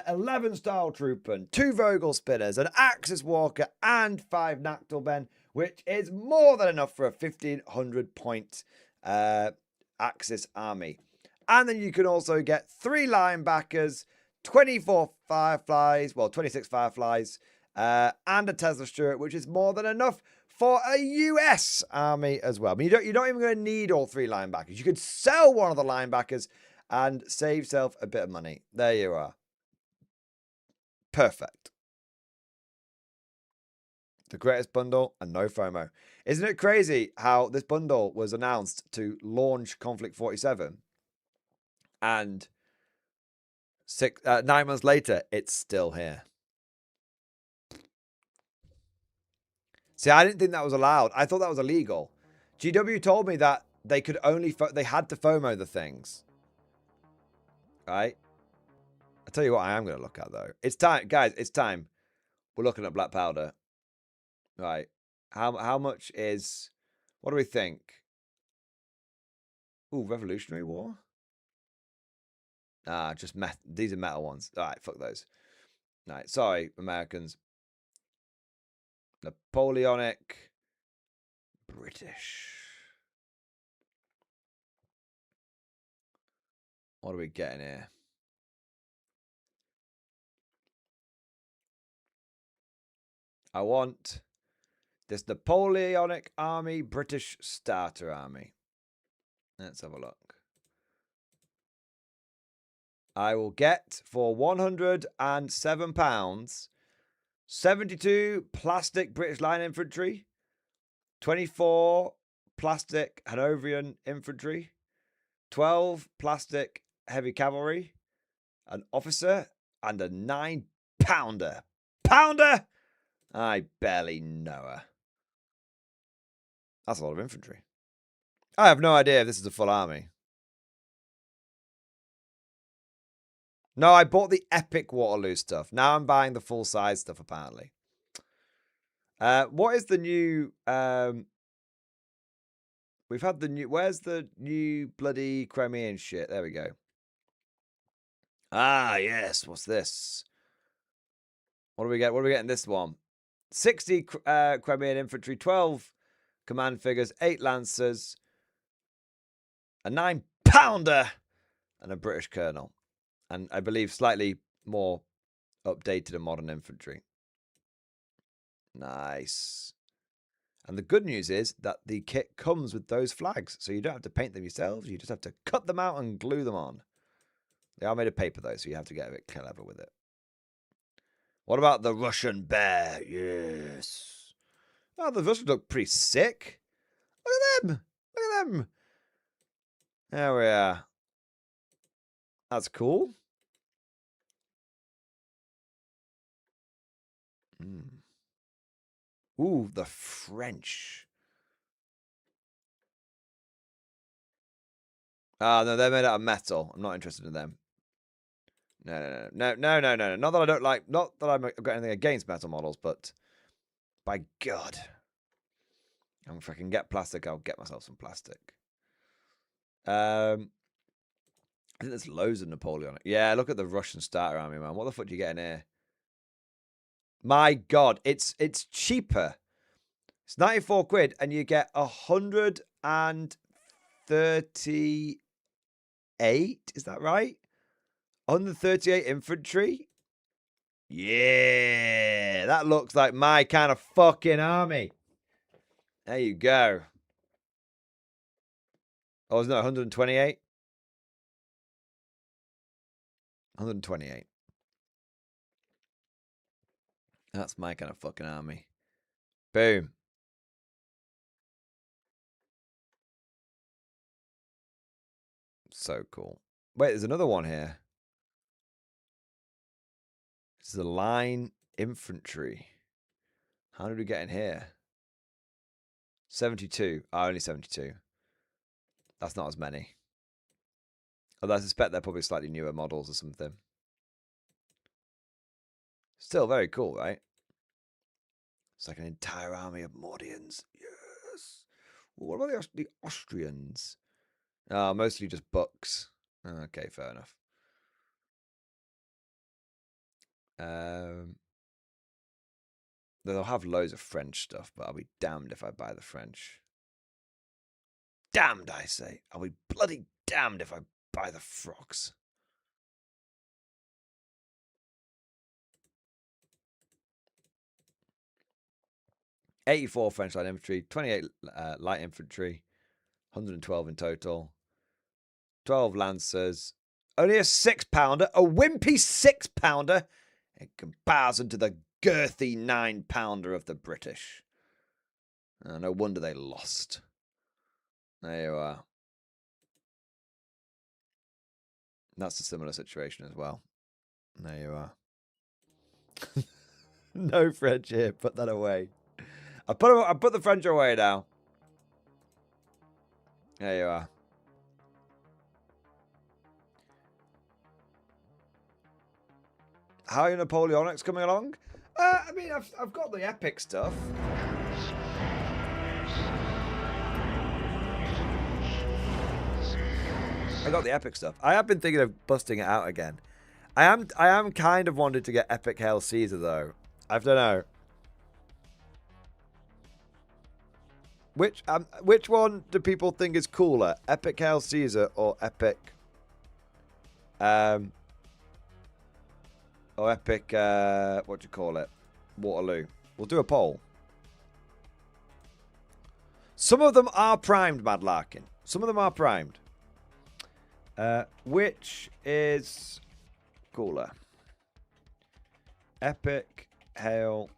11 Style Trooper, 2 Vogel Spinners, an Axis Walker, and 5 Nachtelben, which is more than enough for a 1,500 point Axis army. And then you can also get 3 linebackers, 24 Fireflies, well, 26 Fireflies, and a Tesla Stuart, which is more than enough for a US army as well. I mean, you're not even going to need all 3 linebackers. You could sell one of the linebackers and save yourself a bit of money. There you are. Perfect. The greatest bundle and no FOMO. Isn't it crazy how this bundle was announced to launch Konflikt 47 and 9 months later, it's still here. See, I didn't think that was allowed. I thought that was illegal. GW told me that they could only they had to FOMO the things. Right? I'll tell you what I am going to look at, though. It's time. Guys, it's time. We're looking at Black Powder. Right. How much is... What do we think? Ooh, Revolutionary War? Ah, just these are metal ones. All right, fuck those. All right, sorry, Americans. Napoleonic. British. What are we getting here? I want this Napoleonic Army British Starter Army. Let's have a look. I will get for £107 72 plastic British Line Infantry, 24 plastic Hanoverian Infantry, 12 plastic Heavy Cavalry, an officer, and a 9-pounder. Pounder? I barely know her. That's a lot of infantry. I have no idea if this is a full army. No, I bought the epic Waterloo stuff. Now I'm buying the full-size stuff, apparently. What is the new... we've had the new... Where's the new bloody Crimean shit? There we go. Ah, yes. What's this? What do we get? What do we get in this one? 60 Crimean infantry, 12 command figures, 8 lancers, a 9-pounder, and a British colonel. And I believe slightly more updated and modern infantry. Nice. And the good news is that the kit comes with those flags. So you don't have to paint them yourselves. You just have to cut them out and glue them on. They are made of paper, though, so you have to get a bit clever with it. What about the Russian bear? Yes. Oh, the Russians look pretty sick. Look at them. Look at them. There we are. That's cool. Ooh, the French. Ah, no, they're made out of metal. I'm not interested in them. No. Not that I don't like, not that I've got anything against metal models, but by God. And if I can get plastic, I'll get myself some plastic. I think there's loads of Napoleonic. Yeah, look at the Russian starter army, man. What the fuck do you get in here? My God, it's cheaper. It's 94 quid, and you get 138. Is that right? 138 infantry. Yeah, that looks like my kind of fucking army. There you go. Oh, isn't it 128? 128. That's my kind of fucking army. Boom. So cool. Wait, there's another one here. This is a line infantry. How did we get in here? 72. Oh, only 72. That's not as many. Although I suspect they're probably slightly newer models or something. Still very cool, right? It's like an entire army of Mordians. Yes. What about the Austrians? Oh, mostly just bucks. Okay, fair enough. They'll have loads of French stuff, but I'll be damned if I buy the French. Damned, I say. I'll be bloody damned if I buy the frogs. $84 French light infantry, 28 light infantry, 112 in total, 12 lancers, only a 6-pounder, a wimpy 6-pounder in comparison to the girthy 9-pounder of the British. No wonder they lost. There you are. That's a similar situation as well. There you are. No French here. Put that away. I put the French away now. There you are. How are your Napoleonics coming along? I mean, I've got the epic stuff. I got the epic stuff. I have been thinking of busting it out again. I am kind of wanted to get epic Hail Caesar though. I don't know. Which one do people think is cooler? Epic Hail Caesar or epic what do you call it? Waterloo. We'll do a poll. Some of them are primed, Mad Larkin. Some of them are primed. Which is cooler? Epic Hail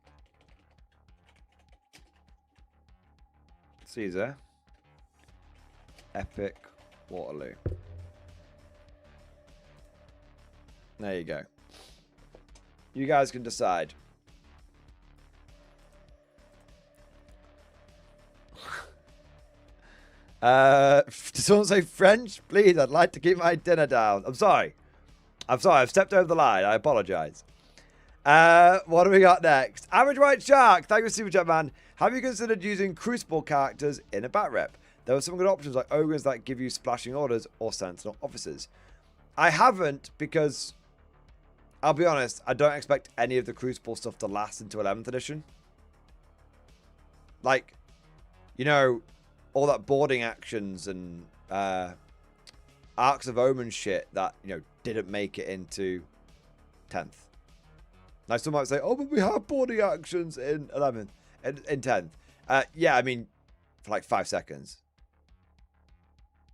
Caesar. Epic Waterloo. There you go. You guys can decide. Does someone say French? Please, I'd like to keep my dinner down. I'm sorry. I've stepped over the line. I apologize. What do we got next? Average White Shark. Thank you, Super Chat Man. Have you considered using Crucible characters in a bat rep? There were some good options like ogres that give you splashing orders or sentinel officers. I haven't because, I'll be honest, I don't expect any of the Crucible stuff to last into 11th edition. Like, you know, all that boarding actions and Arcs of Omen shit that, you know, didn't make it into 10th. Now, some might say, oh, but we have boarding actions in 11th, in 10th. Yeah, I mean, for like 5 seconds.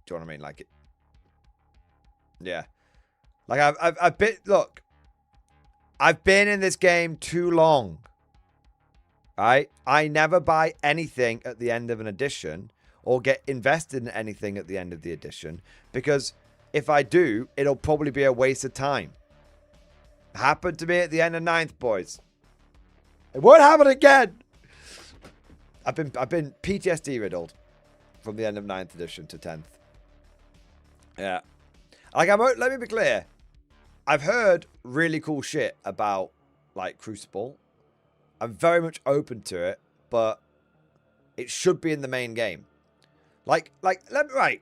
Do you know what I mean? Like, it. Yeah. Like, I've been, look, I've been in this game too long. Right? I never buy anything at the end of an edition or get invested in anything at the end of the edition because if I do, it'll probably be a waste of time. It happened to me at the end of 9th, boys. It won't happen again. I've been PTSD riddled from the end of 9th edition to 10th. Yeah. Like, let me be clear. I've heard really cool shit about, like, Crucible. I'm very much open to it, but it should be in the main game. Like, right.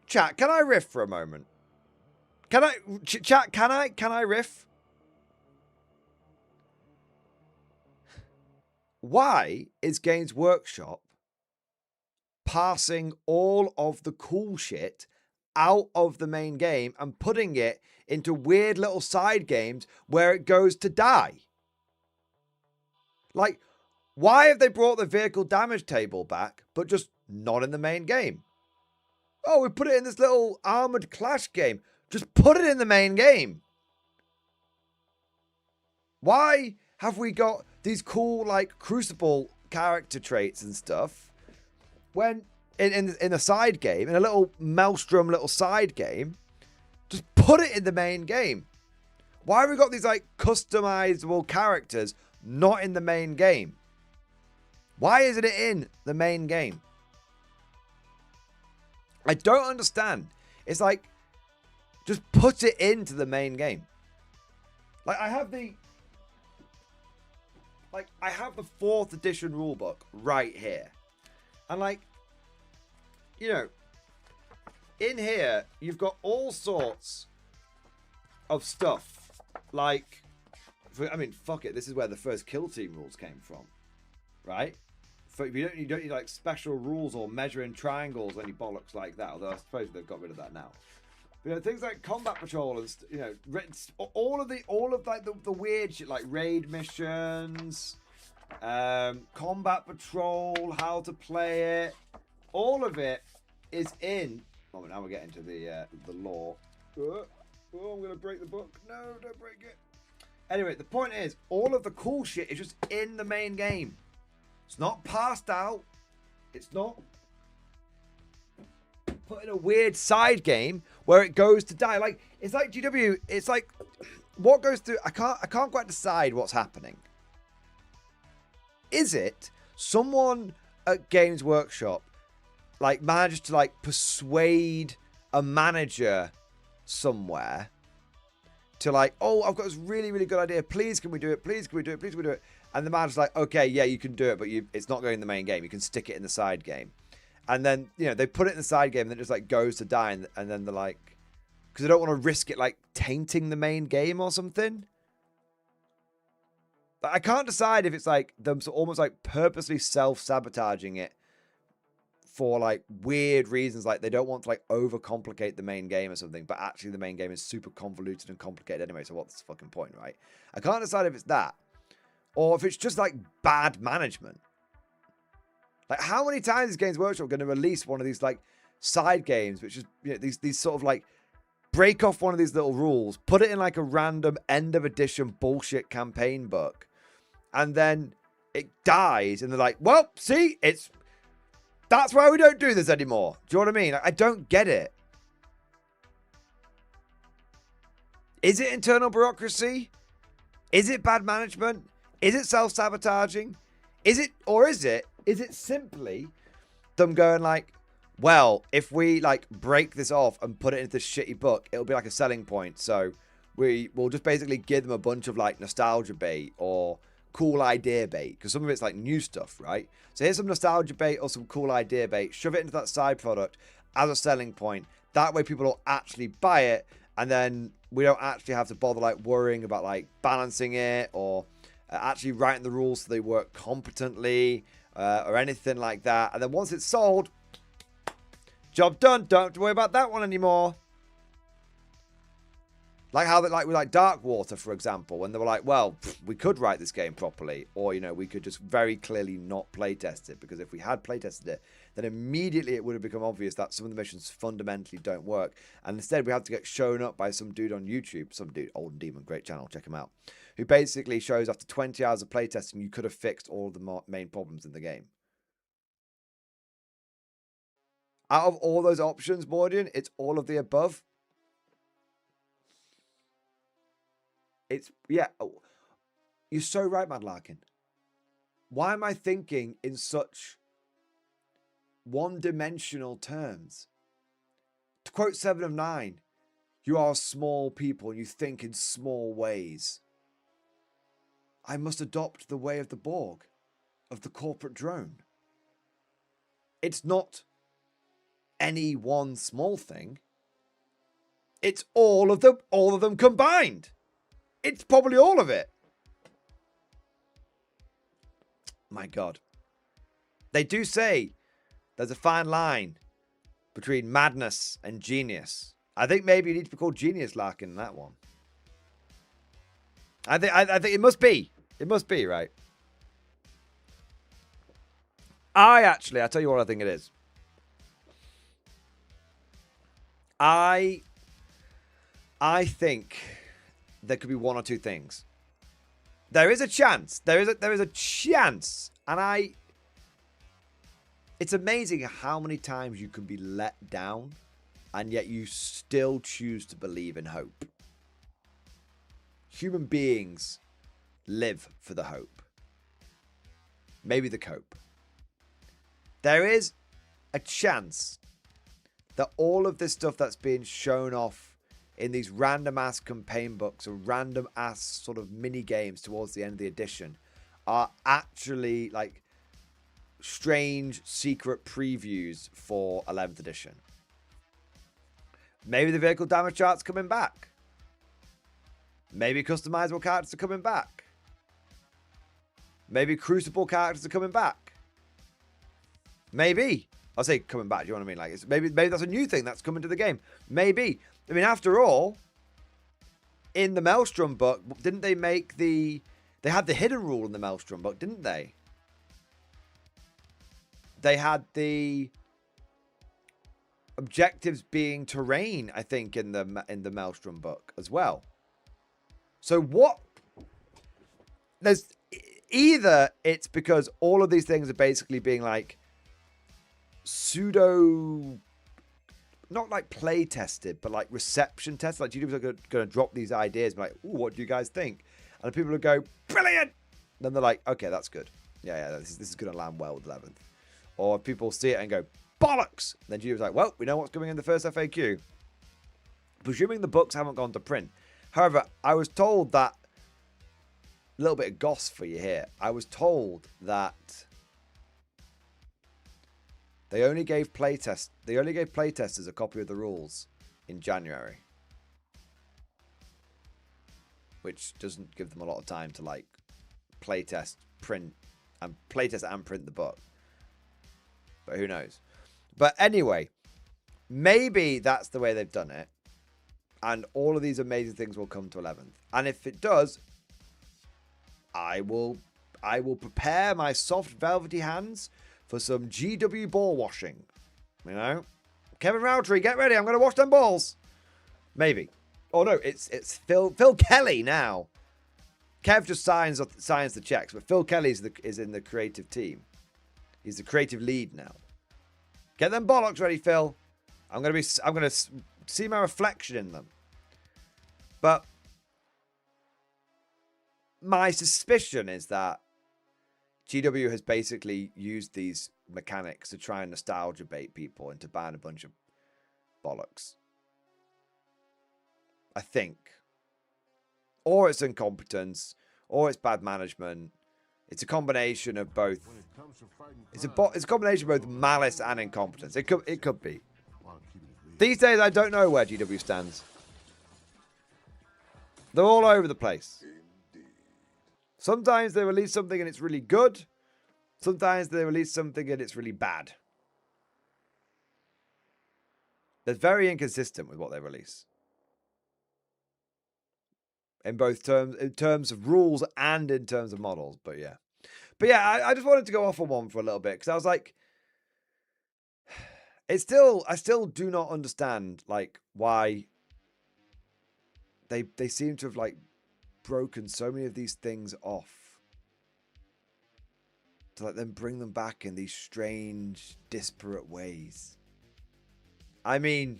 Chat, can I riff for a moment? Chat, can I riff? Why is Games Workshop parsing all of the cool shit out of the main game and putting it into weird little side games where it goes to die? Like, why have they brought the vehicle damage table back, but just not in the main game? Oh, we put it in this little armored clash game. Just put it in the main game. Why have we got these cool, like, Crucible character traits and stuff when in a side game, in a little Maelstrom little side game, just put it in the main game? Why have we got these, like, customizable characters not in the main game? Why isn't it in the main game? I don't understand. It's like, just put it into the main game. Like, I have the 4th edition rulebook right here. And, like, you know, in here, you've got all sorts of stuff. Like, I mean, fuck it. This is where the first kill team rules came from. Right? You don't need like special rules or measuring triangles or any bollocks like that. Although I suppose they've got rid of that now. But, you know, things like combat patrol and you know, all of like the weird shit like raid missions, combat patrol, how to play it, all of it is in. Oh, now we're getting to the lore. Oh, I'm gonna break the book. No, don't break it. Anyway, the point is, all of the cool shit is just in the main game. It's not passed out. It's not put in a weird side game where it goes to die. Like, it's like GW. It's like what goes through. I can't quite decide what's happening. Is it someone at Games Workshop like managed to like persuade a manager somewhere to like, oh, I've got this really, really good idea. Please, can we do it? Please, can we do it? Please, can we do it? And the manager's like, okay, yeah, you can do it, but it's not going in the main game. You can stick it in the side game. And then, you know, they put it in the side game and then it just like goes to die. And then they're like, because they don't want to risk it like tainting the main game or something. But I can't decide if it's like them almost like purposely self-sabotaging it for like weird reasons, like they don't want to like overcomplicate the main game or something, but actually the main game is super convoluted and complicated anyway, so what's the fucking point, right? I can't decide if it's that or if it's just like bad management. Like, how many times is Games Workshop going to release one of these like side games which is, you know, these sort of like break off one of these little rules, put it in like a random end of edition bullshit campaign book, and then it dies and they're like, well, see, that's why we don't do this anymore. Do you know what I mean? I don't get it. Is it internal bureaucracy? Is it bad management? Is it self-sabotaging? Is it simply them going like, well, if we like break this off and put it into this shitty book, it'll be like a selling point. So we'll just basically give them a bunch of like nostalgia bait or cool idea bait, because some of it's like new stuff, right? So here's some nostalgia bait or some cool idea bait, shove it into that side product as a selling point. That way people will actually buy it, and then we don't actually have to bother like worrying about like balancing it or actually writing the rules so they work competently or anything like that. And then once it's sold, job done, don't have to worry about that one anymore. Like how, like with like Darkwater, for example, when they were like, well, we could write this game properly, or, you know, we could just very clearly not playtest it, because if we had playtested it, then immediately it would have become obvious that some of the missions fundamentally don't work. And instead, we have to get shown up by some dude on YouTube, some dude, Old Demon, great channel, check him out, who basically shows after 20 hours of playtesting, you could have fixed all of the main problems in the game. Out of all those options, Mordian, it's all of the above. It's, yeah, oh, you're so right, Mad Larkin. Why am I thinking in such one-dimensional terms? To quote 7 of 9, you are small people and you think in small ways. I must adopt the way of the Borg, of the corporate drone. It's not any one small thing. It's all of them combined. It's probably all of it. My God. They do say there's a fine line between madness and genius. I think maybe you need to be called Genius Larkin in that one. I think it must be. It must be, right? I'll tell you what I think it is. I think there could be one or two things. There is a chance. There is a chance. And it's amazing how many times you can be let down and yet you still choose to believe in hope. Human beings live for the hope. Maybe the cope. There is a chance that all of this stuff that's being shown off in these random ass campaign books or random ass sort of mini games towards the end of the edition are actually like strange secret previews for 11th edition. Maybe the vehicle damage chart's coming back. Maybe customizable characters are coming back. Maybe crucible characters are coming back. Maybe. I'll say coming back, do you know what I mean? Like, maybe that's a new thing that's coming to the game. Maybe. I mean, after all, in the Maelstrom book, didn't they make the... They had the hidden rule in the Maelstrom book, didn't they? They had the objectives being terrain, I think, in the Maelstrom book as well. So what? There's either it's because all of these things are basically being like pseudo, not like play tested, but like reception tested. Like YouTubers are going to drop these ideas, like, "Ooh, what do you guys think?" And people will go, "Brilliant!" Then they're like, "Okay, that's good. Yeah, this is going to land well with 11th." Or people see it and go, "Bollocks!" And then YouTubers are like, "Well, we know what's coming in the first FAQ." Presuming the books haven't gone to print. However, I was told that, a little bit of goss for you here. I was told that they only gave playtesters a copy of the rules in January, which doesn't give them a lot of time to like playtest and print the book. But who knows? But anyway, maybe that's the way they've done it. And all of these amazing things will come to 11th. And if it does, I will prepare my soft velvety hands for some GW ball washing. You know? Kevin Roundtree, get ready. I'm going to wash them balls. Maybe. Oh no, it's Phil Kelly now. Kev just signs the checks, but Phil Kelly is in the creative team. He's the creative lead now. Get them bollocks ready, Phil. I'm going to see my reflection in them. But my suspicion is that GW has basically used these mechanics to try and nostalgia bait people into buying a bunch of bollocks. I think. Or it's incompetence, or it's bad management. It's a combination of both. It's a combination of both malice and incompetence. It could be. These days, I don't know where GW stands. They're all over the place. Sometimes they release something and it's really good. Sometimes they release something and it's really bad. They're very inconsistent with what they release. In both terms, in terms of rules and in terms of models. But yeah. I just wanted to go off on one for a little bit because I was like, I still do not understand like why they seem to have like broken so many of these things off to like then bring them back in these strange, disparate ways. I mean,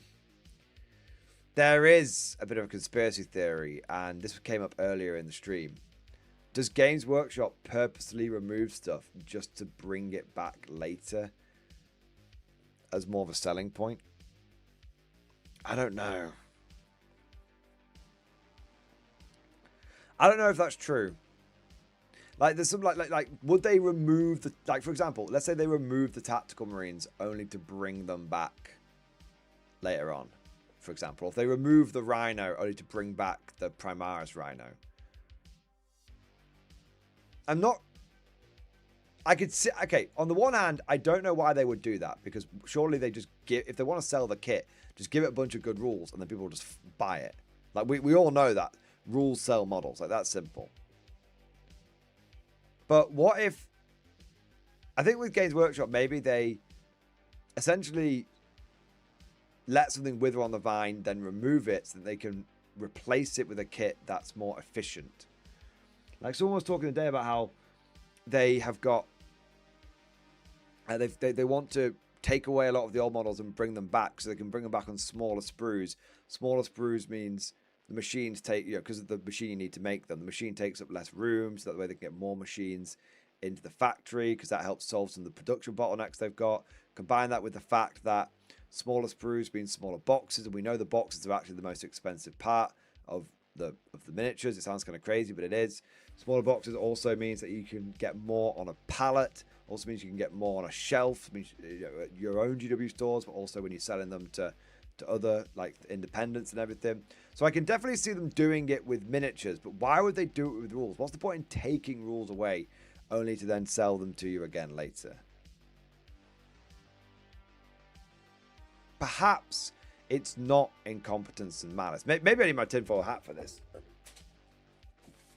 there is a bit of a conspiracy theory, and this came up earlier in the stream. Does Games Workshop purposely remove stuff just to bring it back later as more of a selling point? I don't know. I don't know if that's true. Like, there's some like would they remove the, like, for example, let's say they remove the Tactical Marines only to bring them back later on, for example. If they remove the Rhino only to bring back the Primaris Rhino. I could see, okay, on the one hand, I don't know why they would do that, because surely they just give, if they want to sell the kit, just give it a bunch of good rules and then people will just buy it. Like, we all know that. Rules sell models. Like, that's simple. But what if... I think with Games Workshop, maybe they essentially let something wither on the vine, then remove it so that they can replace it with a kit that's more efficient. Like someone was talking today about how they have got, they want to take away a lot of the old models and bring them back so they can bring them back on smaller sprues. Smaller sprues means the machines take, because of the machine you need to make them, the machine takes up less room, so that way they can get more machines into the factory, because that helps solve some of the production bottlenecks they've got. Combine that with the fact that smaller sprues mean smaller boxes, and we know the boxes are actually the most expensive part of the miniatures. It sounds kind of crazy, but it is. Smaller boxes also means that you can get more on a pallet. Also means you can get more on a shelf. It means, your own GW stores, but also when you're selling them to other like independents and everything. So I can definitely see them doing it with miniatures, but why would they do it with rules? What's the point in taking rules away only to then sell them to you again later? Perhaps it's not incompetence and malice. Maybe I need my tinfoil hat for this.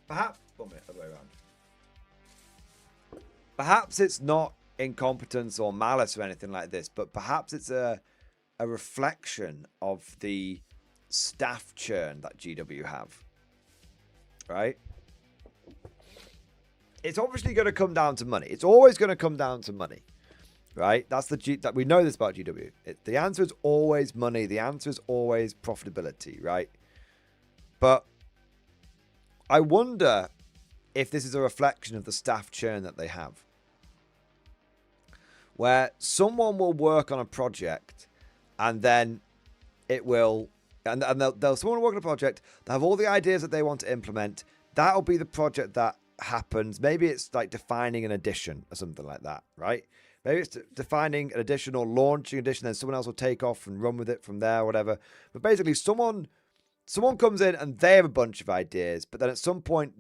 Perhaps, one minute, other way around. Perhaps it's not incompetence or malice or anything like this, but perhaps it's a reflection of the staff churn that GW have. Right? It's obviously going to come down to money. It's always going to come down to money. Right? That's that we know this about GW. The answer is always money. The answer is always profitability, right? But I wonder if this is a reflection of the staff churn that they have. Where someone will work on a project and then it will, and someone will work on a project, they have all the ideas that they want to implement. That'll be the project that happens. Maybe it's like defining an edition or something like that, right? Maybe it's defining an edition or launching an edition, then someone else will take off and run with it from there or whatever. But basically someone comes in and they have a bunch of ideas, but then at some point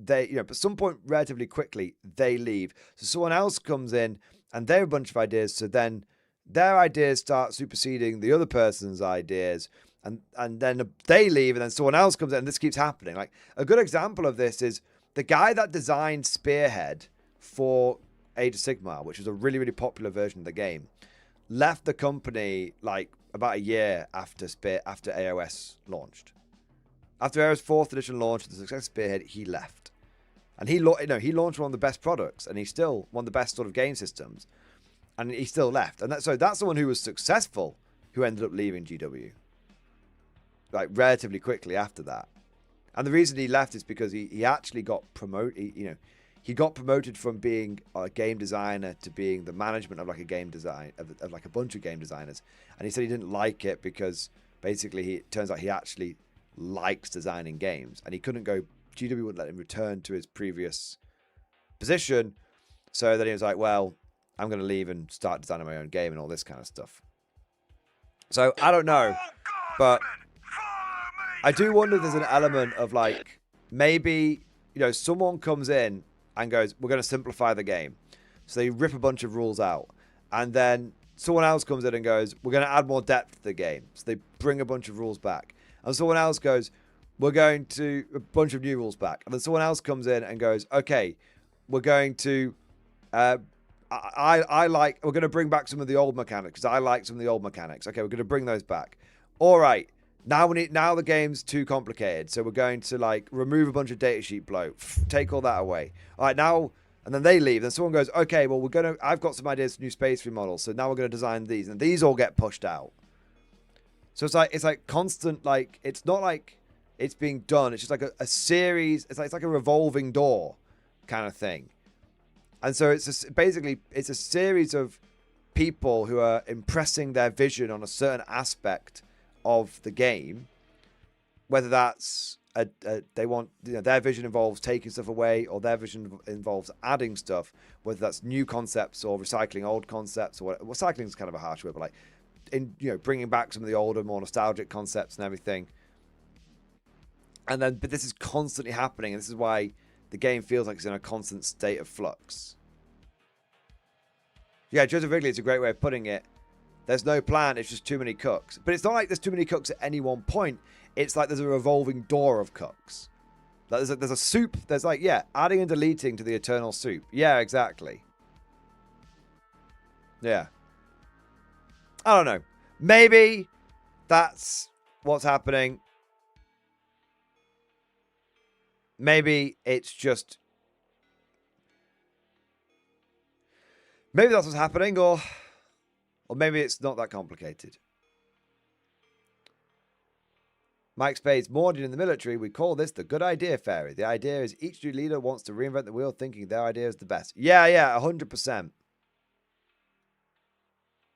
relatively quickly, they leave. So someone else comes in and they have a bunch of ideas, so then their ideas start superseding the other person's ideas, and then they leave, and then someone else comes in, and this keeps happening. Like a good example of this is the guy that designed Spearhead for Age of Sigmar, which was a really, really popular version of the game, left the company like about a year after AOS launched. After AOS 4th edition launched, the success of Spearhead, he left. And he launched one of the best products, and he's still one of the best sort of game systems. And he still left. And that's someone who was successful who ended up leaving GW. Like relatively quickly after that. And the reason he left is because he actually got promoted, he got promoted from being a game designer to being the management of like a game design of like a bunch of game designers. And he said he didn't like it because basically it turns out he actually likes designing games, and he couldn't go. GW wouldn't let him return to his previous position. So then he was like, well, I'm going to leave and start designing my own game and all this kind of stuff. So I don't know, but I do wonder if there's an element of like, maybe, someone comes in and goes, we're going to simplify the game. So they rip a bunch of rules out, and then someone else comes in and goes, we're going to add more depth to the game. So they bring a bunch of rules back. And someone else goes, we're going to a bunch of new rules back. And then someone else comes in and goes, okay, we're going to, we're going to bring back some of the old mechanics because I like some of the old mechanics. Okay, we're going to bring those back. All right, now the game's too complicated, so we're going to like remove a bunch of datasheet bloat, take all that away. All right, now, and then they leave. Then someone goes, okay, well I've got some ideas for new space remodels, so now we're going to design these, and these all get pushed out. So it's like constant, like it's not like it's being done. It's just like a series. It's like a revolving door kind of thing. And so basically it's a series of people who are impressing their vision on a certain aspect of the game, whether that's they want, their vision involves taking stuff away, or their vision involves adding stuff, whether that's new concepts or recycling old concepts, or recycling is kind of a harsh word, but like bringing back some of the older, more nostalgic concepts and everything. And then, but this is constantly happening, and this is why the game feels like it's in a constant state of flux. Yeah, Joseph Wrigley is a great way of putting it. There's no plan, it's just too many cooks. But it's not like there's too many cooks at any one point. It's like there's a revolving door of cooks. Like there's a soup. There's like, yeah, adding and deleting to the eternal soup. Yeah, exactly. Yeah. I don't know. Maybe that's what's happening. Maybe it's just... Maybe that's what's happening, or maybe it's not that complicated. Mike Spades, Mordian in the military, we call this the good idea fairy. The idea is each new leader wants to reinvent the wheel thinking their idea is the best. Yeah, 100%.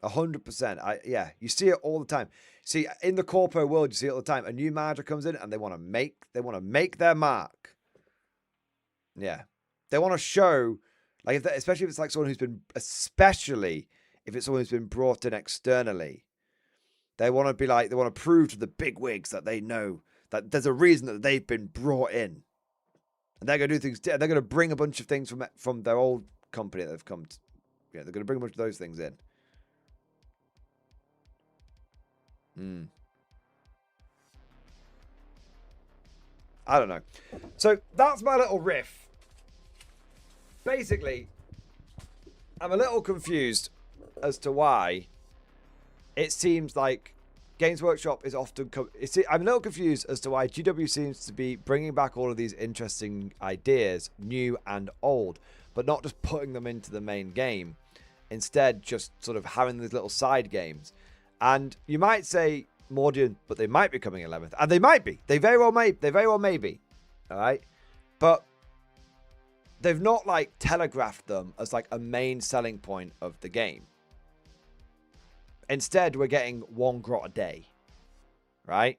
100%. Yeah, you see it all the time. See, in the corpo world, you see it all the time. A new manager comes in and they want to make their mark. Yeah. They want to show, like, especially if it's like someone who's been, especially if it's someone who's been brought in externally. They want to be like, they want to prove to the big wigs that they know that there's a reason that they've been brought in. And they're going to do things, they're going to bring a bunch of things from their old company that they've come to, they're going to bring a bunch of those things in. I don't know. So that's my little riff. Basically, I'm a little confused as to why it seems like Games Workshop is often... I'm a little confused as to why GW seems to be bringing back all of these interesting ideas, new and old, but not just putting them into the main game. Instead, just sort of having these little side games. And you might say Mordian, but they might be coming 11th. And they might be. They very well may be. All right? But they've not, like, telegraphed them as, like, a main selling point of the game. Instead, we're getting 1 grot a day. Right?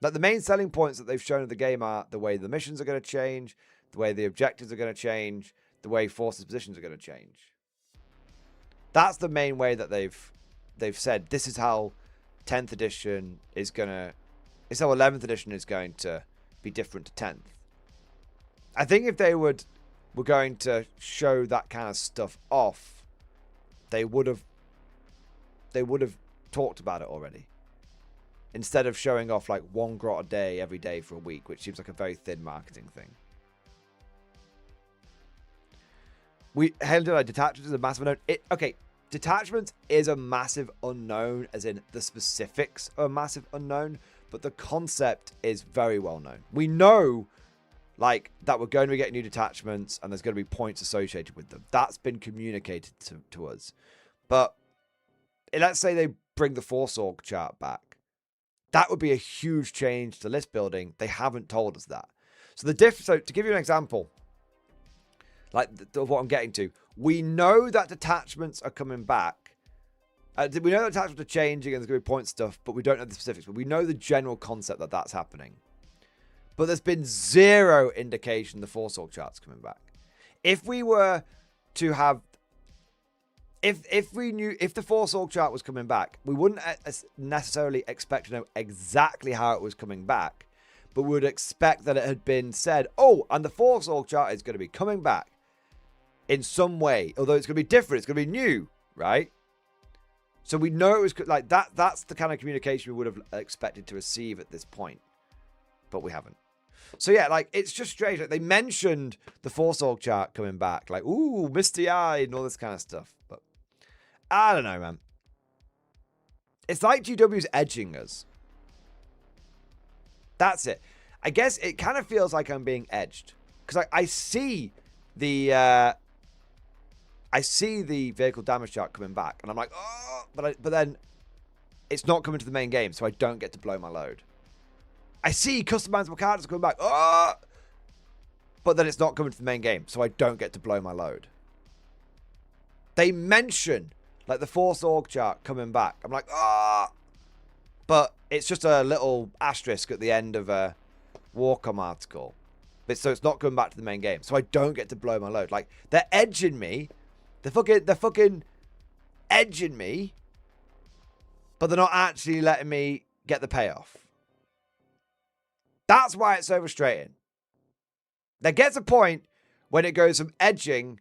Like, the main selling points that they've shown in the game are the way the missions are going to change, the way the objectives are going to change, the way forces positions are going to change. That's the main way that they've said this is how 10th edition is going to... It's how 11th edition is going to be different to 10th. I think if they were going to show that kind of stuff off, they would have talked about it already. Instead of showing off like 1 grot a day every day for a week, which seems like a very thin marketing thing. Detachments is a massive unknown. Okay, detachments is a massive unknown, as in the specifics are a massive unknown, but the concept is very well known. We know, like, that we're going to be getting new detachments and there's going to be points associated with them. That's been communicated to us. But let's say they bring the Force Org chart back. That would be a huge change to list building. They haven't told us that. So so to give you an example, like what I'm getting to, we know that detachments are coming back. We know that detachments are changing and there's going to be point stuff, but we don't know the specifics. But we know the general concept that that's happening. But there's been zero indication the Force Org chart's coming back. If we were to have... If we knew... If the Force Org chart was coming back, we wouldn't necessarily expect to know exactly how it was coming back. But we would expect that it had been said, oh, and the Force Org chart is going to be coming back in some way. Although it's going to be different. It's going to be new, right? So we know it was... like that. That's the kind of communication we would have expected to receive at this point. But we haven't. So yeah, like, it's just strange. Like, they mentioned the Force Org chart coming back. Like, ooh, misty-eyed and all this kind of stuff. But I don't know, man. It's like GW's edging us. That's it. I guess it kind of feels like I'm being edged. Because I see the... I see the vehicle damage chart coming back. And I'm like, oh... But then it's not coming to the main game, so I don't get to blow my load. I see customizable characters coming back. Oh! But then it's not coming to the main game, so I don't get to blow my load. They mention, like, the Force Org chart coming back. I'm like, oh! But it's just a little asterisk at the end of a Warcom article. So it's not coming back to the main game, so I don't get to blow my load. Like, they're edging me. They're fucking edging me. But they're not actually letting me get the payoff. That's why it's so frustrating. There gets a point when it goes from edging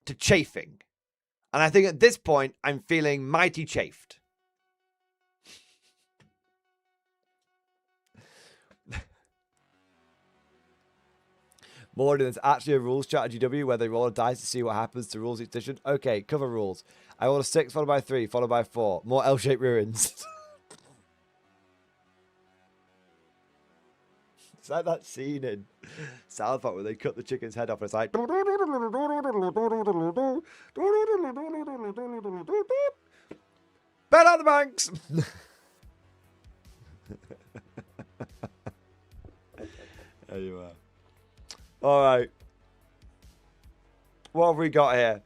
to chafing. And I think at this point, I'm feeling mighty chafed. Morning, there's actually a rules chat at GW where they roll a dice to see what happens to rules each edition. Okay, cover rules. I roll a 6 followed by 3 followed by 4. More L-shaped ruins. It's like that scene in South Park where they cut the chicken's head off and it's like... Bet out the banks! There you are. Alright. What have we got here?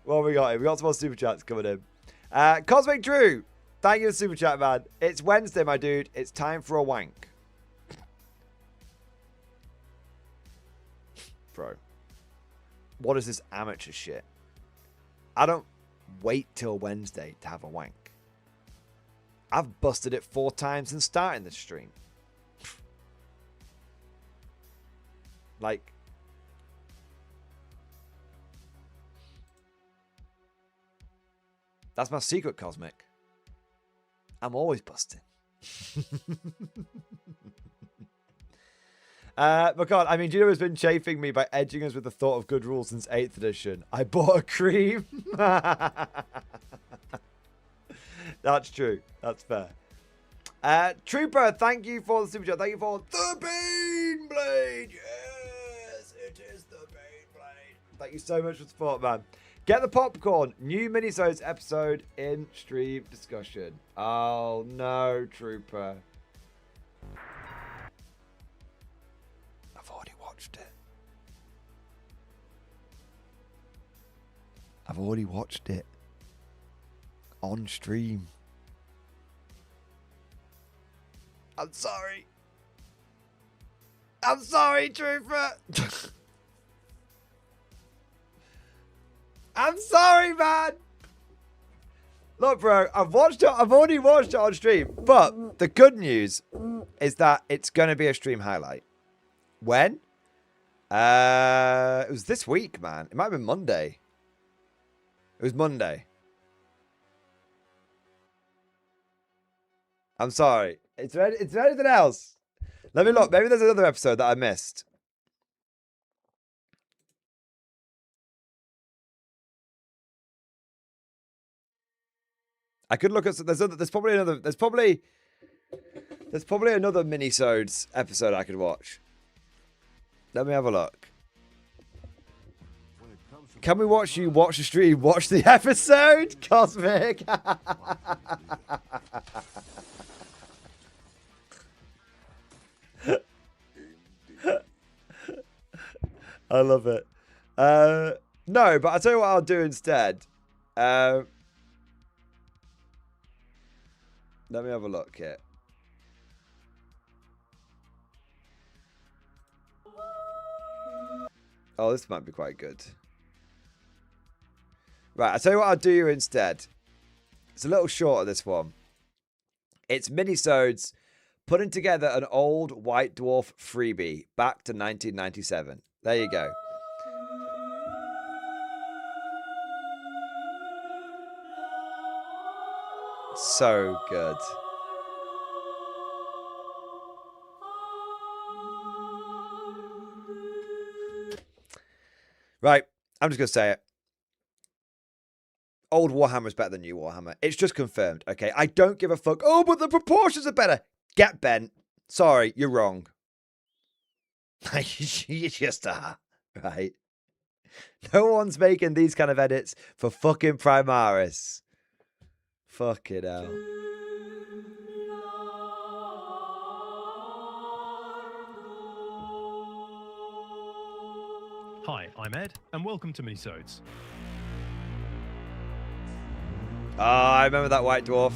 What have we got here? We got some more super chats coming in. Cosmic Drew! Thank you for super chat, man. It's Wednesday, my dude. It's time for a wank. Bro. What is this amateur shit? I don't wait till Wednesday to have a wank. I've busted it 4 times since starting the stream. Like, that's my secret, Cosmic. I'm always busting. But God, I mean, Gino has been chafing me by edging us with the thought of good rules since 8th edition. I bought a cream. That's true. That's fair. Trooper, thank you for the super chat. Thank you for the Bane Blade. Yes, it is the Bane Blade. Thank you so much for the support, man. Get the popcorn. New minisodes episode in stream discussion. Oh no, Trooper. I've already watched it. I've already watched it on stream. I'm sorry. I'm sorry, Trooper. I'm sorry, man. Look, bro, I've already watched it on stream. But the good news is that it's going to be a stream highlight. When? It was this week, man. It might have been Monday. It was Monday. I'm sorry. Is there anything else? Let me look. Maybe there's another episode that I missed. I could look at. There's probably another. There's probably another minisodes episode I could watch. Let me have a look. Can we watch you watch the stream? Watch the episode, Cosmic. I love it. No, but I'll tell you what I'll do instead. Let me have a look here. Oh, this might be quite good. Right, I'll tell you what I'll do instead. It's a little shorter, this one. It's minisodes putting together an old White Dwarf freebie back to 1997. There you go. So good. Right, I'm just going to say it. Old Warhammer is better than new Warhammer. It's just confirmed, okay? I don't give a fuck. Oh, but the proportions are better. Get bent. Sorry, you're wrong. You just are, right? No one's making these kind of edits for fucking Primaris. Fucking hell. Hi, I'm Ed, and welcome to Minisodes. I remember that White Dwarf.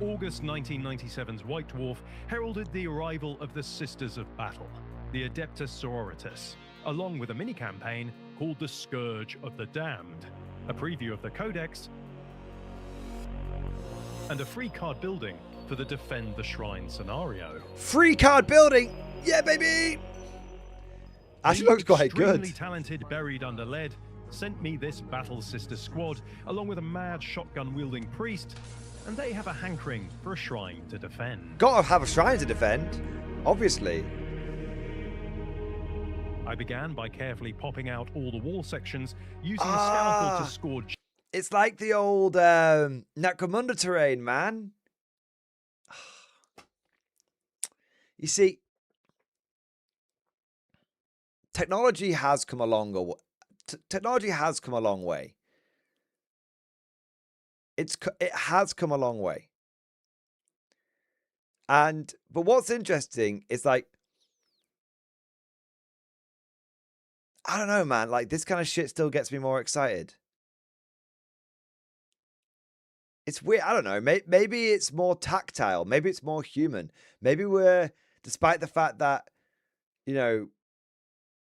August 1997's White Dwarf heralded the arrival of the Sisters of Battle, the Adeptus Sororitas, along with a mini-campaign called The Scourge of the Damned, a preview of the Codex, and a free card building for the Defend the Shrine scenario. Free card building! Yeah, baby! Actually looks quite good. Extremely talented Buried Under Lead sent me this Battle Sister squad, along with a mad shotgun-wielding priest, and they have a hankering for a shrine to defend. Gotta have a shrine to defend, obviously. I began by carefully popping out all the wall sections using a scalpel to score. It's like the old Necromunda terrain, man. You see, technology has come a long way. Technology has come a long way. It has come a long way. But what's interesting is like, I don't know, man. Like this kind of shit still gets me more excited. It's weird. I don't know. Maybe it's more tactile. Maybe it's more human. Maybe despite the fact that, you know,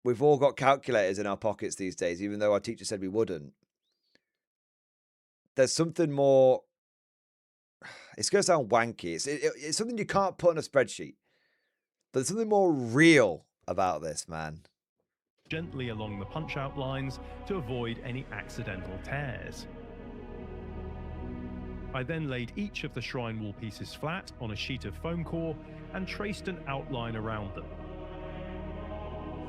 we've all got calculators in our pockets these days, even though our teacher said we wouldn't. There's something more. It's going to sound wanky. It's something you can't put on a spreadsheet. But there's something more real about this, man. Gently along the punch-out lines to avoid any accidental tears. I then laid each of the shrine wall pieces flat on a sheet of foam core and traced an outline around them.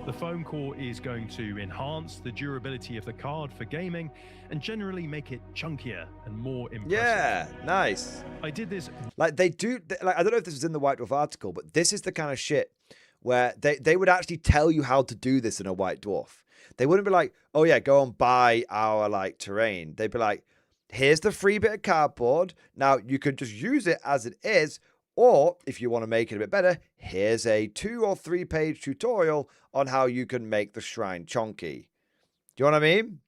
The foam core is going to enhance the durability of the card for gaming and generally make it chunkier and more impressive. Yeah, nice. I did this. Like they do, like I don't know if this was in the White Dwarf article, but this is the kind of shit where they would actually tell you how to do this in a White Dwarf. They wouldn't be like, oh yeah, go and buy our like terrain. They'd be like, here's the free bit of cardboard. Now you can just use it as it is. Or if you want to make it a bit better, here's a 2 or 3 page tutorial on how you can make the shrine chunky. Do you know what I mean?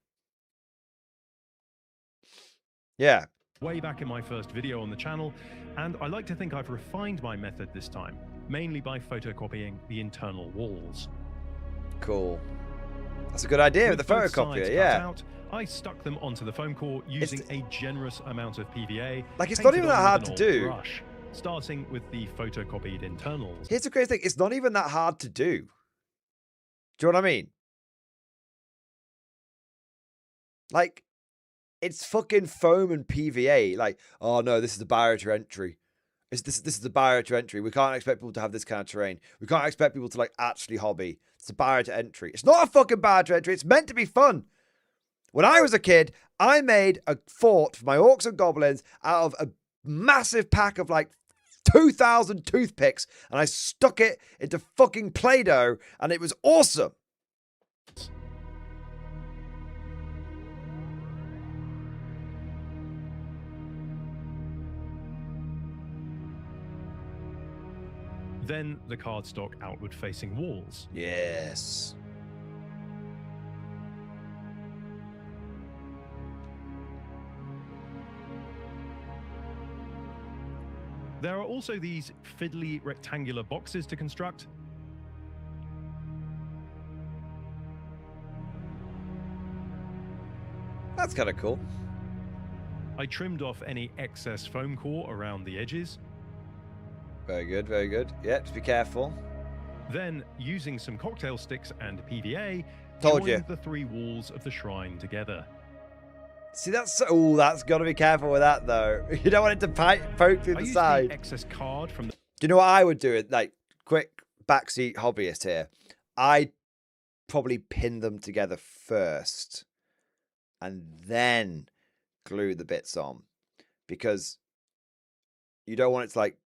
Yeah. Way back in my first video on the channel, and I like to think I've refined my method this time, mainly by photocopying the internal walls. Cool. That's a good idea with the both photocopier, sides yeah. cut out, I stuck them onto the foam core using a generous amount of PVA. Like, it's not painted even that on hard with to an old do. brush, starting with the photocopied internals. Here's the crazy thing. It's not even that hard to do. Do you know what I mean? Like, it's fucking foam and PVA. Like, oh no, this is the barrier to entry. This is the barrier to entry. We can't expect people to have this kind of terrain. We can't expect people to like actually hobby. It's a barrier to entry. It's not a fucking barrier to entry. It's meant to be fun. When I was a kid, I made a fort for my orcs and goblins out of a massive pack of like 2,000 toothpicks, and I stuck it into fucking Play-Doh, and it was awesome. Then the cardstock outward-facing walls. Yes. There are also these fiddly rectangular boxes to construct. That's kind of cool. I trimmed off any excess foam core around the edges. Very good, very good. Yeah, just be careful. Then, using some cocktail sticks and PVA, Told you. joined the 3 walls of the shrine together. See, that's got to be careful with that though. You don't want it to poke through I the used side. the excess card from the... Do you know what I would do? Like, quick backseat hobbyist here. I'd probably pin them together first and then glue the bits on, because you don't want it to like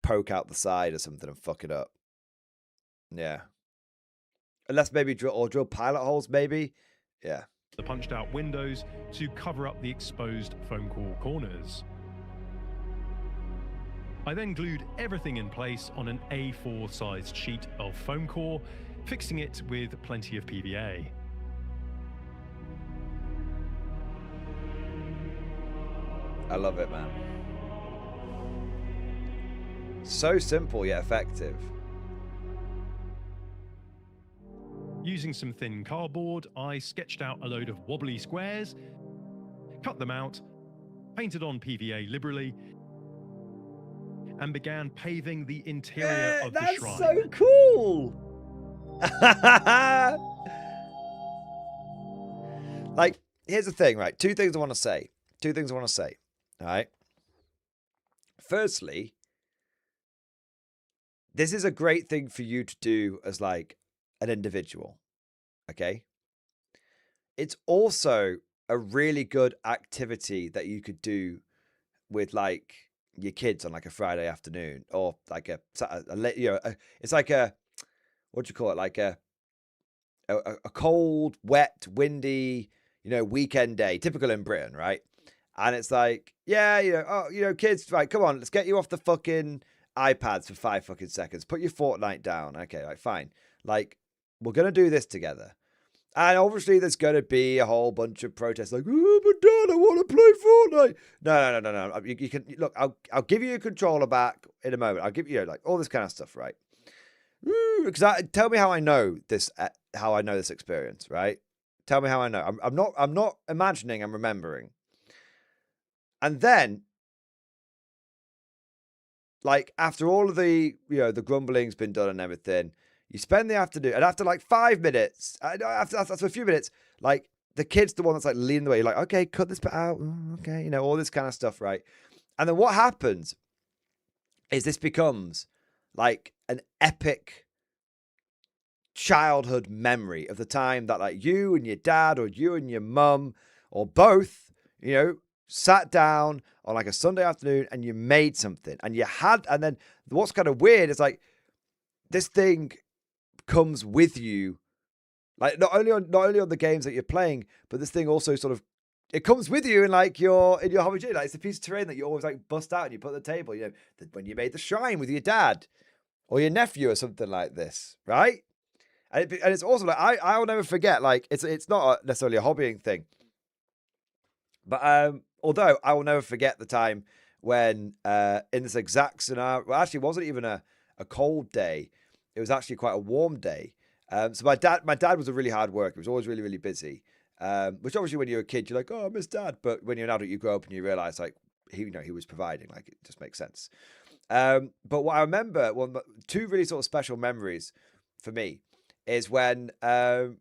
poke out the side or something and fuck it up. Yeah. Unless maybe drill pilot holes, maybe. Yeah. The punched out windows to cover up the exposed foam core corners. I then glued everything in place on an A4 sized sheet of foam core, fixing it with plenty of PVA. I love it, man. So simple yet effective. Using some thin cardboard, I sketched out a load of wobbly squares, cut them out, painted on PVA liberally, and began paving the interior of the shrine. That's so cool! Like, here's the thing, right? Two things I want to say. All right? Firstly, this is a great thing for you to do as like an individual. Okay. It's also a really good activity that you could do with like your kids on like a Friday afternoon, or like it's like a, what do you call it? Like a cold, wet, windy, weekend day, typical in Britain, right? And it's like, yeah, kids, right, come on, let's get you off the fucking iPads for 5 fucking seconds. Put your Fortnite down. Okay, like, fine. Like, we're going to do this together. And obviously there's going to be a whole bunch of protests like, oh, but Dad, I want to play Fortnite. No. You can, look, I'll give you your controller back in a moment. I'll give you, like, all this kind of stuff, right? Because tell me how I know this experience, right? Tell me how I know. I'm not imagining, I'm remembering. And then, like, after all of the, the grumbling's been done and everything, you spend the afternoon, and after like 5 minutes, after a few minutes, like, the kid's the one that's like leading the way. You're like, okay, cut this bit out. Okay, all this kind of stuff, right? And then what happens is this becomes like an epic childhood memory of the time that like you and your dad or you and your mum or both, sat down on like a Sunday afternoon and you made something and then what's kind of weird is like this thing comes with you, like not only on the games that you're playing, but this thing also sort of, it comes with you in like in your hobby journey. Like it's a piece of terrain that you always like bust out and you put on the table, when you made the shrine with your dad or your nephew or something like this, right? And it's also like I will never forget, like it's not necessarily a hobbying thing, but although I will never forget the time when in this exact scenario, well, actually it wasn't even a cold day, it was actually quite a warm day. So my dad was a really hard worker. He was always really, really busy. Which obviously when you're a kid, you're like, oh, I miss dad. But when you're an adult, you grow up and you realize like he was providing, like it just makes sense. But what I remember, two really sort of special memories for me is when it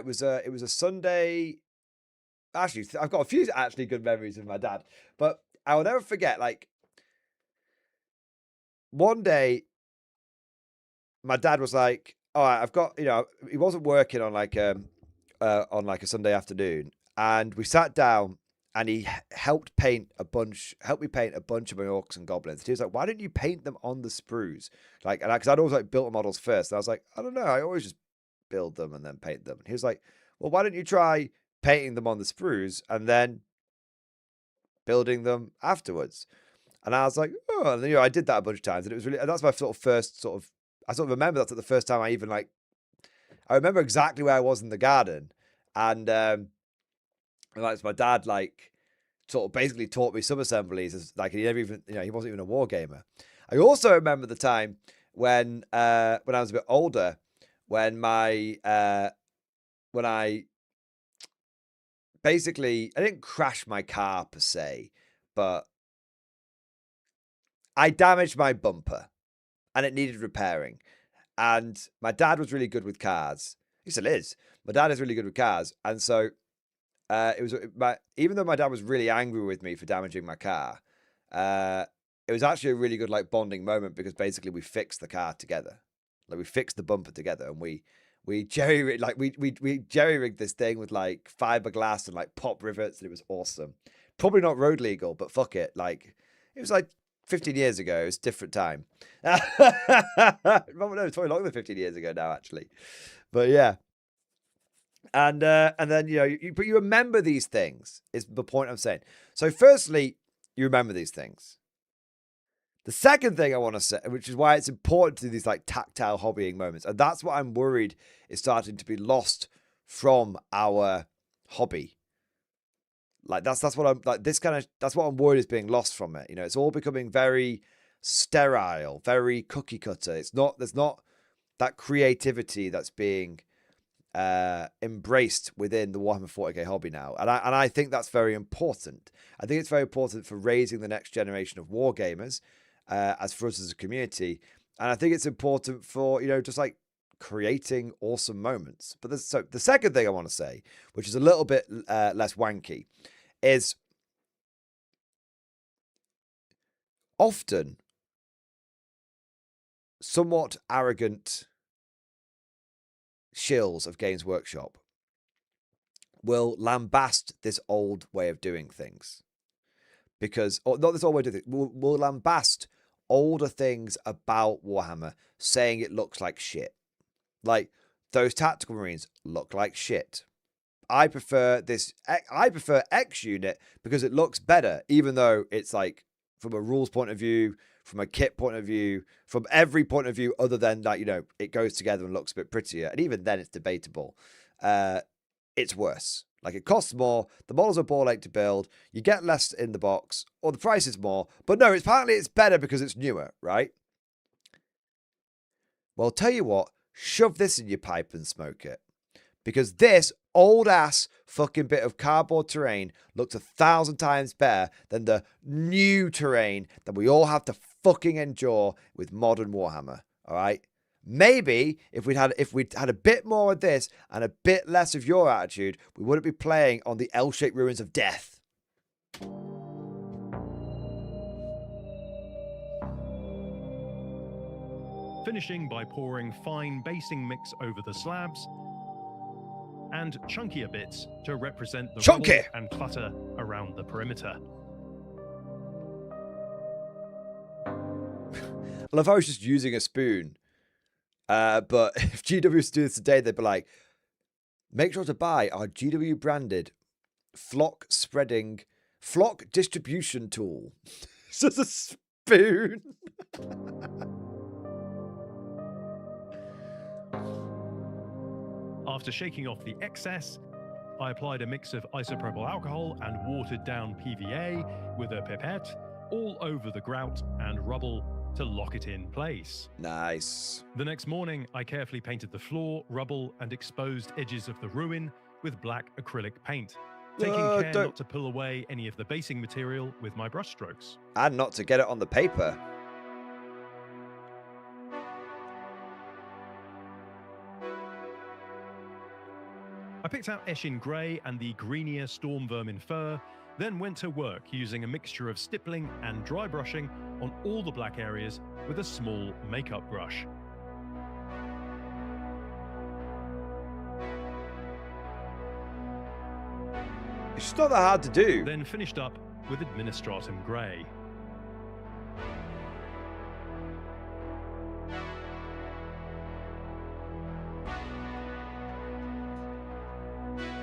was a Sunday. Actually, I've got a few actually good memories of my dad, but I will never forget, like, one day my dad was like, all right, I've got, he wasn't working on like a Sunday afternoon, and we sat down and he helped me paint a bunch of my orcs and goblins. He was like, why don't you paint them on the sprues? Like, because I'd always like built models first. And I was like, I don't know, I always just build them and then paint them. And he was like, well, why don't you try painting them on the sprues and then building them afterwards? And I was like, oh, and I did that a bunch of times, and it was really, and that's my sort of first sort of, I sort of remember that's the first time I even like, I remember exactly where I was in the garden, and like my dad like sort of basically taught me some assemblies, as like he never even, he wasn't even a war gamer. I also remember the time when I was a bit older, when I basically, I didn't crash my car per se, but I damaged my bumper and it needed repairing. And my dad was really good with cars. He still is. My dad is really good with cars. And so even though my dad was really angry with me for damaging my car, it was actually a really good like bonding moment, because basically we fixed the car together. Like we fixed the bumper together, and we jerry-rigged this thing with like fiberglass and like pop rivets, and it was awesome. Probably not road legal, but fuck it. Like, it was like 15 years ago. It was a different time. No, it's probably longer than 15 years ago now, actually. But yeah. And then, but you remember these things, is the point I'm saying. So firstly, you remember these things. The second thing I want to say, which is why it's important to do these like tactile hobbying moments, and that's what I'm worried is starting to be lost from our hobby. Like that's what I'm like, that's what I'm worried is being lost from it. It's all becoming very sterile, very cookie cutter. There's not that creativity that's being embraced within the Warhammer 40k hobby now, and I think that's very important. I think it's very important for raising the next generation of wargamers, as for us as a community, and I think it's important for just like creating awesome moments. But the second thing I want to say, which is a little bit less wanky, is often somewhat arrogant shills of Games Workshop will lambast this old way of doing things. Because, or not this old way of doing things, will lambast older things about Warhammer, saying it looks like shit. Like, those tactical marines look like shit. I prefer X unit because it looks better, even though it's like, from a rules point of view, from a kit point of view, from every point of view other than that, you know, it goes together and looks a bit prettier. And even then it's debatable. It's worse. Like, it costs more, the models are ball ache to build, you get less in the box, or the price is more. But no, apparently it's better because it's newer, right? Well, tell you what, shove this in your pipe and smoke it. Because this old-ass fucking bit of cardboard terrain looks 1,000 times better than the new terrain that we all have to fucking endure with modern Warhammer, all right? Maybe if we'd had a bit more of this and a bit less of your attitude, we wouldn't be playing on the L-shaped ruins of death. Finishing by pouring fine basing mix over the slabs and chunkier bits to represent the rubble and clutter around the perimeter. I love how I was just using a spoon. But if GW was to do this today, they'd be like, make sure to buy our GW branded flock distribution tool. It's just a spoon. After shaking off the excess, I applied a mix of isopropyl alcohol and watered down PVA with a pipette all over the grout and rubble to lock it in place. Nice. The next morning, I carefully painted the floor, rubble, and exposed edges of the ruin with black acrylic paint, taking care not to pull away any of the basing material with my brushstrokes. And not to get it on the paper. I picked out Eshin Grey and the greenier Storm Vermin Fur, then went to work using a mixture of stippling and dry brushing on all the black areas with a small makeup brush. It's not that hard to do. Then finished up with Administratum Grey.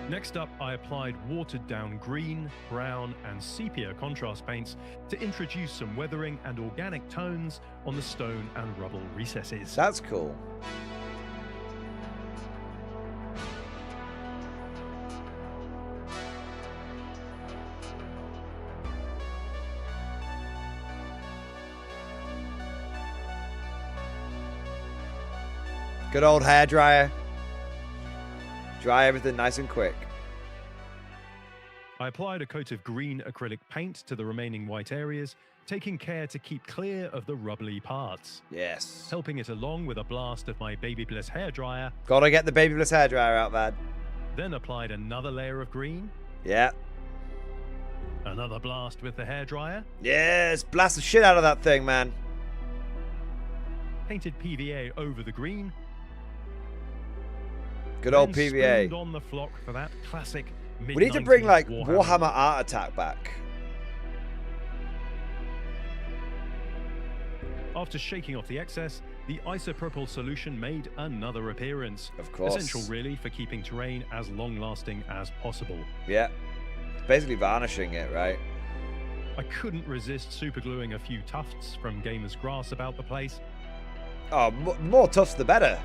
Next up, I applied watered down green, brown, and sepia contrast paints to introduce some weathering and organic tones on the stone and rubble recesses. That's cool. Good old hairdryer. Dry everything nice and quick. I applied a coat of green acrylic paint to the remaining white areas, taking care to keep clear of the rubbly parts. Yes. Helping it along with a blast of my Baby Bliss hairdryer. Gotta get the Baby Bliss hairdryer out, man. Then applied another layer of green. Yeah. Another blast with the hairdryer. Yes, blast the shit out of that thing, man. Painted PVA over the green. Good old PVA. On the flock for that classic we need to bring like Warhammer Art Attack back. After shaking off the excess, the isopropyl solution made another appearance. Of course. Essential really for keeping terrain as long-lasting as possible. Yeah. Basically varnishing it, right? I couldn't resist supergluing a few tufts from Gamer's Grass about the place. Oh, more tufts the better.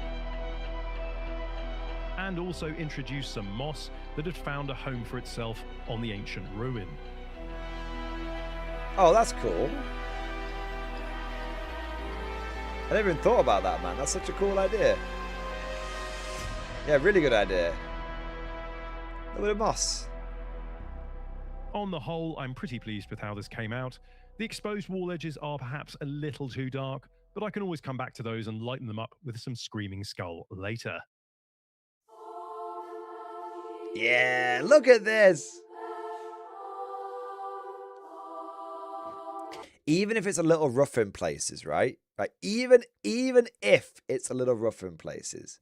And also introduced some moss that had found a home for itself on the ancient ruin. Oh, that's cool. I never even thought about that, man. That's such a cool idea. Yeah, really good idea. A little bit of moss. On the whole, I'm pretty pleased with how this came out. The exposed wall edges are perhaps a little too dark, but I can always come back to those and lighten them up with some Screaming Skull later. Yeah, look at this. Even if it's a little rough in places, right? Even if it's a little rough in places,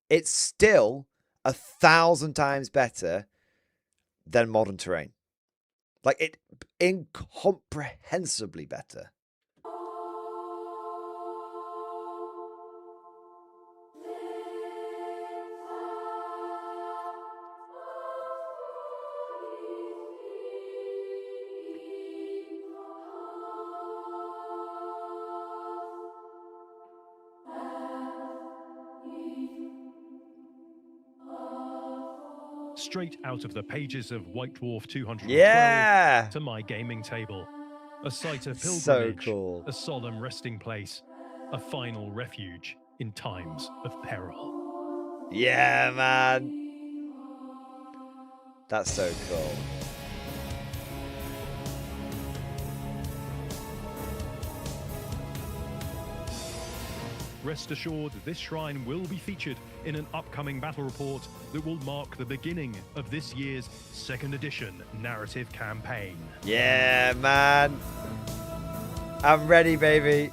it's still 1,000 times better than modern terrain. Like, it incomprehensibly better. Straight out of the pages of White Dwarf 212 Yeah! to my gaming table. A site of So pilgrimage, cool. a solemn resting place, a final refuge in times of peril. Yeah, man. That's so cool. Rest assured, this shrine will be featured in an upcoming battle report that will mark the beginning of this year's 2nd edition narrative campaign. Yeah, man. I'm ready, baby.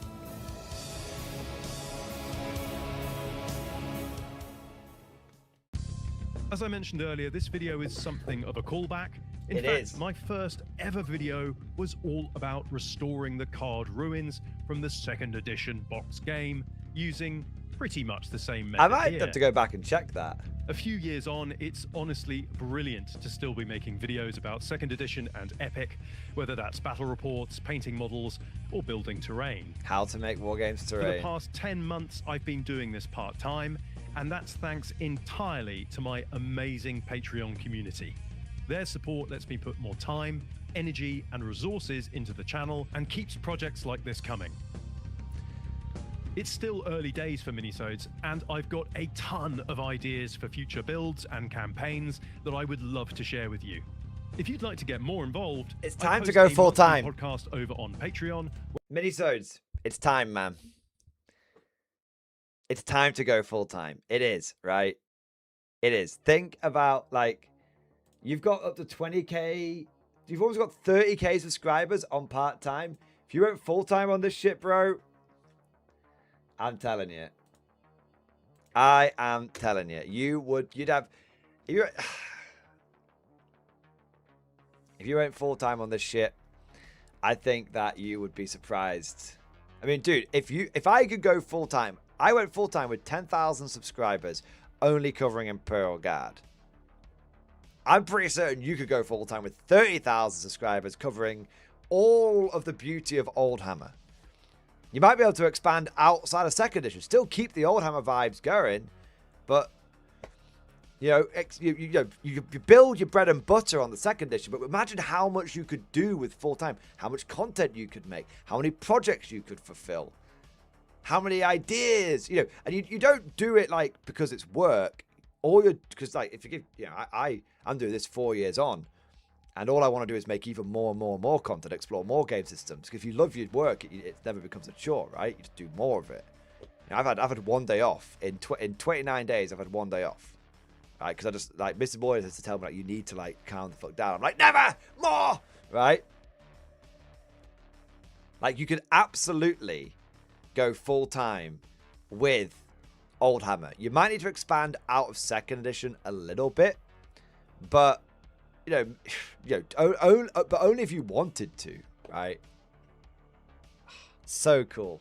As I mentioned earlier, this video is something of a callback. In It fact, is. my first ever video was all about restoring the card ruins from the 2nd edition box game using pretty much the same method I might here. have to go back and check that. A few years on, it's honestly brilliant to still be making videos about 2nd edition and Epic, whether that's battle reports, painting models, or building terrain. How to make wargames For the terrain. past 10 months, I've been doing this part-time, and that's thanks entirely to my amazing Patreon community. Their support lets me put more time, energy, and resources into the channel and keeps projects like this coming. It's still early days for minisodes, and I've got a ton of ideas for future builds and campaigns that I would love to share with you. If you'd like to get more involved, It's I time to post go a full monthly time. podcast over on Patreon. Minisodes. It's time, man. It's time to go full time. It is, right? It is. Think about, like, you've got up to 20k. You've always got 30k subscribers on part time. If you went full time on this shit, bro, I'm telling you. I am telling you. You'd have. If you went full time on this shit, I think that you would be surprised. I mean, dude, if I could go full time, I went full time with 10,000 subscribers, only covering Imperial Guard. I'm pretty certain you could go full time with 30,000 subscribers, covering all of the beauty of Oldhammer. You might be able to expand outside of 2nd edition, still keep the Oldhammer vibes going, but you build your bread and butter on the 2nd edition. But imagine how much you could do with full time, how much content you could make, how many projects you could fulfill, how many ideas, and you don't do it like because it's work. Because like if you give, I'm doing this 4 years on, and all I want to do is make even more and more and more content, explore more game systems. Because if you love your work, it never becomes a chore, right? You just do more of it. I've had 1 day off in 29 days. I've had 1 day off, right? Because I just like Mrs. Boyd has to tell me like you need to like calm the fuck down. I'm like never more, right? Like you could absolutely go full time with Oldhammer. You might need to expand out of 2nd edition a little bit, but but only if you wanted to, right? So cool.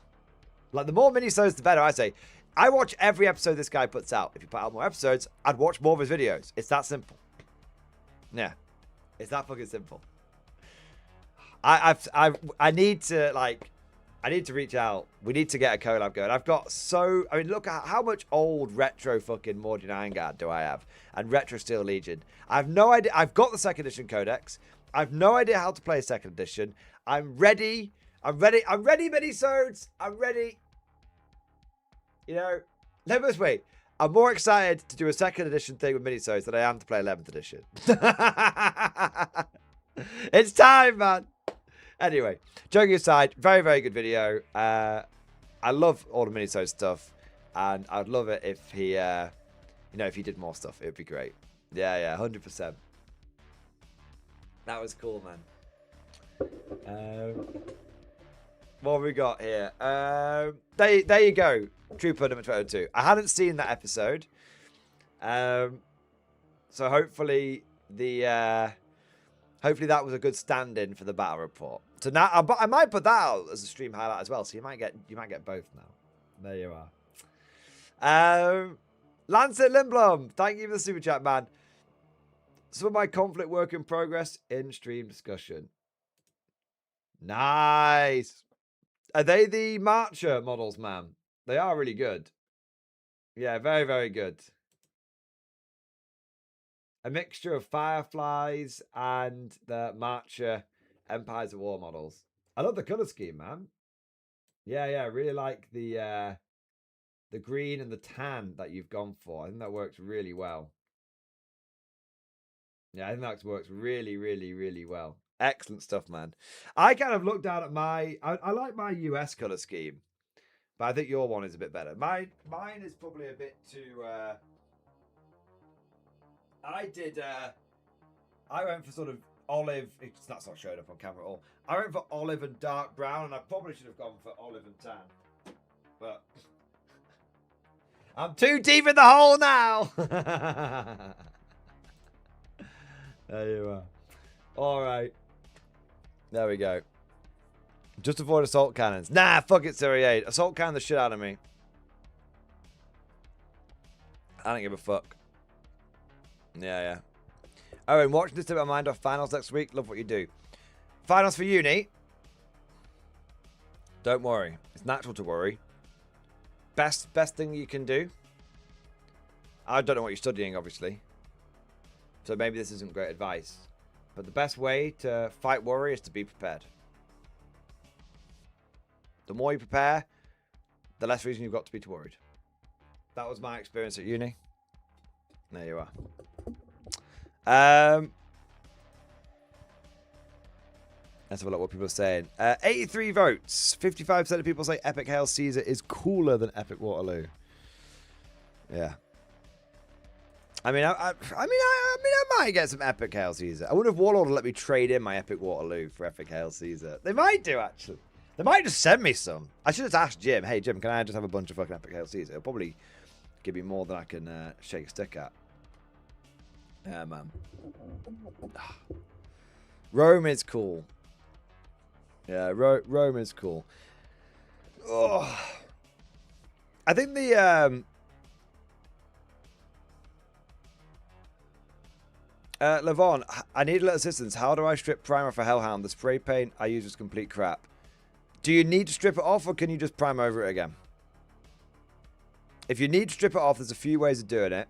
Like the more minisodes, the better. I say. I watch every episode this guy puts out. If you put out more episodes, I'd watch more of his videos. It's that simple. Yeah, it's that fucking simple. I need to reach out. We need to get a collab going. Look at how much old retro fucking Mordianglorytv do I have, and retro Steel Legion. I have no idea. I've got the 2nd edition codex. I have no idea how to play 2nd edition. I'm ready. I'm ready, minisodes. I'm ready. Let me just wait. I'm more excited to do a 2nd edition thing with minisodes than I am to play 11th edition. It's time, man. Anyway, joking aside, very, very good video. I love all the minisode stuff, and I'd love it if he, if he did more stuff. It would be great. Yeah, 100%. That was cool, man. What have we got here? There you go. Trooper number 22. I hadn't seen that episode. So hopefully hopefully that was a good stand-in for the battle report. So now I might put that out as a stream highlight as well. So you might get both now. There you are. Lancet Lindblom, thank you for the super chat, man. Some of my conflict work in progress in stream discussion. Nice. Are they the Marcher models, man? They are really good. Yeah, very, very good. A mixture of Fireflies and the Marcher Empires of War models. I love the color scheme, man. Yeah, I really like the green and the tan that you've gone for. I think that works really well. Yeah, I think that works really, really, really well. Excellent stuff, man. I kind of looked down at I like my US color scheme, but I think your one is a bit better. Mine is probably a bit too. I went for sort of olive. That's not showing up on camera at all. I went for olive and dark brown, and I probably should have gone for olive and tan. But I'm too deep in the hole now. There you are. All right. There we go. Just avoid assault cannons. Nah, fuck it, Serie 8. Assault cannon the shit out of me. I don't give a fuck. Yeah. Owen, watching this take my mind off finals next week. Love what you do. Finals for uni. Don't worry. It's natural to worry. Best thing you can do. I don't know what you're studying, obviously. So maybe this isn't great advice. But the best way to fight worry is to be prepared. The more you prepare, the less reason you've got to be too worried. That was my experience at uni. There you are. Let's have a look what people are saying. 83 votes. 55% of people say Epic Hail Caesar is cooler than Epic Waterloo. Yeah. I mean, I might get some Epic Hail Caesar. I wonder if Warlord will let me trade in my Epic Waterloo for Epic Hail Caesar. They might do, actually. They might just send me some. I should have asked Jim, hey, Jim, can I just have a bunch of fucking Epic Hail Caesar? It'll probably give me more than I can shake a stick at. Yeah, man. Rome is cool. Yeah, Rome is cool. Oh. I think the... Levon, I need a little assistance. How do I strip primer for Hellhound? The spray paint I use is complete crap. Do you need to strip it off, or can you just prime over it again? If you need to strip it off, there's a few ways of doing it.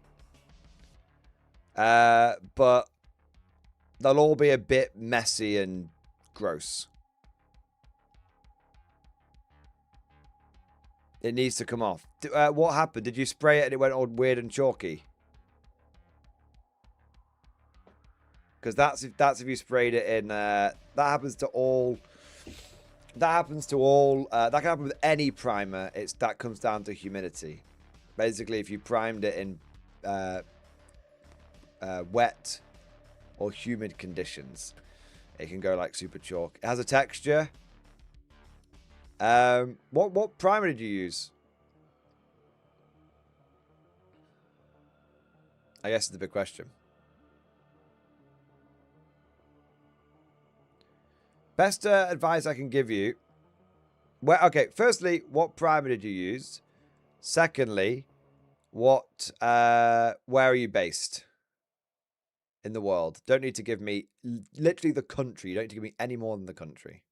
But they'll all be a bit messy and gross. It needs to come off. What happened? Did you spray it and it went all weird and chalky? Because that's if you sprayed it in. That happens to all. That can happen with any primer. That comes down to humidity. Basically, if you primed it in wet or humid conditions, it can go like super chalk. It has a texture. What primer did you use? I guess it's the big question. Best advice I can give you. Well, okay, firstly, what primer did you use? Secondly, where are you based in the world? Don't need to give me literally the country. You don't need to give me any more than the country.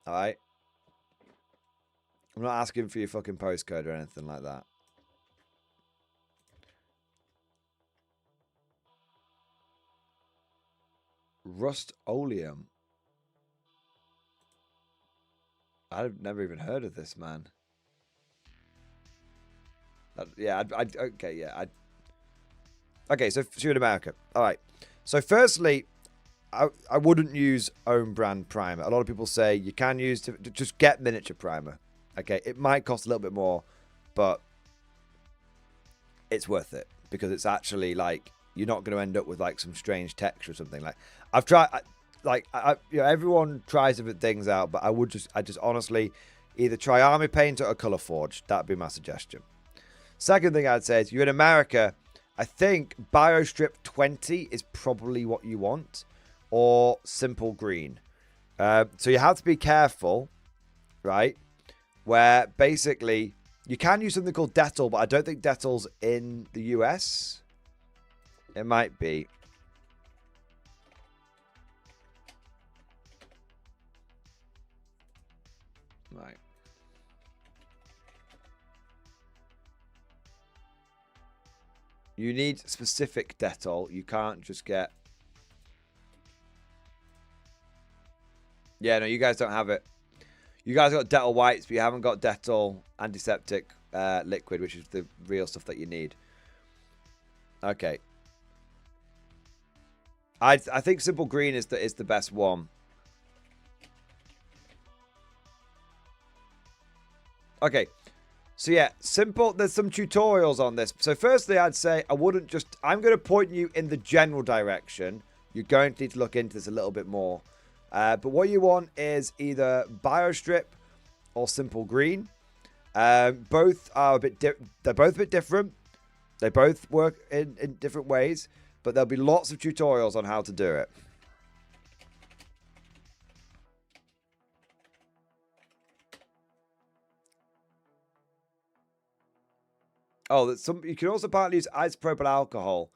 All right? I'm not asking for your fucking postcode or anything like that. Rust-Oleum. I've never even heard of this, man. Okay, so you're in America. All right. So firstly, I wouldn't use own brand primer. A lot of people say you can use to just get miniature primer. Okay, it might cost a little bit more, but it's worth it because it's actually like you're not going to end up with like some strange texture or something. Like I've tried, everyone tries different things out, but I just honestly either try Army Paint or a Color Forge. That'd be my suggestion. Second thing I'd say is you're in America. I think BioStrip 20 is probably what you want, or Simple Green. So you have to be careful, right? Where basically you can use something called Dettol, but I don't think Dettol's in the US. It might be. Right. You need specific Dettol. You can't just get... Yeah, no, you guys don't have it. You guys got Dettol Whites, but you haven't got Dettol Antiseptic Liquid, which is the real stuff that you need. Okay. I think Simple Green is the best one. Okay. So yeah, simple. There's some tutorials on this. So firstly, I'd say I wouldn't just... I'm going to point you in the general direction. You're going to need to look into this a little bit more. But what you want is either BioStrip or Simple Green. Both are a bit... They're both a bit different. They both work in different ways. But there'll be lots of tutorials on how to do it. Oh, you can also partly use isopropyl alcohol.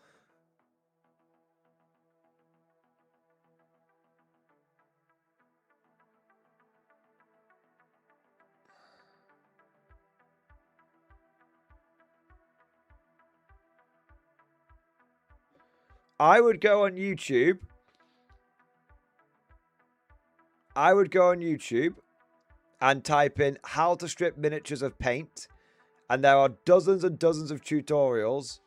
I would go on YouTube. And type in how to strip miniatures of paint. And there are dozens and dozens of tutorials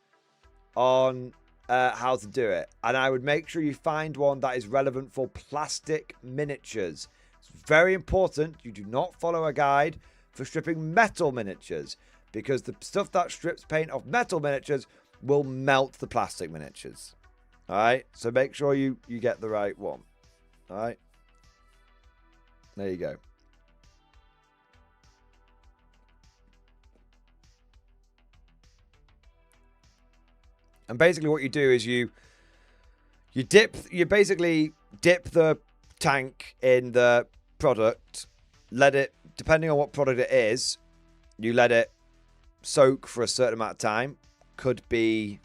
on how to do it. And I would make sure you find one that is relevant for plastic miniatures. It's very important you do not follow a guide for stripping metal miniatures, because the stuff that strips paint off metal miniatures will melt the plastic miniatures. All right? So make sure you get the right one. All right? There you go. And basically what you do is you basically dip the tank in the product, let it, depending on what product it is, you let it soak for a certain amount of time. Could be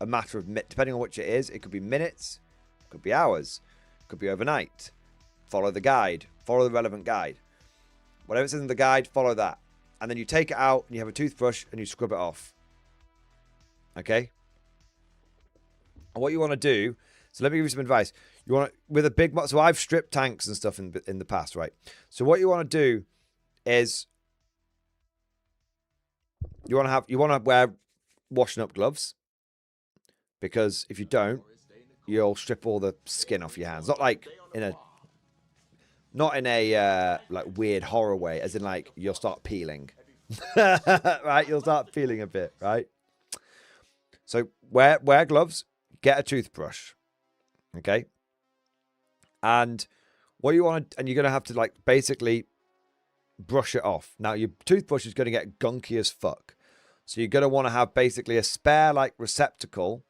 a matter of, depending on which it is, it could be minutes, could be hours, could be overnight. Follow the guide, follow the relevant guide. Whatever it says in the guide, follow that. And then you take it out and you have a toothbrush and you scrub it off. Okay? And what you want to do, so let me give you some advice. You want to, with a big, so I've stripped tanks and stuff in the past, right? So what you want to do is you want to wear washing up gloves, because if you don't, you'll strip all the skin off your hands. Not in a like weird horror way, as in like you'll start peeling, right? You'll start peeling a bit, right? So wear gloves. Get a toothbrush, okay? And what you want to, and you're going to have to like basically brush it off. Now your toothbrush is going to get gunky as fuck. So you're going to want to have basically a spare like receptacle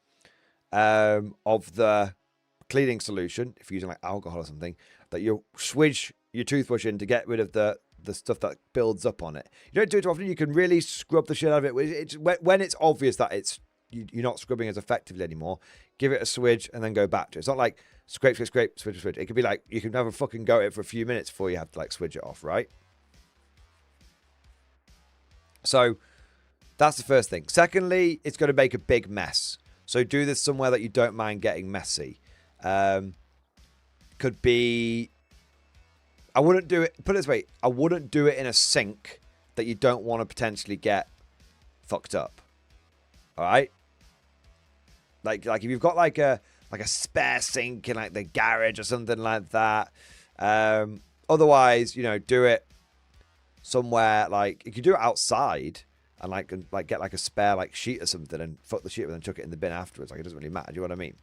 of the cleaning solution, if you're using like alcohol or something, that you'll swidge your toothbrush in to get rid of the stuff that builds up on it. You don't do it too often. You can really scrub the shit out of it. It's, when it's obvious that you're not scrubbing as effectively anymore, give it a swidge and then go back to it. It's not like scrape, swidge. It could be like you can have a fucking go at it for a few minutes before you have to like swidge it off, right? So that's the first thing. Secondly, it's going to make a big mess. So do this somewhere that you don't mind getting messy. Could be... I wouldn't do it... Put it this way. I wouldn't do it in a sink that you don't want to potentially get fucked up. All right? Like if you've got like a spare sink in like the garage or something like that. Otherwise, do it somewhere like you could do it outside and like get like a spare like sheet or something and fuck the shit with and chuck it in the bin afterwards. Like it doesn't really matter. Do you know what I mean?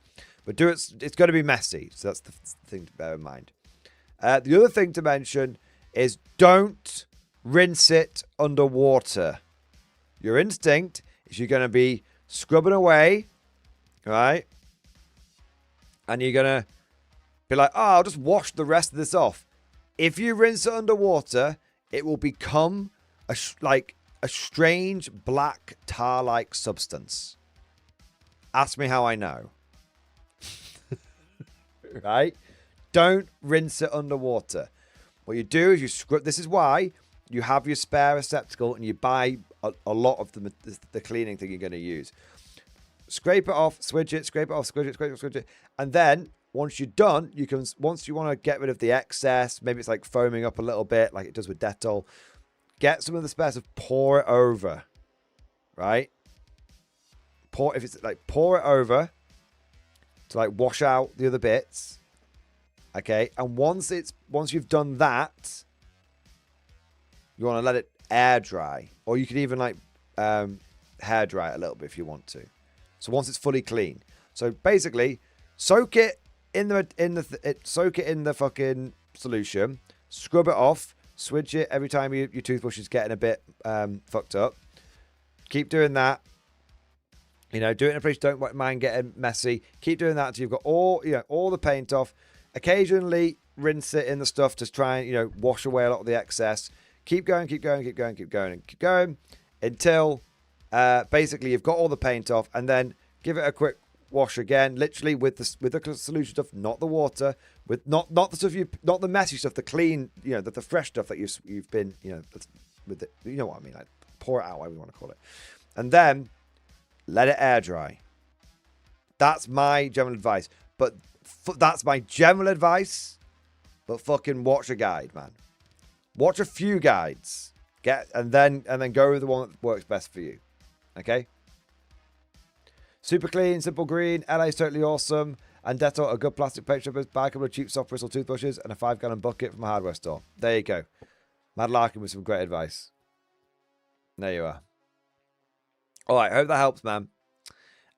But do it. It's going to be messy, so that's the thing to bear in mind. The other thing to mention is don't rinse it underwater. Your instinct is you're going to be scrubbing away, right? And you're going to be like, oh, I'll just wash the rest of this off. If you rinse it underwater, it will become like a strange black tar-like substance. Ask me how I know. Right? Don't rinse it underwater. What you do is you scrub. This is why you have your spare receptacle and you buy a lot of the cleaning thing you're going to use. Scrape it off, swidge it, scrape it off, swidge it, scrape it, swidge it. And then once you're done, you can, once you want to get rid of the excess, maybe it's like foaming up a little bit like it does with Dettol, get some of the spare stuff, pour it over, right? Pour it over to like wash out the other bits. Okay, and once you've done that, you want to let it air dry, or you could even like hair dry it a little bit if you want to. So once it's fully clean, so basically soak it in the fucking solution, scrub it off, swidge it every time your toothbrush is getting a bit fucked up. Keep doing that. You know, do it in a place you don't mind getting messy. Keep doing that until you've got all the paint off. Occasionally rinse it in the stuff to try and, wash away a lot of the excess. Keep going until basically you've got all the paint off, and then give it a quick wash again, literally with the solution stuff, not the water, with not the stuff not the messy stuff, the clean, the fresh stuff that you've been, with it, you know what I mean, like pour it out, whatever you want to call it, and then let it air dry. That's my general advice, but but fucking watch a guide, man. Watch a few guides, and then go with the one that works best for you. Okay. Super clean, simple green. LA is totally awesome. And Dettol, a good plastic paint strippers. Buy a couple of cheap soft bristle toothbrushes and a 5-gallon bucket from a hardware store. There you go. Mad Larkin with some great advice. There you are. All right, hope that helps, man.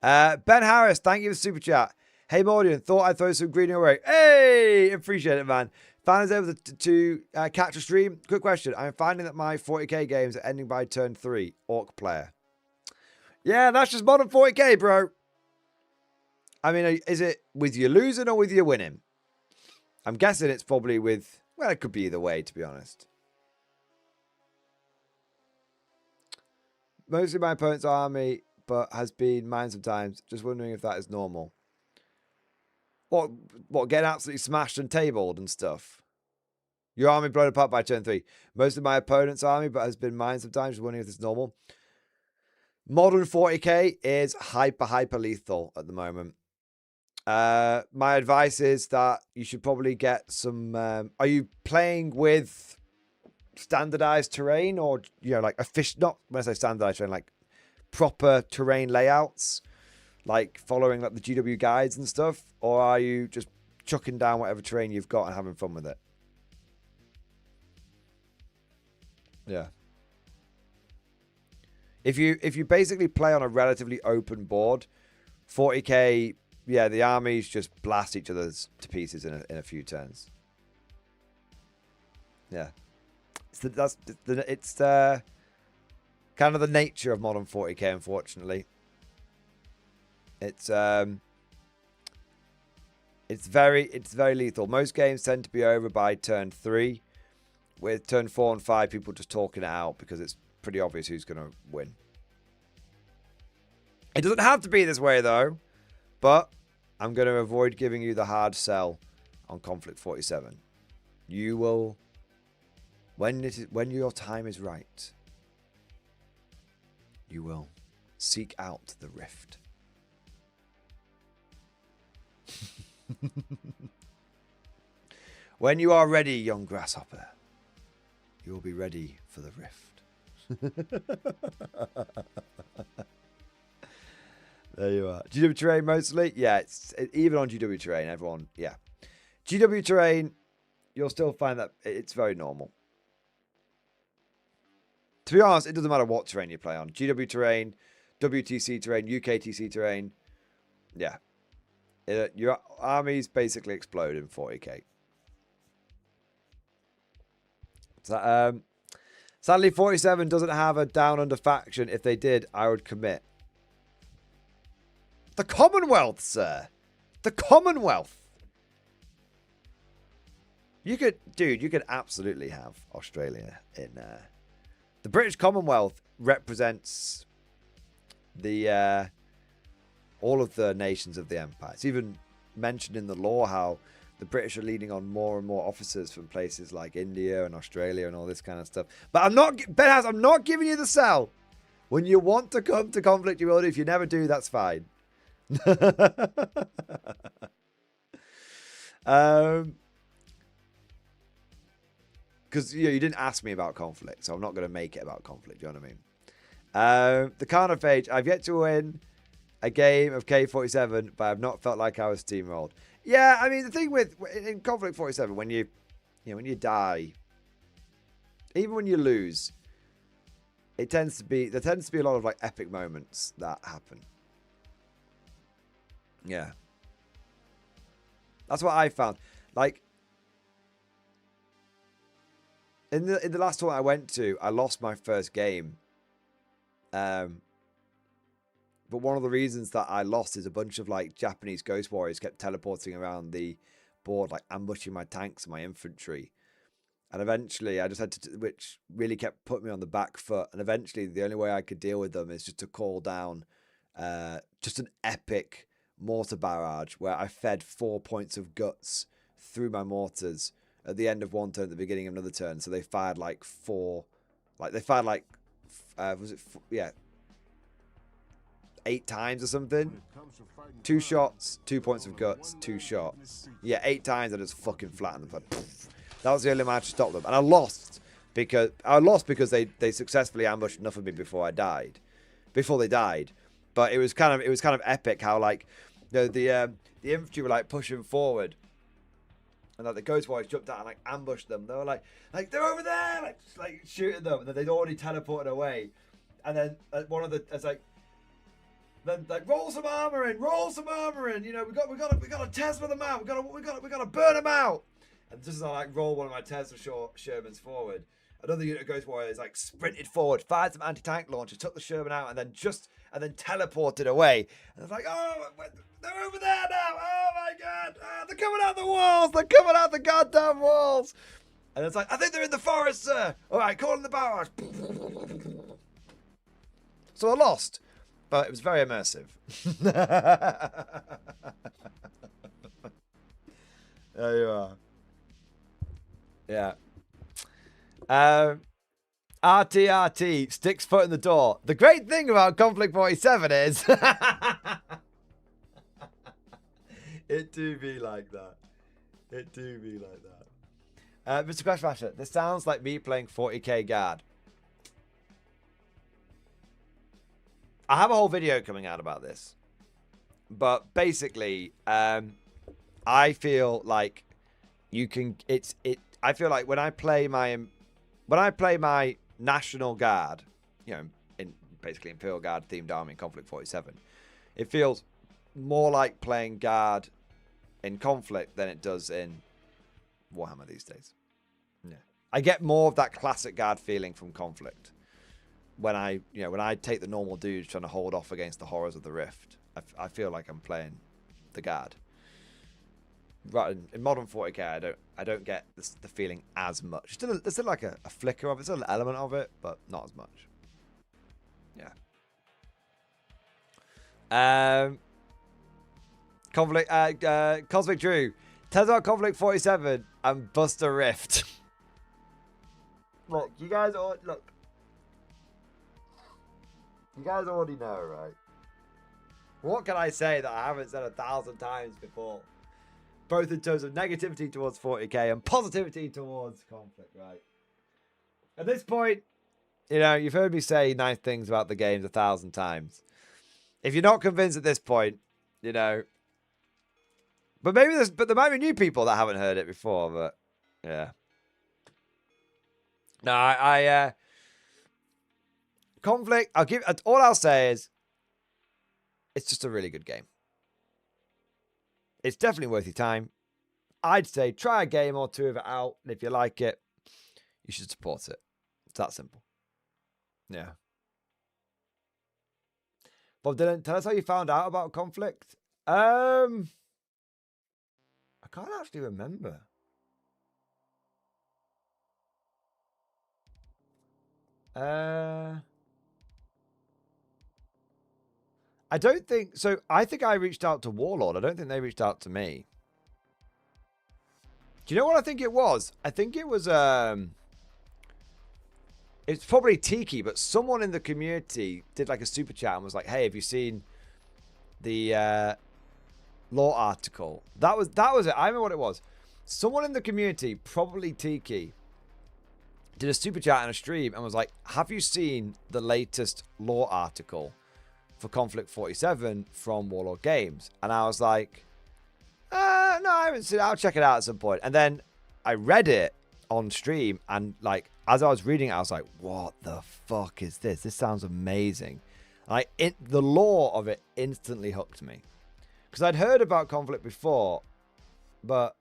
Ben Harris, thank you for the super chat. Hey, Mordian, thought I'd throw some green away. Hey, appreciate it, man. Fan is able to catch a stream. Quick question. I'm finding that my 40k games are ending by turn 3. Orc player. Yeah, that's just modern 40k, bro. I mean, is it with you losing or with you winning? I'm guessing it's probably with... Well, it could be either way, to be honest. Mostly my opponent's army, but has been mine sometimes. Just wondering if that is normal. What, getting absolutely smashed and tabled and stuff? Your army blown apart by turn 3. Most of my opponent's army, but has been mine sometimes. Just wondering if it's normal. Modern 40k is hyper lethal at the moment. My advice is that you should probably get some... are you playing with standardized terrain, or, like not when I say standardized terrain, like proper terrain layouts? Like following like the GW guides and stuff, or are you just chucking down whatever terrain you've got and having fun with it? Yeah. If you basically play on a relatively open board, 40k, yeah, the armies just blast each other to pieces in a few turns. Yeah, it's kind of the nature of modern 40k, unfortunately. It's very lethal. Most games tend to be over by turn 3, with turn 4 and 5 people just talking it out because it's pretty obvious who's going to win. It doesn't have to be this way though, but I'm going to avoid giving you the hard sell on Konflikt 47. You will, when your time is right, you will seek out the rift. When you are ready, young grasshopper, you will be ready for the rift. There you are. GW terrain mostly? Yeah, even on GW terrain, everyone, yeah. GW terrain, you'll still find that it's very normal. To be honest, it doesn't matter what terrain you play on. GW terrain, WTC terrain, UKTC terrain, yeah. Your armies basically explode in 40k. So, Sadly, 47 doesn't have a down under faction. If they did, I would commit. The Commonwealth, sir. The Commonwealth. You could, dude, you could absolutely have Australia in the British Commonwealth represents the all of the nations of the empire. It's even mentioned in the law how the British are leading on more and more officers from places like India and Australia and all this kind of stuff. But I'm not, Ben House, I'm not giving you the sell. When you want to come to Conflict, you will do. If you never do, that's fine. Because you didn't ask me about Conflict, so I'm not going to make it about Conflict. You know what I mean? The Carnophage, I've yet to win a game of K47, but I've not felt like I was steamrolled. Yeah, I mean, the thing with in Conflict 47, when you when you die, even when you lose, there tends to be a lot of like epic moments that happen. Yeah, that's what I found. Like in the last tournament I went to, I lost my first game. But one of the reasons that I lost is a bunch of like Japanese ghost warriors kept teleporting around the board, like ambushing my tanks and my infantry. And eventually I just had to, which really kept putting me on the back foot. And eventually the only way I could deal with them is just to call down just an epic mortar barrage where I fed 4 points of guts through my mortars at the end of one turn, at the beginning of another turn. So they fired like yeah, 8 times or something. 2 shots, 2 points of guts, 2 shots. Yeah, 8 times I just fucking flattened them. That was the only match to stop them. And I lost because they successfully ambushed enough of me before I died. Before they died. But it was kind of epic how like the infantry were like pushing forward. And like the ghost warriors jumped out and like ambushed them. They were like they're over there, like just like shooting them, and then they'd already teleported away. And then one of the then like roll some armor in. You know, we got to Tesla them out. We got to burn them out. And just as I like roll one of my Tesla Shermans forward, another unit of ghost warriors like sprinted forward, fired some anti-tank launchers, took the Sherman out, and then teleported away. And it's like, oh, they're over there now. Oh my god, they're coming out the walls. They're coming out the goddamn walls. And it's like, I think they're in the forest, sir. All right, call in the barrage. So I lost, but it was very immersive. There you are. Yeah. RTRT sticks foot in the door. The great thing about Konflikt 47 is it do be like that. It do be like that. Mr. Crashmasher, this sounds like me playing 40k guard. I have a whole video coming out about this. But basically, I feel like you can I feel like when I play my National Guard, you know, in basically Imperial Guard themed army in Konflikt 47, it feels more like playing Guard in Konflikt than it does in Warhammer these days. Yeah. I get more of that classic Guard feeling from Konflikt when I take the normal dudes trying to hold off against the horrors of the Rift. I feel like I'm playing the Guard. Right, in modern 40k, I don't get the feeling as much. There's still like a flicker of it, still an element of it, but not as much. Yeah. Conflict. Cosmic Drew, tells about Konflikt 47 and Buster Rift. Look, you guys already know, right? What can I say that I haven't said 1,000 times before? Both in terms of negativity towards 40k and positivity towards Konflikt, right? At this point, you know, you've heard me say nice things about the games 1,000 times. If you're not convinced at this point, you know, but there might be new people that haven't heard it before, but yeah. No, Konflikt, all I'll say is it's just a really good game. It's definitely worth your time. I'd say try a game or two of it out, and if you like it, you should support it. It's that simple. Yeah. Bob Dylan, tell us how you found out about Konflikt. I can't actually remember. I don't think so. I think I reached out to Warlord. I don't think they reached out to me. Do you know what I think it was? I think it was it's probably Tiki, but someone in the community did like a super chat and was like, "Hey, have you seen the lore article?" That was it. I remember what it was. Someone in the community, probably Tiki, did a super chat and a stream and was like, "Have you seen the latest lore article for Konflikt 47 from Warlord Games?" And I was like, no, I haven't seen it. I'll check it out at some point. And then I read it on stream, and like as I was reading it, I was like, what the fuck is this? This sounds amazing. And the lore of it instantly hooked me. Because I'd heard about Konflikt before, but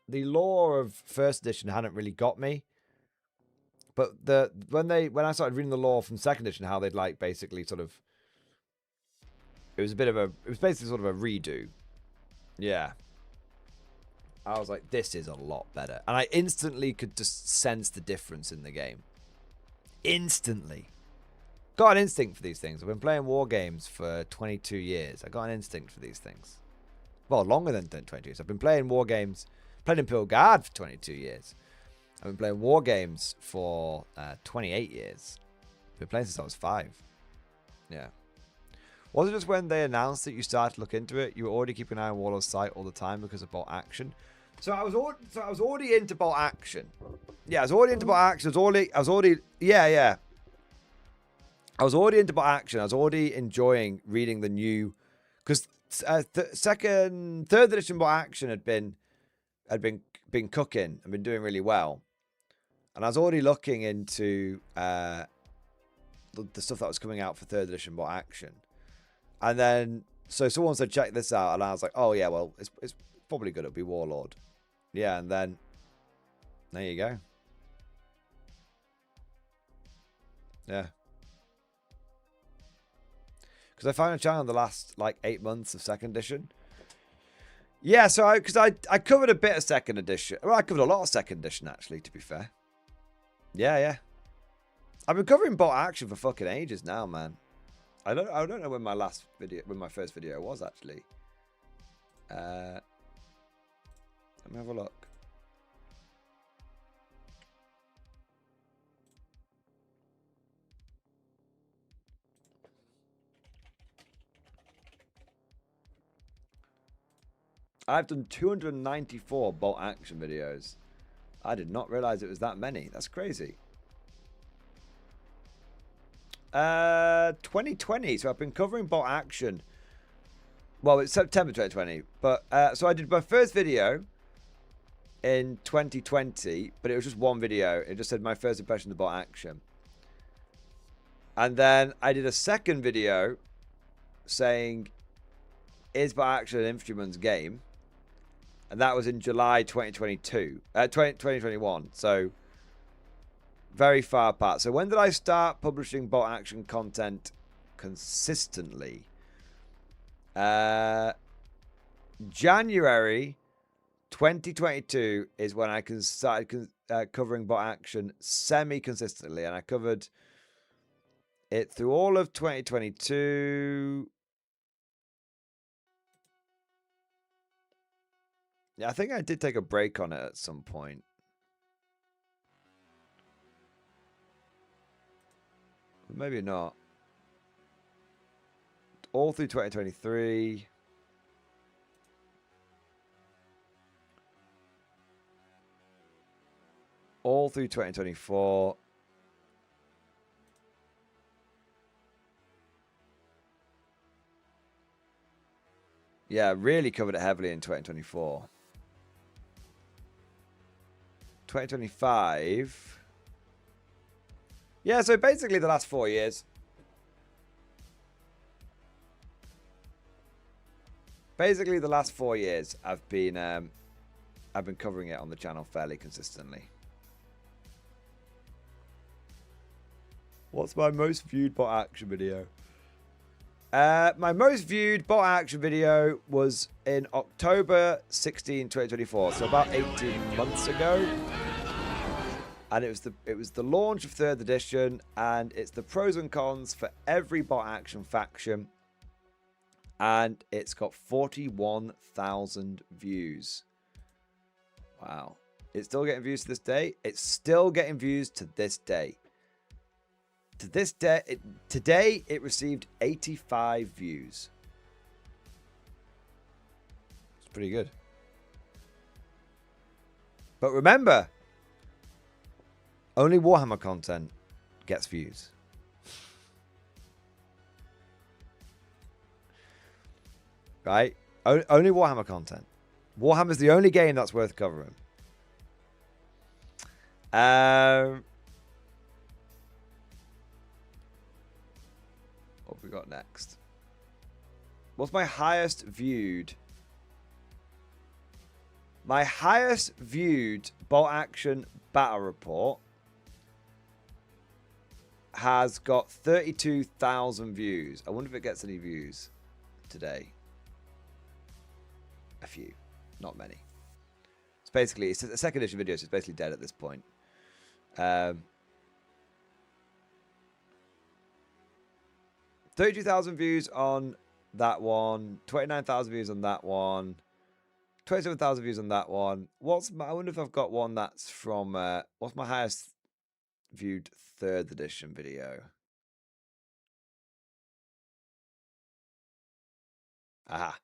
the lore of first edition hadn't really got me. But when I started reading the lore from second edition, how they'd like basically sort of, it was basically sort of a redo. Yeah. I was like, this is a lot better. And I instantly could just sense the difference in the game. Instantly. Got an instinct for these things. I've been playing war games for 22 years. I got an instinct for these things. Well, longer than 22 years. I've been playing war games, played Imperial Guard for 22 years. I've been playing war games for 28 years. I've been playing since I was 5. Yeah. Was it just when they announced that you started to look into it, you were already keeping an eye on Warlord's site all the time because of bolt action? So I was already into bolt action. Yeah, I was already into bolt action. I was already into bolt action. I was already enjoying reading the new, because third edition bolt action had been cooking and been doing really well, and I was already looking into the stuff that was coming out for third edition bolt action. And then, so someone said, check this out. And I was like, oh, yeah, well, it's probably good. It'll be Warlord. Yeah, and then, there you go. Yeah. Because I found a channel in the last, like, 8 months of second edition. Yeah, so I covered a bit of second edition. Well, I covered a lot of second edition, actually, to be fair. Yeah. I've been covering bolt action for fucking ages now, man. I don't know when my first video was actually. Let me have a look. I've done 294 bolt action videos. I did not realize it was that many. That's crazy. 2020. So I've been covering bolt action. Well, it's September 2020. But so I did my first video in 2020, but it was just one video. It just said my first impression of bolt action. And then I did a second video saying, is bolt action an infantryman's game? And that was in July 2021. So very far apart. So when did I start publishing bolt action content consistently? January 2022 is when I started covering bolt action semi-consistently. And I covered it through all of 2022. Yeah, I think I did take a break on it at some point. Maybe not. All through 2023. All through 2024. Yeah, really covered it heavily in 2024. 2025. Yeah, so basically the last 4 years. Basically the last 4 years I've been covering it on the channel fairly consistently. What's my most viewed bot action video? My most viewed bot action video was in October 16, 2024, so about 18 months ago. And it was the launch of 3rd edition, and it's the pros and cons for every bot action faction. And it's got 41,000 views. Wow. It's still getting views to this day. It's still getting views to this day. To this day, today it received 85 views. It's pretty good. But remember, only Warhammer content gets views. Right? Only Warhammer content. Warhammer's the only game that's worth covering. What have we got next? What's my highest viewed? My highest viewed bolt action battle report has got 32,000 views. I wonder if it gets any views today. A few, not many. It's basically, it's a 2nd edition video, so it's basically dead at this point. 32,000 views on that one, 29,000 views on that one, 27,000 views on that one. I wonder if I've got one that's from, what's my highest viewed 3rd edition video? Aha.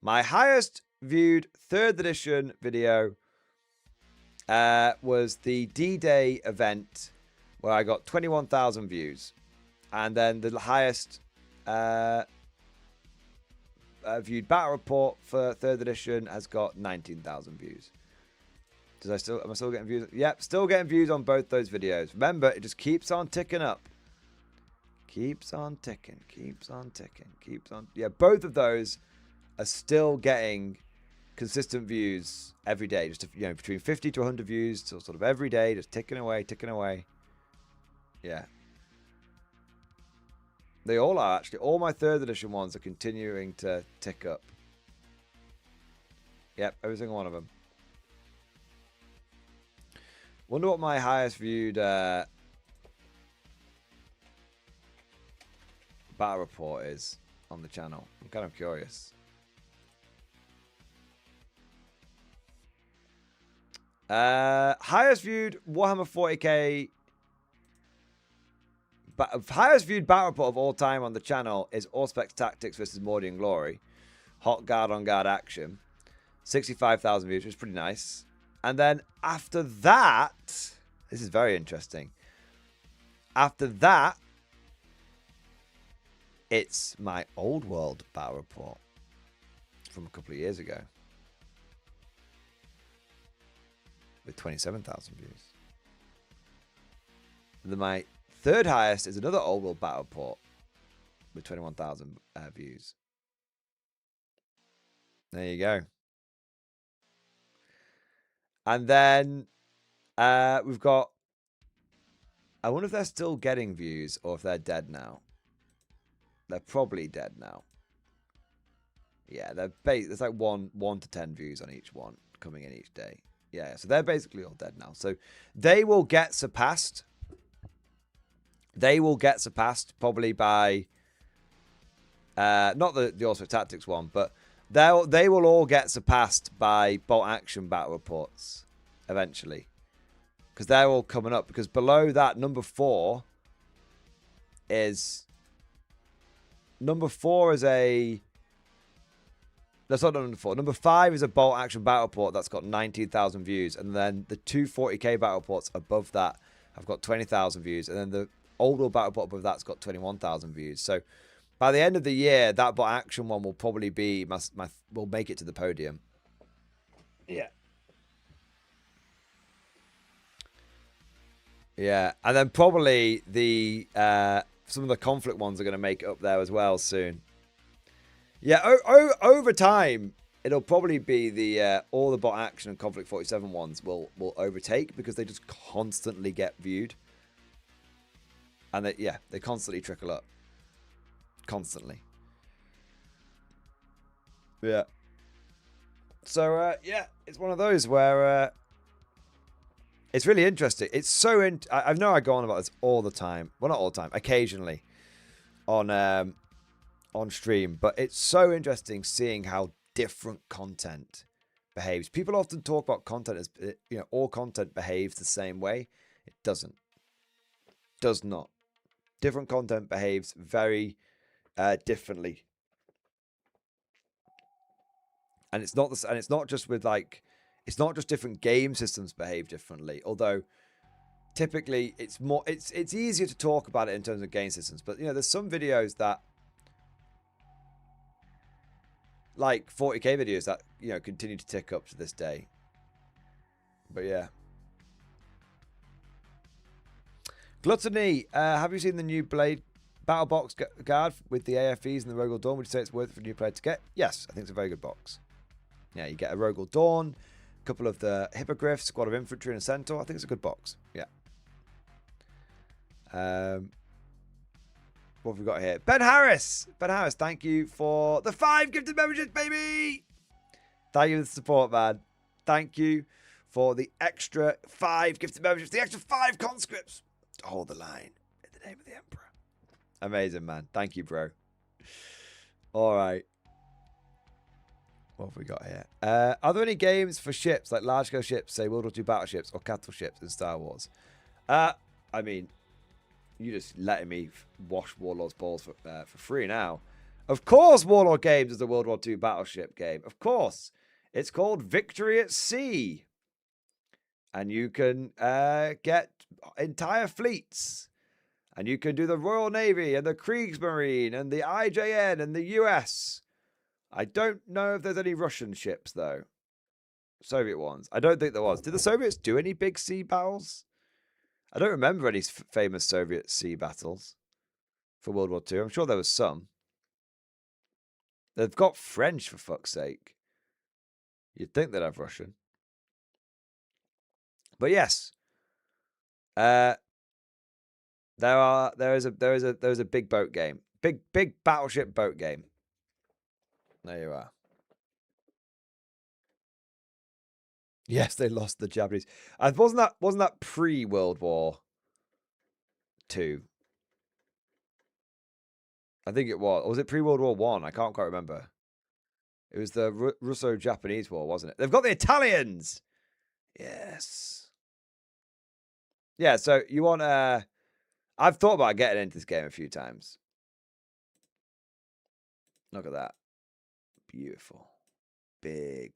My highest viewed 3rd edition video was the D-Day event, where I got 21,000 views. And then the highest viewed battle report for 3rd edition has got 19,000 views. Am I still getting views? Yep, still getting views on both those videos. Remember, it just keeps on ticking up. Keeps on ticking, keeps on ticking, keeps on. Yeah, both of those are still getting consistent views every day. Just, you know, between 50 to 100 views, so sort of every day, just ticking away, ticking away. Yeah. They all are, actually. All my 3rd edition ones are continuing to tick up. Yep, every single one of them. Wonder what my highest viewed battle report is on the channel. I'm kind of curious. Highest viewed Warhammer 40k. Highest viewed battle report of all time on the channel is Auspex Tactics versus Mordy and Glory. Hot guard on guard action. 65,000 views, which is pretty nice. And then after that, this is very interesting. After that, it's my Old World battle report from a couple of years ago with 27,000 views. And then my 3rd highest is another Old World battle report with 21,000 views. There you go. And then we've got, I wonder if they're still getting views or if they're dead now. They're probably dead now. Yeah, there's like 1 to 10 views on each one coming in each day. Yeah, so they're basically all dead now. So they will get surpassed. They will get surpassed probably by, not the Auspex Tactics one, but they will all get surpassed by bolt action battle reports eventually, because they're all coming up. Because below that, number 4 is a. That's not number 4. Number 5 is a bolt action battle report that's got 19,000 views, and then the 2 40k battle reports above that have got 20,000 views, and then the Old World battle report above that's got 21,000 views. So by the end of the year, that bot action one will probably be will make it to the podium. Yeah. Yeah, and then probably the some of the Konflikt ones are going to make it up there as well soon. Yeah, over time, it'll probably be the all the bot action and Konflikt 47 ones will overtake, because they just constantly get viewed. And they constantly trickle up. Constantly. Yeah. So, it's one of those where it's really interesting. It's so... I know I go on about this all the time. Well, not all the time. Occasionally on stream. But it's so interesting seeing how different content behaves. People often talk about content as, all content behaves the same way. It doesn't. Does not. Different content behaves very differently. And it's not and it's not just with it's not just different game systems behave differently, although typically it's easier to talk about it in terms of game systems, but there's some videos that, like 40k videos, that continue to tick up to this day. But yeah. Gluttony, have you seen the new Blade Battle Box guard with the AFEs and the Rogal Dawn? Would you say it's worth it for a new player to get? Yes, I think it's a very good box. Yeah, you get a Rogal Dawn, a couple of the Hippogriffs, squad of infantry, and a Centaur. I think it's a good box. Yeah. What have we got here? Ben Harris! Ben Harris, thank you for the 5 gifted memberships, baby! Thank you for the support, man. Thank you for the extra 5 gifted memberships, the extra 5 conscripts to hold the line in the name of the Emperor. Amazing, man. Thank you, bro. All right. What have we got here? Are there any games for ships, like large-scale ships, say World War II battleships or capital ships in Star Wars? I mean, you just letting me wash Warlord's balls for free now. Of course Warlord Games is a World War II battleship game. Of course. It's called Victory at Sea. And you can get entire fleets. And you can do the Royal Navy and the Kriegsmarine and the IJN and the US. I don't know if there's any Russian ships, though. Soviet ones. I don't think there was. Did the Soviets do any big sea battles? I don't remember any famous Soviet sea battles for World War II. I'm sure there was some. They've got French, for fuck's sake. You'd think they'd have Russian. But yes. There is a big boat game. Big battleship boat game. There you are. Yes, they lost the Japanese. Wasn't that pre-World War II? I think it was. Or was it pre-World War One? I can't quite remember. It was the Russo-Japanese War, wasn't it? They've got the Italians. Yes. Yeah. So you want? I've thought about getting into this game a few times. Look at that. Beautiful. Big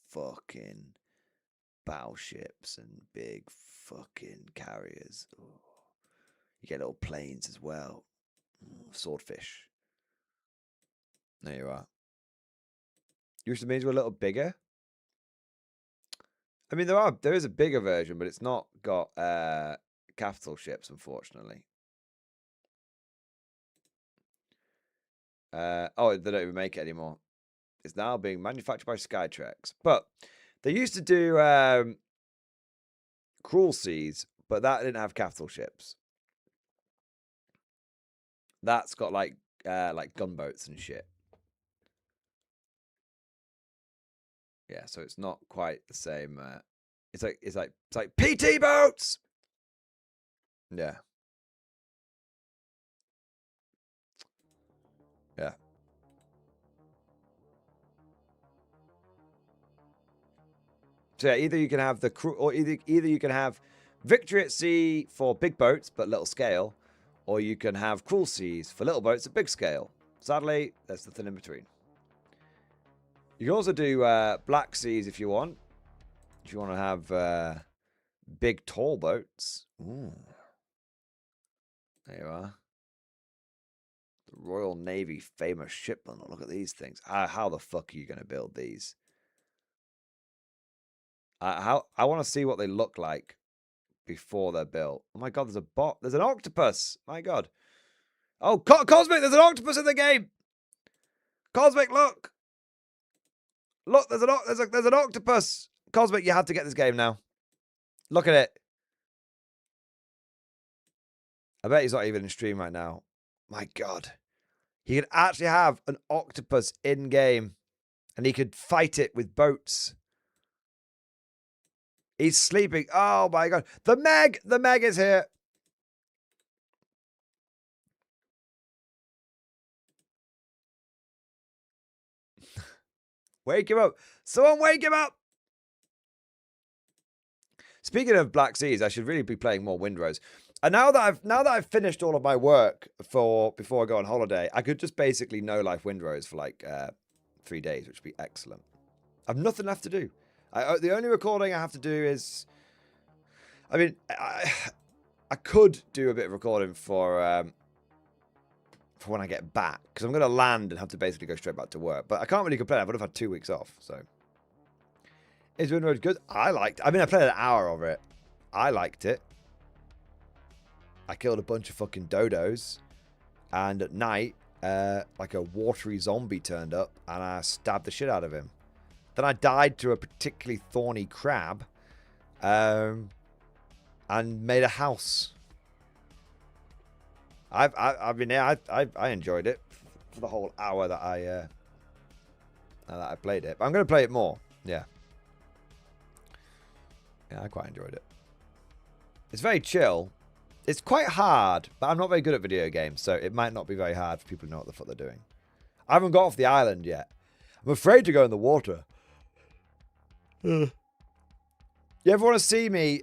fucking battleships and big fucking carriers. Ooh. You get little planes as well. Swordfish. There you are. Used to mean we're a little bigger. I mean, there is a bigger version, but it's not got capital ships, unfortunately. Oh, they don't even make it anymore. It's now being manufactured by Skytrex. But they used to do Cruel Seas, but that didn't have capital ships. That's got like gunboats and shit. Yeah, so it's not quite the same. It's like PT boats. Yeah. Yeah. So yeah, either you can have the crew, or either you can have Victory at Sea for big boats but little scale, or you can have Cruel Seas for little boats at big scale. Sadly, there's nothing in between. You can also do Black Seas if you want. If you want to have big tall boats. Ooh. There you are. The Royal Navy famous ship bundle. Look at these things. How the fuck are you going to build these? I want to see what they look like before they're built. Oh my god, there's a bot. There's an octopus. My god. Oh, Cosmic, there's an octopus in the game. Cosmic, look. Look, there's an octopus. Cosmic, you have to get this game now. Look at it. I bet he's not even in stream right now. My God. He could actually have an octopus in-game. And he could fight it with boats. He's sleeping. Oh my God. The Meg! The Meg is here. Wake him up. Someone wake him up. Speaking of Black Seas, I should really be playing more Windrose. And now that I've finished all of my work for before I go on holiday, I could just basically no life Windrose for like 3 days, which would be excellent. I've nothing left to do. The only recording I have to do is, I mean, I could do a bit of recording for when I get back, because I'm going to land and have to basically go straight back to work. But I can't really complain. I would have had 2 weeks off, so. Is Windrose good? I played an hour of it. I liked it. I killed a bunch of fucking dodos. And at night, like a watery zombie turned up, and I stabbed the shit out of him. Then I died to a particularly thorny crab. And made a house. I enjoyed it for the whole hour that I played it. But I'm going to play it more. Yeah. Yeah, I quite enjoyed it. It's very chill. It's quite hard, but I'm not very good at video games, so it might not be very hard for people to know what the fuck they're doing. I haven't got off the island yet. I'm afraid to go in the water. You ever want to see me?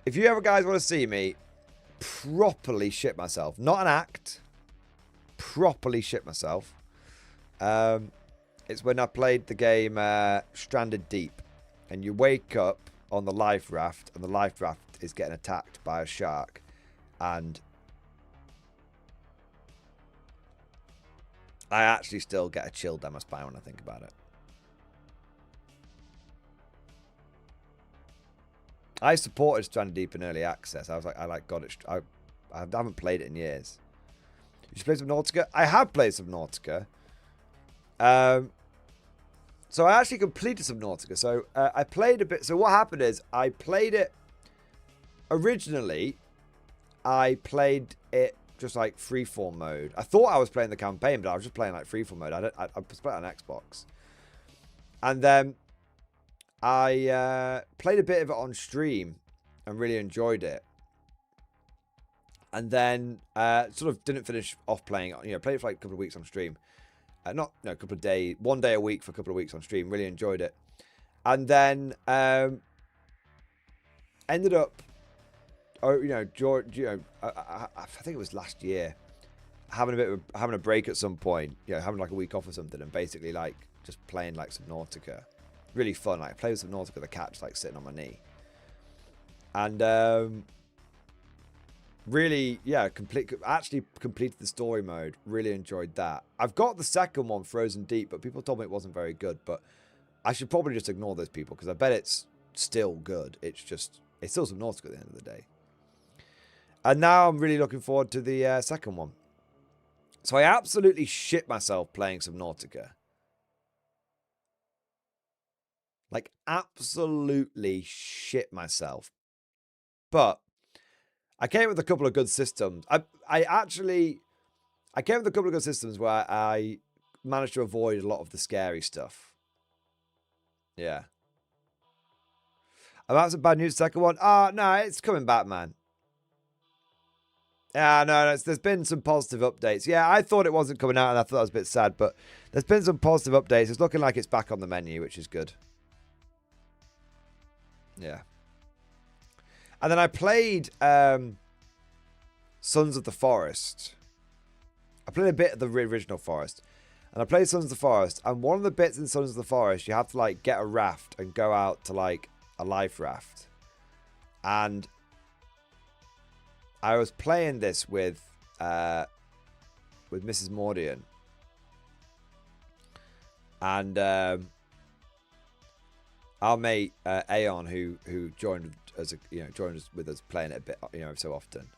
If you ever guys want to see me properly shit myself, not an act, properly shit myself, it's when I played the game Stranded Deep, and you wake up on the life raft, and the life raft is getting attacked by a shark, and I actually still get a chill down my spine when I think about it. I supported Stranded Deep in early access. I was like, got it. I haven't played it in years. You should play some Nautica. I have played some Nautica. So I actually completed some Nautica. So I played a bit. So what happened is I played it. Originally, I played it just like freeform mode. I thought I was playing the campaign, but I was just playing like freeform mode. I was playing on Xbox. And then I played a bit of it on stream and really enjoyed it. And then sort of didn't finish off playing it. Played it for like a couple of weeks on stream. A couple of days, 1 day a week for a couple of weeks on stream. Really enjoyed it. And then ended up, George, I think it was last year, having a break at some point, having like a week off or something, and basically like just playing like some Nautica. Really fun. Like I played with some Nautica, the cat just like sitting on my knee. And really, yeah, actually completed the story mode. Really enjoyed that. I've got the second one, Frozen Deep, but people told me it wasn't very good. But I should probably just ignore those people, because I bet it's still good. It's still some Nautica at the end of the day. And now I'm really looking forward to the second one. So I absolutely shit myself playing some Nautica. Like, absolutely shit myself. But I came with a couple of good systems. I came with a couple of good systems where I managed to avoid a lot of the scary stuff. Yeah. About some bad news, second one. Oh, no, it's coming back, man. Yeah, no, there's been some positive updates. Yeah, I thought it wasn't coming out, and I thought that was a bit sad, but there's been some positive updates. It's looking like it's back on the menu, which is good. Yeah. And then I played Sons of the Forest. I played a bit of the original Forest. And I played Sons of the Forest. And one of the bits in Sons of the Forest, you have to like get a raft and go out to like a life raft. And I was playing this with Mrs. Mordian. And our mate Aeon, who joined us with us playing it a bit, so often.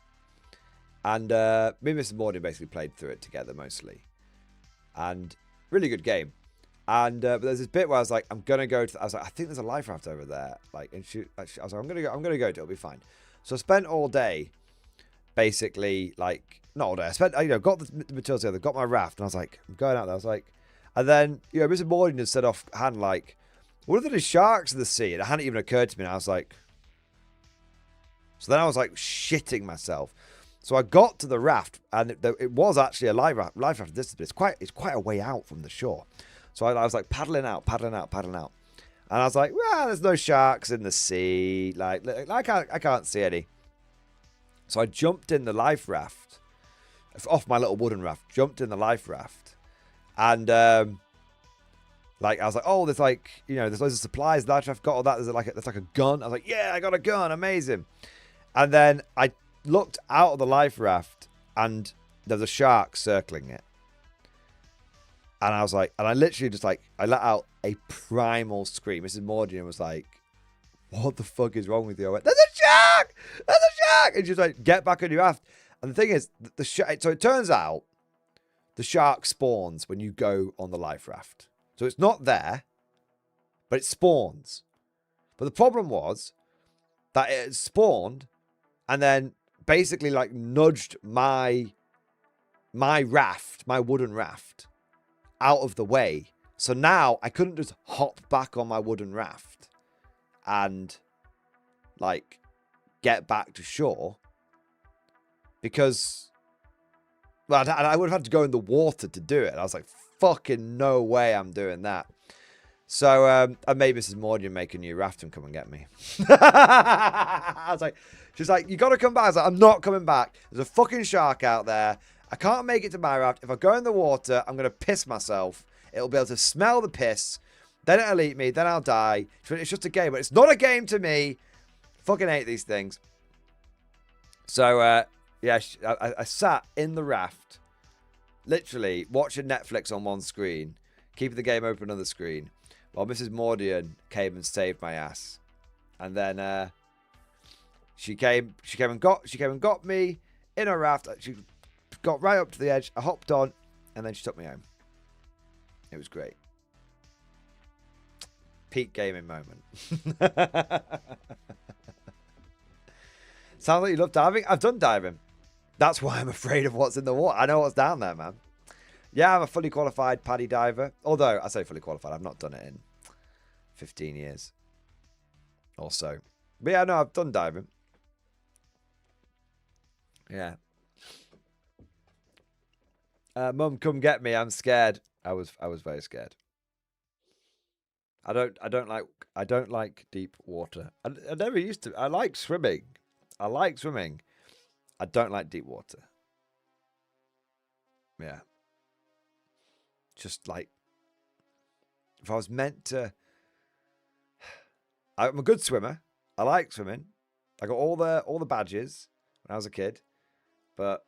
And me and Mrs. Mordian basically played through it together mostly. And really good game. And but there's this bit where I was like, I'm gonna go to. I was like, I think there's a life raft over there. Like, and I was like, I'm gonna go to it. It'll be fine. So I spent all day, basically, like, not all day. I spent, got the materials together, got my raft, and I was like, I'm going out there. I was like, and then Mr. Morgan had said offhand, like, what if there's sharks in the sea? And it hadn't even occurred to me. And I was like, so then I was like shitting myself. So I got to the raft, and it was actually a life raft. This it's quite a way out from the shore. So I was like paddling out. And I was like, well, there's no sharks in the sea. Like I can't see any. So I jumped in the life raft, off my little wooden raft, jumped in the life raft. And, like, I was like, oh, there's like, there's loads of supplies that I've got all that. There's like a gun. I was like, yeah, I got a gun. Amazing. And then I looked out of the life raft, and there's a shark circling it. And I was like, and I literally just like, I let out a primal scream. Mrs. Morgan was like, what the fuck is wrong with you? I went, there's a shark! There's a shark! And she was like, get back on your raft. And the thing is, so it turns out the shark spawns when you go on the life raft. So it's not there, but it spawns. But the problem was that it spawned and then basically like nudged my raft, my wooden raft, out of the way. So now I couldn't just hop back on my wooden raft and like get back to shore, because well, I would have had to go in the water to do it. I was like, fucking no way I'm doing that. So I made Mrs. Morgan make a new raft and come and get me. I was like, she's like, you got to come back. I was like, I'm not coming back. There's a fucking shark out there. I can't make it to my raft. If I go in the water, I'm going to piss myself. It'll be able to smell the piss. Then it'll eat me. Then I'll die. It's just a game. But it's not a game to me. Fucking hate these things. So, yeah, I sat in the raft, literally watching Netflix on one screen, keeping the game open on the other screen, while Mrs. Mordian came and saved my ass. And then she came and got me in a raft. She got right up to the edge. I hopped on, and then she took me home. It was great. Peak gaming moment. Sounds like you love diving. I've done diving. That's why I'm afraid of what's in the water. I know what's down there, man. Yeah, I'm a fully qualified paddy diver. Although, I say fully qualified. I've not done it in 15 years or so. But yeah, no, I've done diving. Yeah. Mum, come get me. I'm scared. I was very scared. I don't like deep water. I never used to. I like swimming. I don't like deep water. Yeah. Just like, if I was meant to, I'm a good swimmer. I like swimming. I got all the badges when I was a kid, but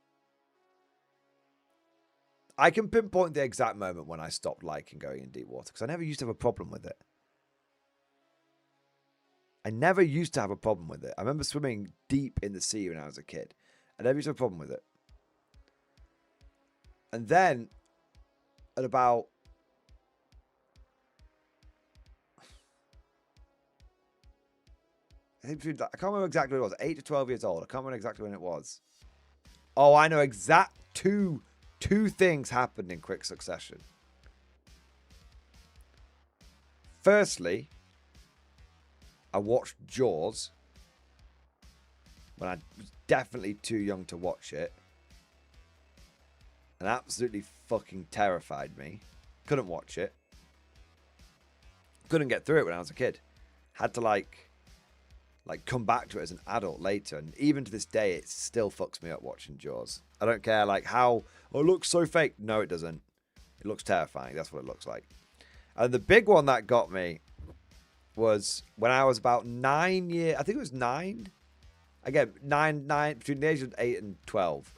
I can pinpoint the exact moment when I stopped liking going in deep water, because I never used to have a problem with it. I never used to have a problem with it. I remember swimming deep in the sea when I was a kid. I never used to have a problem with it. And then, at about, I can't remember exactly when it was. 8 to 12 years old. I can't remember exactly when it was. Oh, I know exact two things happened in quick succession. Firstly, I watched Jaws when I was definitely too young to watch it, and absolutely fucking terrified me. Couldn't watch it. Couldn't get through it when I was a kid. Had to like come back to it as an adult later, and even to this day it still fucks me up watching Jaws. I don't care like how, oh, it looks so fake. No, it doesn't. It looks terrifying. That's what it looks like. And the big one that got me was when I was about 9 years, I think it was 9. Again, 9, between the ages of 8 and 12.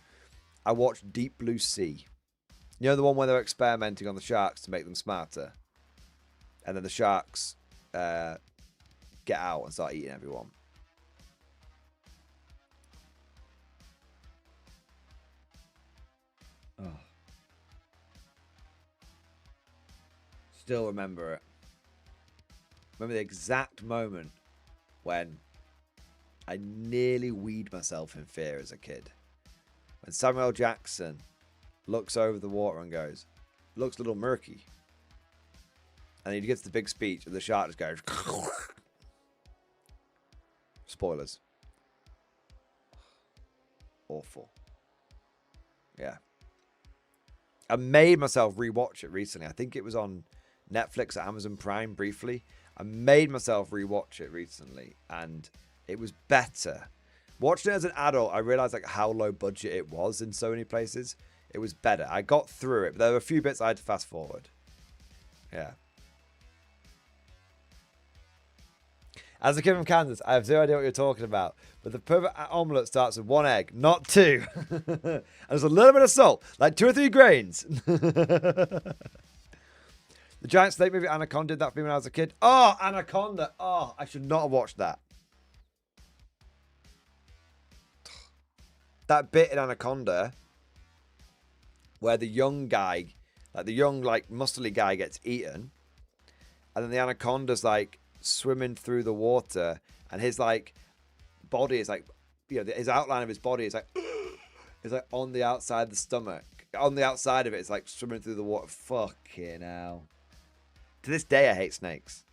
I watched Deep Blue Sea. You know, the one where they're experimenting on the sharks to make them smarter. And then the sharks get out and start eating everyone. Oh. still remember it. Remember the exact moment when I nearly weed myself in fear as a kid. When Samuel L. Jackson looks over the water and goes, looks a little murky. And he gets the big speech and the shark just goes. Spoilers. Awful. Yeah. I made myself rewatch it recently. I think it was on Netflix or Amazon Prime briefly. I made myself rewatch it recently and it was better. Watching it as an adult, I realized like how low budget it was in so many places. It was better. I got through it, but there were a few bits I had to fast forward. Yeah. As a kid from Kansas, I have zero idea what you're talking about. But the perfect omelette starts with 1 egg, not 2. And there's a little bit of salt, like 2 or 3 grains. The giant snake movie Anaconda did that for me when I was a kid. Oh, Anaconda. Oh, I should not have watched that. That bit in Anaconda where the young guy, like the young, like muscly guy gets eaten. And then the Anaconda's like swimming through the water. And his like body is like, you know, his outline of his body is like, it's like on the outside of the stomach. On the outside of it, it's like swimming through the water. Fucking hell. To this day, I hate snakes.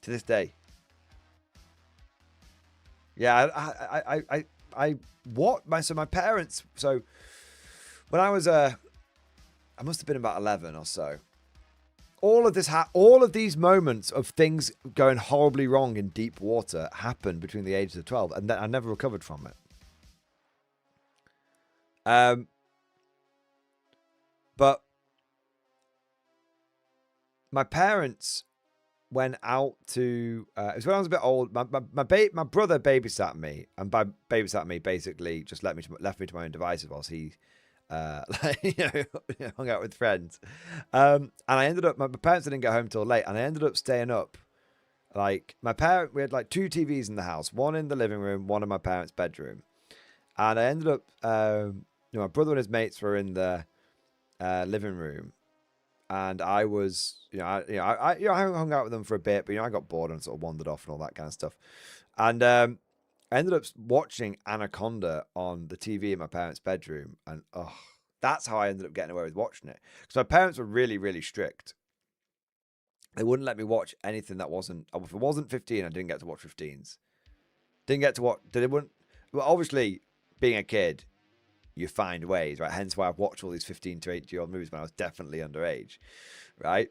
To this day. Yeah, so my parents, so when I was, I must have been about 11 or so. All of these moments of things going horribly wrong in deep water happened between the ages of 12, and I never recovered from it. But my parents went out to it was when I was a bit old. My brother babysat me, and by babysat me basically just left me to my own devices whilst he hung out with friends. And I ended up, my parents didn't get home till late, and I ended up staying up. Like we had like 2 TVs in the house, one in the living room, one in my parents' bedroom, and I ended up my brother and his mates were in the living room. And I was, I hung out with them for a bit, but I got bored and sort of wandered off and all that kind of stuff. And I ended up watching Anaconda on the TV in my parents' bedroom, and that's how I ended up getting away with watching it. Because my parents were really, really strict. They wouldn't let me watch anything that wasn't. If it wasn't 15, I didn't get to watch 15s. Didn't get to watch. Well, obviously, being a kid, you find ways, right? Hence why I've watched all these 15 to 18-year-old movies when I was definitely underage, right?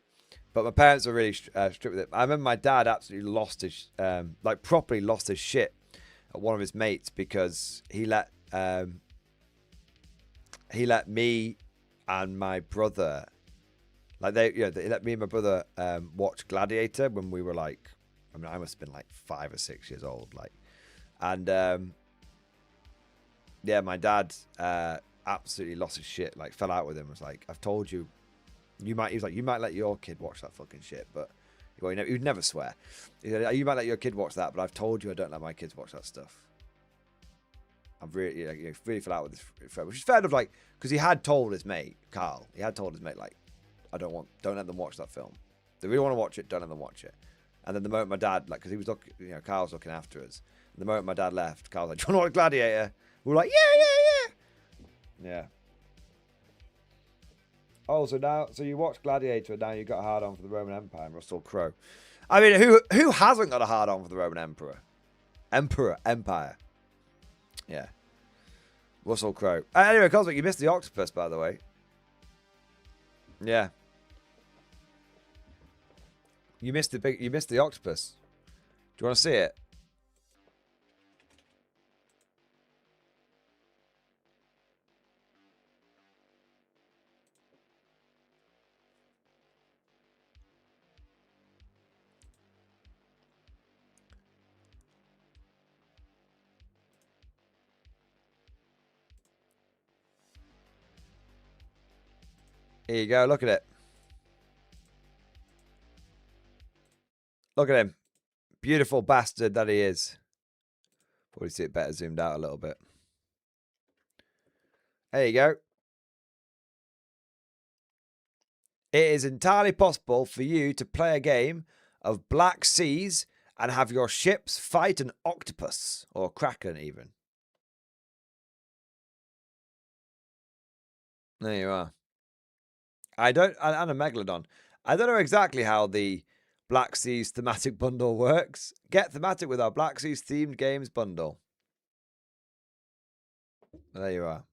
But my parents were really strict with it. I remember my dad absolutely lost his, properly lost his shit at one of his mates because he let me and my brother, they let me and my brother watch Gladiator when we were like, I must have been like 5 or 6 years old, yeah, my dad absolutely lost his shit, fell out with him, was like, I've told you, you might let your kid watch that fucking shit, but he'd never swear. He said, you might let your kid watch that, but I've told you I don't let my kids watch that stuff. I've really fell out with his friend, which is fair enough, because he had told his mate, Karl, don't let them watch that film. If they really want to watch it, don't let them watch it. And then the moment my dad, because he was looking, Karl's looking after us, and the moment my dad left, Karl was like, do you want to watch Gladiator? We were like, yeah. Oh, so you watch Gladiator and now you got a hard on for the Roman Empire and Russell Crowe. I mean, who hasn't got a hard on for the Roman Empire? Empire. Yeah. Russell Crowe. Anyway, Cosmic, you missed the octopus, by the way. Yeah. You missed the octopus. Do you want to see it? Here you go. Look at it. Look at him. Beautiful bastard that he is. Probably see it better zoomed out a little bit. There you go. It is entirely possible for you to play a game of Black Seas and have your ships fight an octopus or a kraken even. There you are. And a megalodon. I don't know exactly how the Black Seas thematic bundle works. Get thematic with our Black Seas themed games bundle. There you are.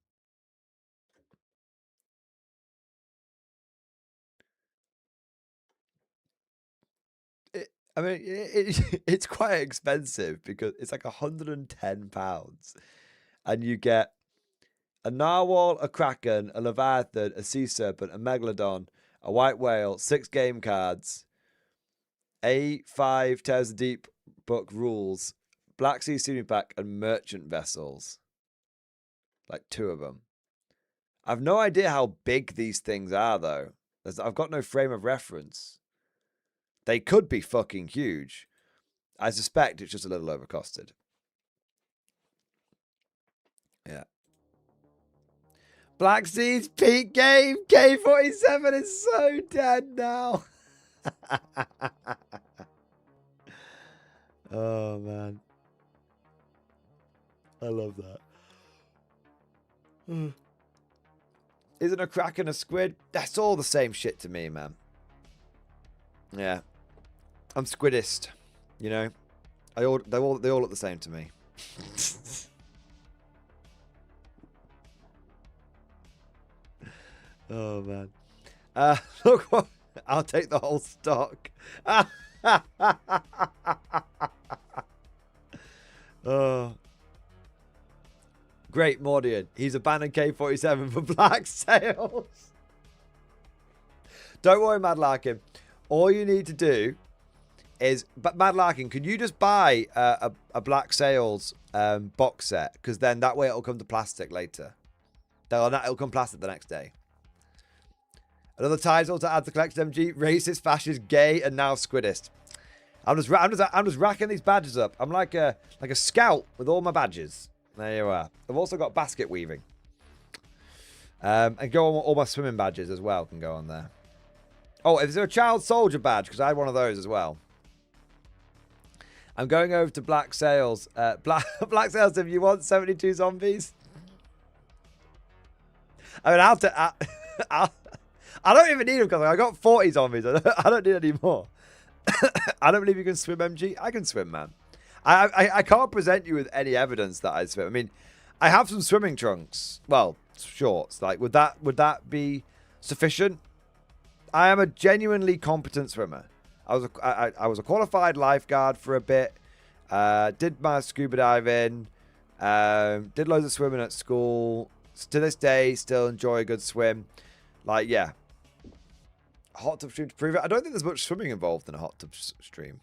It's quite expensive because it's like £110. And you get a narwhal, a kraken, a leviathan, a sea serpent, a megalodon, a white whale, 6 game cards, A5 Tales of Deep book rules, Black Sea Steaming Pack, and merchant vessels. Like 2 of them. I've no idea how big these things are, though. I've got no frame of reference. They could be fucking huge. I suspect it's just a little overcosted. Yeah. Black Seas peak game. K47 is so dead now. Oh, man. I love that. Isn't a kraken a squid? That's all the same shit to me, man. Yeah. I'm squidist, you know. They all look the same to me. Oh man. Look what I'll take the whole stock. Oh. Great Mordian. He's abandoned K47 for black sails. Don't worry, Mad Larkin. All you need to do is, but Mad Larkin, can you just buy a Black Sails box set? Because then that way it'll come to plastic later. It'll come plastic the next day. Another title to add to collection MG: racist, fascist, gay, and now squidist. I'm just racking these badges up. I'm like a scout with all my badges. There you are. I've also got basket weaving. And go on all my swimming badges as well. Can go on there. Oh, is there a child soldier badge? Because I had one of those as well. I'm going over to Black Sails. Black Sails, if you want 72 zombies. I mean, I don't even need them because I got 40 zombies. I don't need any more. I don't believe you can swim, MG. I can swim, man. I can't present you with any evidence that I swim. I mean, I have some swimming trunks. Well, shorts. Like, would that be sufficient? I am a genuinely competent swimmer. I was a qualified lifeguard for a bit. Did my scuba diving. Did loads of swimming at school. To this day, still enjoy a good swim. Like, yeah. Hot tub stream to prove it. I don't think there's much swimming involved in a hot tub stream.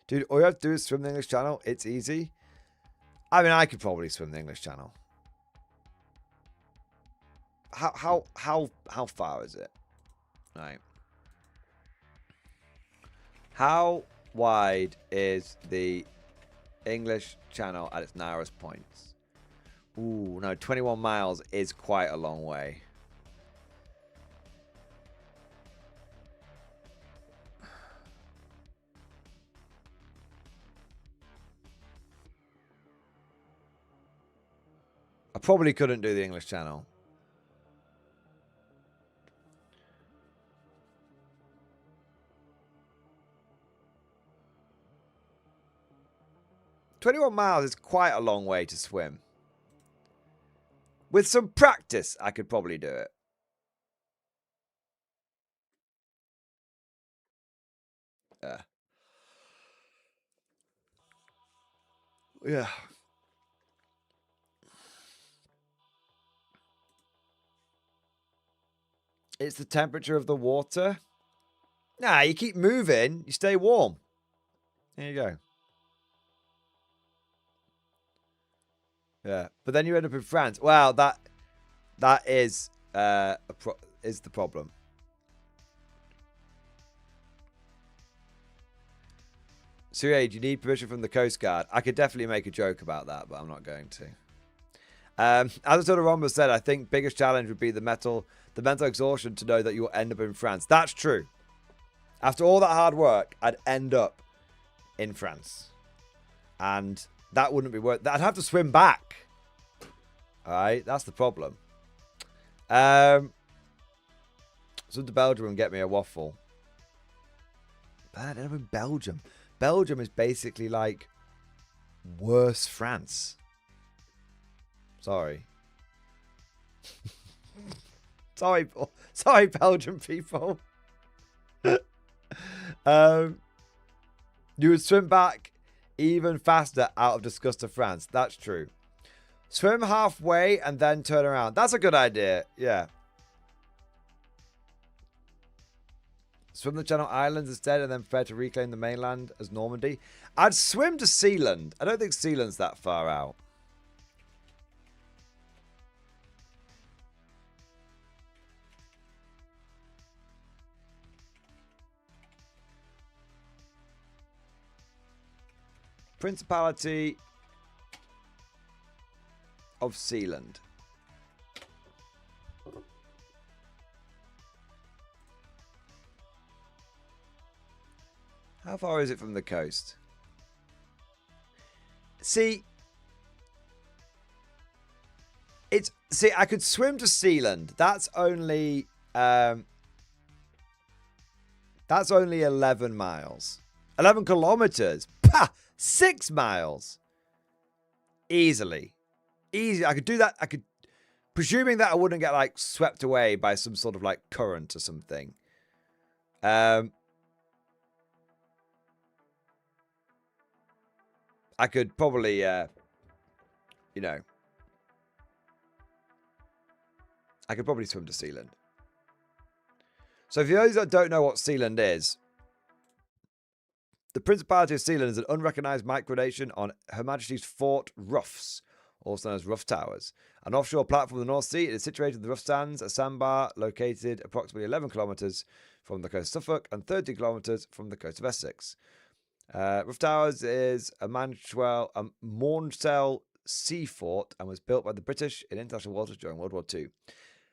Dude, all you have to do is swim the English Channel. It's easy. I mean, I could probably swim the English Channel. How far is it? Right. How wide is the English Channel at its narrowest points? Ooh, no, 21 miles is quite a long way. I probably couldn't do the English Channel. "21 miles is quite a long way to swim. With some practice, I could probably do it. Yeah. It's the temperature of the water. Nah, you keep moving, you stay warm. There you go. Yeah, but then you end up in France. Well, that is is the problem. So, yeah, do you need permission from the Coast Guard? I could definitely make a joke about that, but I'm not going to. As Romba said, I think biggest challenge would be the the mental exhaustion to know that you'll end up in France. That's true. After all that hard work, I'd end up in France. And that wouldn't be worth... I'd have to swim back. Alright, that's the problem. Swim to Belgium and get me a waffle. But I'd end up in Belgium. Belgium is basically like worse France. Sorry. Sorry, Belgian people. You would swim back even faster out of disgust to France. That's true. Swim halfway and then turn around. That's a good idea. Yeah. Swim the Channel Islands instead and then prepare to reclaim the mainland as Normandy. I'd swim to Sealand. I don't think Sealand's that far out. Principality of Sealand. How far is it from the coast? See, I could swim to Sealand. That's only 11 miles. 11 kilometers. Pah! 6 miles. Easily. Easy. I could do that. I could, presuming that I wouldn't get like swept away by some sort of like current or something. I could probably, you know, I could probably swim to Sealand. So for those that don't know what Sealand is, the Principality of Sealand is an unrecognized micronation on Her Majesty's Fort Roughs, also known as Rough Towers, an offshore platform in the North Sea. It is situated in the Rough Sands, a sandbar located approximately 11 kilometres from the coast of Suffolk and 30 kilometres from the coast of Essex. Rough Towers is a Morncell sea fort and was built by the British in international waters during World War II.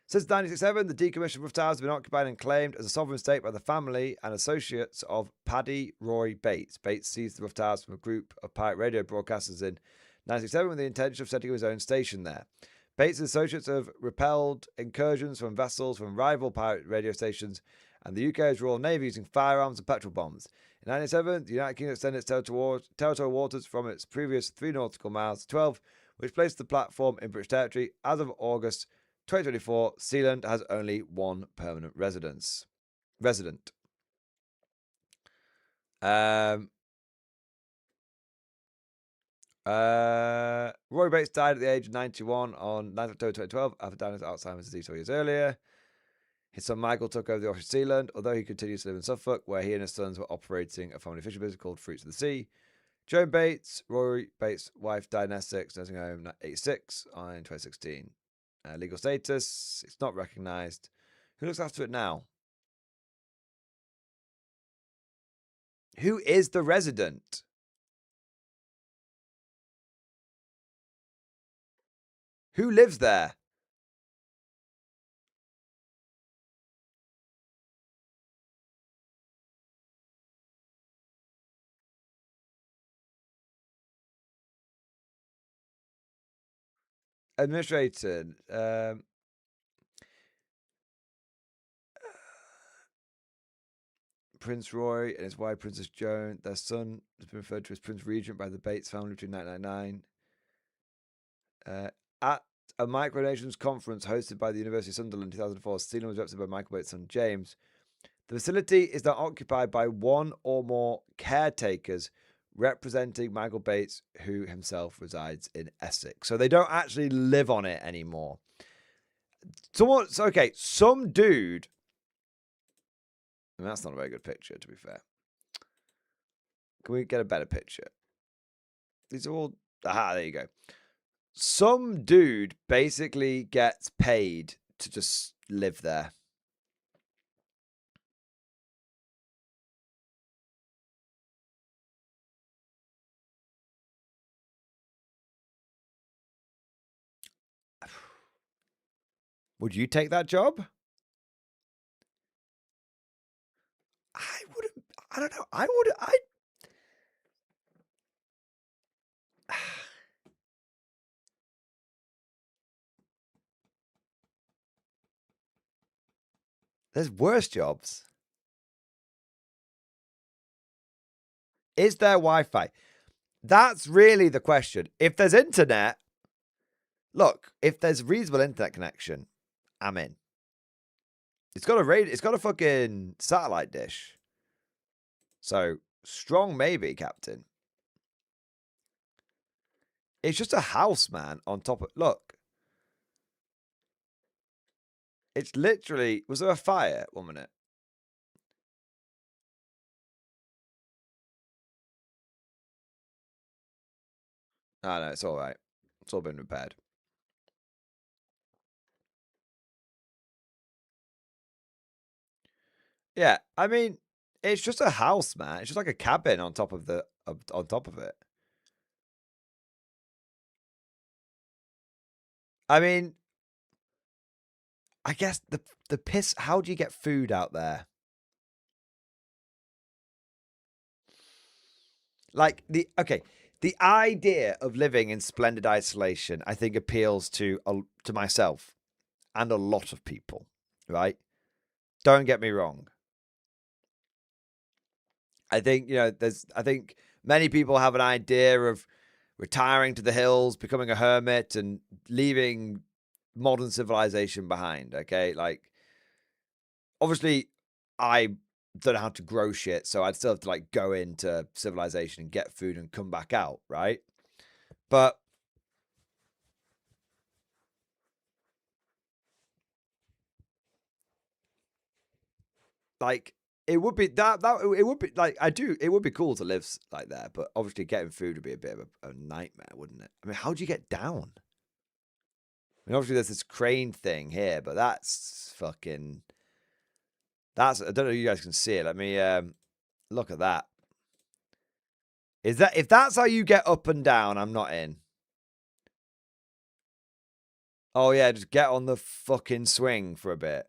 Since 1967, the decommissioned Rough Towers have been occupied and claimed as a sovereign state by the family and associates of Paddy Roy Bates. Bates seized the Rough Towers from a group of pirate radio broadcasters in 1967 with the intention of setting up his own station there. Bates' associates have repelled incursions from vessels from rival pirate radio stations and the UK's Royal Navy using firearms and petrol bombs. In 1997, the United Kingdom extended its territorial waters from its previous 3 nautical miles to 12, which placed the platform in British territory. As of August 2024, Sealand has only one permanent resident. Roy Bates died at the age of 91 on 9th October 2012 after dying of Alzheimer's disease 4 years earlier. His son Michael took over the Offshore Sealand, although he continues to live in Suffolk, where he and his sons were operating a family fishing business called Fruits of the Sea. Joan Bates, Roy Bates' wife, died in Essex, nursing home at 86 in 2016. Legal status, it's not recognised. Who looks after it now? Who is the resident? Who lives there? Administrator. Prince Roy and his wife, Princess Joan. Their son has been referred to as Prince Regent by the Bates family between 1999. At a Micronations conference hosted by the University of Sunderland in 2004, Sealand was represented by Michael Bates' son James. The facility is now occupied by one or more caretakers representing Michael Bates, who himself resides in Essex. So they don't actually live on it anymore. Some dude... I mean, that's not a very good picture, to be fair. Can we get a better picture? These are all... Aha, there you go. Some dude basically gets paid to just live there. Would you take that job? I don't know. I would. There's worse jobs. Is there Wi-Fi? That's really the question. If there's internet, look, if there's reasonable internet connection, I'm in. It's got a fucking satellite dish. So strong maybe, Captain. It's just a house, man, on top of... Look. It's literally... Was there a fire? 1 minute. Oh, no, it's all right. It's all been repaired. Yeah, I mean, it's just a house, man. It's just like a cabin on top of the... on top of it. I mean... I guess the piss... How do you get food out there? Like, okay, the idea of living in splendid isolation, I think, appeals to myself and a lot of people, right? Don't get me wrong. I think, I think many people have an idea of retiring to the hills, becoming a hermit, and leaving modern civilization behind, okay? Like, obviously, I don't know how to grow shit, so I'd still have to like go into civilization and get food and come back out, right? But like it would be it would be like it would be cool to live like there, but obviously getting food would be a bit of a nightmare, wouldn't it? I mean, how do you get down? I mean, obviously there's this crane thing here, but that's fucking... I don't know if you guys can see it. Let me look at that. If that's how you get up and down, I'm not in. Oh yeah, just get on the fucking swing for a bit.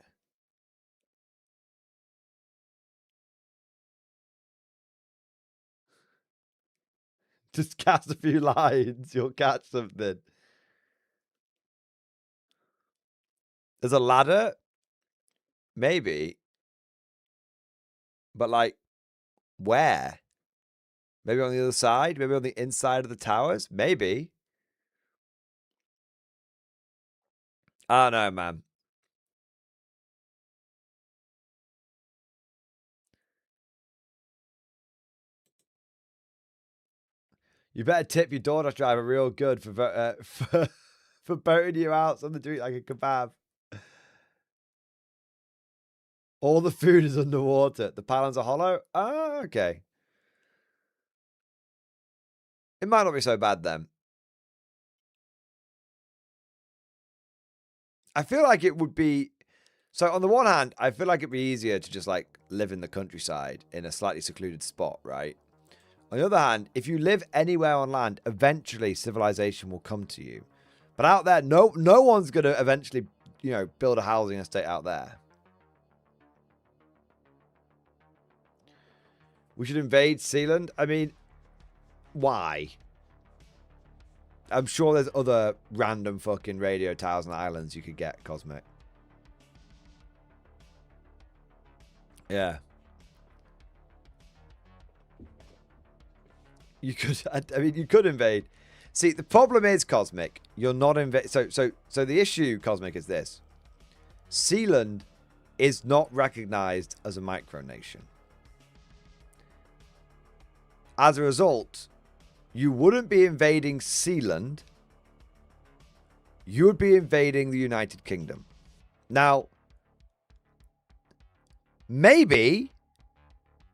Just cast a few lines, you'll catch something. There's a ladder? Maybe. But like, where? Maybe on the other side? Maybe on the inside of the towers? Maybe. I don't know, man. You better tip your DoorDash driver real good for boating you out. Something to eat like a kebab. All the food is underwater. The pylons are hollow? Oh, okay. It might not be so bad then. I feel like it would be... So on the one hand, I feel like it'd be easier to just like live in the countryside in a slightly secluded spot, right? On the other hand, if you live anywhere on land, eventually civilization will come to you. But out there, no one's going to eventually, build a housing estate out there. We should invade Sealand? I mean, why? I'm sure there's other random fucking radio towers and islands you could get, Cosmic. Yeah. You could, I mean, you could invade. See, the problem is, Cosmic, you're not invade. So the issue, Cosmic, is this. Sealand is not recognized as a micronation. As a result, you wouldn't be invading Sealand. You would be invading the United Kingdom. Now, maybe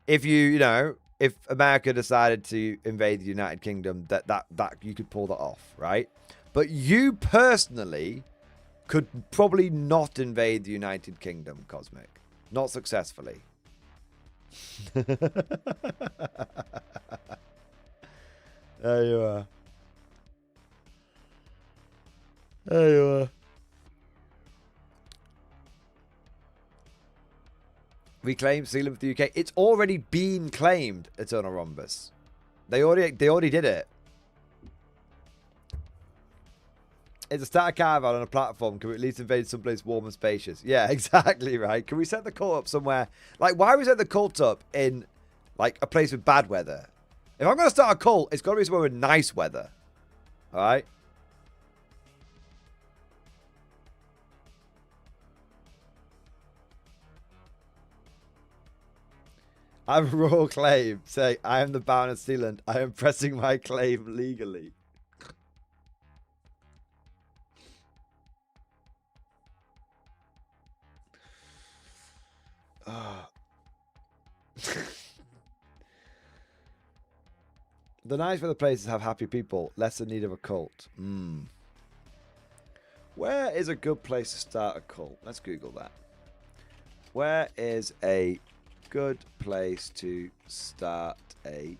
if if America decided to invade the United Kingdom, that you could pull that off, right? But you personally could probably not invade the United Kingdom, Cosmic. Not successfully. There you are. There you are. We claim Sealand for the UK. It's already been claimed, Eternal Rhombus. They already did it. It's a static caravan on a platform. Can we at least invade someplace warm and spacious? Yeah, exactly right. Can we set the cult up somewhere? Like, why we set the cult up in, like, a place with bad weather? If I'm going to start a cult, it's got to be somewhere with nice weather. All right? I have a royal claim saying, I am the Baron of Sealand. I am pressing my claim legally. Oh. The nice weather places have happy people, less in need of a cult. Where is a good place to start a cult? Let's Google that. Where is a good place to start a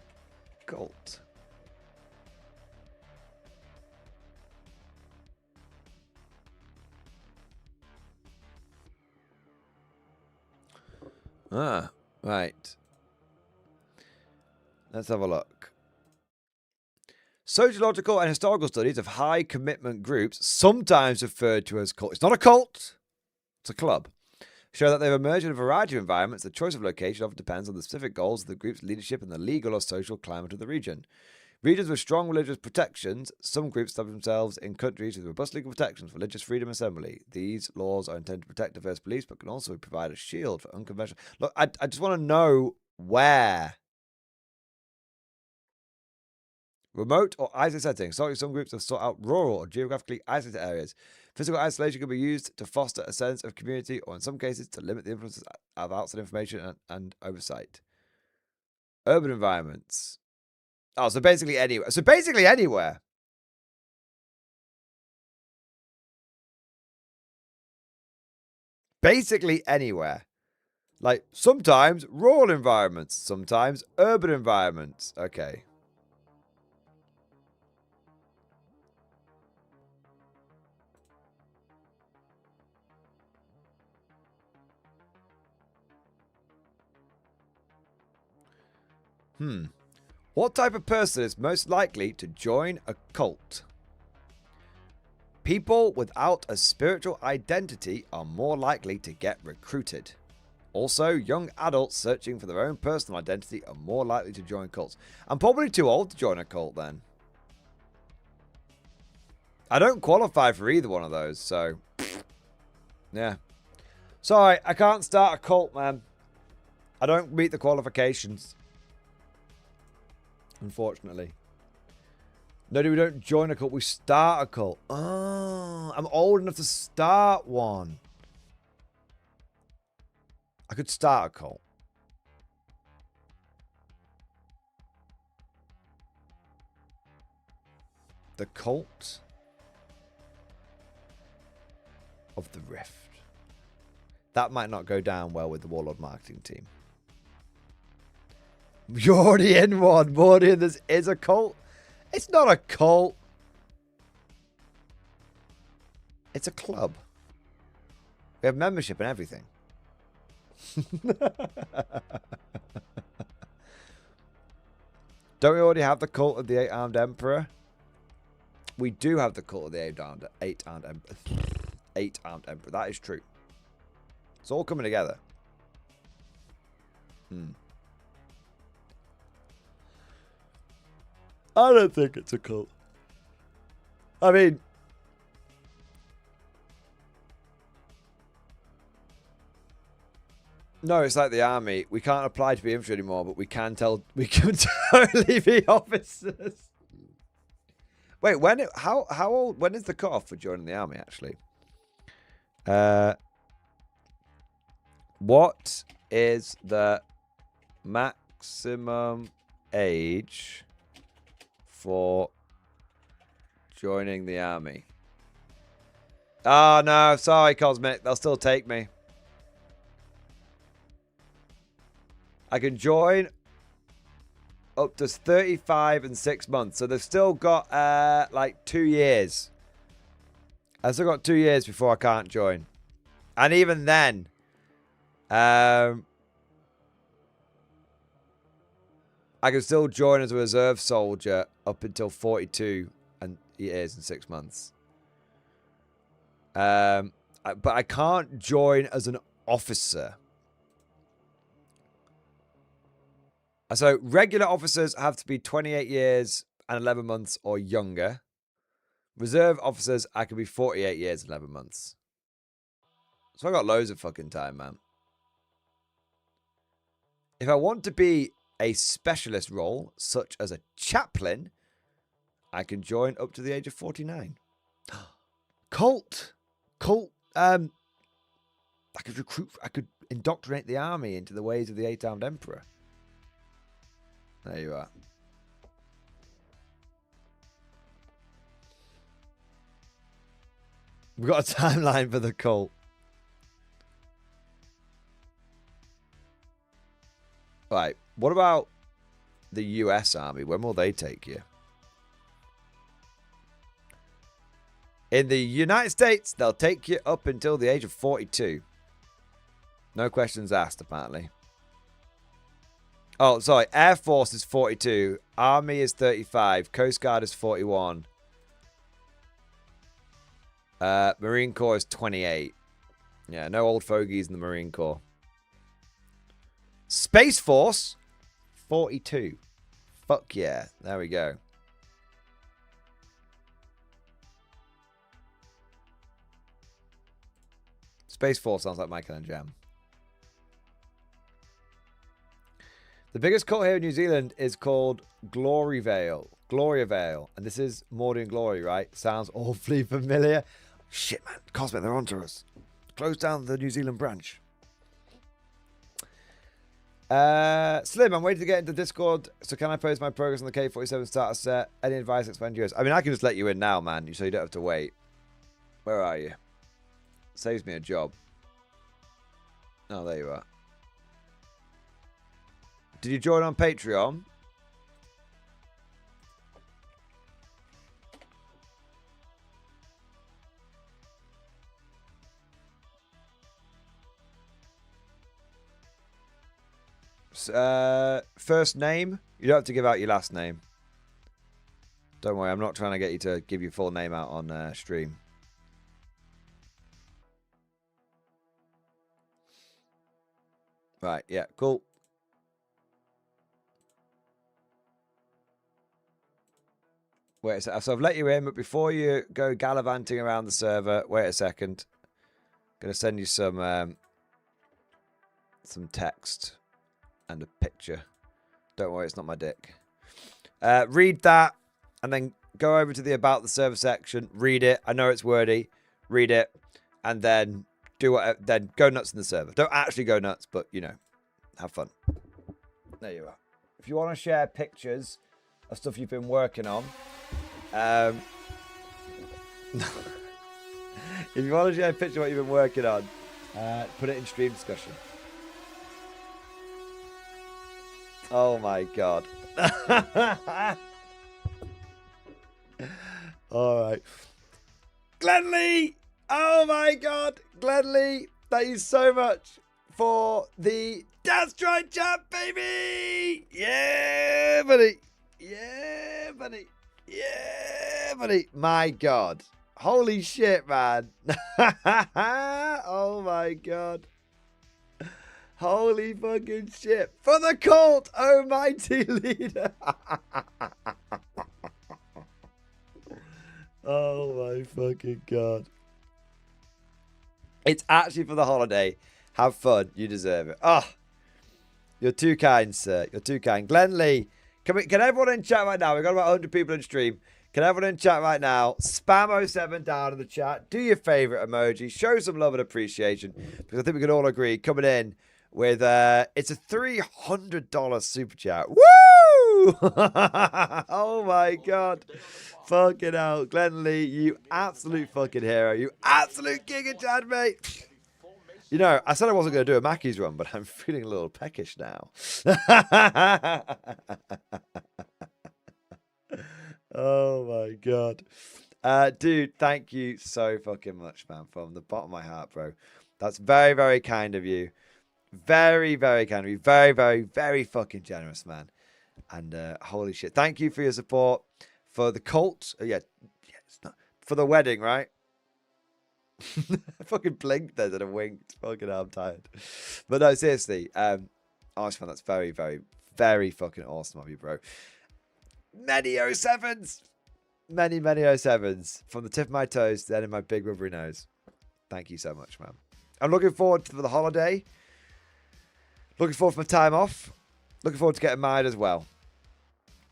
cult? Ah, right. Let's have a look. Sociological and historical studies of high commitment groups, sometimes referred to as cults. It's not a cult, it's a club. Show that they've emerged in a variety of environments. The choice of location often depends on the specific goals of the group's leadership and the legal or social climate of the region. Regions with strong religious protections, some groups establish themselves in countries with robust legal protections for religious freedom and assembly. These laws are intended to protect diverse beliefs, but can also provide a shield for unconventional... Look, I just want to know where. Remote or isolated settings. Sorry, some groups have sought out rural or geographically isolated areas. Physical isolation can be used to foster a sense of community or in some cases to limit the influences of outside information and oversight. Urban environments. Oh, so basically anywhere. So basically anywhere. Basically anywhere. Like sometimes rural environments, sometimes urban environments. Okay. What type of person is most likely to join a cult? People without a spiritual identity are more likely to get recruited. Also, young adults searching for their own personal identity are more likely to join cults. I'm probably too old to join a cult then. I don't qualify for either one of those, so... yeah. Sorry, I can't start a cult, man. I don't meet the qualifications. Unfortunately. No, we don't join a cult. We start a cult. Oh, I'm old enough to start one. I could start a cult. The Cult of the Rift. That might not go down well with the Warlord marketing team. You're already in one. Mordian, this is a cult. It's not a cult. It's a club. We have membership and everything. Don't we already have the cult of the 8-armed emperor? We do have the cult of the 8-armed emperor. 8-armed emperor. That is true. It's all coming together. I don't think it's a cult. I mean... no, it's like the army. We can't apply to be infantry anymore, but we can totally be officers. Wait, how old, when is the cutoff for joining the army, actually? What is the maximum age for joining the army? Oh, no. Sorry, Cosmic. They'll still take me. I can join up to 35 and 6 months. So they've still got, like, 2 years. I've still got 2 years before I can't join. And even then, I can still join as a reserve soldier up until 42 and years and 6 months. But I can't join as an officer. So regular officers have to be 28 years and 11 months or younger. Reserve officers, I can be 48 years and 11 months. So I got loads of fucking time, man. If I want to be a specialist role, such as a chaplain, I can join up to the age of 49. Cult. I could recruit, I could indoctrinate the army into the ways of the 8-armed emperor. There you are. We've got a timeline for the cult. Right, what about the US Army? When will they take you? In the United States, they'll take you up until the age of 42. No questions asked, apparently. Oh, sorry. Air Force is 42. Army is 35. Coast Guard is 41. Marine Corps is 28. Yeah, no old fogies in the Marine Corps. Space Force, 42. Fuck yeah. There we go. Space Force sounds like my kind of jam. The biggest cult here in New Zealand is called Glory Vale. And this is Mordian Glory, right? Sounds awfully familiar. Shit, man. Cosmic, they're onto us. Close down the New Zealand branch. Slim, I'm waiting to get into Discord. So can I post my progress on the K47 starter set? Any advice, expand yours? I mean, I can just let you in now, man. So you don't have to wait. Where are you? Saves me a job. Oh, there you are. Did you join on Patreon? First name? You don't have to give out your last name. Don't worry, I'm not trying to get you to give your full name out on stream. Right, yeah, cool. Wait a second. So I've let you in, but before you go gallivanting around the server, wait a second. Gonna send you some text and a picture. Don't worry, it's not my dick. Read that, and then go over to the About the Server section. Read it. I know it's wordy. Read it, and then do what. Then go nuts in the server. Don't actually go nuts, but you know, have fun. There you are. If you want to share pictures of stuff you've been working on, if you want to share a picture of what you've been working on, put it in stream discussion. Oh my god. Alright. Glenlee! Oh my god! Glenlee, thank you so much for the Dance Strike chat, baby! Yeah, buddy! Yeah, buddy! Yeah, buddy! My god. Holy shit, man. Oh my god. Holy fucking shit. For the cult, almighty leader. Oh my fucking god. It's actually for the holiday. Have fun. You deserve it. Oh, you're too kind, sir. You're too kind. Glenn Lee, can everyone in chat right now? We've got about 100 people in stream. Can everyone in chat right now spam 07 down in the chat. Do your favorite emoji. Show some love and appreciation. Because I think we can all agree coming in with it's a $300 super chat. Woo! Oh my god. Fucking hell. Glenn Lee, you absolute fucking hero. You absolute giga Chad, mate. You know, I said I wasn't going to do a Mackey's run, but I'm feeling a little peckish now. Oh my god. Dude, thank you so fucking much, man, from the bottom of my heart, bro. That's very, very kind of you. Very, very kind of you. Very, very, very fucking generous, man. And holy shit, thank you for your support for the cult. It's not for the wedding, right? I fucking blinked there and I winked. Fucking hell, I'm tired. But no, seriously, I just found that's very, very, very fucking awesome of you, bro. Many 07s. Many 07s. From the tip of my toes to the end of my big rubbery nose. Thank you so much, man. I'm looking forward to the holiday. Looking forward to my time off. Looking forward to getting married as well.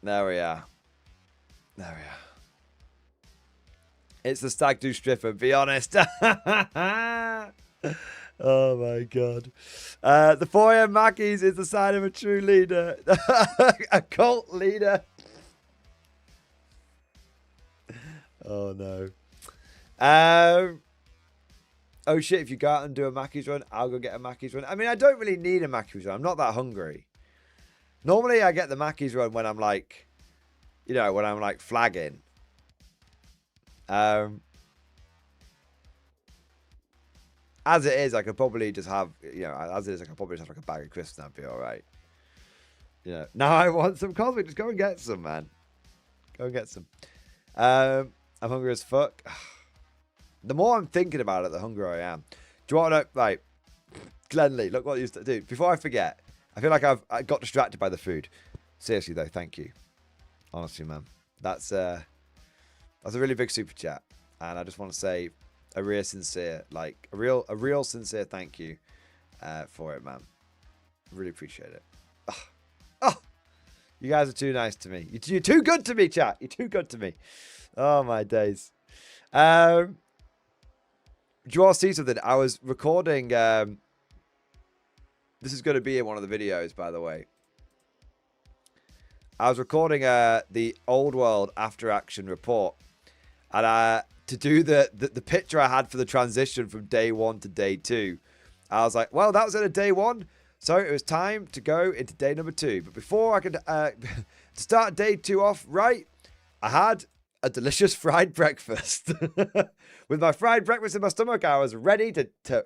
There we are. There we are. It's the stag do stripper, be honest. Oh my god. The 4am Mackies is the sign of a true leader. A cult leader. Oh no. Oh shit, if you go out and do a Mackies run, I'll go get a Mackies run. I mean, I don't really need a Mackies run. I'm not that hungry. Normally I get the Mackies run when I'm like, you know, when I'm like flagging. As it is, I could probably just have, you know, as it is, I could probably just have like a bag of crisps and I'd be alright. You know, now I want some Konflikt. Just go and get some, man. Go and get some. I'm hungry as fuck. The more I'm thinking about it, the hungrier I am. Do you want to know, like, Glenley, look what I used to do. Before I forget, I feel like I got distracted by the food. Seriously though, thank you. Honestly, man. That's a really big super chat. And I just want to say a real sincere, like, a real sincere thank you for it, man. Really appreciate it. Oh, you guys are too nice to me. You're too good to me, chat. You're too good to me. Oh, my days. Do you all see something? I was recording. This is going to be in one of the videos, by the way. I was recording the Old World After Action report. And to do the picture I had for the transition from day 1 to day 2, I was like, well, that was in a day 1. So it was time to go into day number 2. But before I could start day 2 off right, I had a delicious fried breakfast. With my fried breakfast in my stomach, I was ready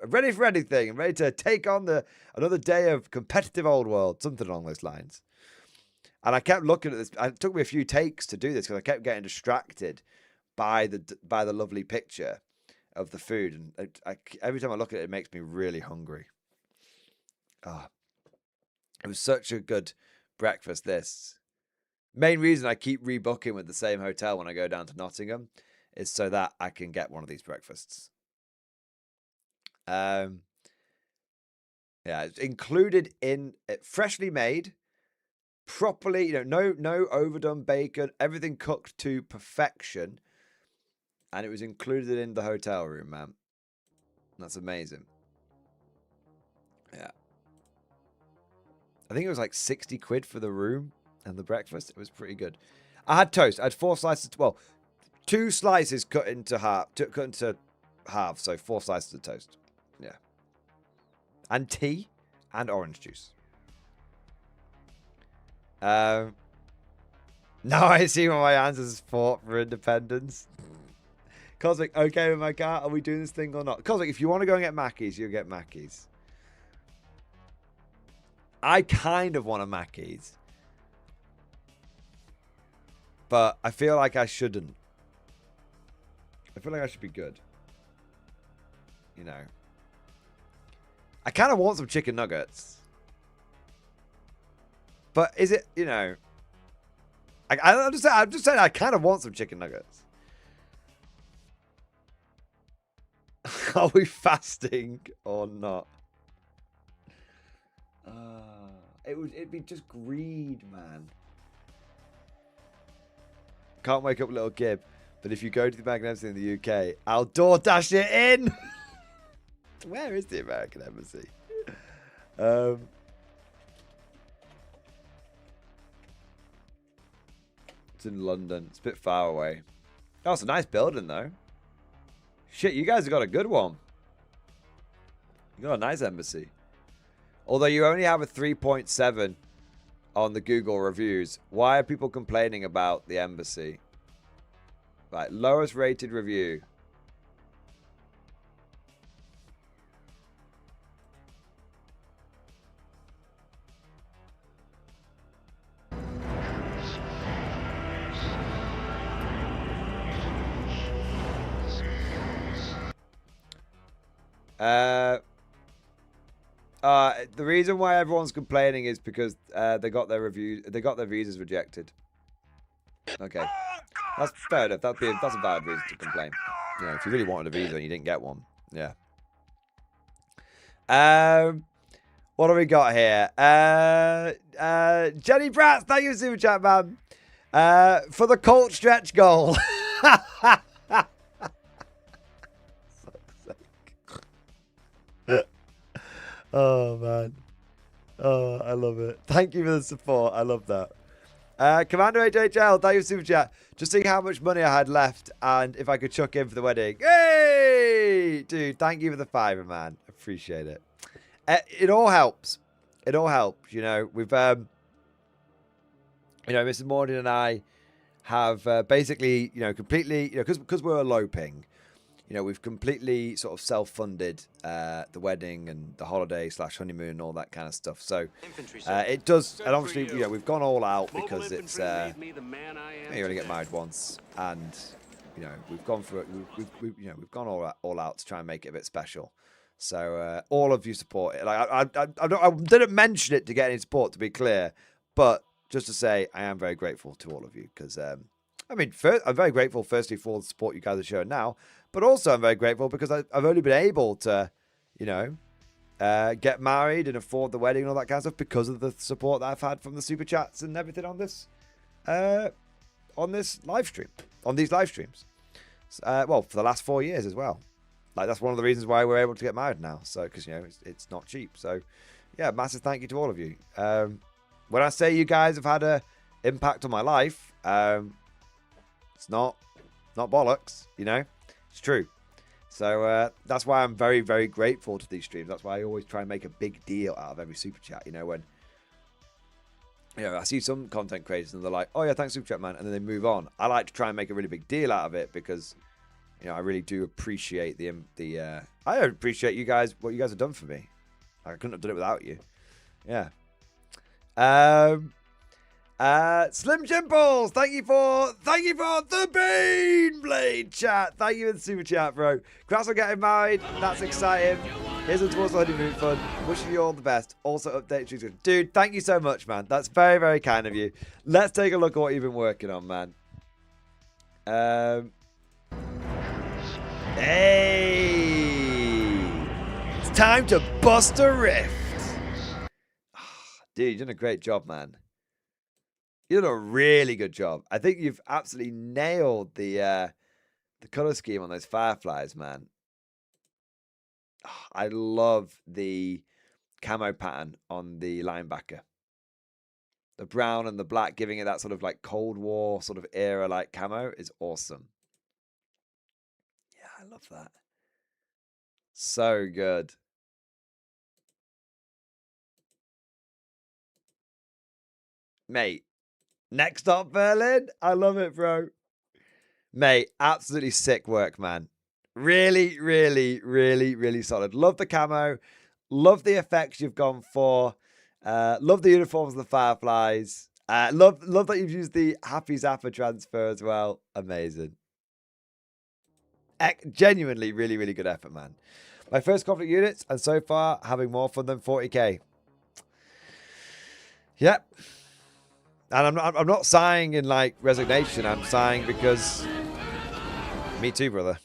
ready for anything and ready to take on another day of competitive Old World, something along those lines. And I kept looking at this. It took me a few takes to do this because I kept getting distracted by the lovely picture of the food, and every time I look at it, it makes me really hungry. It was such a good breakfast. This main reason I keep rebooking with the same hotel when I go down to Nottingham is so that I can get one of these breakfasts. Yeah, it's included in it, freshly made, properly, you know, no overdone bacon, everything cooked to perfection, and it was included in the hotel room, man. That's amazing. Yeah, I think it was like 60 quid for the room and the breakfast. It was pretty good. I had toast. I had 4 slices. Well, 2 slices cut into half, so 4 slices of toast. Yeah. And tea and orange juice. Now I see why my ancestors fought for independence. Cosmic, okay with my car? Are we doing this thing or not? Cosmic, if you want to go and get Mackies, you'll get Mackies. I kind of want a Mackies. But I feel like I shouldn't. I feel like I should be good. You know. I kind of want some chicken nuggets. But is it, you know... I'm just saying I kind of want some chicken nuggets. Are we fasting or not? It'd be just greed, man. Can't wake up little Gib, but if you go to the American Embassy in the UK, I'll DoorDash it in. Where is the American Embassy? It's in London. It's a bit far away. Oh, it's a nice building though. Shit, you guys have got a good one. You got a nice embassy. Although you only have a 3.7 on the Google reviews. Why are people complaining about the embassy? Right, lowest rated review. The reason why everyone's complaining is because they got their visas rejected. Okay, that's fair enough. That's a valid reason to complain. You know, if you really wanted a visa and you didn't get one, yeah. What do we got here? Jenny Bratz, thank you, super chat, man. For the Colt stretch goal. Oh, man. Oh, I love it. Thank you for the support. I love that. Commander HHL, thank you for super chat. Just seeing how much money I had left and if I could chuck in for the wedding. Hey! Dude, thank you for the $5, man. Appreciate it. It all helps. It all helps. You know, we've, you know, Mrs. Morgan and I have basically, you know, completely, you know, because we're eloping, you know, we've completely sort of self-funded the wedding and the holiday / honeymoon and all that kind of stuff. So it does, and obviously, you know, we've gone all out because it's, you only get married once, and you know, we've gone for it. We've gone all out to try and make it a bit special. So all of you support it. Like I didn't mention it to get any support, to be clear, but just to say I am very grateful to all of you because I mean, I'm very grateful firstly for all the support you guys are showing now, but also I'm very grateful because I've only been able to, you know, get married and afford the wedding and all that kind of stuff because of the support that I've had from the super chats and everything on this live stream, on these live streams. Well, for the last 4 years as well. Like, that's one of the reasons why we're able to get married now. So, because, you know, it's not cheap. So, yeah, massive thank you to all of you. When I say you guys have had an impact on my life, it's not bollocks, you know. It's true. So, that's why I'm very, very grateful to these streams. That's why I always try and make a big deal out of every super chat. You know, when, you know, I see some content creators and they're like, oh, yeah, thanks, super chat, man. And then they move on. I like to try and make a really big deal out of it because, you know, I really do appreciate I appreciate you guys, what you guys have done for me. I couldn't have done it without you. Yeah. Slim Jimples, thank you for the Bean Blade chat. Thank you for the super chat, bro. Congrats on getting married. That's exciting. Here's a towards the honeymoon fun. Wishing you all the best. Also update. Dude, thank you so much, man. That's very, very kind of you. Let's take a look at what you've been working on, man. Hey! It's time to bust a rift. Dude, you've done a great job, man. You've done a really good job. I think you've absolutely nailed the color scheme on those fireflies, man. I love the camo pattern on the linebacker. The brown and the black, giving it that sort of like Cold War sort of era like camo is awesome. I love that. So good. Mate, next up, Berlin. I love it, bro. Mate, absolutely sick work, man. Really, really, really, really solid. Love the camo. Love the effects you've gone for. Love the uniforms of the Fireflies. Love that you've used the Happy Zapper transfer as well. Amazing. Genuinely really, really good effort, man. My first conflict units, and so far having more fun than 40k. Yep. And I'm not sighing in like resignation. I'm sighing because me too, brother.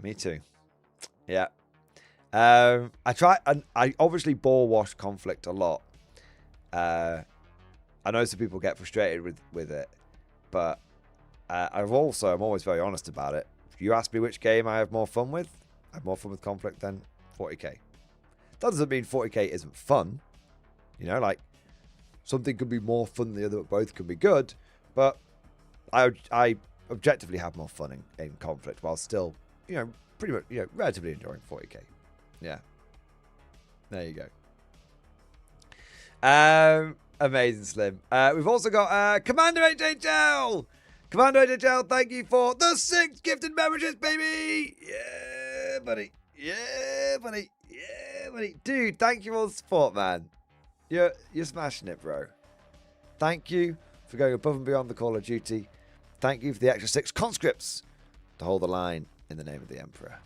Me too. Yeah. I obviously ball wash conflict a lot. I know some people get frustrated with it, but I'm always very honest about it. If you ask me which game I have more fun with, I have more fun with conflict than 40k. That doesn't mean 40k isn't fun. You know, like something could be more fun than the other, but both can be good. But I objectively have more fun in conflict while still, you know, pretty much, you know, relatively enjoying 40k. Yeah. There you go. Amazing, Slim. We've also got Commander HHL. Commander HHL, thank you for the 6 gifted memberships, baby. Yeah, buddy. Yeah, buddy. Yeah, buddy. Dude, thank you for all the support, man. You're smashing it, bro. Thank you for going above and beyond the Call of Duty. Thank you for the extra 6 conscripts to hold the line in the name of the Emperor.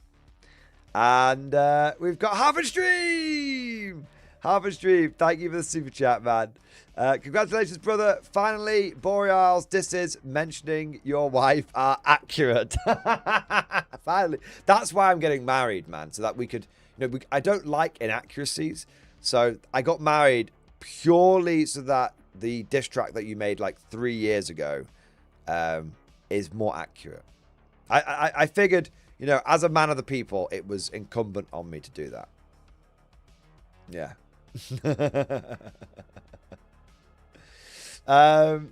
And we've got Harvard Stream. Harvard Stream, thank you for the super chat, man. Congratulations, brother. Finally, Boreal's disses mentioning your wife are accurate. Finally. That's why I'm getting married, man. So that we could, I don't like inaccuracies. So I got married purely so that the diss track that you made like 3 years ago is more accurate. I figured, as a man of the people, it was incumbent on me to do that. Yeah.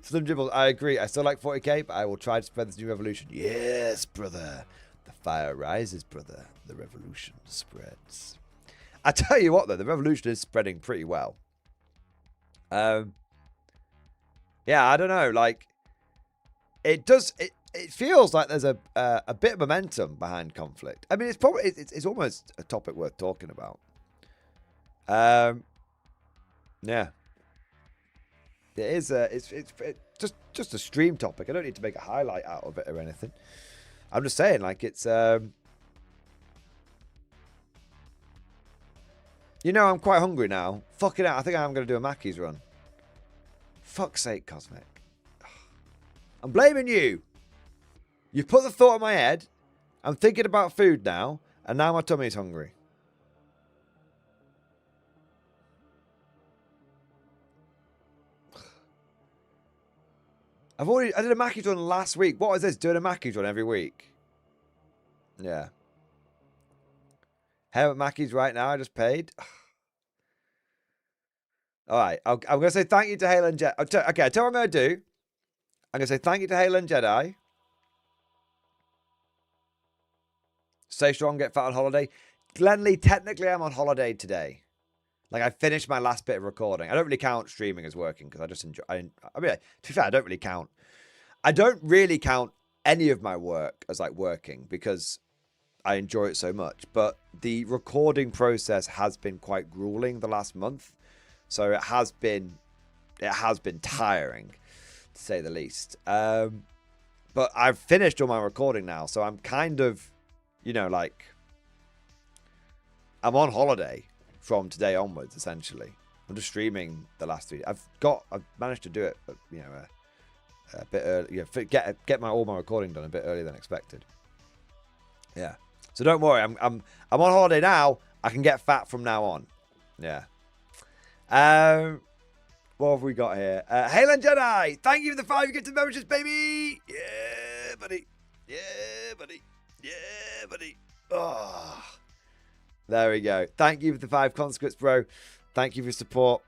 Slim Dribbles, I agree. I still like 40k, but I will try to spread this new revolution. Yes, brother. The fire rises, brother. The revolution spreads. I tell you what, though, the revolution is spreading pretty well. Yeah, I don't know. Like, it does. It feels like there's a bit of momentum behind Konflikt. I mean, it's almost a topic worth talking about. Yeah. It is. It's just a stream topic. I don't need to make a highlight out of it or anything. I'm just saying, like, it's. I'm quite hungry now. Fucking hell, I think I'm going to do a Mackey's run. Fuck's sake, Cosmic. I'm blaming you. You put the thought in my head. I'm thinking about food now, and now my tummy's hungry. I did a Mackey's run last week. What is this? Doing a Mackey's run every week? Yeah. How at Mackey's right now? I just paid. All right. I'm going to say thank you to Halen Jedi. Okay, I tell you what I'm going to do. I'm going to say thank you to Halen Jedi. Stay strong, get fat on holiday. Glenlee, technically I'm on holiday today. Like, I finished my last bit of recording. I don't really count streaming as working because I just enjoy... I mean, to be fair, I don't really count any of my work as, like, working because I enjoy it so much. But the recording process has been quite grueling the last month. So it has been tiring, to say the least. But I've finished all my recording now. So I'm kind of, like... I'm on holiday from today onwards, essentially. I'm just streaming the last 3. I've managed to do it, a bit early. Get all my recording done a bit earlier than expected. Yeah. So don't worry. I'm on holiday now. I can get fat from now on. Yeah. What have we got here? Halen Jedi, thank you for the 5 gifted memberships, baby. Yeah, buddy. Yeah, buddy. Yeah, buddy. Oh. There we go. Thank you for the 5 conscripts, bro. Thank you for your support.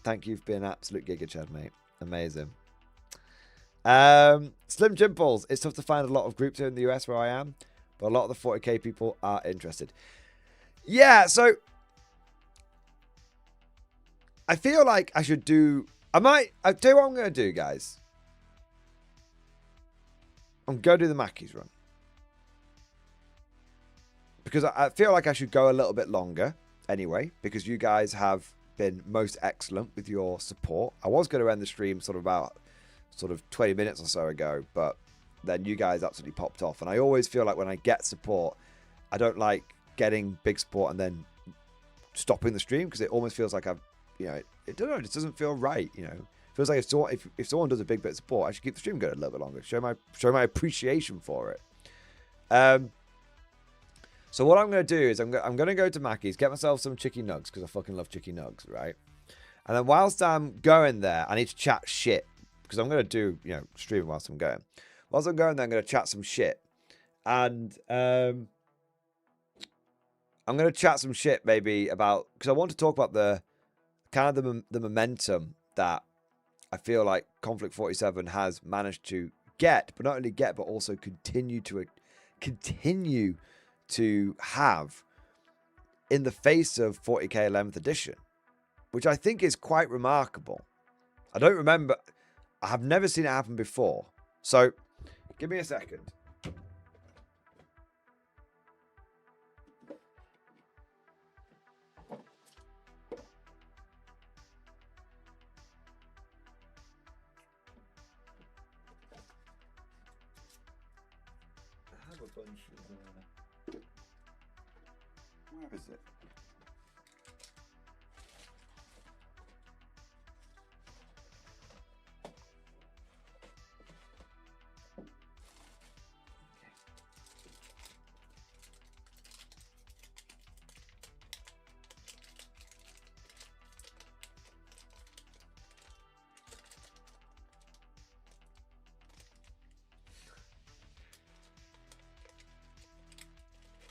Thank you for being an absolute giga chad, mate. Amazing. Slim Jimples. It's tough to find a lot of groups here in the US where I am, but a lot of the 40k people are interested. Yeah, so I feel like I should do... I'll tell you what I'm going to do, guys. I'm going to do the Mackey's run. Because I feel like I should go a little bit longer anyway, because you guys have been most excellent with your support. I was going to end the stream sort of 20 minutes or so ago, but then you guys absolutely popped off. And I always feel like when I get support, I don't like getting big support and then stopping the stream because it almost feels like I've, it just doesn't feel right, It feels like if someone does a big bit of support, I should keep the stream going a little bit longer, show my appreciation for it. So what I'm going to do is I'm going to go to Mackey's, get myself some chicken nugs because I fucking love chicken nugs, right? And then whilst I'm going there, I need to chat shit because I'm going to do, streaming whilst I'm going. Whilst I'm going there, I'm going to chat some shit. And I'm going to chat some shit maybe about, because I want to talk about the kind of the momentum that I feel like Konflikt 47 has managed to get, but not only get, but also continue to have in the face of 40k 11th edition, which I think is quite remarkable. I don't remember, I have never seen it happen before. So give me a second. I have a bunch of Where is it?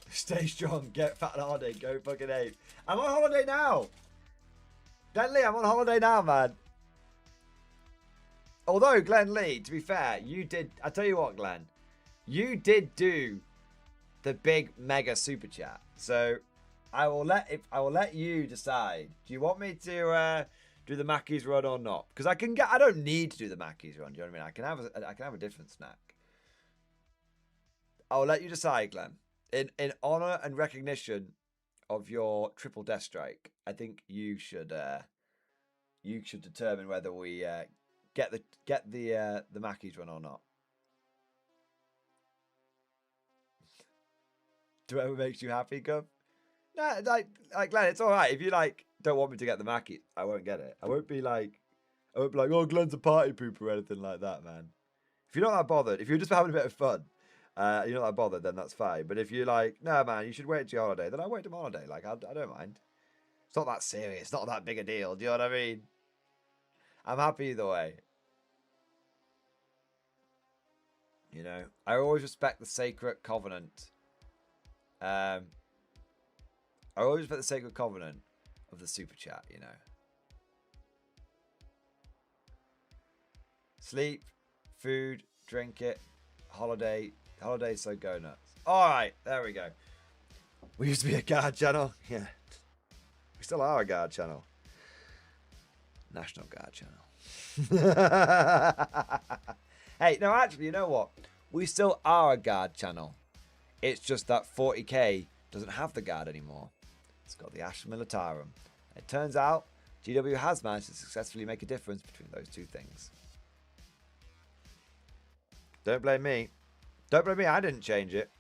Stay strong, get fat on holiday, go fucking ape. I'm on holiday now. Glenn Lee, I'm on holiday now, man. Although, Glenn Lee, to be fair, you did, I tell you what, Glenn, you did do the big mega super chat. So I will let you decide. Do you want me to do the Mackey's run or not? Because I don't need to do the Mackey's run, do you know what I mean? I can have a different snack. I'll let you decide, Glenn. In honor and recognition of your triple death strike, I think you should determine whether we get the Mackey's run or not. Do whatever makes you happy, Gov. No, like Glenn, it's all right if you don't want me to get the Mackey. I won't get it. I won't be like, oh, Glenn's a party pooper or anything like that, man. If you're not that bothered, if you're just having a bit of fun. You're not that bothered, then that's fine. But if you're like, no, man, you should wait till your holiday, then I'll wait till my holiday. Like, I don't mind. It's not that serious. It's not that big a deal. Do you know what I mean? I'm happy either way. You know, I always respect the sacred covenant. I always respect the sacred covenant of the super chat, you know. Sleep, food, drink it, holiday, so go nuts. All right, there we go. We used to be a guard channel. Yeah. We still are a guard channel. National Guard channel. Hey, no, actually, you know what? We still are a guard channel. It's just that 40k doesn't have the guard anymore. It's got the Astra Militarum. It turns out GW has managed to successfully make a difference between those two things. Don't blame me. Don't blame me, I didn't change it.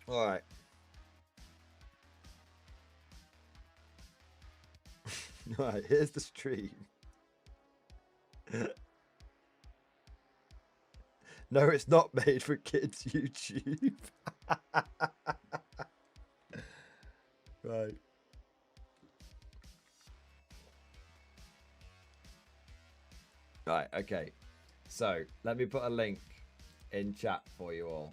All right. All right, here's the stream. No, it's not made for kids YouTube. Right. Right, okay. So, let me put a link in chat for you all.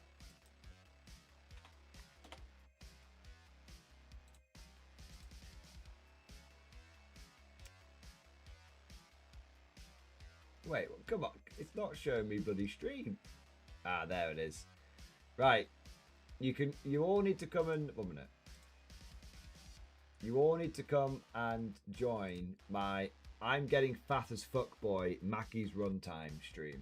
Wait, well, come on. It's not showing me bloody stream. Ah, there it is. Right. You all need to come and... 1 minute. You all need to come and join my I'm Getting Fat as Fuck Boy Mackey's Runtime stream.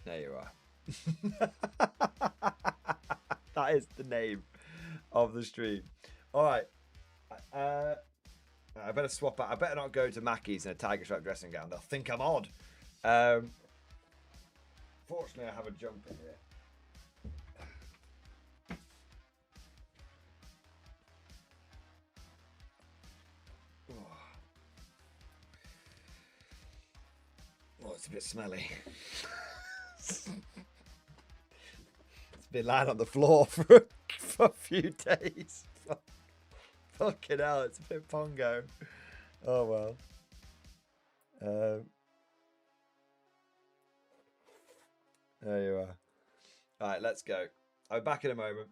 There you are. That is the name of the stream. All right. I better swap out. I better not go to Mackey's in a tiger stripe dressing gown. They'll think I'm odd. Fortunately, I have a jumper here. Oh, it's a bit smelly. It's been lying on the floor for a few days. Fucking hell, it's a bit pongo. Oh well. There you are. All right, let's go. I'll be back in a moment.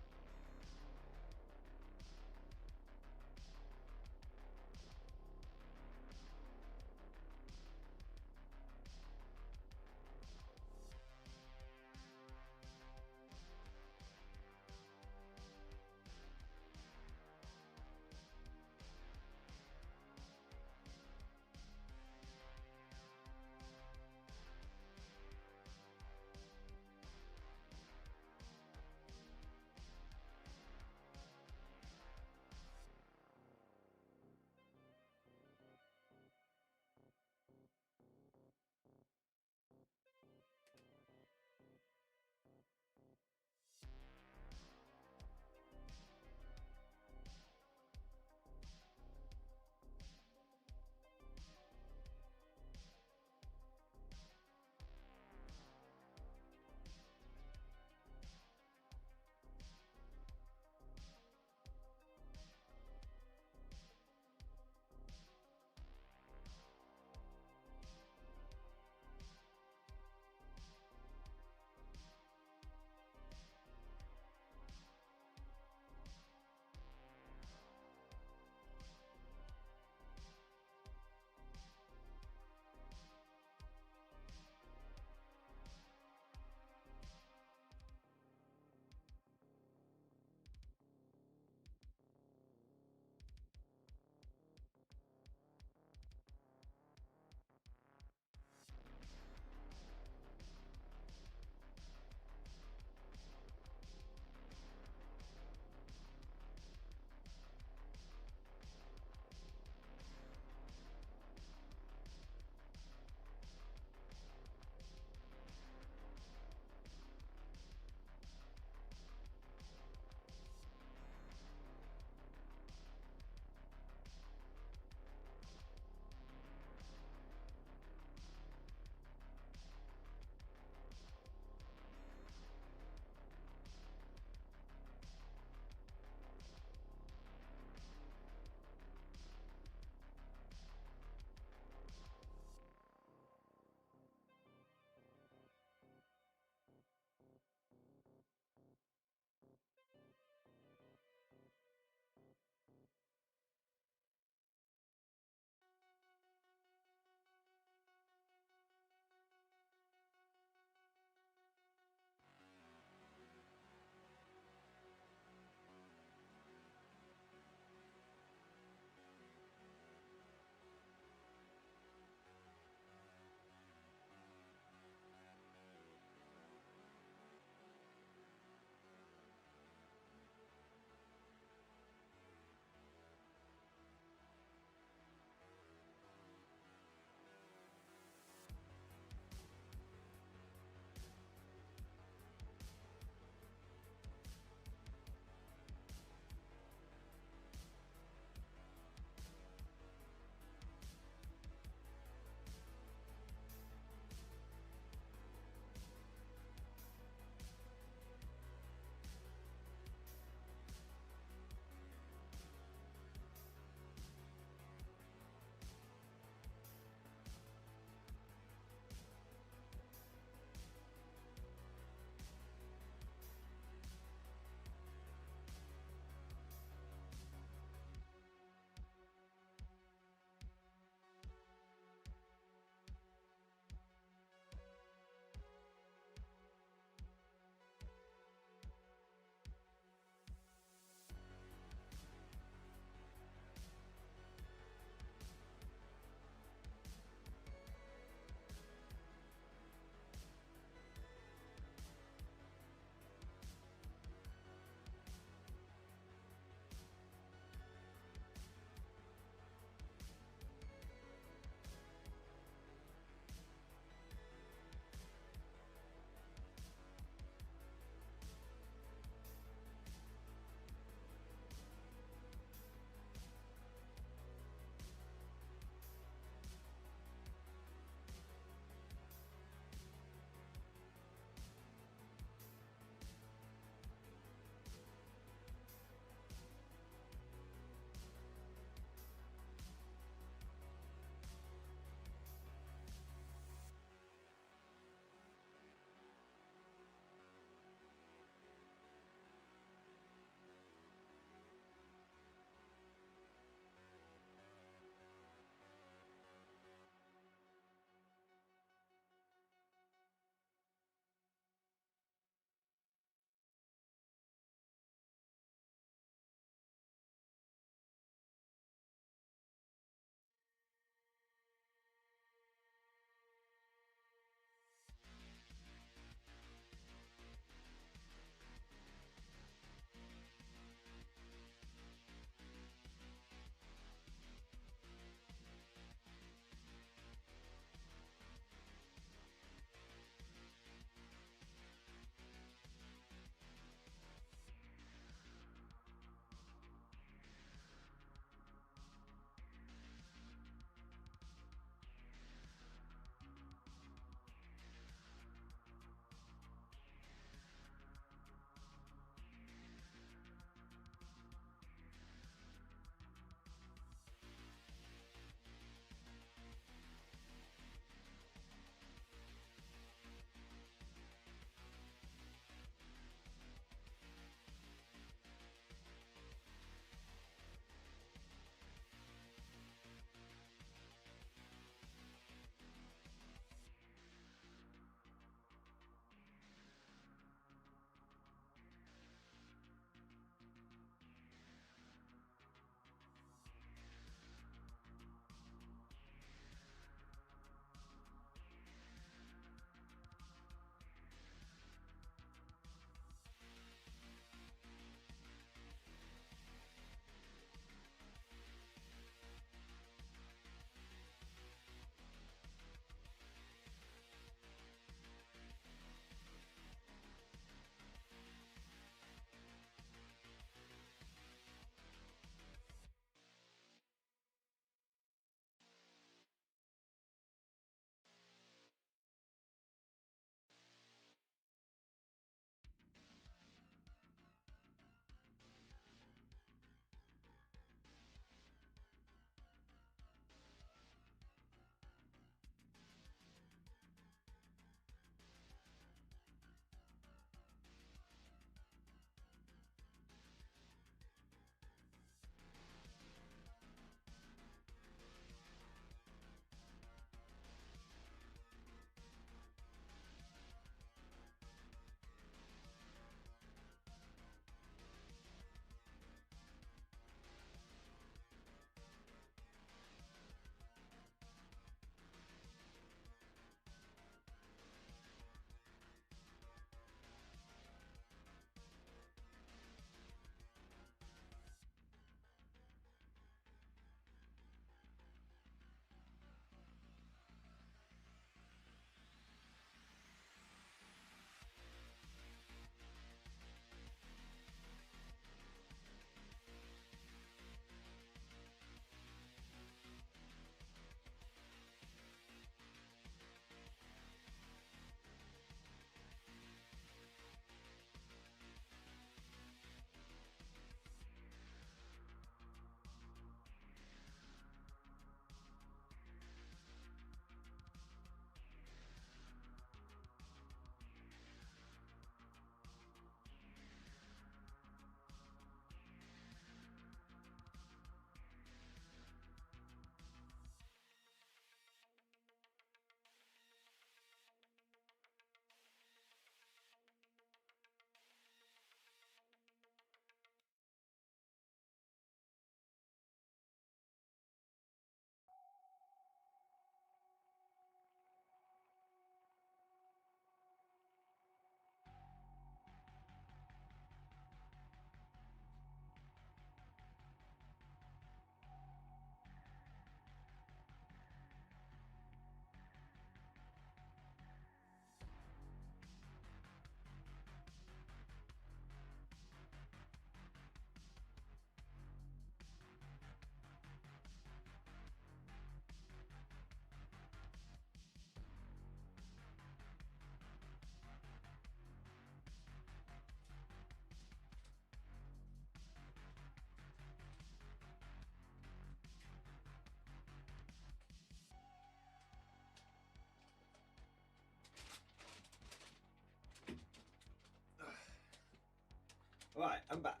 I'm back.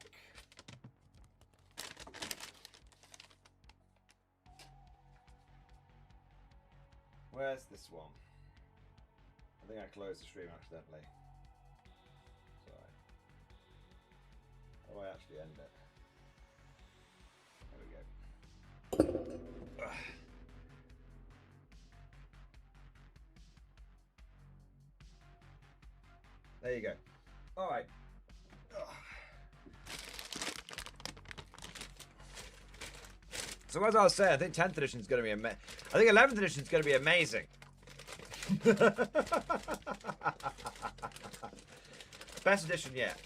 Where's this one? I think I closed the stream accidentally. Sorry. How do I actually end it? There we go. There you go. All right. So as I was saying, I think 10th edition is going to be amazing. I think 11th edition is going to be amazing. Best edition yet.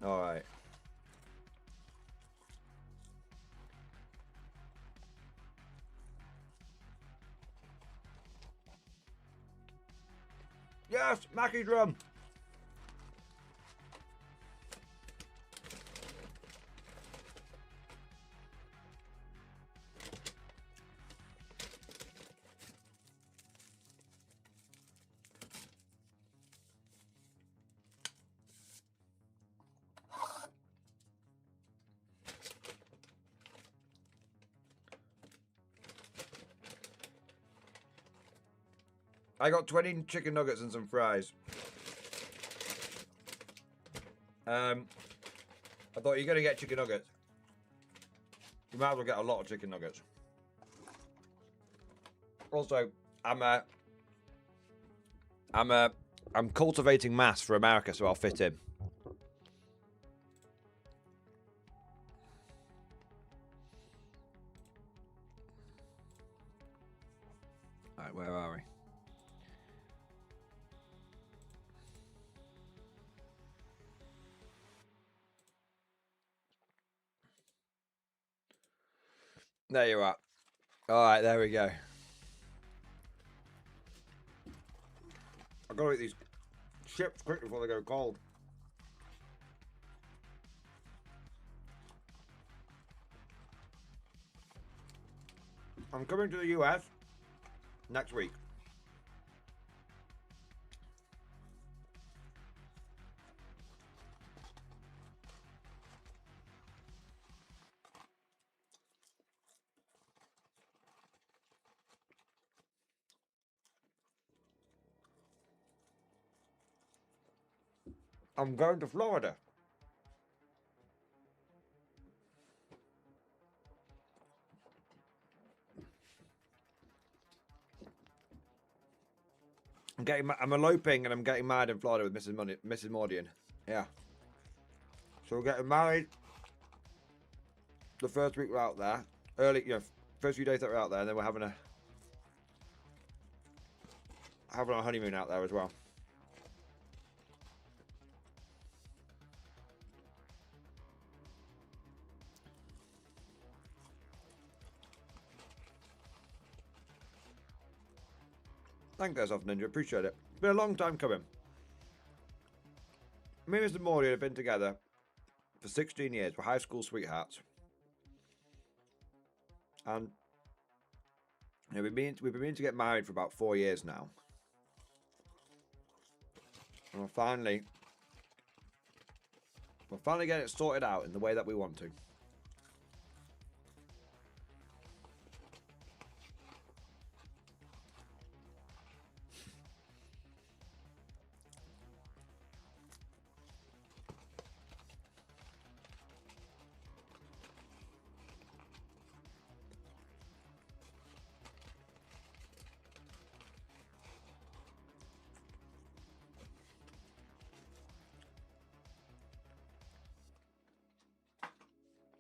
All right. Yes, Mackie drum. I got 20 chicken nuggets and some fries. I thought you're gonna get chicken nuggets. You might as well get a lot of chicken nuggets. Also, I'm cultivating mass for America, so I'll fit in. Alright, where are we? There you are. Alright, there we go. I've got to eat these chips quick before they go cold. I'm coming to the US next week. I'm going to Florida. I'm eloping and I'm getting married in Florida with Mrs. Mordian. Yeah. So we're getting married the first week we're out there. First few days that we're out there, and then we're having our honeymoon out there as well. Thank you, Soft Ninja. Appreciate it. It's been a long time coming. Me and Mr. Mordian have been together for 16 years. We're high school sweethearts. And we've been meaning to get married for about 4 years now. And we're finally getting it sorted out in the way that we want to.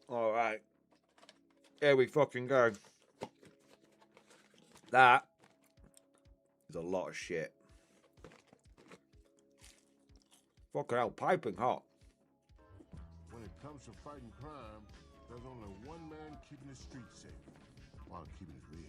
All right, here we fucking go. That is a lot of shit. Fucking hell, piping hot. When it comes to fighting crime, there's only one man keeping the streets safe while keeping it real.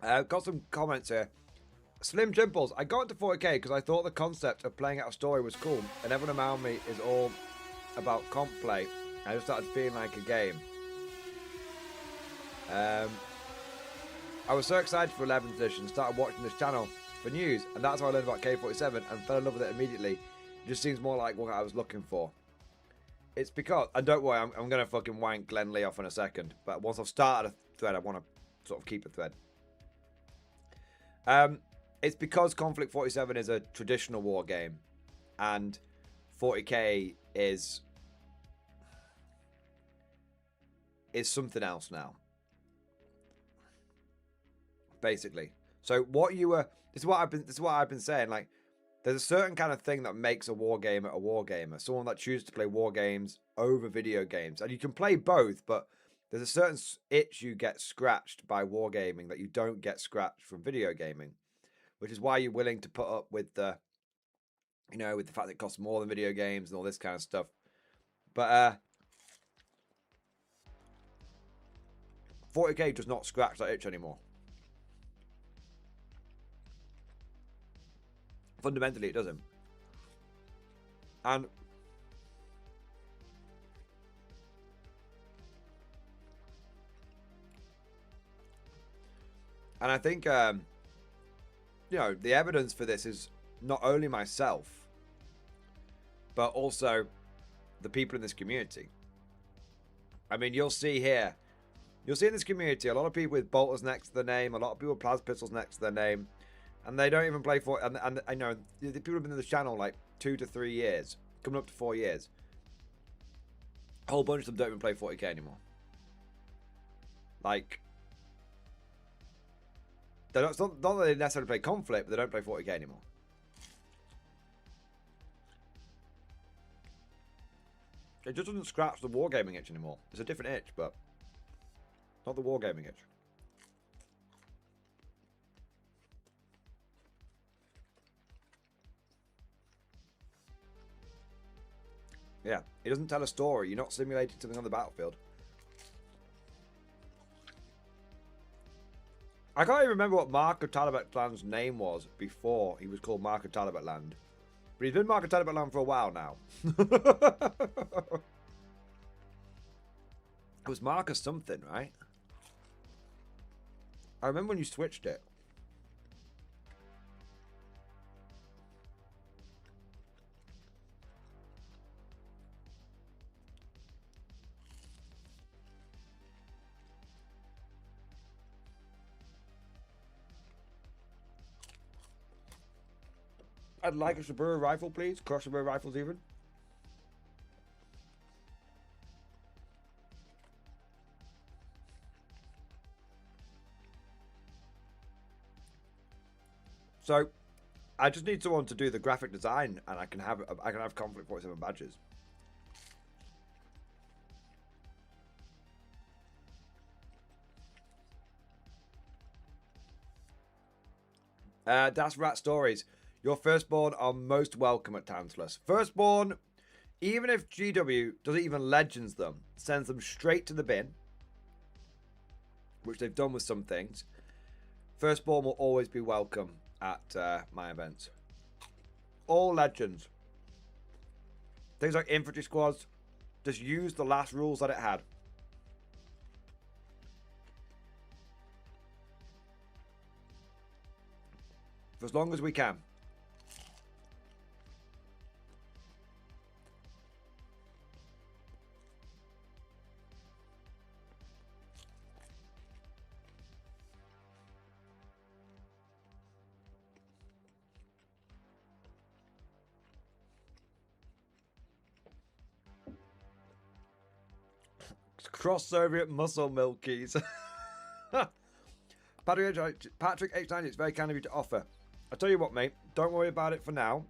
Got some comments here. Slim Jimples, I got into 40k because I thought the concept of playing out a story was cool, and everyone around me is all about comp play. I just started feeling like a game. I was so excited for 11th edition, started watching this channel for news, and that's how I learned about K47 and fell in love with it immediately. It just seems more like what I was looking for. It's because, and don't worry, I'm going to fucking wank Glenn Lee off in a second, but once I've started a thread, I want to sort of keep a thread. It's because Konflikt 47 is a traditional war game, and 40k is something else now. Basically. So what you were, this is what I've been saying, like, there's a certain kind of thing that makes a wargamer a wargamer. Someone that chooses to play war games over video games. And you can play both, but there's a certain itch you get scratched by wargaming that you don't get scratched from video gaming. Which is why you're willing to put up with the, you know, with the fact that it costs more than video games and all this kind of stuff. But 40k does not scratch that itch anymore. Fundamentally, it doesn't. And I think, you know, the evidence for this is not only myself, but also the people in this community. I mean, you'll see here, you'll see in this community a lot of people with bolters next to their name, a lot of people with plasma pistols next to their name, and they don't even play for. And I know the people have been in the channel like 2 to 3 years, coming up to 4 years. A whole bunch of them don't even play 40k anymore. Like, they don't, it's not that they necessarily play Konflikt, but they don't play 40k anymore. It just doesn't scratch the wargaming itch anymore. It's a different itch, but not the wargaming itch. Yeah, it doesn't tell a story. You're not simulating something on the battlefield. I can't even remember what Mark of Talibatland's name was before he was called Mark of Talibatland. But he's been Mark of Talibatland for a while now. It was Mark of something, right? I remember when you switched it. I'd like a Subaru rifle, please. Cross Subaru rifles, even. So, I just need someone to do the graphic design, and I can have Konflikt 47 badges. That's Rat Stories. Your firstborn are most welcome at Tantalus. Firstborn, even if GW doesn't even legends them, sends them straight to the bin, which they've done with some things, firstborn will always be welcome at my events. All legends. Things like infantry squads, just use the last rules that it had. For as long as we can. Cross-Soviet muscle milkies. Patrick H90, it's very kind of you to offer. I'll tell you what, mate, don't worry about it for now,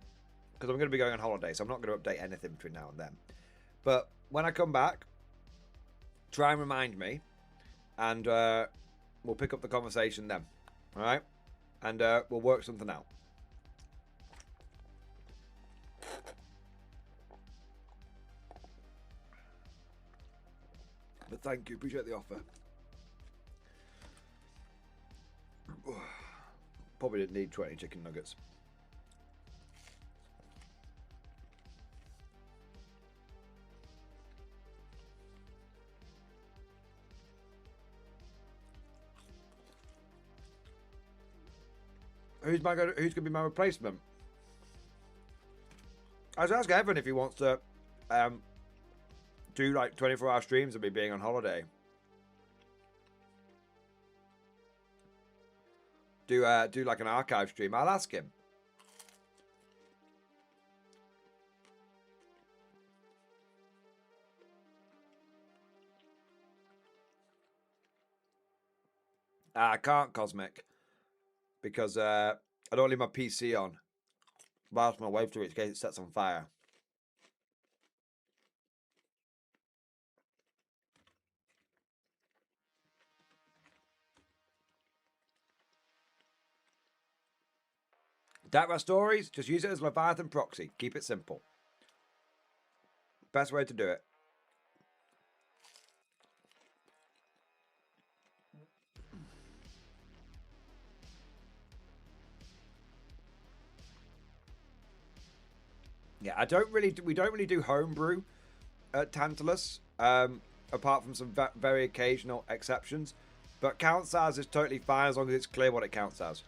because I'm going to be going on holiday, so I'm not going to update anything between now and then. But when I come back, try and remind me, and we'll pick up the conversation then. All right? And we'll work something out. But thank you, appreciate the offer. Probably didn't need 20 chicken nuggets. Who's going to be my replacement? I was asking everyone if he wants to do like 24-hour streams of me being on holiday. Do like an archive stream. I'll ask him. I can't, Cosmic, because I don't leave my PC on whilst my wife to it in case it sets on fire. Dark Rat Stories, just use it as Leviathan proxy. Keep it simple. Best way to do it. Yeah, we don't really do homebrew at Tantalus, apart from some very occasional exceptions. But counts as is totally fine as long as it's clear what it counts as.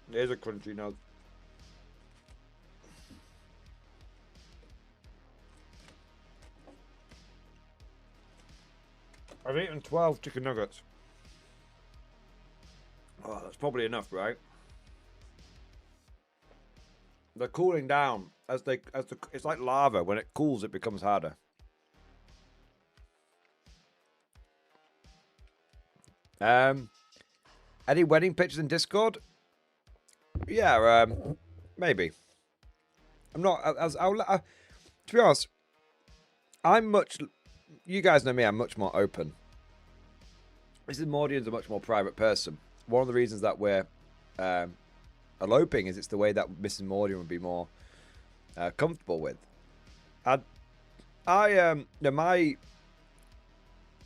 There's a crunchy nug. I've eaten 12 chicken nuggets. Oh, that's probably enough, right? They're cooling down it's like lava. When it cools, it becomes harder. Any wedding pictures in Discord? Yeah, maybe. I'm not. To be honest, you guys know me. I'm much more open. Mrs. Mordian's a much more private person. One of the reasons that we're eloping is it's the way that Mrs. Mordian would be more comfortable with.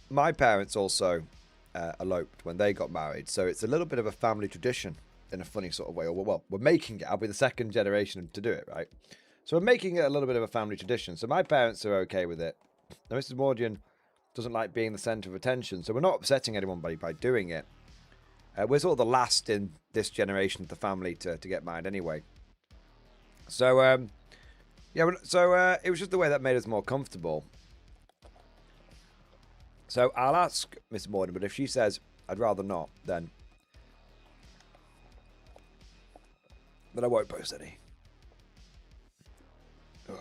My parents also eloped when they got married, so it's a little bit of a family tradition in a funny sort of way. Or well, we're making it. I'll be the second generation to do it, right? So we're making it a little bit of a family tradition. So my parents are okay with it. Now, Mrs. Mordian doesn't like being the centre of attention, so we're not upsetting anyone by doing it. We're sort of the last in this generation of the family to get married anyway. So, yeah, it was just the way that made us more comfortable. So I'll ask Miss Mordian, but if she says, I'd rather not, then I won't post any. Ugh.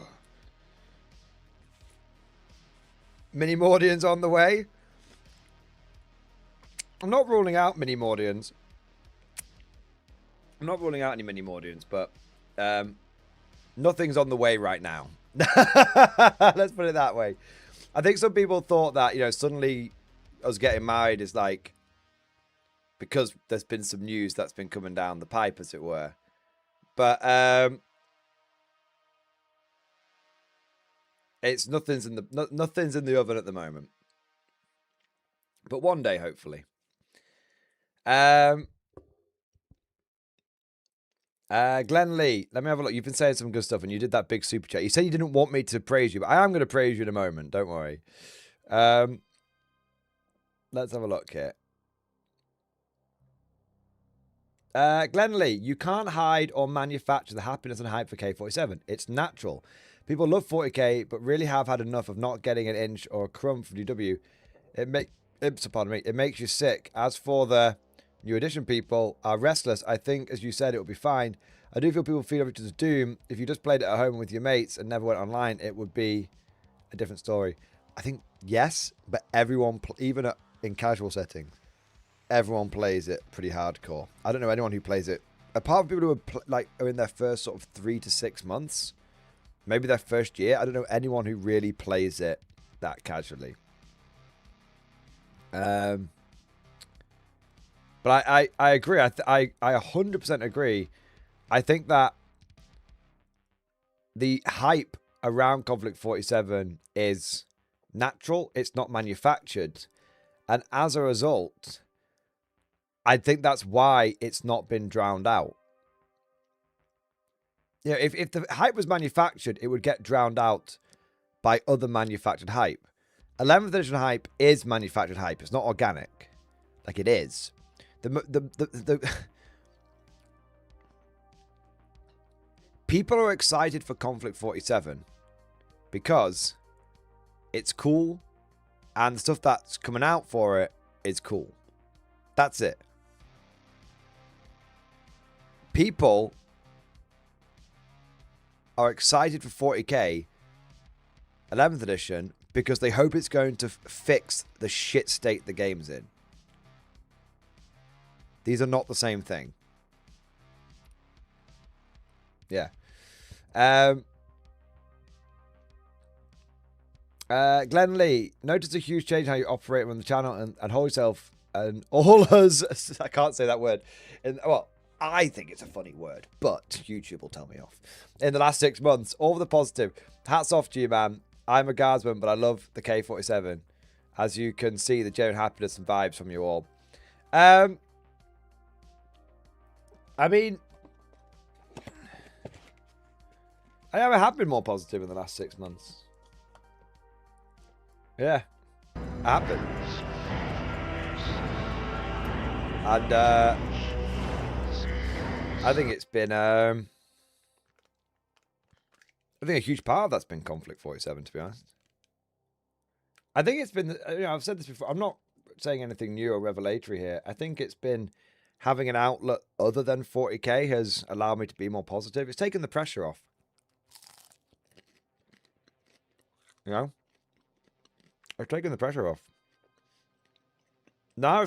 Mini Mordians on the way. I'm not ruling out mini Mordians. I'm not ruling out any mini Mordians, but nothing's on the way right now. Let's put it that way. I think some people thought that, suddenly us getting married is like, because there's been some news that's been coming down the pipe, as it were. But it's nothing's in the oven at the moment. But one day, hopefully. Glenn Lee, let me have a look. You've been saying some good stuff, and you did that big super chat. You said you didn't want me to praise you, but I am going to praise you in a moment. Don't worry. Let's have a look here. Glenn Lee, you can't hide or manufacture the happiness and hype for K47. It's natural. People love 40k, but really have had enough of not getting an inch or a crumb from DW. It makes you sick. As for the new edition people are restless, I think, as you said, it will be fine. I do feel people feed off each other's doom. If you just played it at home with your mates and never went online, it would be a different story. I think, yes, but everyone, even in casual settings. everyone plays it pretty hardcore. I don't know anyone who plays it, apart from people who are in their first sort of 3 to 6 months, maybe their first year. I don't know anyone who really plays it that casually. But I agree. I 100% agree. I think that the hype around Konflikt 47 is natural. It's not manufactured. And as a result, I think that's why it's not been drowned out. You know, if the hype was manufactured, it would get drowned out by other manufactured hype. 11th edition hype is manufactured hype. It's not organic. Like it is. People are excited for Konflikt 47 because it's cool and the stuff that's coming out for it is cool. That's it. People are excited for 40k 11th edition because they hope it's going to fix the shit state the game's in. These are not the same thing. Yeah. Glenn Lee, noticed a huge change in how you operate on the channel and hold yourself and all us. I can't say that word. Well, I think it's a funny word, but YouTube will tell me off. In the last 6 months, all the positive. Hats off to you, man. I'm a guardsman, but I love the K47. As you can see, the genuine happiness and vibes from you all. I mean, I have been more positive in the last 6 months. Yeah, I have been. And I think it's been, I think a huge part of that's been Konflikt 47, to be honest. I think it's been, you know, I've said this before, I'm not saying anything new or revelatory here. I think it's been having an outlet other than 40k has allowed me to be more positive. It's taken the pressure off. You know? It's taken the pressure off. Now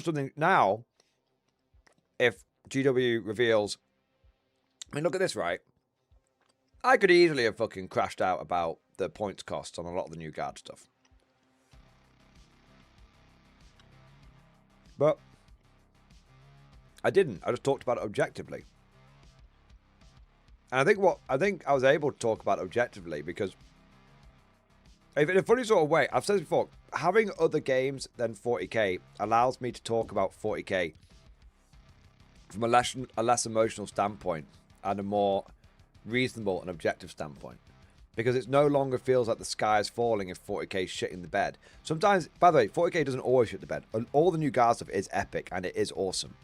if GW reveals, I mean, look at this, right? I could easily have fucking crashed out about the points cost on a lot of the new guard stuff. But I didn't. I just talked about it objectively. And I think I was able to talk about it objectively because in a funny sort of way, I've said this before, having other games than 40k allows me to talk about 40k from a less emotional standpoint and a more reasonable and objective standpoint. Because it no longer feels like the sky is falling if 40k is shitting the bed. Sometimes, by the way, 40k doesn't always shit the bed. All the new guard stuff is epic and it is awesome.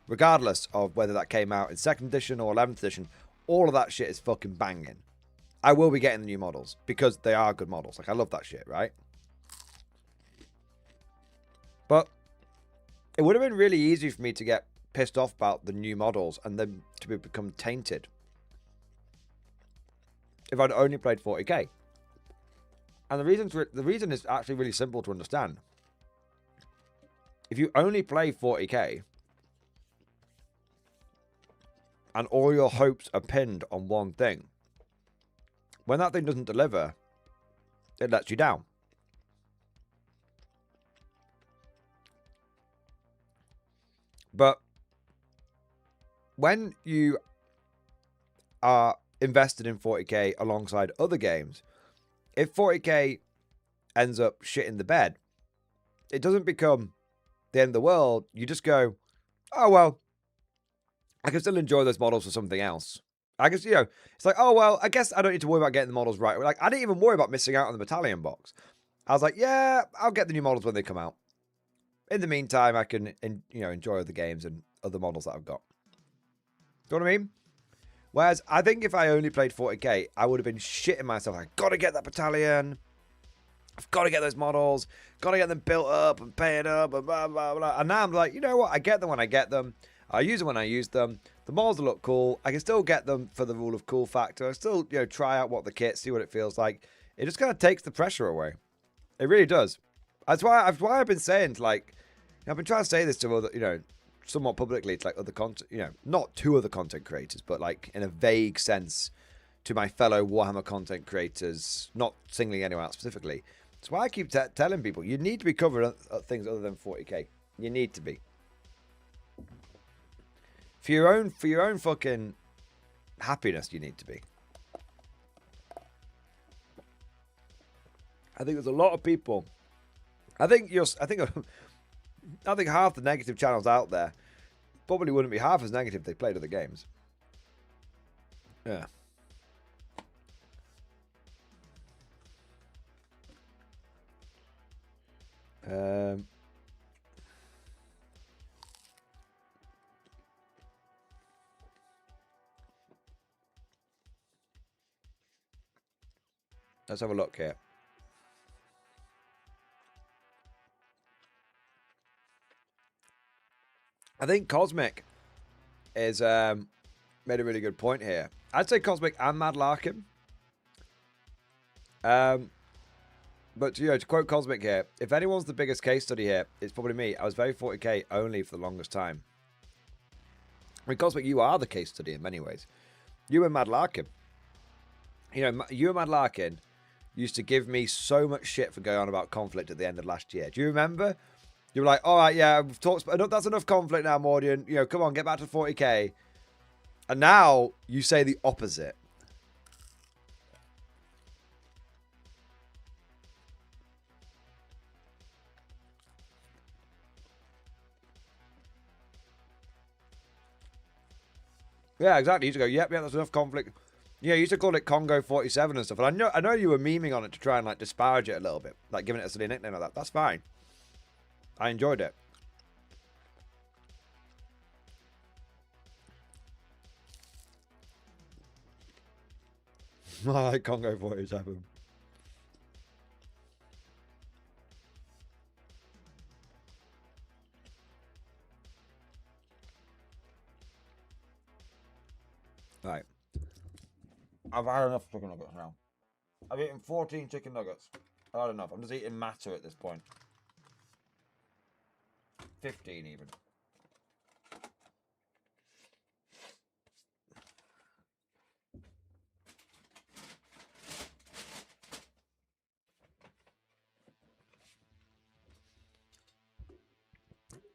Regardless of whether that came out in 2nd edition or 11th edition, all of that shit is fucking banging. I will be getting the new models because they are good models. Like, I love that shit, right? But it would have been really easy for me to get pissed off about the new models and then to become tainted if I'd only played 40k. And the reason is actually really simple to understand. If you only play 40k and all your hopes are pinned on one thing, when that thing doesn't deliver, it lets you down. But when you are invested in 40k alongside other games, if 40k ends up shit in the bed, it doesn't become the end of the world. You just go, oh, well, I can still enjoy those models for something else. I guess, you know, it's like, oh, well, I guess I don't need to worry about getting the models right. Like, I didn't even worry about missing out on the battalion box. I was like, yeah, I'll get the new models when they come out. In the meantime, I can, you know, enjoy other games and other models that I've got. Do you know what I mean? Whereas, I think if I only played 40k, I would have been shitting myself. I've got to get that battalion. I've got to get those models. Got to get them built up and pay it up and blah, blah, blah. And now I'm like, you know what? I get them when I get them. I use them when I use them. The models will look cool. I can still get them for the rule of cool factor. I still, you know, try out what the kit, see what it feels like. It just kind of takes the pressure away. It really does. That's why I've been saying, like, I've been trying to say this to other, somewhat publicly to like other content, not to other content creators, but like in a vague sense to my fellow Warhammer content creators, not singling anyone out specifically. That's why I keep telling people you need to be covering things other than 40k. You need to be. For your own fucking happiness, you need to be. I think there's a lot of people. I think half the negative channels out there probably wouldn't be half as negative if they played other games. Yeah. Let's have a look here. I think Cosmic is made a really good point here. I'd say Cosmic and Mad Larkin. But to quote Cosmic here, if anyone's the biggest case study here, it's probably me. I was very 40k only for the longest time. I mean, Cosmic, you are the case study in many ways. You and Mad Larkin. You and Mad Larkin used to give me so much shit for going on about Konflikt at the end of last year. Do you remember? You were like, all right, yeah, we've talked, that's enough Konflikt now, Mordian. Come on, get back to 40k. And now you say the opposite. Yeah, exactly. You used to go, yep, that's enough Konflikt. Yeah, you used to call it Congo 47 and stuff. And I know you were memeing on it to try and like disparage it a little bit, like giving it a silly nickname like that. That's fine. I enjoyed it. I like Congo 47. Right. I've had enough chicken nuggets now. I've eaten 14 chicken nuggets. I've had enough. I'm just eating matter at this point. 15 even.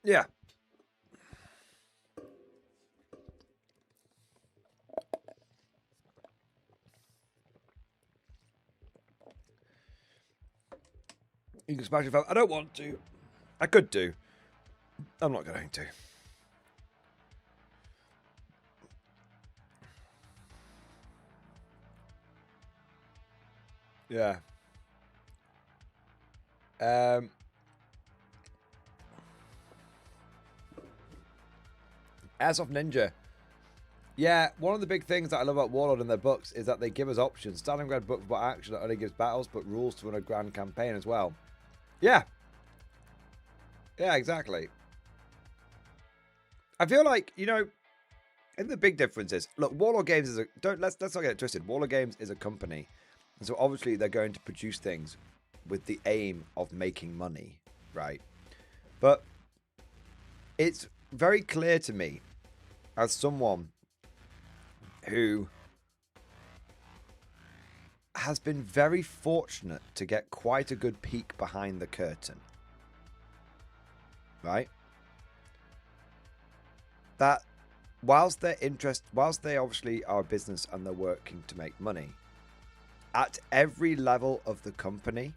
Yeah. You can smash it. I don't want to. I could do. I'm not going to. Yeah. Airsoft Ninja. Yeah, one of the big things that I love about Warlord and their books is that they give us options. Stalingrad book about action that only gives battles, but rules to run a grand campaign as well. Yeah. Yeah, exactly. I feel like, and the big difference is, look, Warlord Games is let's not get it twisted. Warlord Games is a company. And so obviously they're going to produce things with the aim of making money, right? But it's very clear to me as someone who has been very fortunate to get quite a good peek behind the curtain, right? That whilst they obviously are a business and they're working to make money, at every level of the company,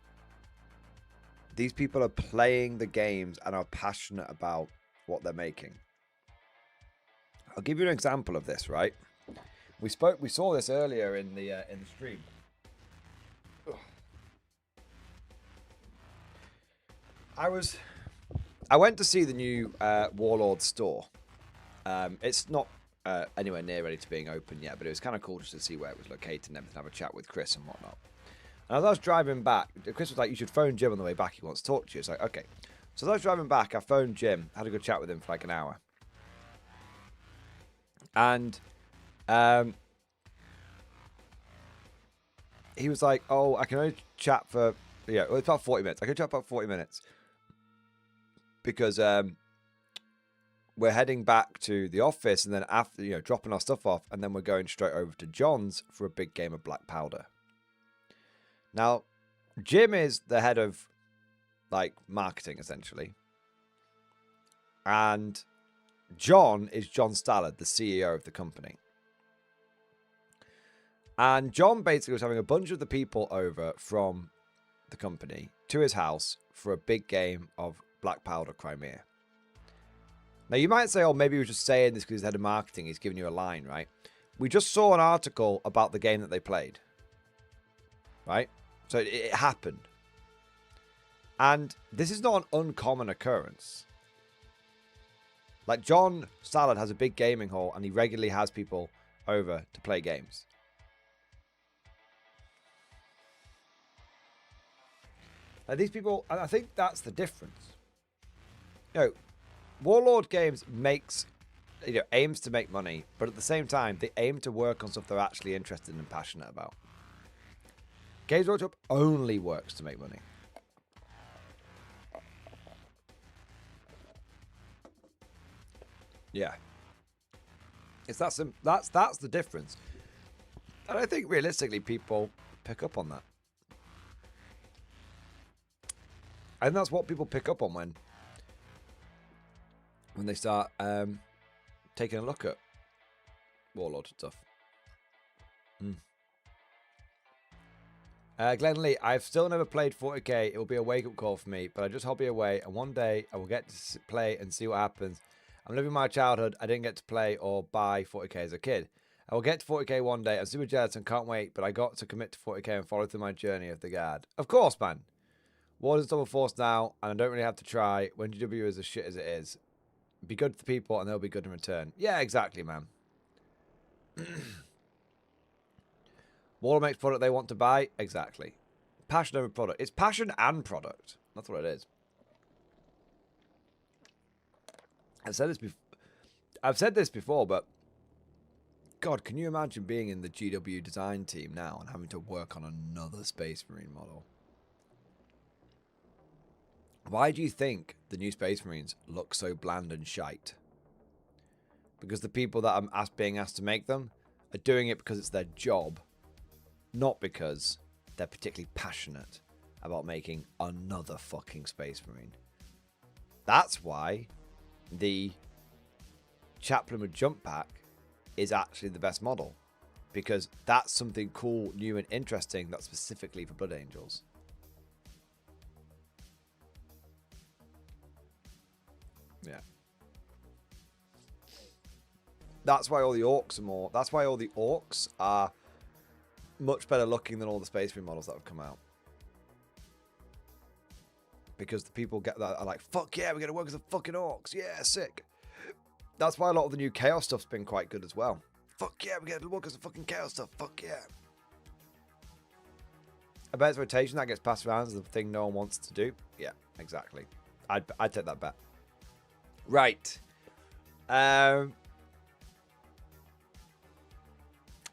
these people are playing the games and are passionate about what they're making. I'll give you an example of this, right? We saw this earlier in the stream. I went to see the new Warlord store. It's not anywhere near ready to being open yet, but it was kind of cool just to see where it was located and everything, have a chat with Chris and whatnot. And as I was driving back, Chris was like, you should phone Jim on the way back, he wants to talk to you. It's like, okay. So as I was driving back, I phoned Jim, had a good chat with him for like an hour. And he was like, oh, I can only chat for, it's about 40 minutes. I can chat for about 40 minutes. because we're heading back to the office, and then after, dropping our stuff off, and then we're going straight over to John's for a big game of Black Powder. Now, Jim is the head of, marketing, essentially. And John is John Stallard, the CEO of the company. And John basically was having a bunch of the people over from the company to his house for a big game of Black Powder Crimea. Now, you might say, oh, maybe he was just saying this because he's head of marketing. He's giving you a line, right? We just saw an article about the game that they played. Right? So it happened. And this is not an uncommon occurrence. John Stallard has a big gaming hall, and he regularly has people over to play games. These people, and I think that's the difference. Warlord Games aims to make money, but at the same time, they aim to work on stuff they're actually interested and passionate about. Games Workshop only works to make money. Yeah. That's the difference. And I think realistically people pick up on that. And that's what people pick up on when they start taking a look at Warlord stuff. Glenn Lee, I've still never played 40k. It will be a wake-up call for me, but I just hobby away, and one day I will get to play and see what happens. I'm living my childhood. I didn't get to play or buy 40k as a kid. I will get to 40k one day. I'm super jealous and can't wait, but I got to commit to 40k and follow through my journey of the guard. Of course, man. Warden's double force now, and I don't really have to try when GW is as shit as it is. Be good to people, and they'll be good in return. Yeah, exactly, man. Warlord makes product they want to buy. Exactly. Passion over product. It's passion and product. That's what it is. I've said this before, but God, can you imagine being in the GW design team now and having to work on another Space Marine model? Why do you think the new Space Marines look so bland and shite? Because the people that I'm being asked to make them are doing it because it's their job, not because they're particularly passionate about making another fucking Space Marine. That's why the Chaplain with Jump Pack is actually the best model, because that's something cool, new, and interesting that's specifically for Blood Angels. Yeah. That's why all the orcs are more. That's why all the orcs are much better looking than all the Space Marine models that have come out. Because the people get that are like, fuck yeah, we're going to work as the fucking orcs. Yeah, sick. That's why a lot of the new Chaos stuff's been quite good as well. Fuck yeah, we're going to work as the fucking Chaos stuff. Fuck yeah. I bet it's rotation that gets passed around as the thing no one wants to do. Yeah, exactly. I'd take that bet. Right. I'd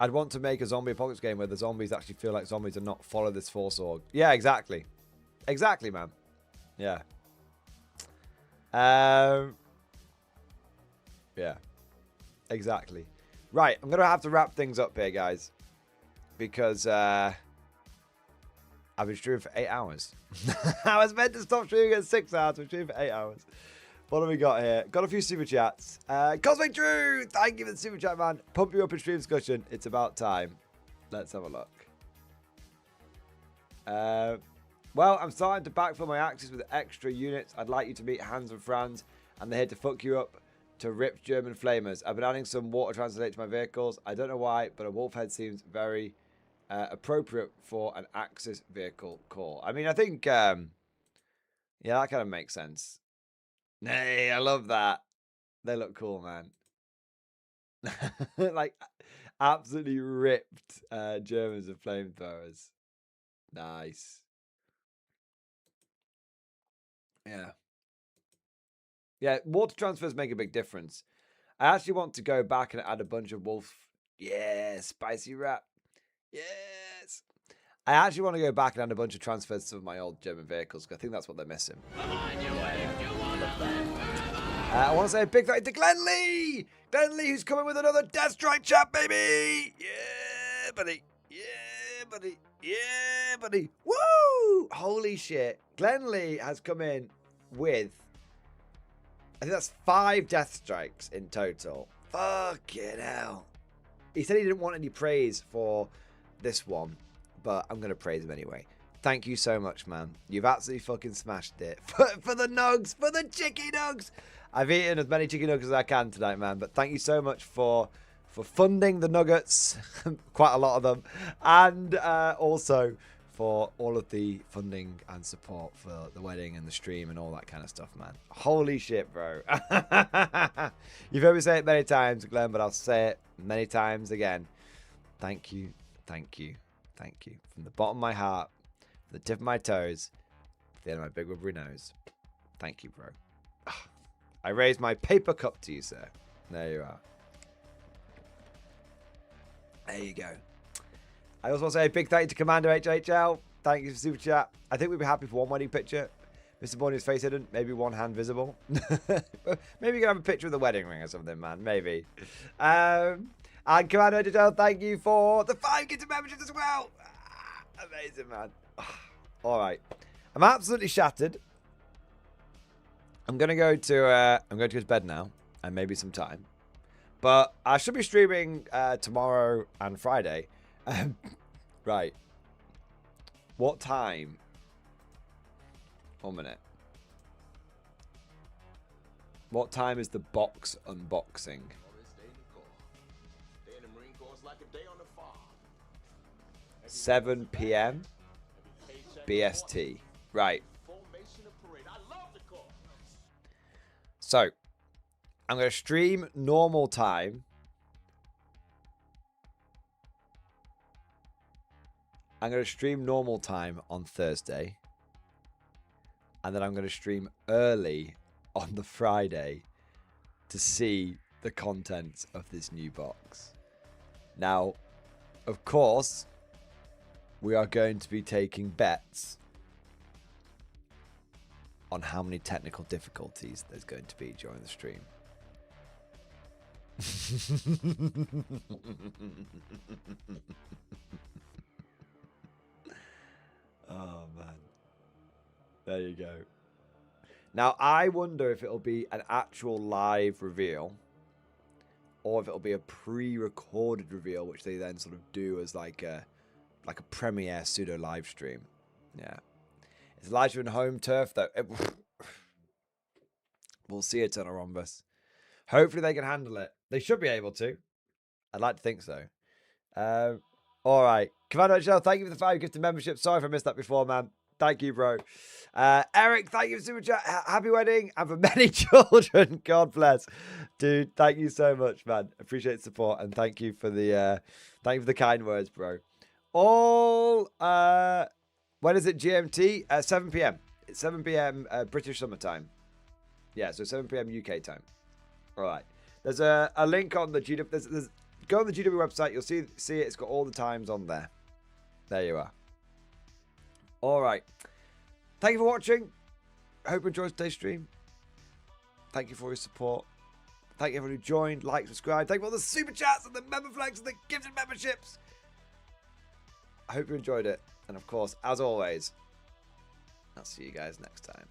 want to make a zombie apocalypse game where the zombies actually feel like zombies and not follow this force org. Yeah, exactly. Exactly, man. Yeah. Yeah. Exactly. Right, I'm going to have to wrap things up here, guys. Because I've been streaming for 8 hours. I was meant to stop streaming at 6 hours. I'm streaming for 8 hours. What have we got here? Got a few super chats. Cosmic Drew! Thank you for the super chat, man. Pump you up in stream discussion. It's about time. Let's have a look. Well, I'm starting to backfill my axes with extra units. I'd like you to meet Hans and Franz, and they're here to fuck you up to rip German flamers. I've been adding some water translate to my vehicles. I don't know why, but a wolf head seems very appropriate for an Axis vehicle core. I mean, I think, yeah, that kind of makes sense. Nay, I love that. They look cool, man. Like, absolutely ripped Germans with flamethrowers. Nice. Yeah. Yeah, water transfers make a big difference. I actually want to go back and add a bunch of wolf. Yeah, spicy wrap. Yes. I actually want to go back and add a bunch of transfers to some of my old German vehicles, because I think that's what they're missing. I want to say a big thank you to Glenn Lee! Glenn Lee, who's coming with another Death Strike chat, baby! Yeah, buddy. Yeah, buddy. Yeah, buddy. Woo! Holy shit. Glenn Lee has come in with, I think that's 5 Death Strikes in total. Fucking hell. He said he didn't want any praise for this one, but I'm going to praise him anyway. Thank you so much, man. You've absolutely fucking smashed it. For the nugs, for the chicky nugs. I've eaten as many chicken nuggets as I can tonight, man. But thank you so much for funding the nuggets, quite a lot of them, and also for all of the funding and support for the wedding and the stream and all that kind of stuff, man. Holy shit, bro. You've heard me say it many times, Glenn, but I'll say it many times again. Thank you, thank you, thank you. From the bottom of my heart, from the tip of my toes, to the end of my big rubbery nose. Thank you, bro. I raise my paper cup to you, sir. There you are. There you go. I also want to say a big thank you to Commander HHL. Thank you for super chat. I think we'd be happy for one wedding picture. Mr. Borney's face hidden. Maybe one hand visible. Maybe you can have a picture of the wedding ring or something, man. Maybe. And Commander HHL, thank you for the 5 gifted memberships as well. Amazing, man. All right. I'm absolutely shattered. I'm gonna go to bed now, and maybe some time. But I should be streaming tomorrow and Friday. Right. What time? 1 minute. What time is the box unboxing? 7 p.m. BST. Right. So, I'm going to stream normal time. I'm going to stream normal time on Thursday. And then I'm going to stream early on the Friday to see the contents of this new box. Now, of course, we are going to be taking bets on how many technical difficulties there's going to be during the stream. Oh, man. There you go. Now, I wonder if it'll be an actual live reveal or if it'll be a pre-recorded reveal, which they then sort of do as like a premiere pseudo live stream. Yeah. It's live stream home turf, though. We'll see it on a rhombus. Hopefully they can handle it. They should be able to. I'd like to think so. All right. Commander Shell, thank you for the 5 gifted membership. Sorry if I missed that before, man. Thank you, bro. Eric, thank you for super chat. Happy wedding and for many children. God bless. Dude, thank you so much, man. Appreciate the support and thank you for the kind words, bro. When is it GMT? 7 p.m. It's 7 p.m. British summertime. Yeah, so 7 p.m. UK time. All right. There's a link on the GW. Go on the GW website. You'll see it. It's got all the times on there. There you are. All right. Thank you for watching. Hope you enjoyed today's stream. Thank you for your support. Thank you everyone who joined, liked, subscribed. Thank you for all the super chats and the member flags and the gifted memberships. I hope you enjoyed it. And of course, as always, I'll see you guys next time.